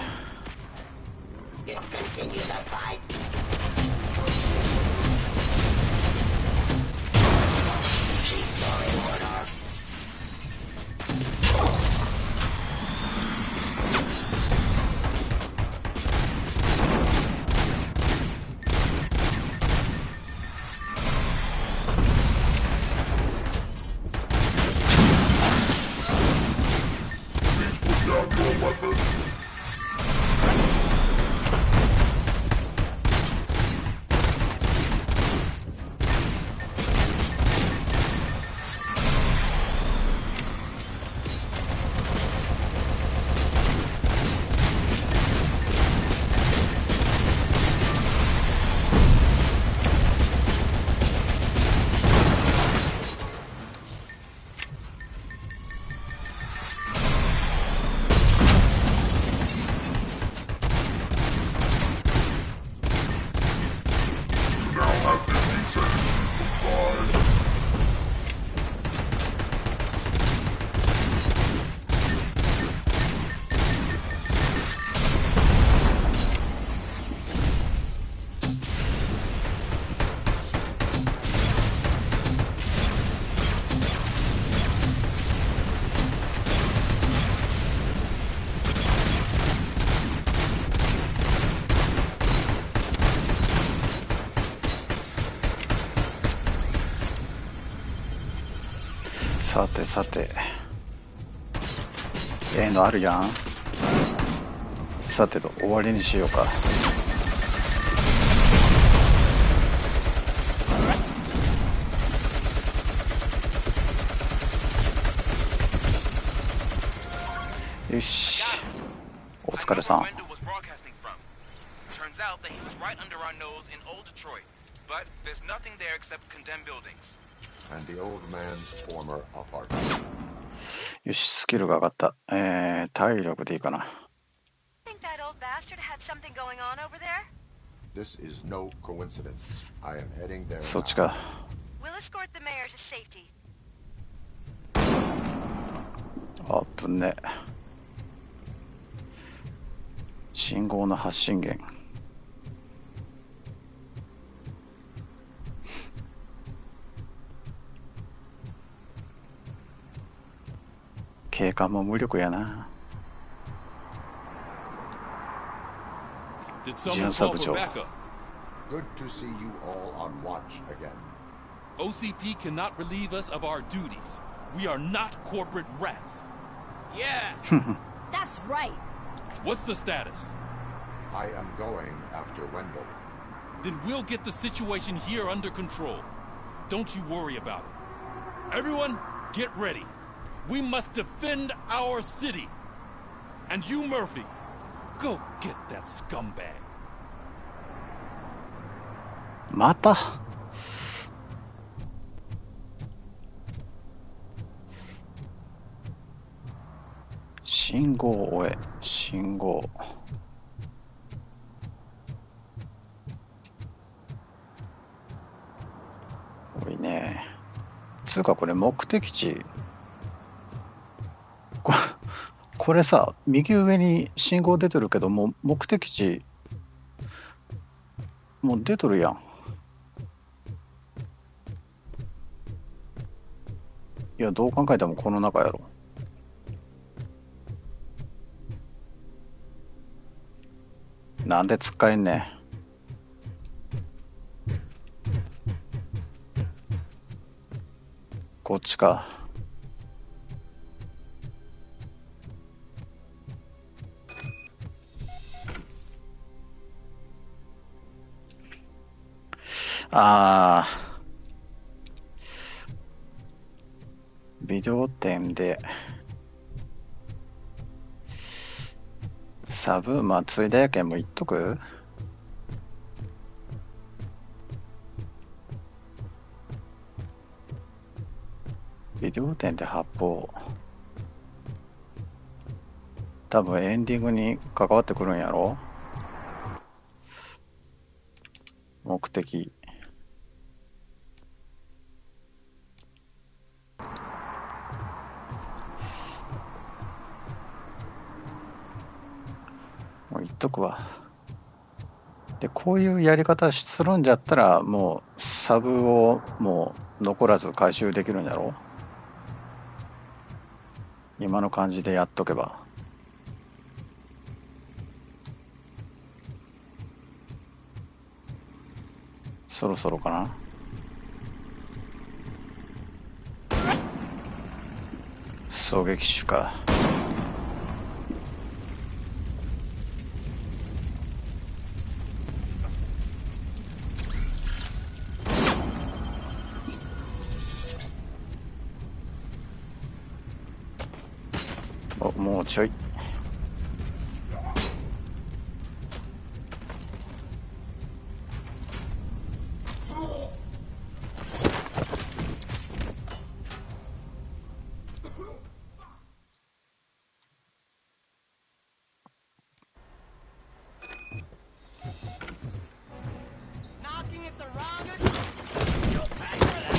さてさて、のあるやん。さてと終わりにしようか。よし、お疲れさん。よし、スキルが上がった。体力でいいかな。そっちか。あぶね。信号の発信源。警官も無力やな。巡査部長。Good to see you all on watch again. OCP cannot relieve us of our duties. We are not corporate rats. Yeah. That's right. What's the status? I am going after Wendell. Then we'll get the situation here under control. Don't you worry about it. Everyone, get ready. We must defend our city. And you, Murphy, go get that scumbag. また信号を終え、信号。多いね。つうかこれ目的地。これさ、右上に信号出てるけども、目的地もう出とるやん。いや、どう考えてもこの中やろ。なんで突っかえんねん。こっちか。ああ。ビデオ店でサブ松井田やけんも言っとく。ビデオ店で発砲。多分エンディングに関わってくるんやろ。目的。もう言っとくわ。で、こういうやり方するんじゃったら、もうサブをもう残らず回収できるんやろ。今の感じでやっとけば。そろそろかな。狙撃手か。お、もうちょい。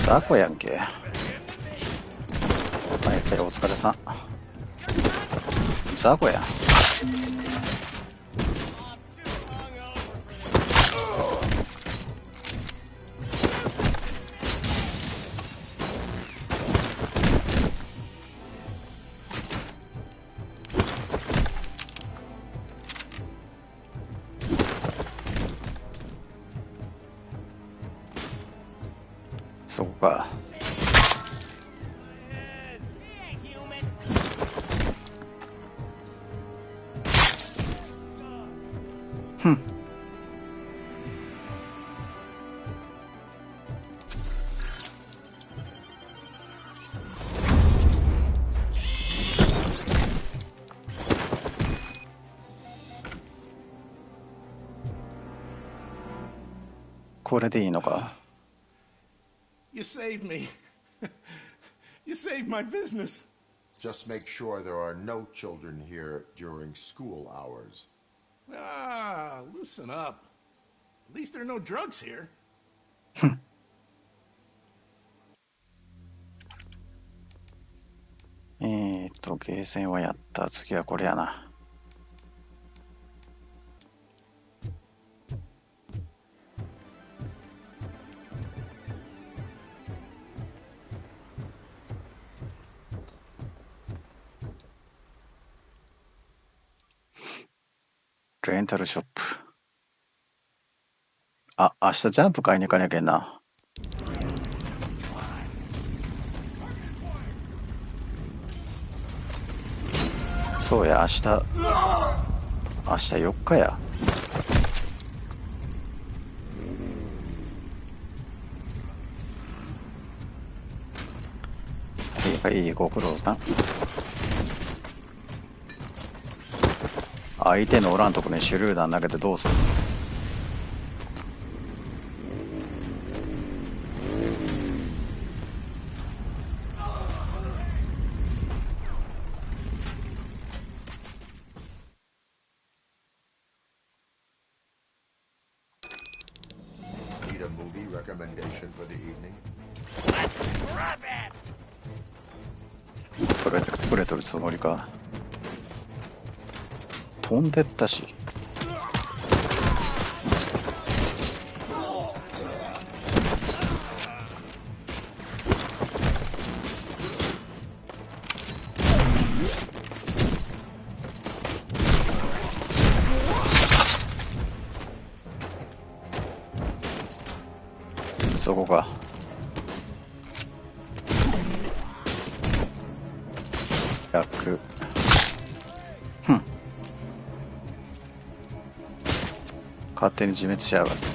雑魚やんけ。はい、お疲れさん。雑魚やん。そこか。ふん。これでいいのか。You saved me. You saved my business. Just make sure there are no children here during school hours. Ah, loosen up. At least there are no drugs here. ゲーセンはやった。次はこれやな。レンタルショップ。あ、明日ジャンプ買いに行かなきゃいけんな。そうや、明日4日や。いい、ご苦労さん。相手のおらんとこに手榴弾投げてどうする。Need a movie recommendation for the evening? 隠れとるつもりか。飛んでったし。そこか。100。勝手に自滅しやがって。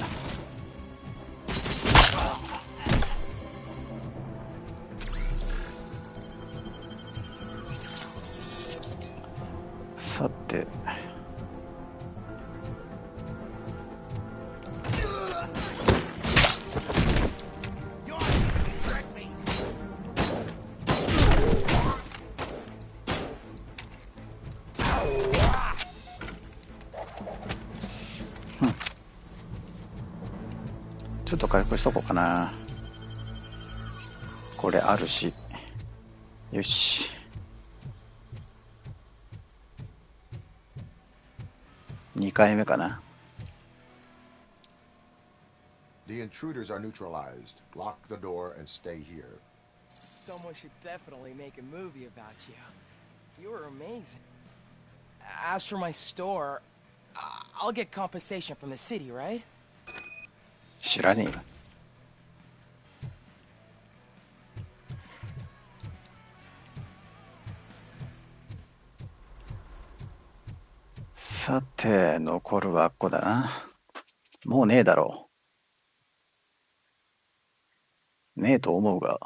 さて。ちょっと回復しとこうかな。これあるし。よし。2回目かな。The intruders are neutralized. Lock the door and stay here. Someone should definitely make a movie about you. You were amazing. As for my store, I'll get compensation from the city, right? 知らねえよ。さて、残るはあっこだな。もうねえだろう。ねえと思うが。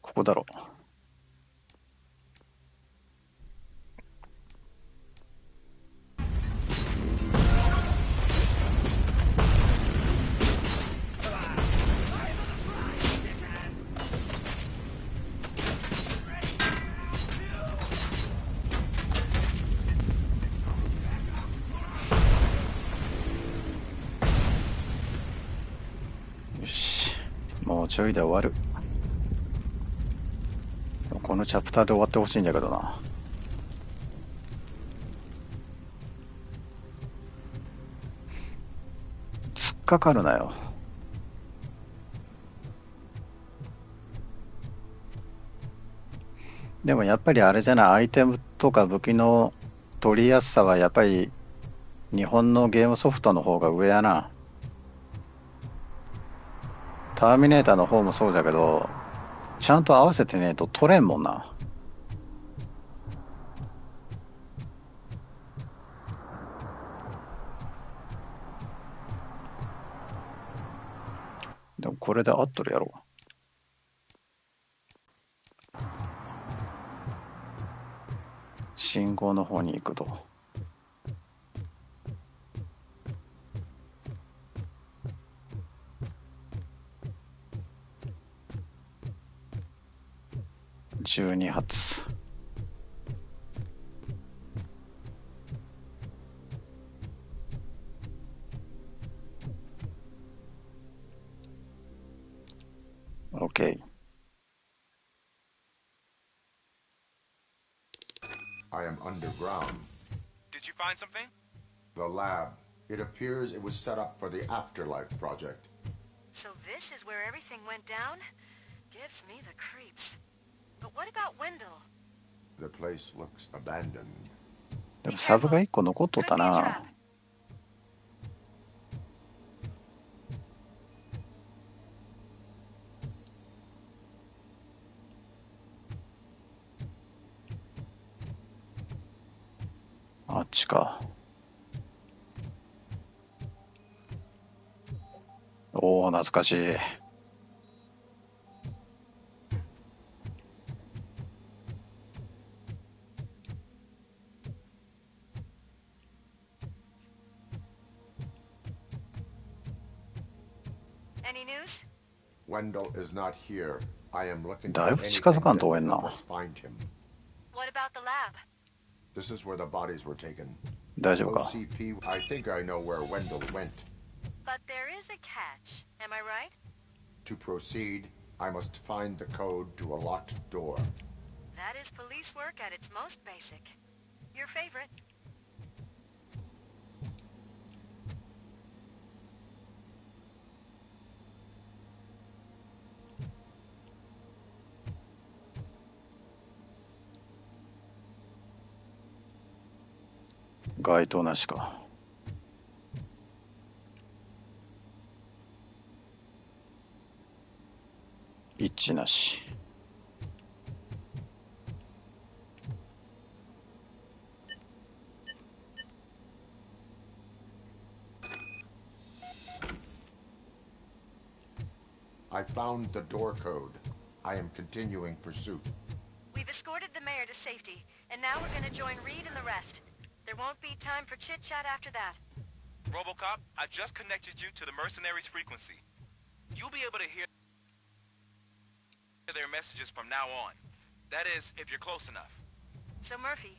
ここだろう。もうちょいで終わる。このチャプターで終わってほしいんだけどな。突っかかるなよ。でもやっぱりあれじゃない、アイテムとか武器の取りやすさはやっぱり日本のゲームソフトの方が上やな。ターミネーターの方もそうだけど、ちゃんと合わせてねえと取れんもんな。でもこれで合っとるやろ。信号の方に行くと。12発。OK。I am underground. Did you find something? The lab. It appears it was set up for the Afterlife project. So this is where everything went down? Gives me the creeps. But what about Wendell? The place looks abandoned. でもサブが1個残っとったな。あっちか。おお、懐かしい。Any news? Wendell is not here. I am looking だい for ぶ近づ anything かん that と終え will んな。 help us find him. What about the lab? This is where the bodies were taken. 大丈夫か。 OCP, I think I know where Wendell went. But there is a catch. Am I right? To proceed, I must find the code to a locked door. That is police work at its most basic. Your favorite. 該当なしか。一致なし。I found the door code. I am continuing pursuit. We've escorted the mayor to safety, and now we're gonna join Reed and the rest. There won't be time for chit-chat after that. RoboCop, I just connected you to the mercenaries' frequency. You'll be able to hear their messages from now on. That is, if you're close enough. So Murphy,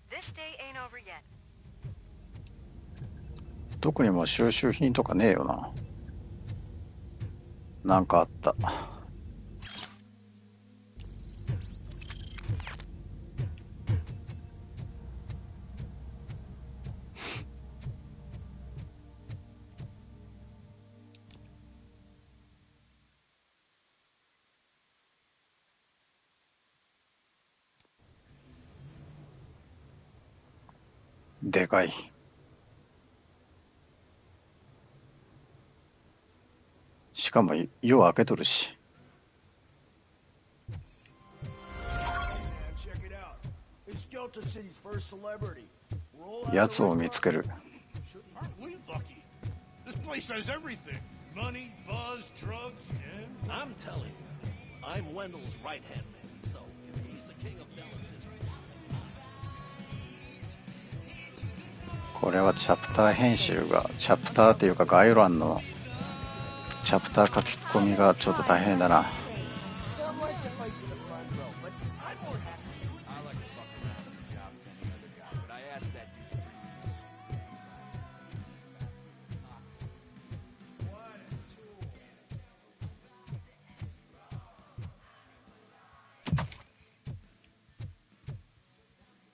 this day ain't over yet. 特にもう収集品とかねえよな。なんかあった。でかい。しかも夜明けとるし。やつを見つける。This place has everything. Money, buzz, drugs, and... I'm telling you, I'm Wendell's right-hand man, so if he's the king of Dallas City... これはチャプター編集が、チャプターっていうか概要欄のチャプター書き込みがちょっと大変だな。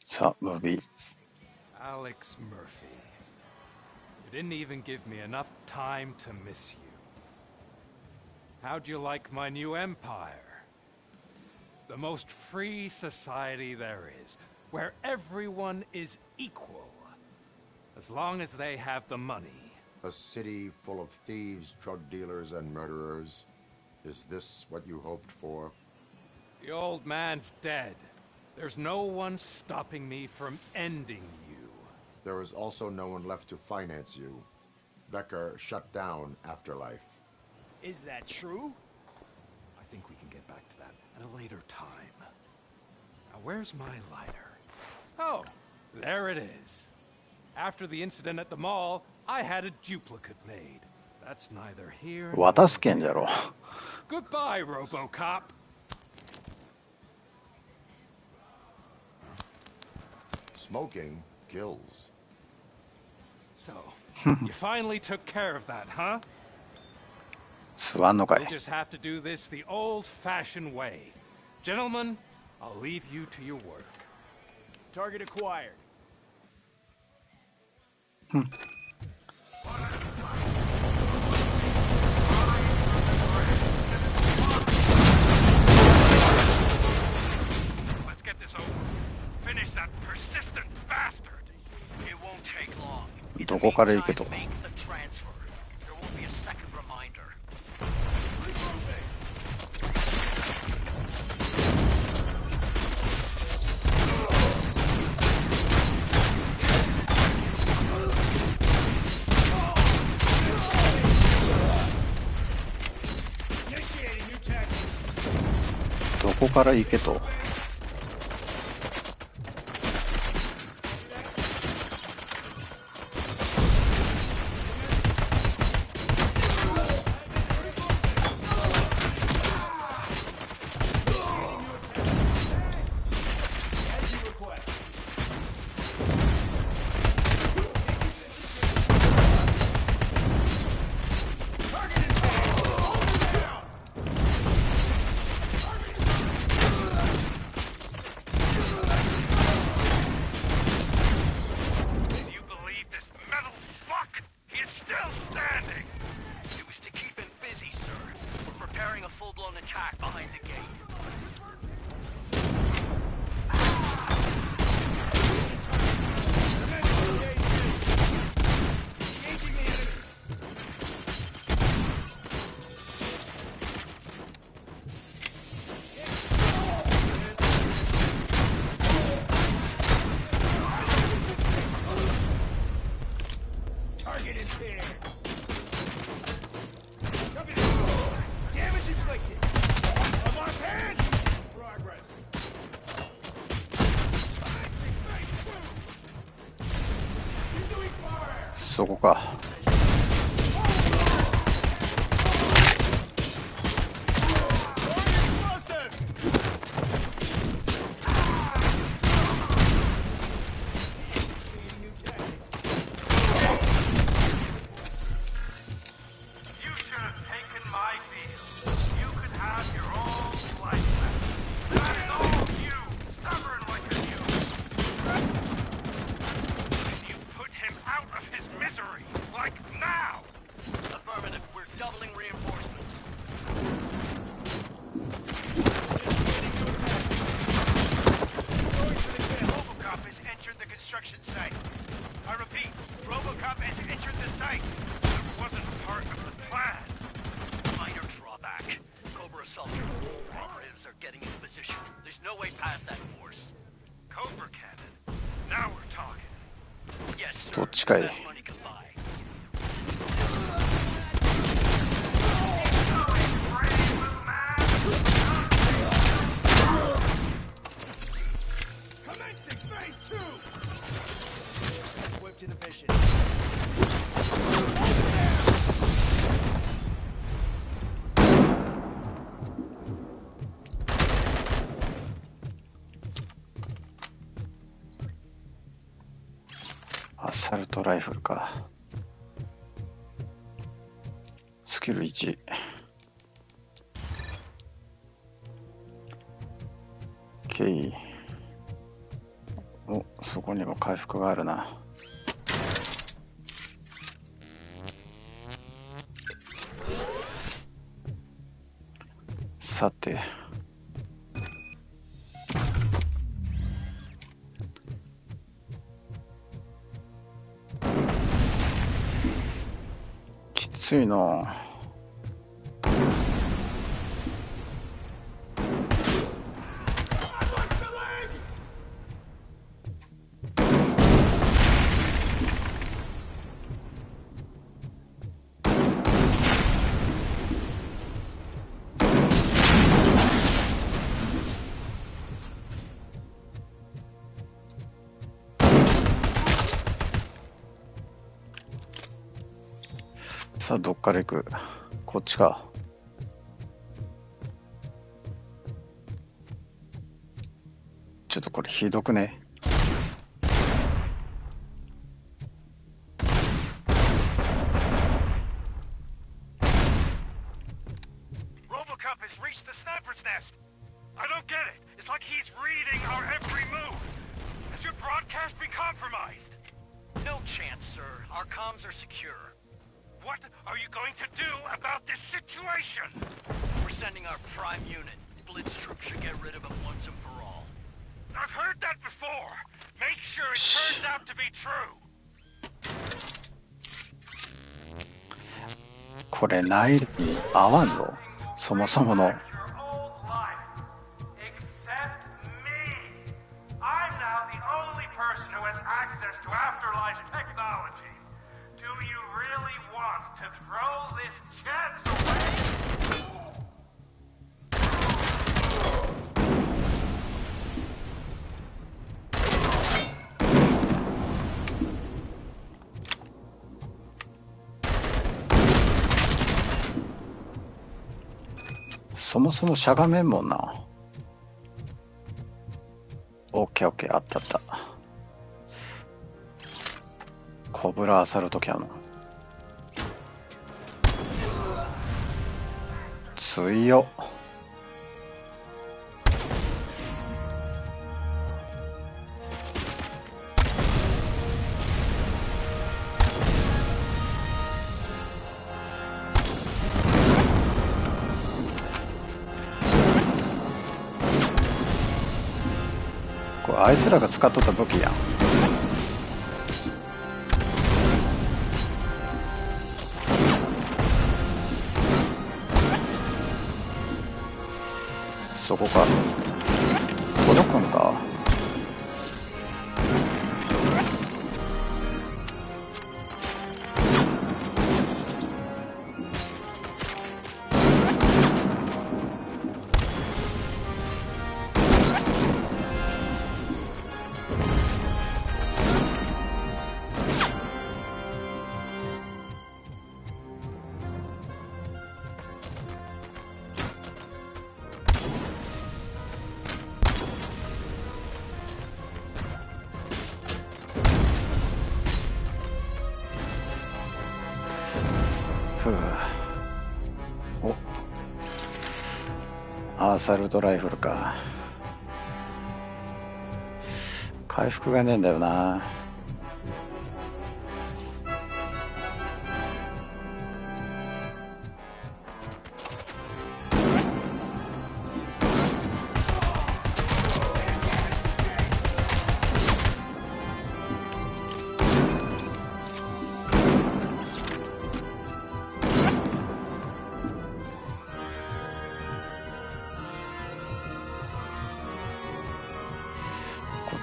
さあ、ムービー。Alex Murphy. You didn't even give me enough time to miss you. How'd you like my new empire? The most free society there is, where everyone is equal, as long as they have the money. A city full of thieves, drug dealers, and murderers. Is this what you hoped for? The old man's dead. There's no one stopping me from ending you. There is also no one left to finance you. Becker shut down Afterlife. Is that true? I think we can get back to that at a later time. Now, where's my lighter? Oh, there it is. After the incident at the mall, I had a duplicate made. That's neither here nor there. 渡すけんじゃろ。Goodbye, RoboCop. Smoking kills. So, you finally took care of that, huh? 座んのかい。 We'll just have to do this the old-fashioned way. Gentlemen, I'll leave you to your work. Target acquired. Let's get this over. Finish that persistent bastard. It won't take long. どこから行けと。 Make the transfer. There won't be a second reminder. どこから行けと。そこか。construction site. I repeat, RoboCop has entered the site. It wasn't part of the plan. Minor drawback. Cobra assaulted. Operatives are getting into position. There's no way past that force. Cobra cannon. Now we're talking. Yes, sir. どっちかい。 Best money can buy. Commencing phase 2! Whip to the mission. アサルトライフルか。スキル1。OK。お、そこにも回復があるな。さて。きついな。さあどっから行く？こっちか。ちょっとこれひどくね。RoboCop has reached the sniper's nest. I don't get it. It's like he's reading our every move. Has your broadcast been compromised? No chance, sir. Our comms are secure. What are you going to do about this situation? We're sending our prime unit. Blitz troops should get rid of him once and for all. I've heard that before. Make sure it turns out to be true. これないに合わんぞ。そもそもの。I'm now the only person who has access to afterlife technology. Do you really want to throw this chance away? そもそもしゃがめんもんな。オッケーオッケー、あったあった。コブラアサルトキャノン。強っ。これあいつらが使っとった武器やん。そこか。届くんか。お、アーサルトライフルか。回復がねえんだよな。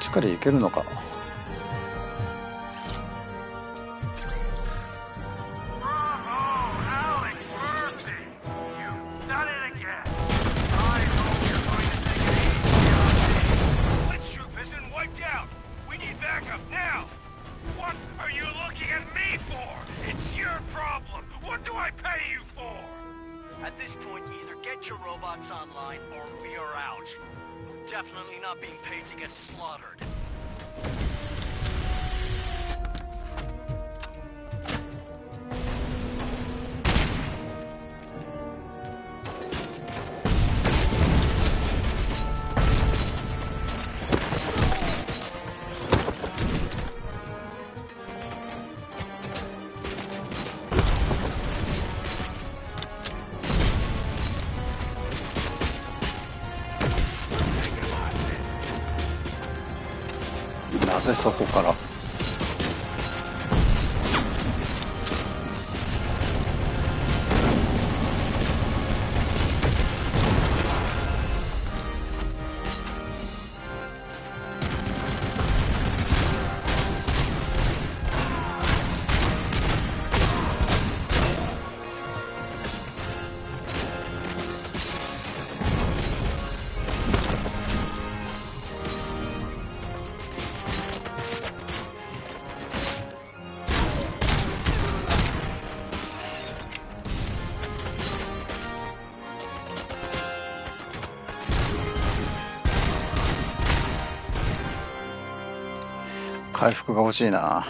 ちから行けるのか。Definitely not being paid to get slaughtered. なぜそこから。回復が欲しいな。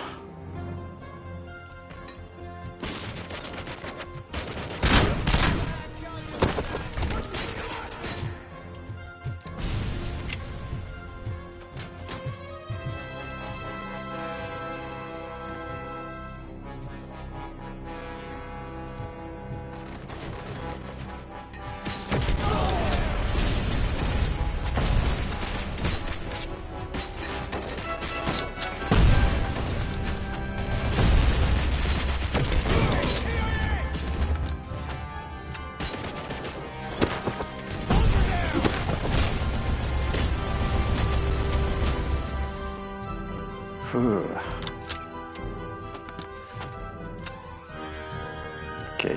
OK。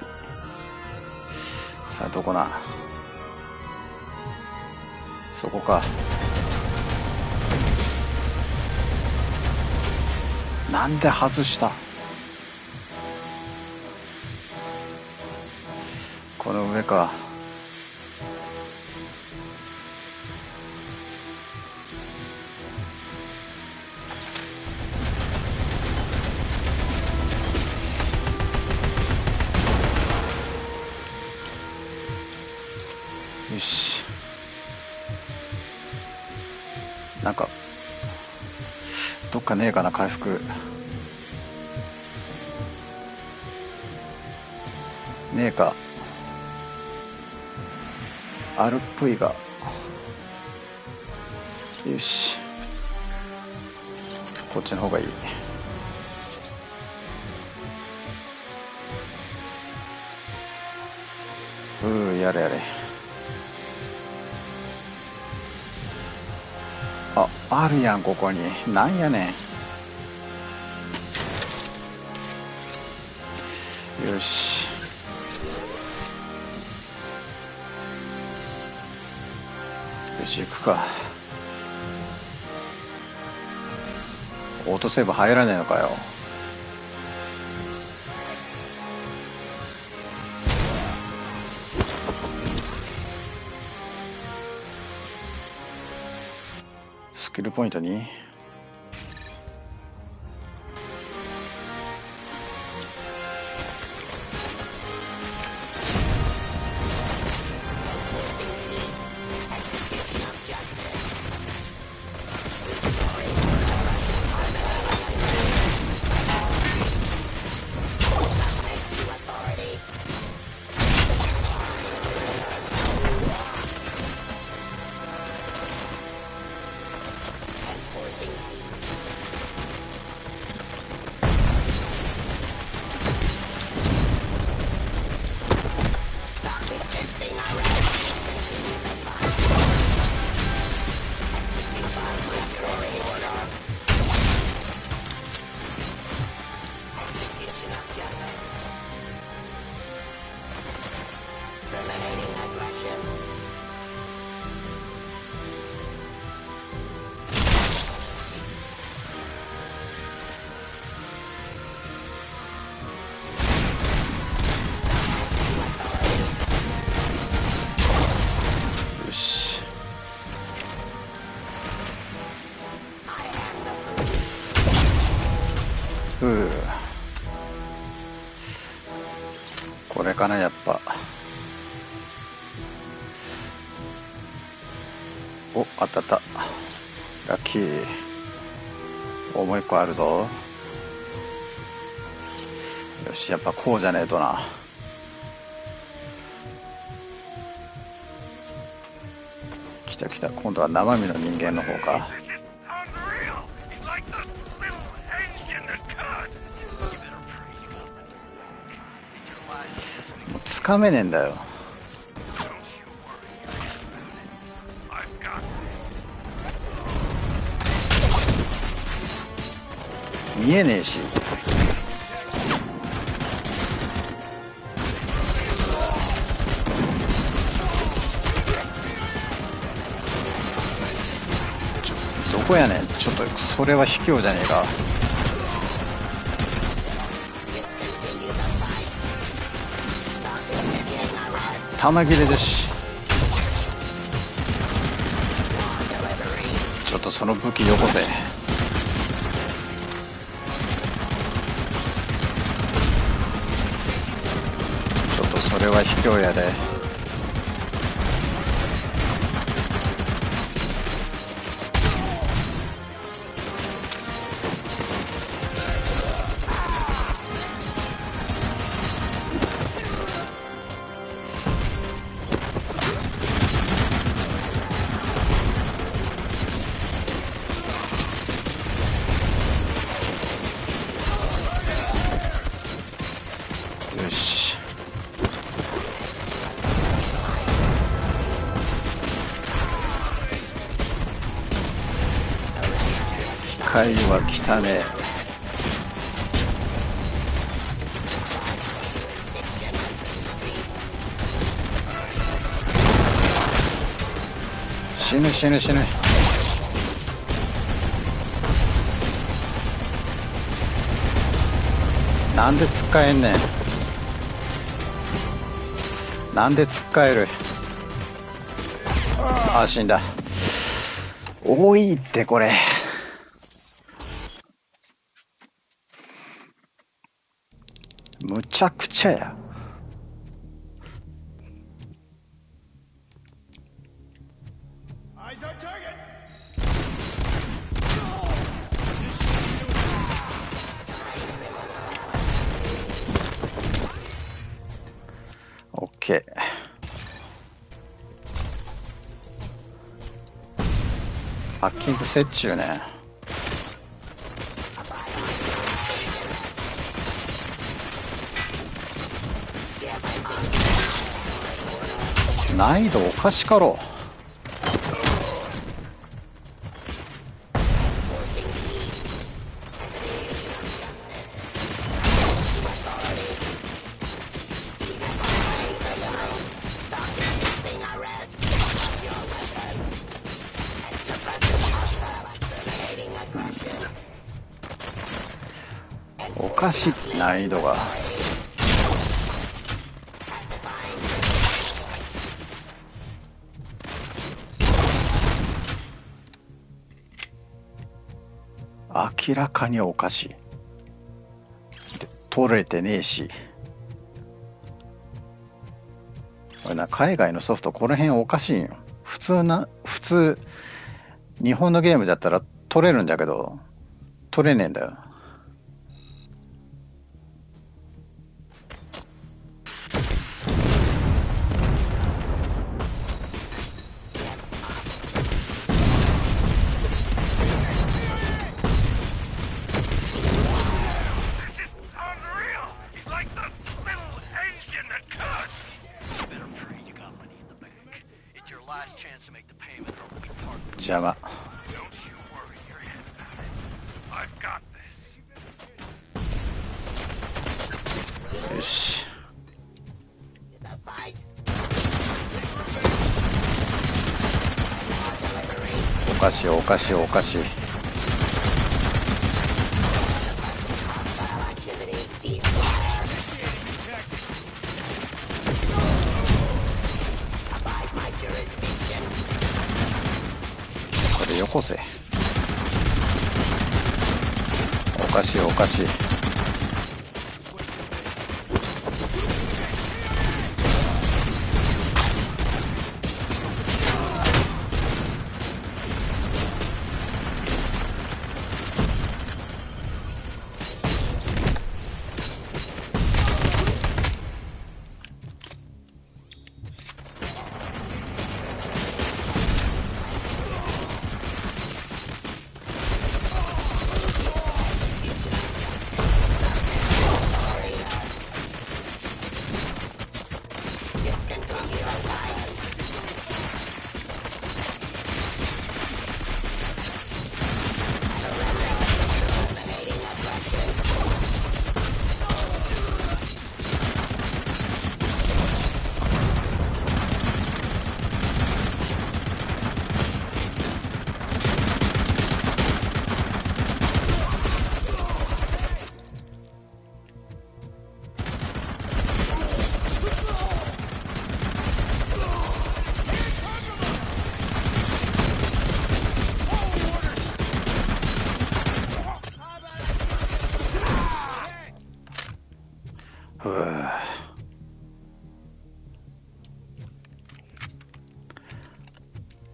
さあどこな。そこか。なんで外した。この上か。よし。なんかどっかねえかな、回復。ねえか。あるっぽいが。よし。こっちの方がいい。やれやれ。あるやん、ここに。なんやねん。よし。よし、行くか。オートセーブ入らねえのかよ。スキルポイントにこれかな、やっぱ。お、あったあった。ラッキー。お、もう一個あるぞ。よし、やっぱこうじゃねえとな。来た来た。今度は生身の人間の方か。もうつかめねえんだよ。見えねえし。どこやねん。ちょっとそれは卑怯じゃねえか。弾切れですし。ちょっとその武器よこせ。それは卑怯やで。よし。機械は汚ねえ。死ぬ死ぬ死ぬ。なんでつっかえんねん。なんでつっかえる。ああ、死んだ。多いってこれ。むちゃくちゃや。オッケー。ハッキング折衷ね。難易度おかしかろ。おかしい、難易度が。明らかにおかしい。で取れてねえし。これな、海外のソフトこの辺おかしいんよ。普通日本のゲームだったら取れるんだけど取れねえんだよ。邪魔。よし。おかしいおかしいおかしい。これよこせ。おかしいおかしい。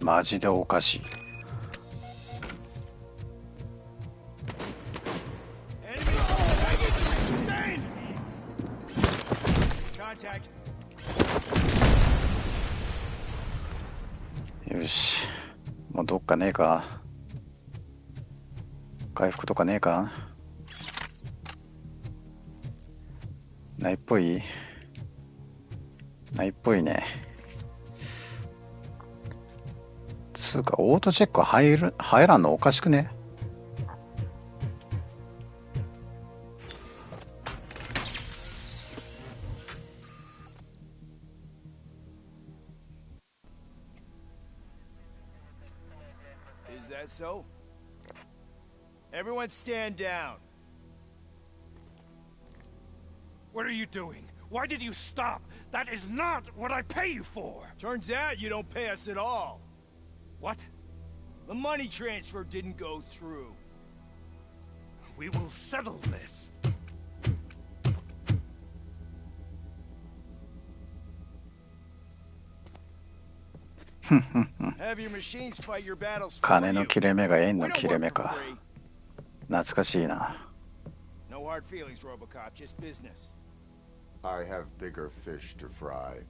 マジでおかしい。よし、もうどっかねえか。回復とかねえか。ないっぽい。ないっぽいね。つうかオートチェック入らんのおかしくね。Is that so? Everyone stand down. What are you doing? Why did you stop? That is not what I pay you for! Turns out you don't pay us at all. What? The money transfer didn't go through. We will settle this. Have your machines fight your battles for 金 you. の切れ目が円の We 切 don't れ work 目 for か。 free. 懐かしいな。 No hard feelings, RoboCop. Just business. I have bigger fish to fry.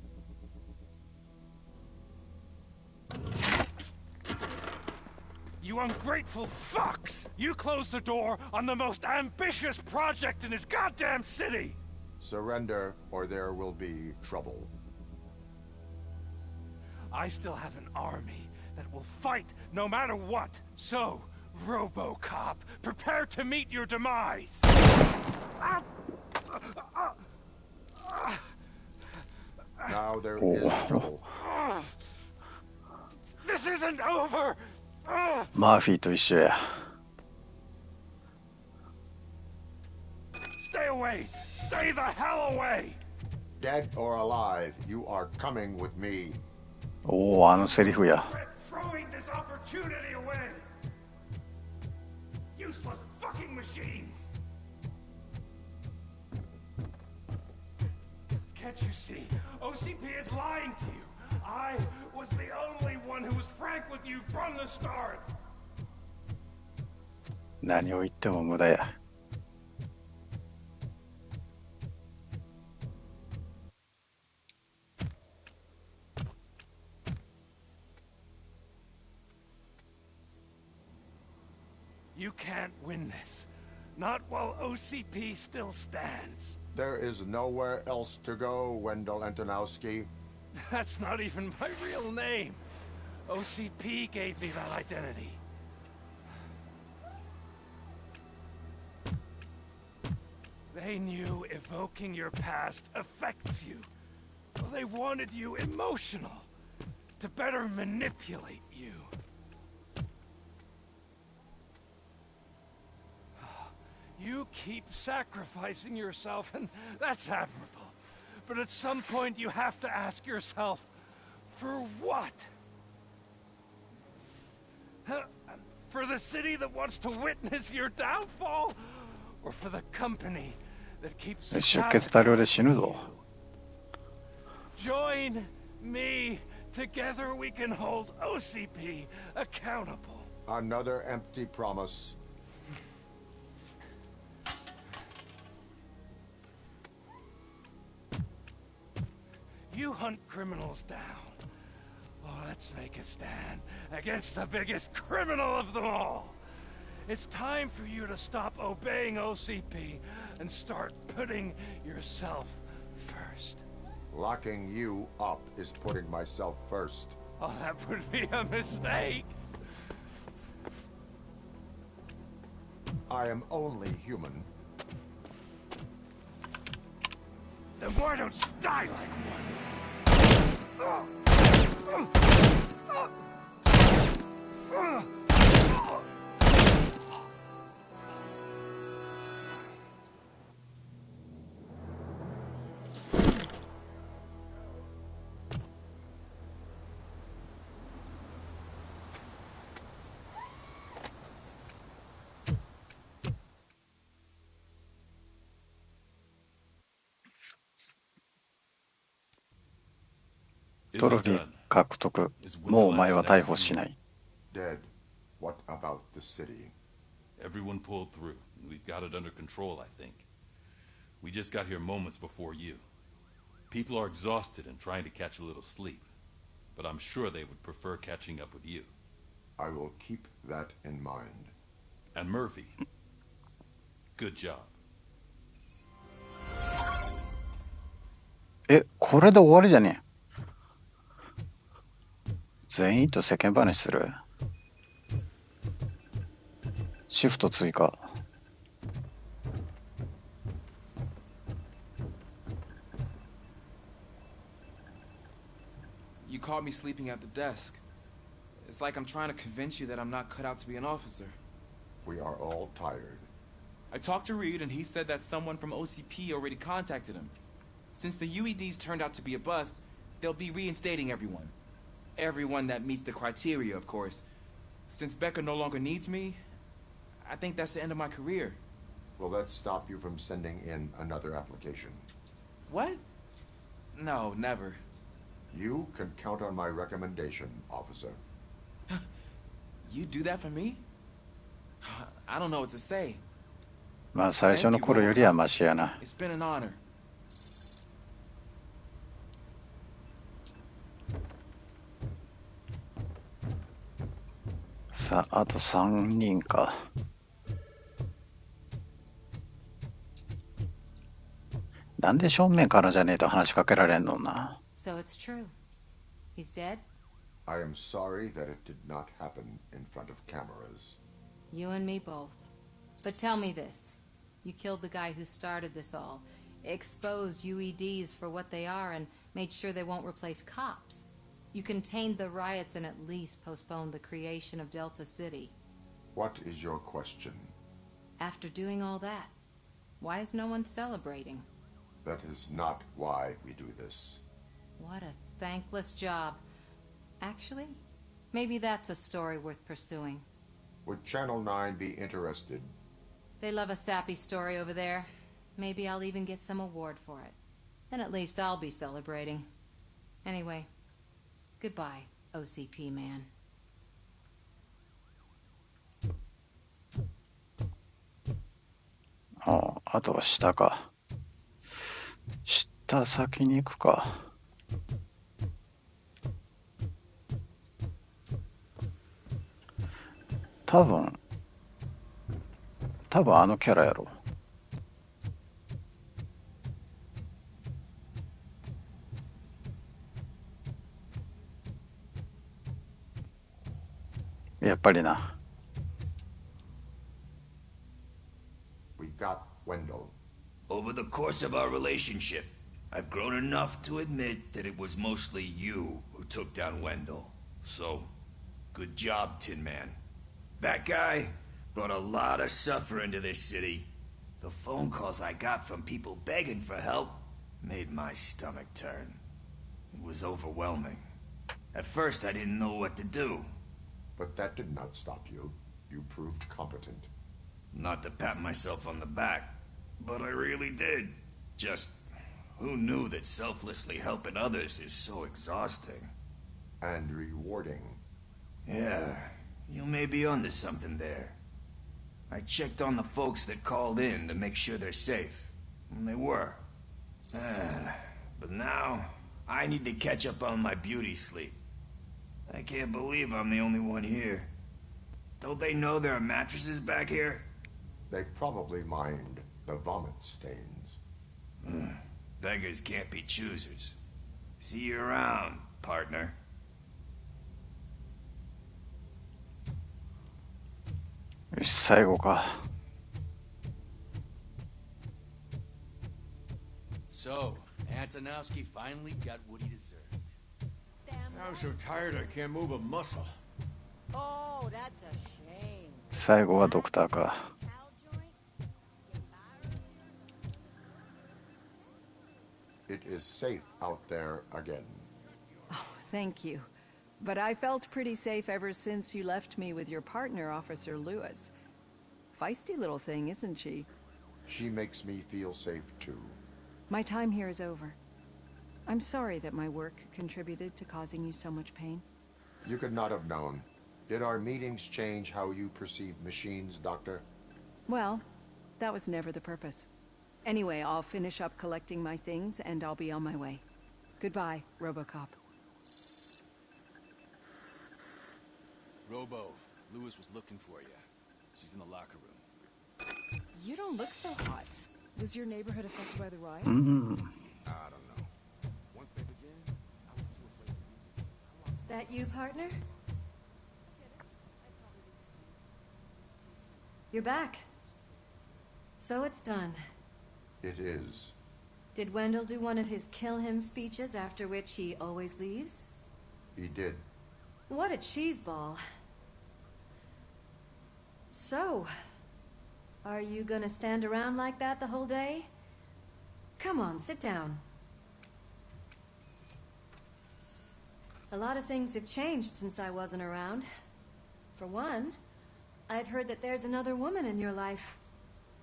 You ungrateful fucks! You closed the door on the most ambitious project in this goddamn city! Surrender, or there will be trouble. I still have an army that will fight no matter what. So, RoboCop, prepare to meet your demise! Now there is trouble. This isn't over! マーフィーと一緒や。 Stay away! Stay the hell away! Dead or alive, you are coming with me. おお、あのセリフや。 Throwing this opportunity away! Useless fucking machines! Can't you see? OCP is lying to you! I was the only one who was frank with you from the start! 何を言っても無駄や。 You can't win this. Not while OCP still stands. There is nowhere else to go, Wendell Antonowski. That's not even my real name. OCP gave me that identity. They knew evoking your past affects you. They wanted you emotional, to better manipulate you. You keep sacrificing yourself, and that's admirable. But at some point you have to ask yourself, for what? For the city that wants to witness your downfall? Or for the company that keeps sabotaging you? Join me. Together we can hold OCP accountable. Another empty promise. You hunt criminals down. Oh, let's make a stand against the biggest criminal of them all. It's time for you to stop obeying OCP and start putting yourself first. Locking you up is putting myself first. Oh, that would be a mistake. I am only human. Then why don't you die like one? Is it done? 獲得。もうお前は逮捕しない。Dead. What about the city? Everyone pulled through. We've got it under control, I think. We just got here moments before you. People are exhausted and trying to catch a little sleep. But I'm sure they would prefer catching up with you. I will keep that in mind. And Murphy, good job. これで終わりじゃねえ。全員と世間話する。シフト追加。You caught me sleeping at the desk. It's like I'm trying to convince you that I'm not cut out to be an officer. We are all tired. I talked to Reed and he said that someone from OCP already contacted him. Since the UEDs turned out to be a bust, they'll be reinstating everyone. Everyone that meets the criteria, of course. Since Becker no longer needs me, I think that's the end of my career. Will that stop you from sending in another application? What? No, never. You can count on my recommendation, officer. You do that for me? I don't know what to say. まあ最初の頃よりはマシやな。It's been an honor. さあ、あと3人か。なんで正面からじゃねえと話しかけられんのな。So it's true. He's dead? I am sorry that it did not happen in front of cameras. You and me both. But tell me this. You killed the guy who started this all, exposed UEDs for what they are, and made sure they won't replace cops. You contained the riots and at least postponed the creation of Delta City. What is your question? After doing all that, why is no one celebrating? That is not why we do this. What a thankless job. Actually, maybe that's a story worth pursuing. Would Channel 9 be interested? They love a sappy story over there. Maybe I'll even get some award for it. Then at least I'll be celebrating. Anyway, goodbye, OCP man. あとは下か。下先に行くか。多分あのキャラやろ。やっぱりな。We got Wendell. Over the course of our relationship, I've grown enough to admit that it was mostly you who took down Wendell. So, good job, Tin Man. That guy brought a lot of suffering to this city. The phone calls I got from people begging for help made my stomach turn. It was overwhelming. At first, I didn't know what to do. But that did not stop you. You proved competent. Not to pat myself on the back, but I really did. Just, who knew that selflessly helping others is so exhausting? And rewarding. Yeah, you may be onto something there. I checked on the folks that called in to make sure they're safe. And they were. But now, I need to catch up on my beauty sleep. I can't believe I'm the only one here. Don't they know there are mattresses back here? They probably mind the vomit stains. Beggars can't be choosers. See you around, partner. よし、最後か。So, Antonowski finally got what he deserved. I'm so tired I can't move a muscle. Oh, that's a shame. 最後はドクターか。It is safe out there again. Oh, thank you. But I felt pretty safe ever since you left me with your partner, Officer Lewis. Feisty little thing, isn't she? She makes me feel safe too. My time here is over. I'm sorry that my work contributed to causing you so much pain. You could not have known. Did our meetings change how you perceive machines, Doctor? Well, that was never the purpose. Anyway, I'll finish up collecting my things and I'll be on my way. Goodbye, RoboCop. Robo, Lewis was looking for you. She's in the locker room. You don't look so hot. Was your neighborhood affected by the riots? I don't know. Once they begin, I was too afraid to leave. That you, partner? You're back. So it's done. It is. Did Wendell do one of his kill him speeches after which he always leaves? He did. What a cheeseball. So, are you gonna stand around like that the whole day? Come on, sit down. A lot of things have changed since I wasn't around. For one, I've heard that there's another woman in your life.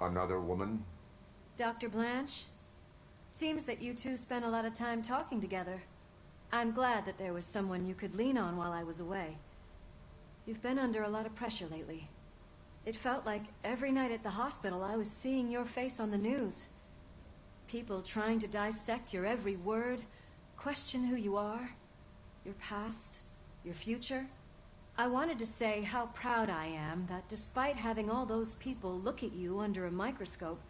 Another woman? Dr. Blanche? Seems that you two spent a lot of time talking together. I'm glad that there was someone you could lean on while I was away. You've been under a lot of pressure lately. It felt like every night at the hospital I was seeing your face on the news. People trying to dissect your every word, question who you are, your past, your future. I wanted to say how proud I am that despite having all those people look at you under a microscope,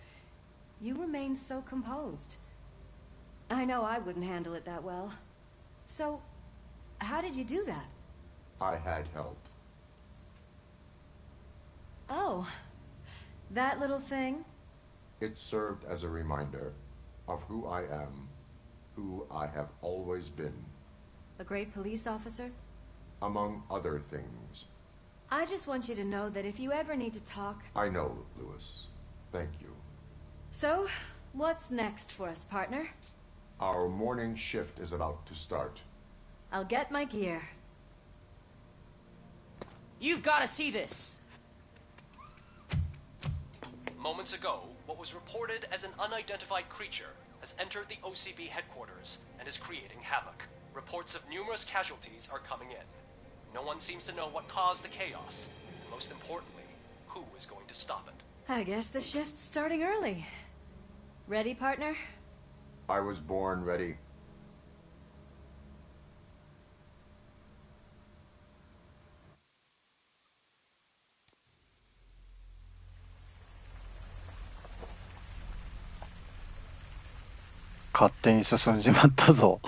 you remain so composed. I know I wouldn't handle it that well. So, how did you do that? I had help. Oh, that little thing? It served as a reminder of who I am, who I have always been. A great police officer? Among other things. I just want you to know that if you ever need to talk... I know, Lewis. Thank you. So, what's next for us, partner? Our morning shift is about to start. I'll get my gear. You've got to see this! Moments ago, what was reported as an unidentified creature has entered the OCP headquarters and is creating havoc. Reports of numerous casualties are coming in. No one seems to know what caused the chaos. Most importantly, who is going to stop it? I guess the shift's starting early. Ready, partner? I was born ready.勝手に進んじまったぞ。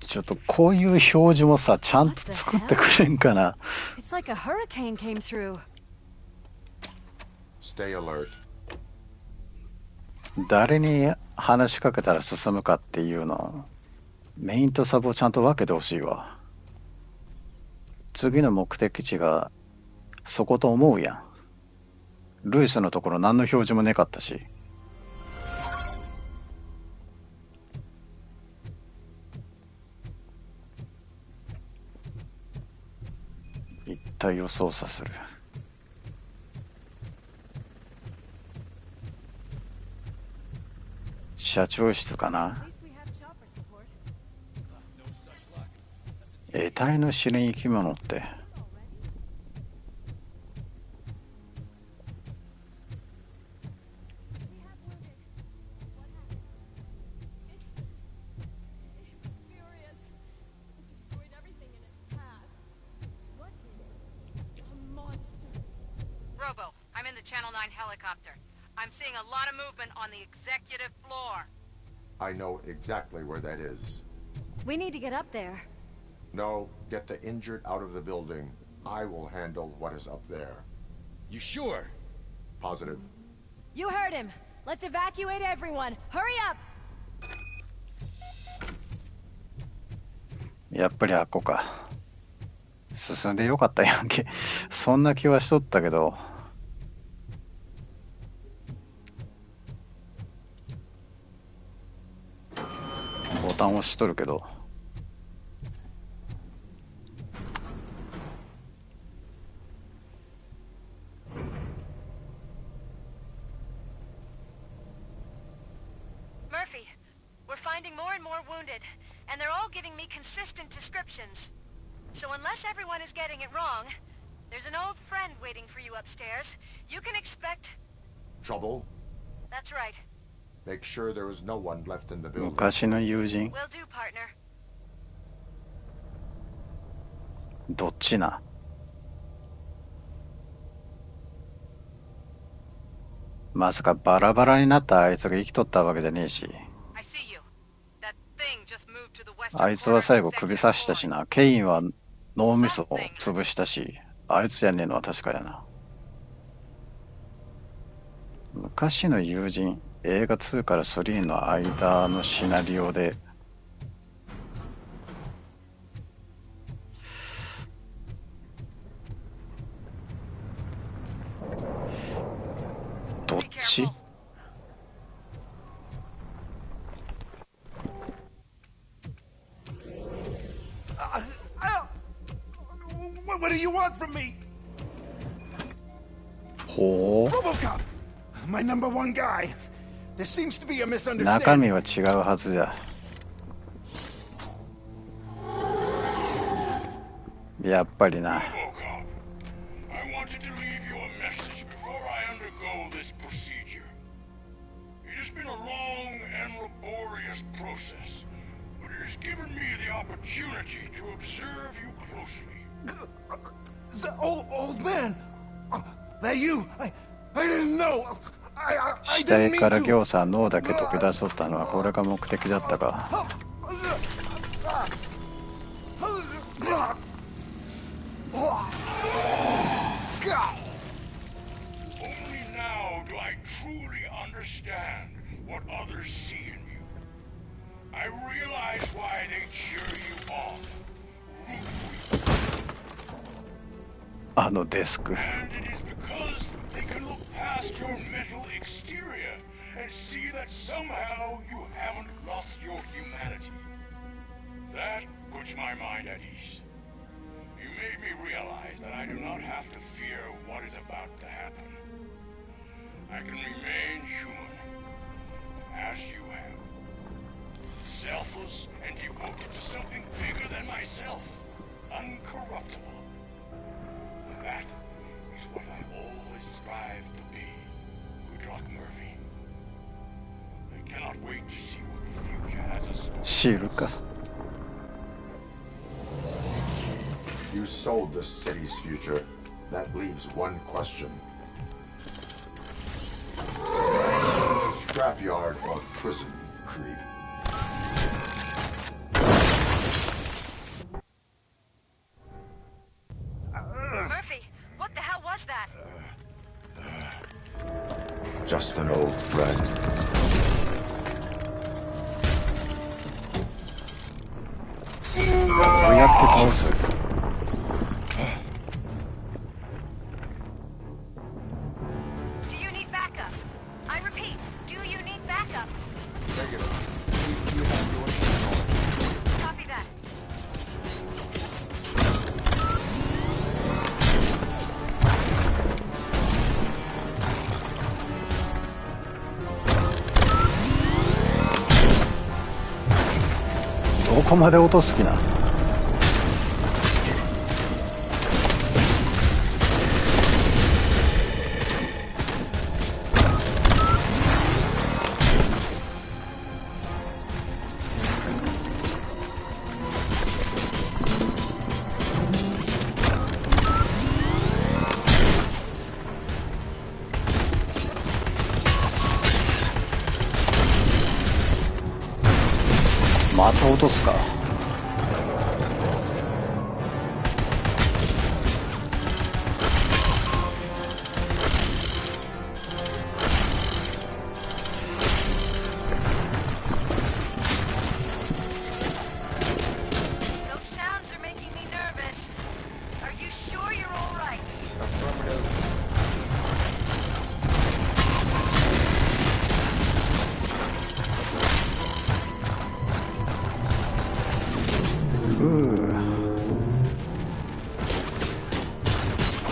ちょっとこういう表示もさ、ちゃんと作ってくれんかな。It's like a hurricane came through. Stay alert. 誰に話しかけたら進むかっていうの、メインとサブをちゃんと分けてほしいわ。次の目的地がそこと思うやん。ルイスのところ何の表示もねかったし。一体を操作する。社長室かな。得体の知れん生き物って。Robo, I'm in the Channel 9 helicopter. I'm seeing a lot of movement on the executive floor. I know exactly where that is. We need to get up there. No, get the injured out of the building. I will handle what is up there. You sure? Positive. You heard him. Let's evacuate everyone. Hurry up! やっぱりあっこか。進んでよかったやんけ。そんな気はしとったけど。ボタン押しとるけど。We're finding more and more wounded, and they're all giving me consistent descriptions. So unless everyone is getting it wrong, there's an old friend waiting for you upstairs. You can expect... Trouble? That's right. Make sure there is no one left in the building. 昔の友人。 Will do, partner. どっちな。まさかバラバラになったあいつが生きとったわけじゃねえし。あいつは最後首刺したしな。ケインは脳みそを潰したし、あいつじゃねえのは確かやな。昔の友人、映画2から3の間のシナリオで、どっち？ What do you want from me? ほう。 RoboCop, my number one guy. There seems to be a 中 misunderstanding. 身は違うはずじゃ。やっぱりな。 I wanted to leave you a message before I undergo this procedure. It has been a long and laborious process, but it has given me the opportunity to observe you closely. The old man. That you? I didn't know. I 死 didn't 体 mean から to. 行さ脳だけ溶け出そうったのはこれが目的だったか。 Only now do I truly understand what others see in you. I realize why they cheer you on. あのデスク。 And it is because they can look past your mental exterior and see that somehow you haven't lost your humanity. That puts my mind at ease. You made me realize that I do not have to fear what is about to happen. I can remain human, as you have. Selfless and devoted to something bigger than myself. Uncorruptible. That is what I always strive to be, Woodrock Murphy. I cannot wait to see what the future has in store. シールか。 You sold the city's future. That leaves one question. Scrapyard or prison, creep? Murphy, what the hell was that? Just an old friend. どうやって倒す？ Do you need backup? I repeat, do you need backup? Negative. Copy that. どこまで落とす気な。 また落とすか。Those sounds are making me nervous. Are you sure you're all right? Affirmative.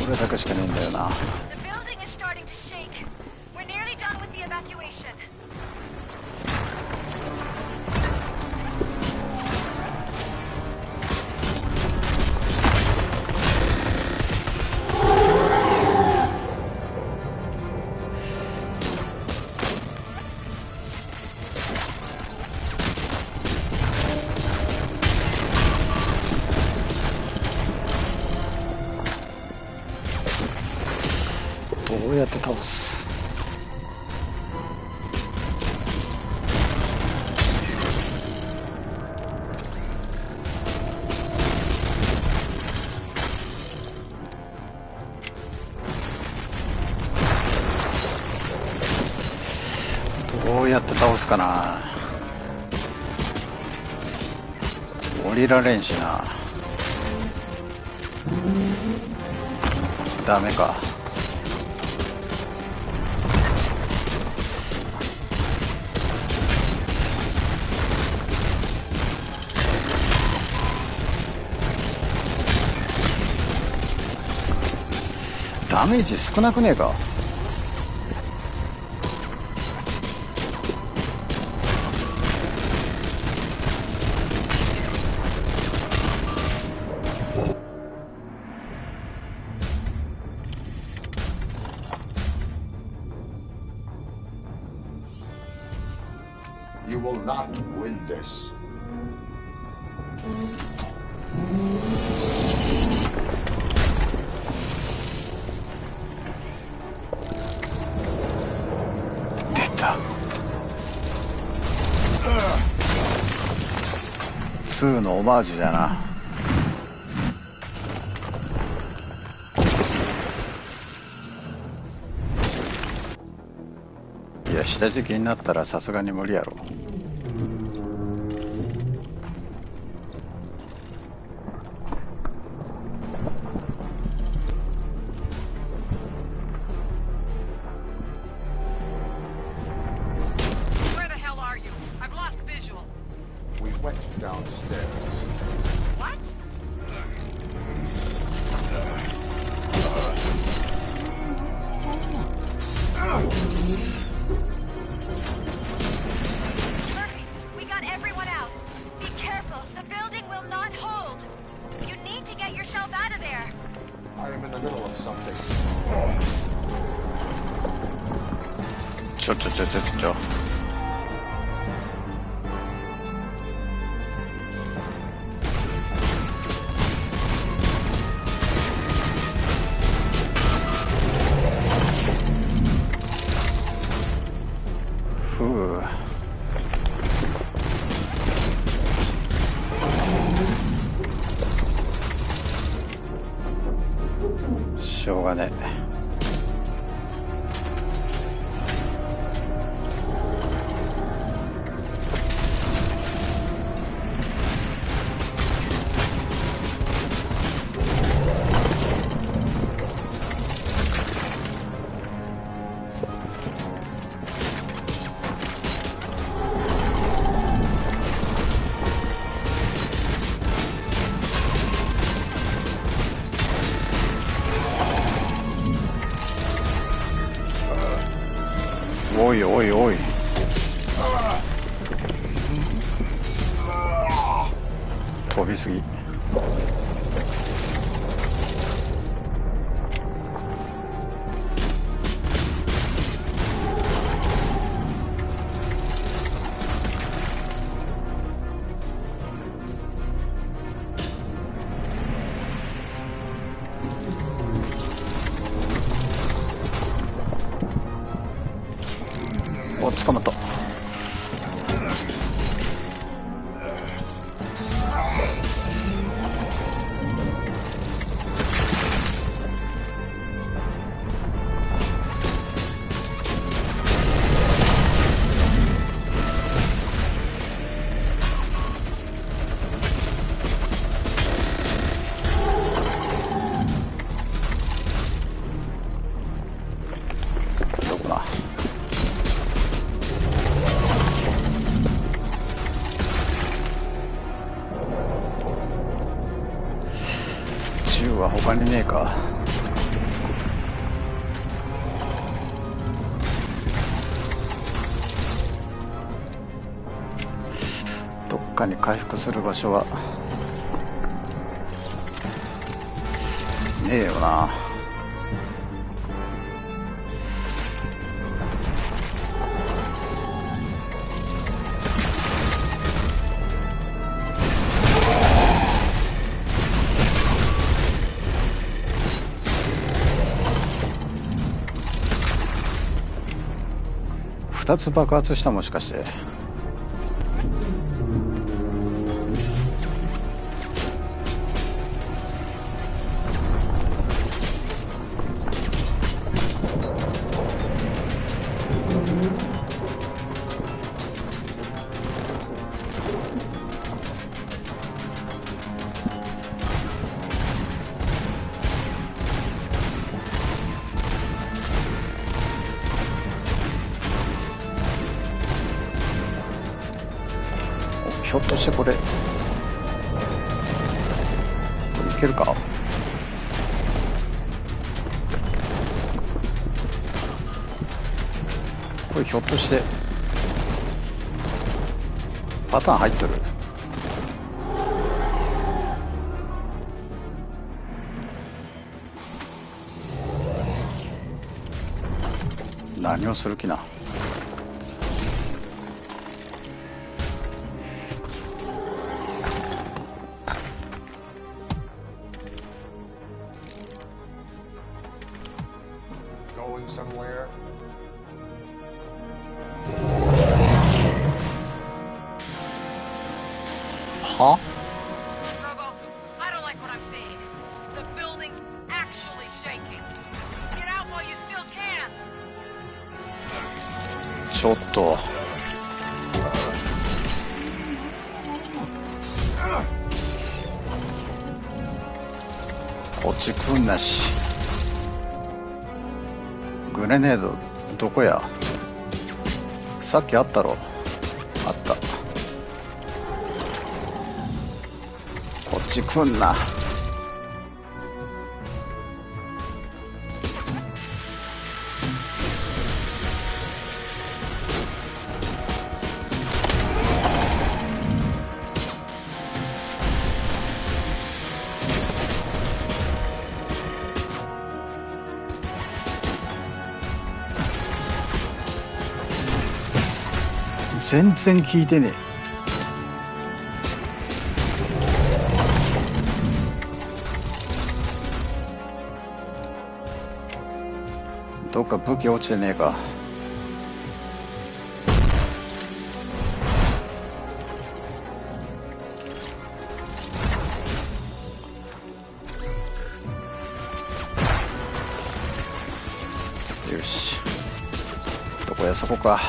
これだけしかねえんだよな。 The building is starting to shake. We're nearly done with the evacuation. どうやって倒す？どうやって倒すかな。降りられんしな。ダメか。ダメージ少なくねえか。You will not win this. 出た。2のオマージュだな。いや、下敷きになったらさすがに無理やろ。ちょ。ふう。しょうがねえ。おいおいおい。飛びすぎ。お、捕まった。どこだ。銃は他にねえか。どっかに回復する場所はねえよな。2つ爆発した、もしかして。ひょっとしてこれいけるか。これひょっとしてパターン入っとる。何をする気な。は？ちょっとこっち来んなし。グレネードどこや。さっきあったろ。あった。こっち来んな。全然効いてねえ。どっか武器落ちてねえか。よし、どこや、そこか。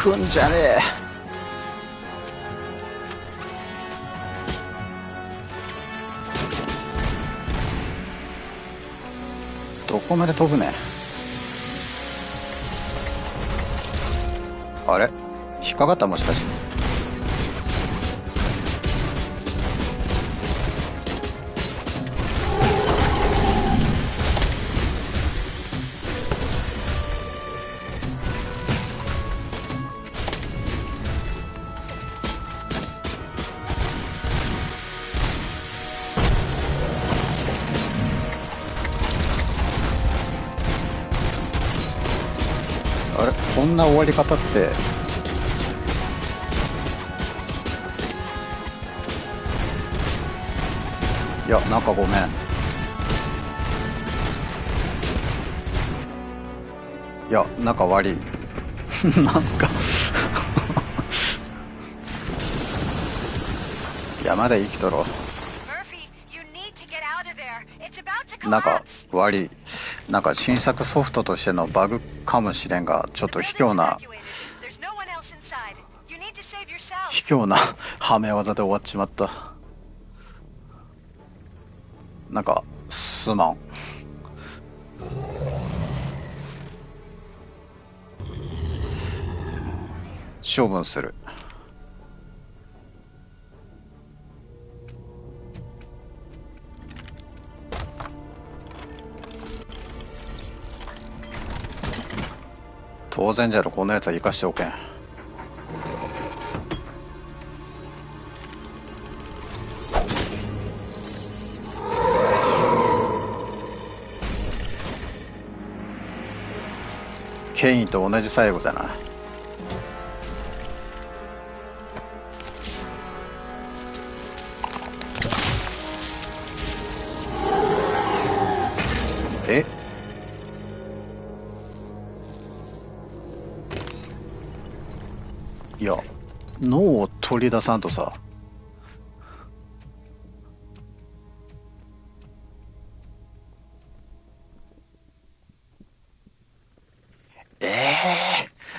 来んじゃねえ。どこまで飛ぶね。あれ引っかかった、もしかして。あれこんな終わり方って。いや、なんかごめん。いや、仲悪い。なんかいや、まだ生きとろ。なんか悪い。なんか新作ソフトとしてのバグかもしれんが、ちょっと卑怯なはめ技で終わっちまった。なんかすまん。処分する。当然じゃろ、このやつは生かしておけん。権威と同じ最後じゃな。いや、脳を取り出さんとさ。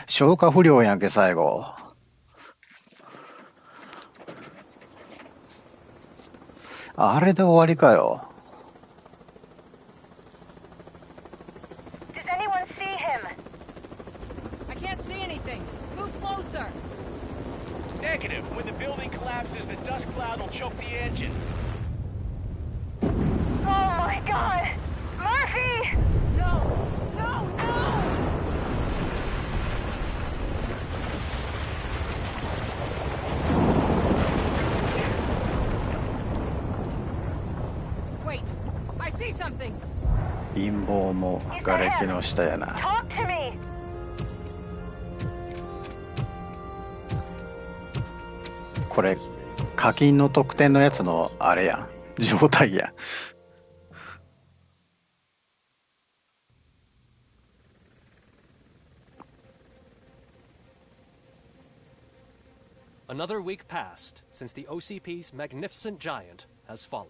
消化不良やんけ、最後。あれで終わりかよ。Does anyone see him? I can't see anything. Move closer. Negative. When the building collapses, the dust cloud will choke the engine. Oh my god! Murphy! No! No! No! Wait! I see something! 陰謀も瓦礫の下やな。Talk to me! これ課金の特典のやつのあれやん、状態や。Another week passed since the OCP's magnificent giant has fallen.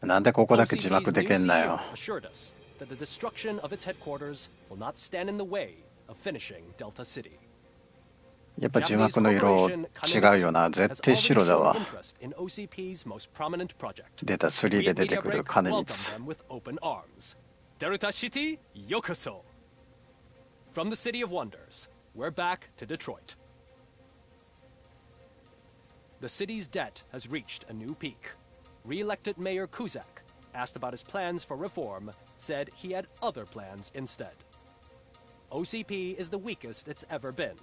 なんでここだけ字幕でけんなよ。 assured us that the destruction of its headquarters will not stand in the way of finishing Delta City. やっぱ字幕の色違うよな。絶対白だわ。出た3で出てくる金光。Delta City, yokoso. From the City of Wonders, we're back to Detroit. The city's debt has reached a new peak. Re-elected Mayor Kuzak, asked about his plans for reform, said he had other plans instead. OCP is the weakest it's ever been.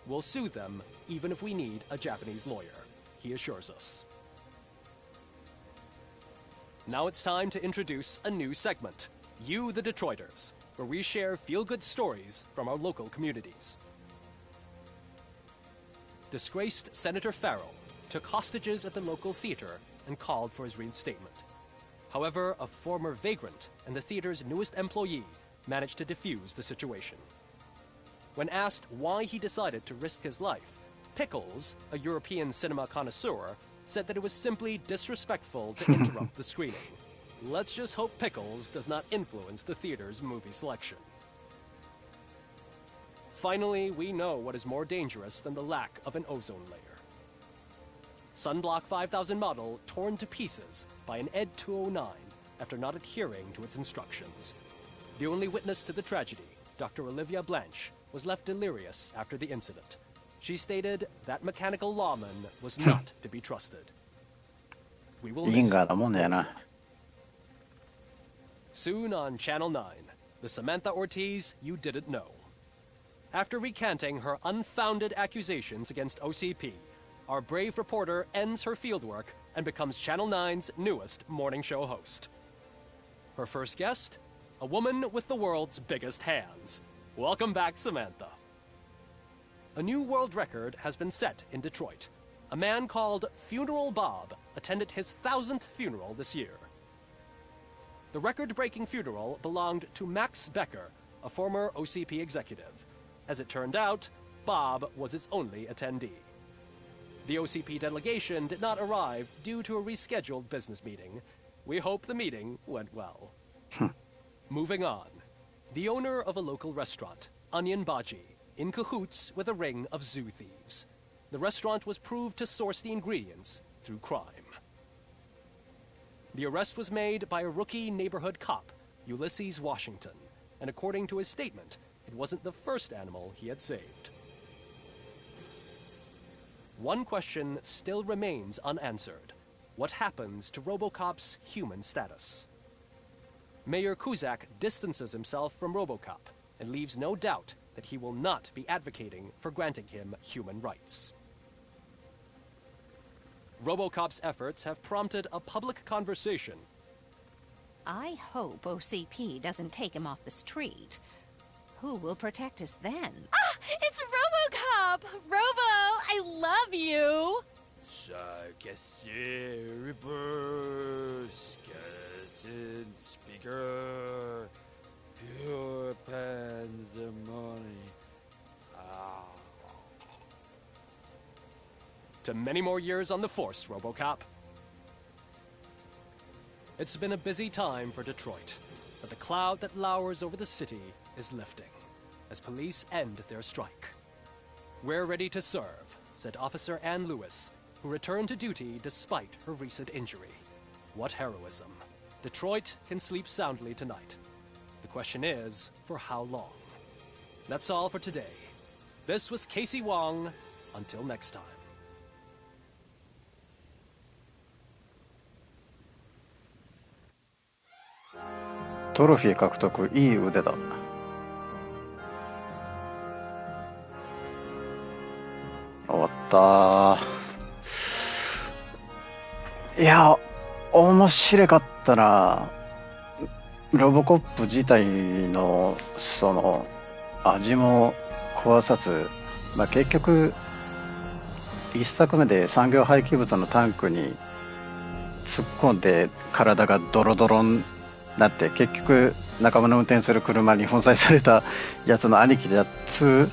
We'll sue them, even if we need a Japanese lawyer, he assures us. Now it's time to introduce a new segment, You the Detroiters, where we share feel-good stories from our local communities. Disgraced Senator Farrell took hostages at the local theater and called for his reinstatement. However, a former vagrant and the theater's newest employee managed to defuse the situation. When asked why he decided to risk his life, Pickles, a European cinema connoisseur, said that it was simply disrespectful to interrupt the screening. Let's just hope Pickles does not influence the theater's movie selection. Finally, we know what is more dangerous than the lack of an ozone layer. Sunblock 5000 model torn to pieces by an ED 209 after not adhering to its instructions. The only witness to the tragedy, Dr. Olivia Blanche, was left delirious after the incident. She stated that mechanical lawman was not to be trusted. We will miss him. Soon on Channel 9, the Samantha Ortiz you didn't know. After recanting her unfounded accusations against OCP, our brave reporter ends her fieldwork and becomes Channel 9's newest morning show host. Her first guest, a woman with the world's biggest hands. Welcome back, Samantha. A new world record has been set in Detroit. A man called Funeral Bob attended his 1000th funeral this year. The record-breaking funeral belonged to Max Becker, a former OCP executive. As it turned out, Bob was its only attendee. The OCP delegation did not arrive due to a rescheduled business meeting. We hope the meeting went well. Moving on. The owner of a local restaurant, Onion Baji, in cahoots with a ring of zoo thieves. The restaurant was proved to source the ingredients through crime. The arrest was made by a rookie neighborhood cop, Ulysses Washington, and according to his statement, it wasn't the first animal he had saved. One question still remains unanswered. What happens to RoboCop's human status? Mayor Kuzak distances himself from RoboCop and leaves no doubt that he will not be advocating for granting him human rights. RoboCop's efforts have prompted a public conversation. I hope OCP doesn't take him off the street. Who will protect us then? Ah! It's RoboCop! Robo, I love you! Skeleton speaker, pure pandemonium. to many more years on the force, RoboCop. It's been a busy time for Detroit, but the cloud that lowers over the city is lifting as police end their strike. We're ready to serve, said Officer Ann Lewis, who returned to duty despite her recent injury. What heroism. Detroit can sleep soundly tonight. The question is, for how long? That's all for today. This was Casey Wong. Until next time. トロフィー獲得、いい腕だ。終わったー。いや、面白かったな。ロボコップ自体のその味も壊さず、まあ、結局一作目で産業廃棄物のタンクに突っ込んで体がドロドロになって、結局仲間の運転する車に粉砕されたやつの兄貴だっつ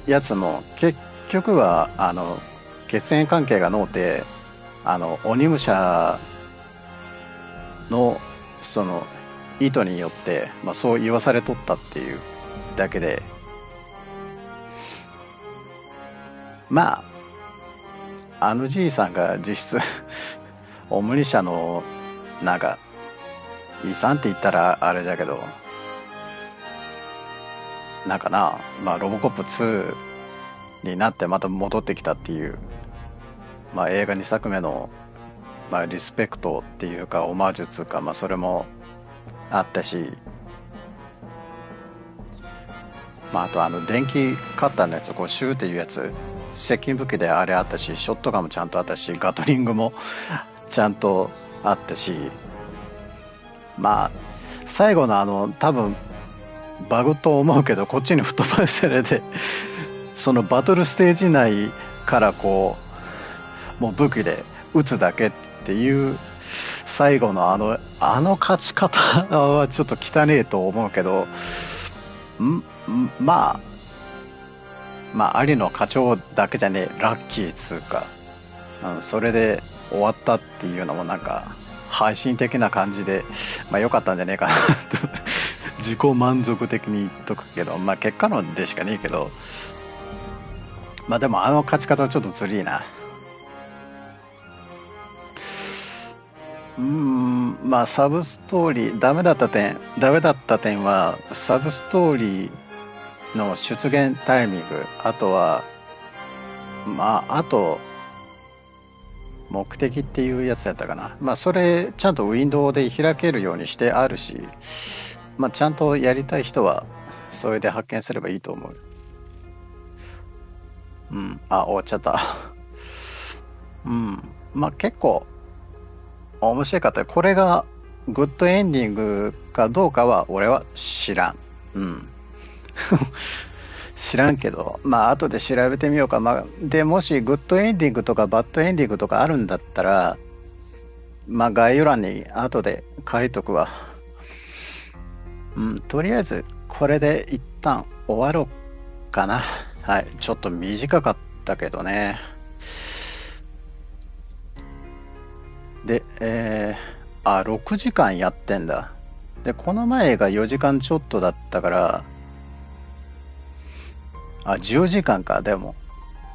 やつも結局は血縁関係がのうて鬼武者のその意図によって、まあ、そう言わされとったっていうだけで、まあじいさんが実質オムニ社のなんか遺産って言ったらあれだけど、なんかな、まあロボコップ2になってまた戻ってきたっていう、まあ映画2作目のまあリスペクトっていうかオマージュっていうか、まあそれもあったし、まああと電気カッターのやつ、こうシューっていうやつ、接近武器であれあったし、ショットガンもちゃんとあったし、ガトリングもちゃんとあったし、まあ最後の多分バグと思うけど、こっちに吹っ飛ばされてそのバトルステージ内からこうもう武器で撃つだけっていう最後の勝ち方はちょっと汚ねえと思うけど、まあ有野課長だけじゃねえ、ラッキーつうか、それで終わったっていうのもなんか配信的な感じで、まあ良かったんじゃねえかなと自己満足的に言っとくけど、まあ結果論でしかねえけど、まあでも勝ち方はちょっとずりーな。まあサブストーリーダメだった点はサブストーリーの出現タイミング、あとはあと目的っていうやつやったかな。まあそれちゃんとウィンドウで開けるようにしてあるし、まあちゃんとやりたい人はそれで発見すればいいと思う。終わっちゃった。まあ結構面白かった。これがグッドエンディングかどうかは俺は知らん。知らんけど、まあ後で調べてみようか。まあでもしグッドエンディングとかバッドエンディングとかあるんだったら、まあ概要欄に後で書いとくわ。とりあえずこれで一旦終わろうかな。はい、ちょっと短かったけどね。で、6時間やってんだ。で、この前が4時間ちょっとだったから、10時間か。でも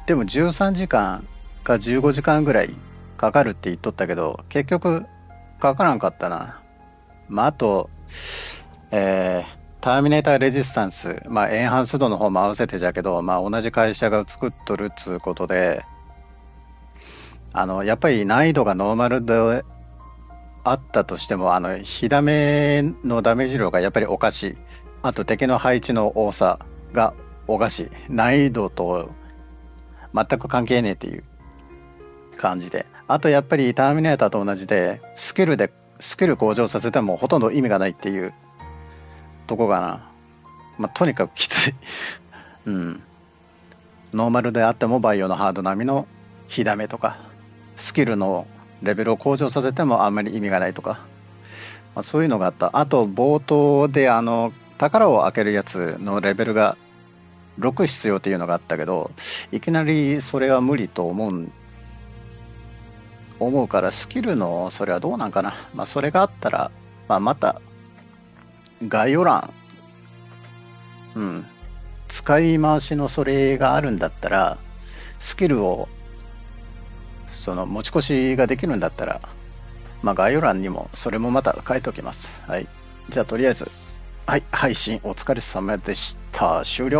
13時間か15時間ぐらいかかるって言っとったけど、結局かからんかったな。まあ、あと、ターミネーターレジスタンス、まあ、エンハンスドの方も合わせてじゃけど、まあ、同じ会社が作っとるっつうことで、やっぱり難易度がノーマルであったとしても、火ダメのダメージ量がやっぱりおかしい。あと敵の配置の多さがおかしい。難易度と全く関係ねえっていう感じで。あとやっぱりターミネーターと同じで、スキル向上させてもほとんど意味がないっていうとこがな。まあ、とにかくきつい。ノーマルであってもバイオのハード並みの火ダメとか、スキルのレベルを向上させてもあんまり意味がないとか、まあ、そういうのがあった。あと冒頭で宝を開けるやつのレベルが6必要っていうのがあったけど、いきなりそれは無理と思うから、スキルのそれはどうなんかな。まあそれがあったら、まあ、また概要欄、使い回しのそれがあるんだったら、スキルをその持ち越しができるんだったら、まあ概要欄にもそれもまた書いておきます。はい。じゃあとりあえず、はい、配信お疲れ様でした。終了。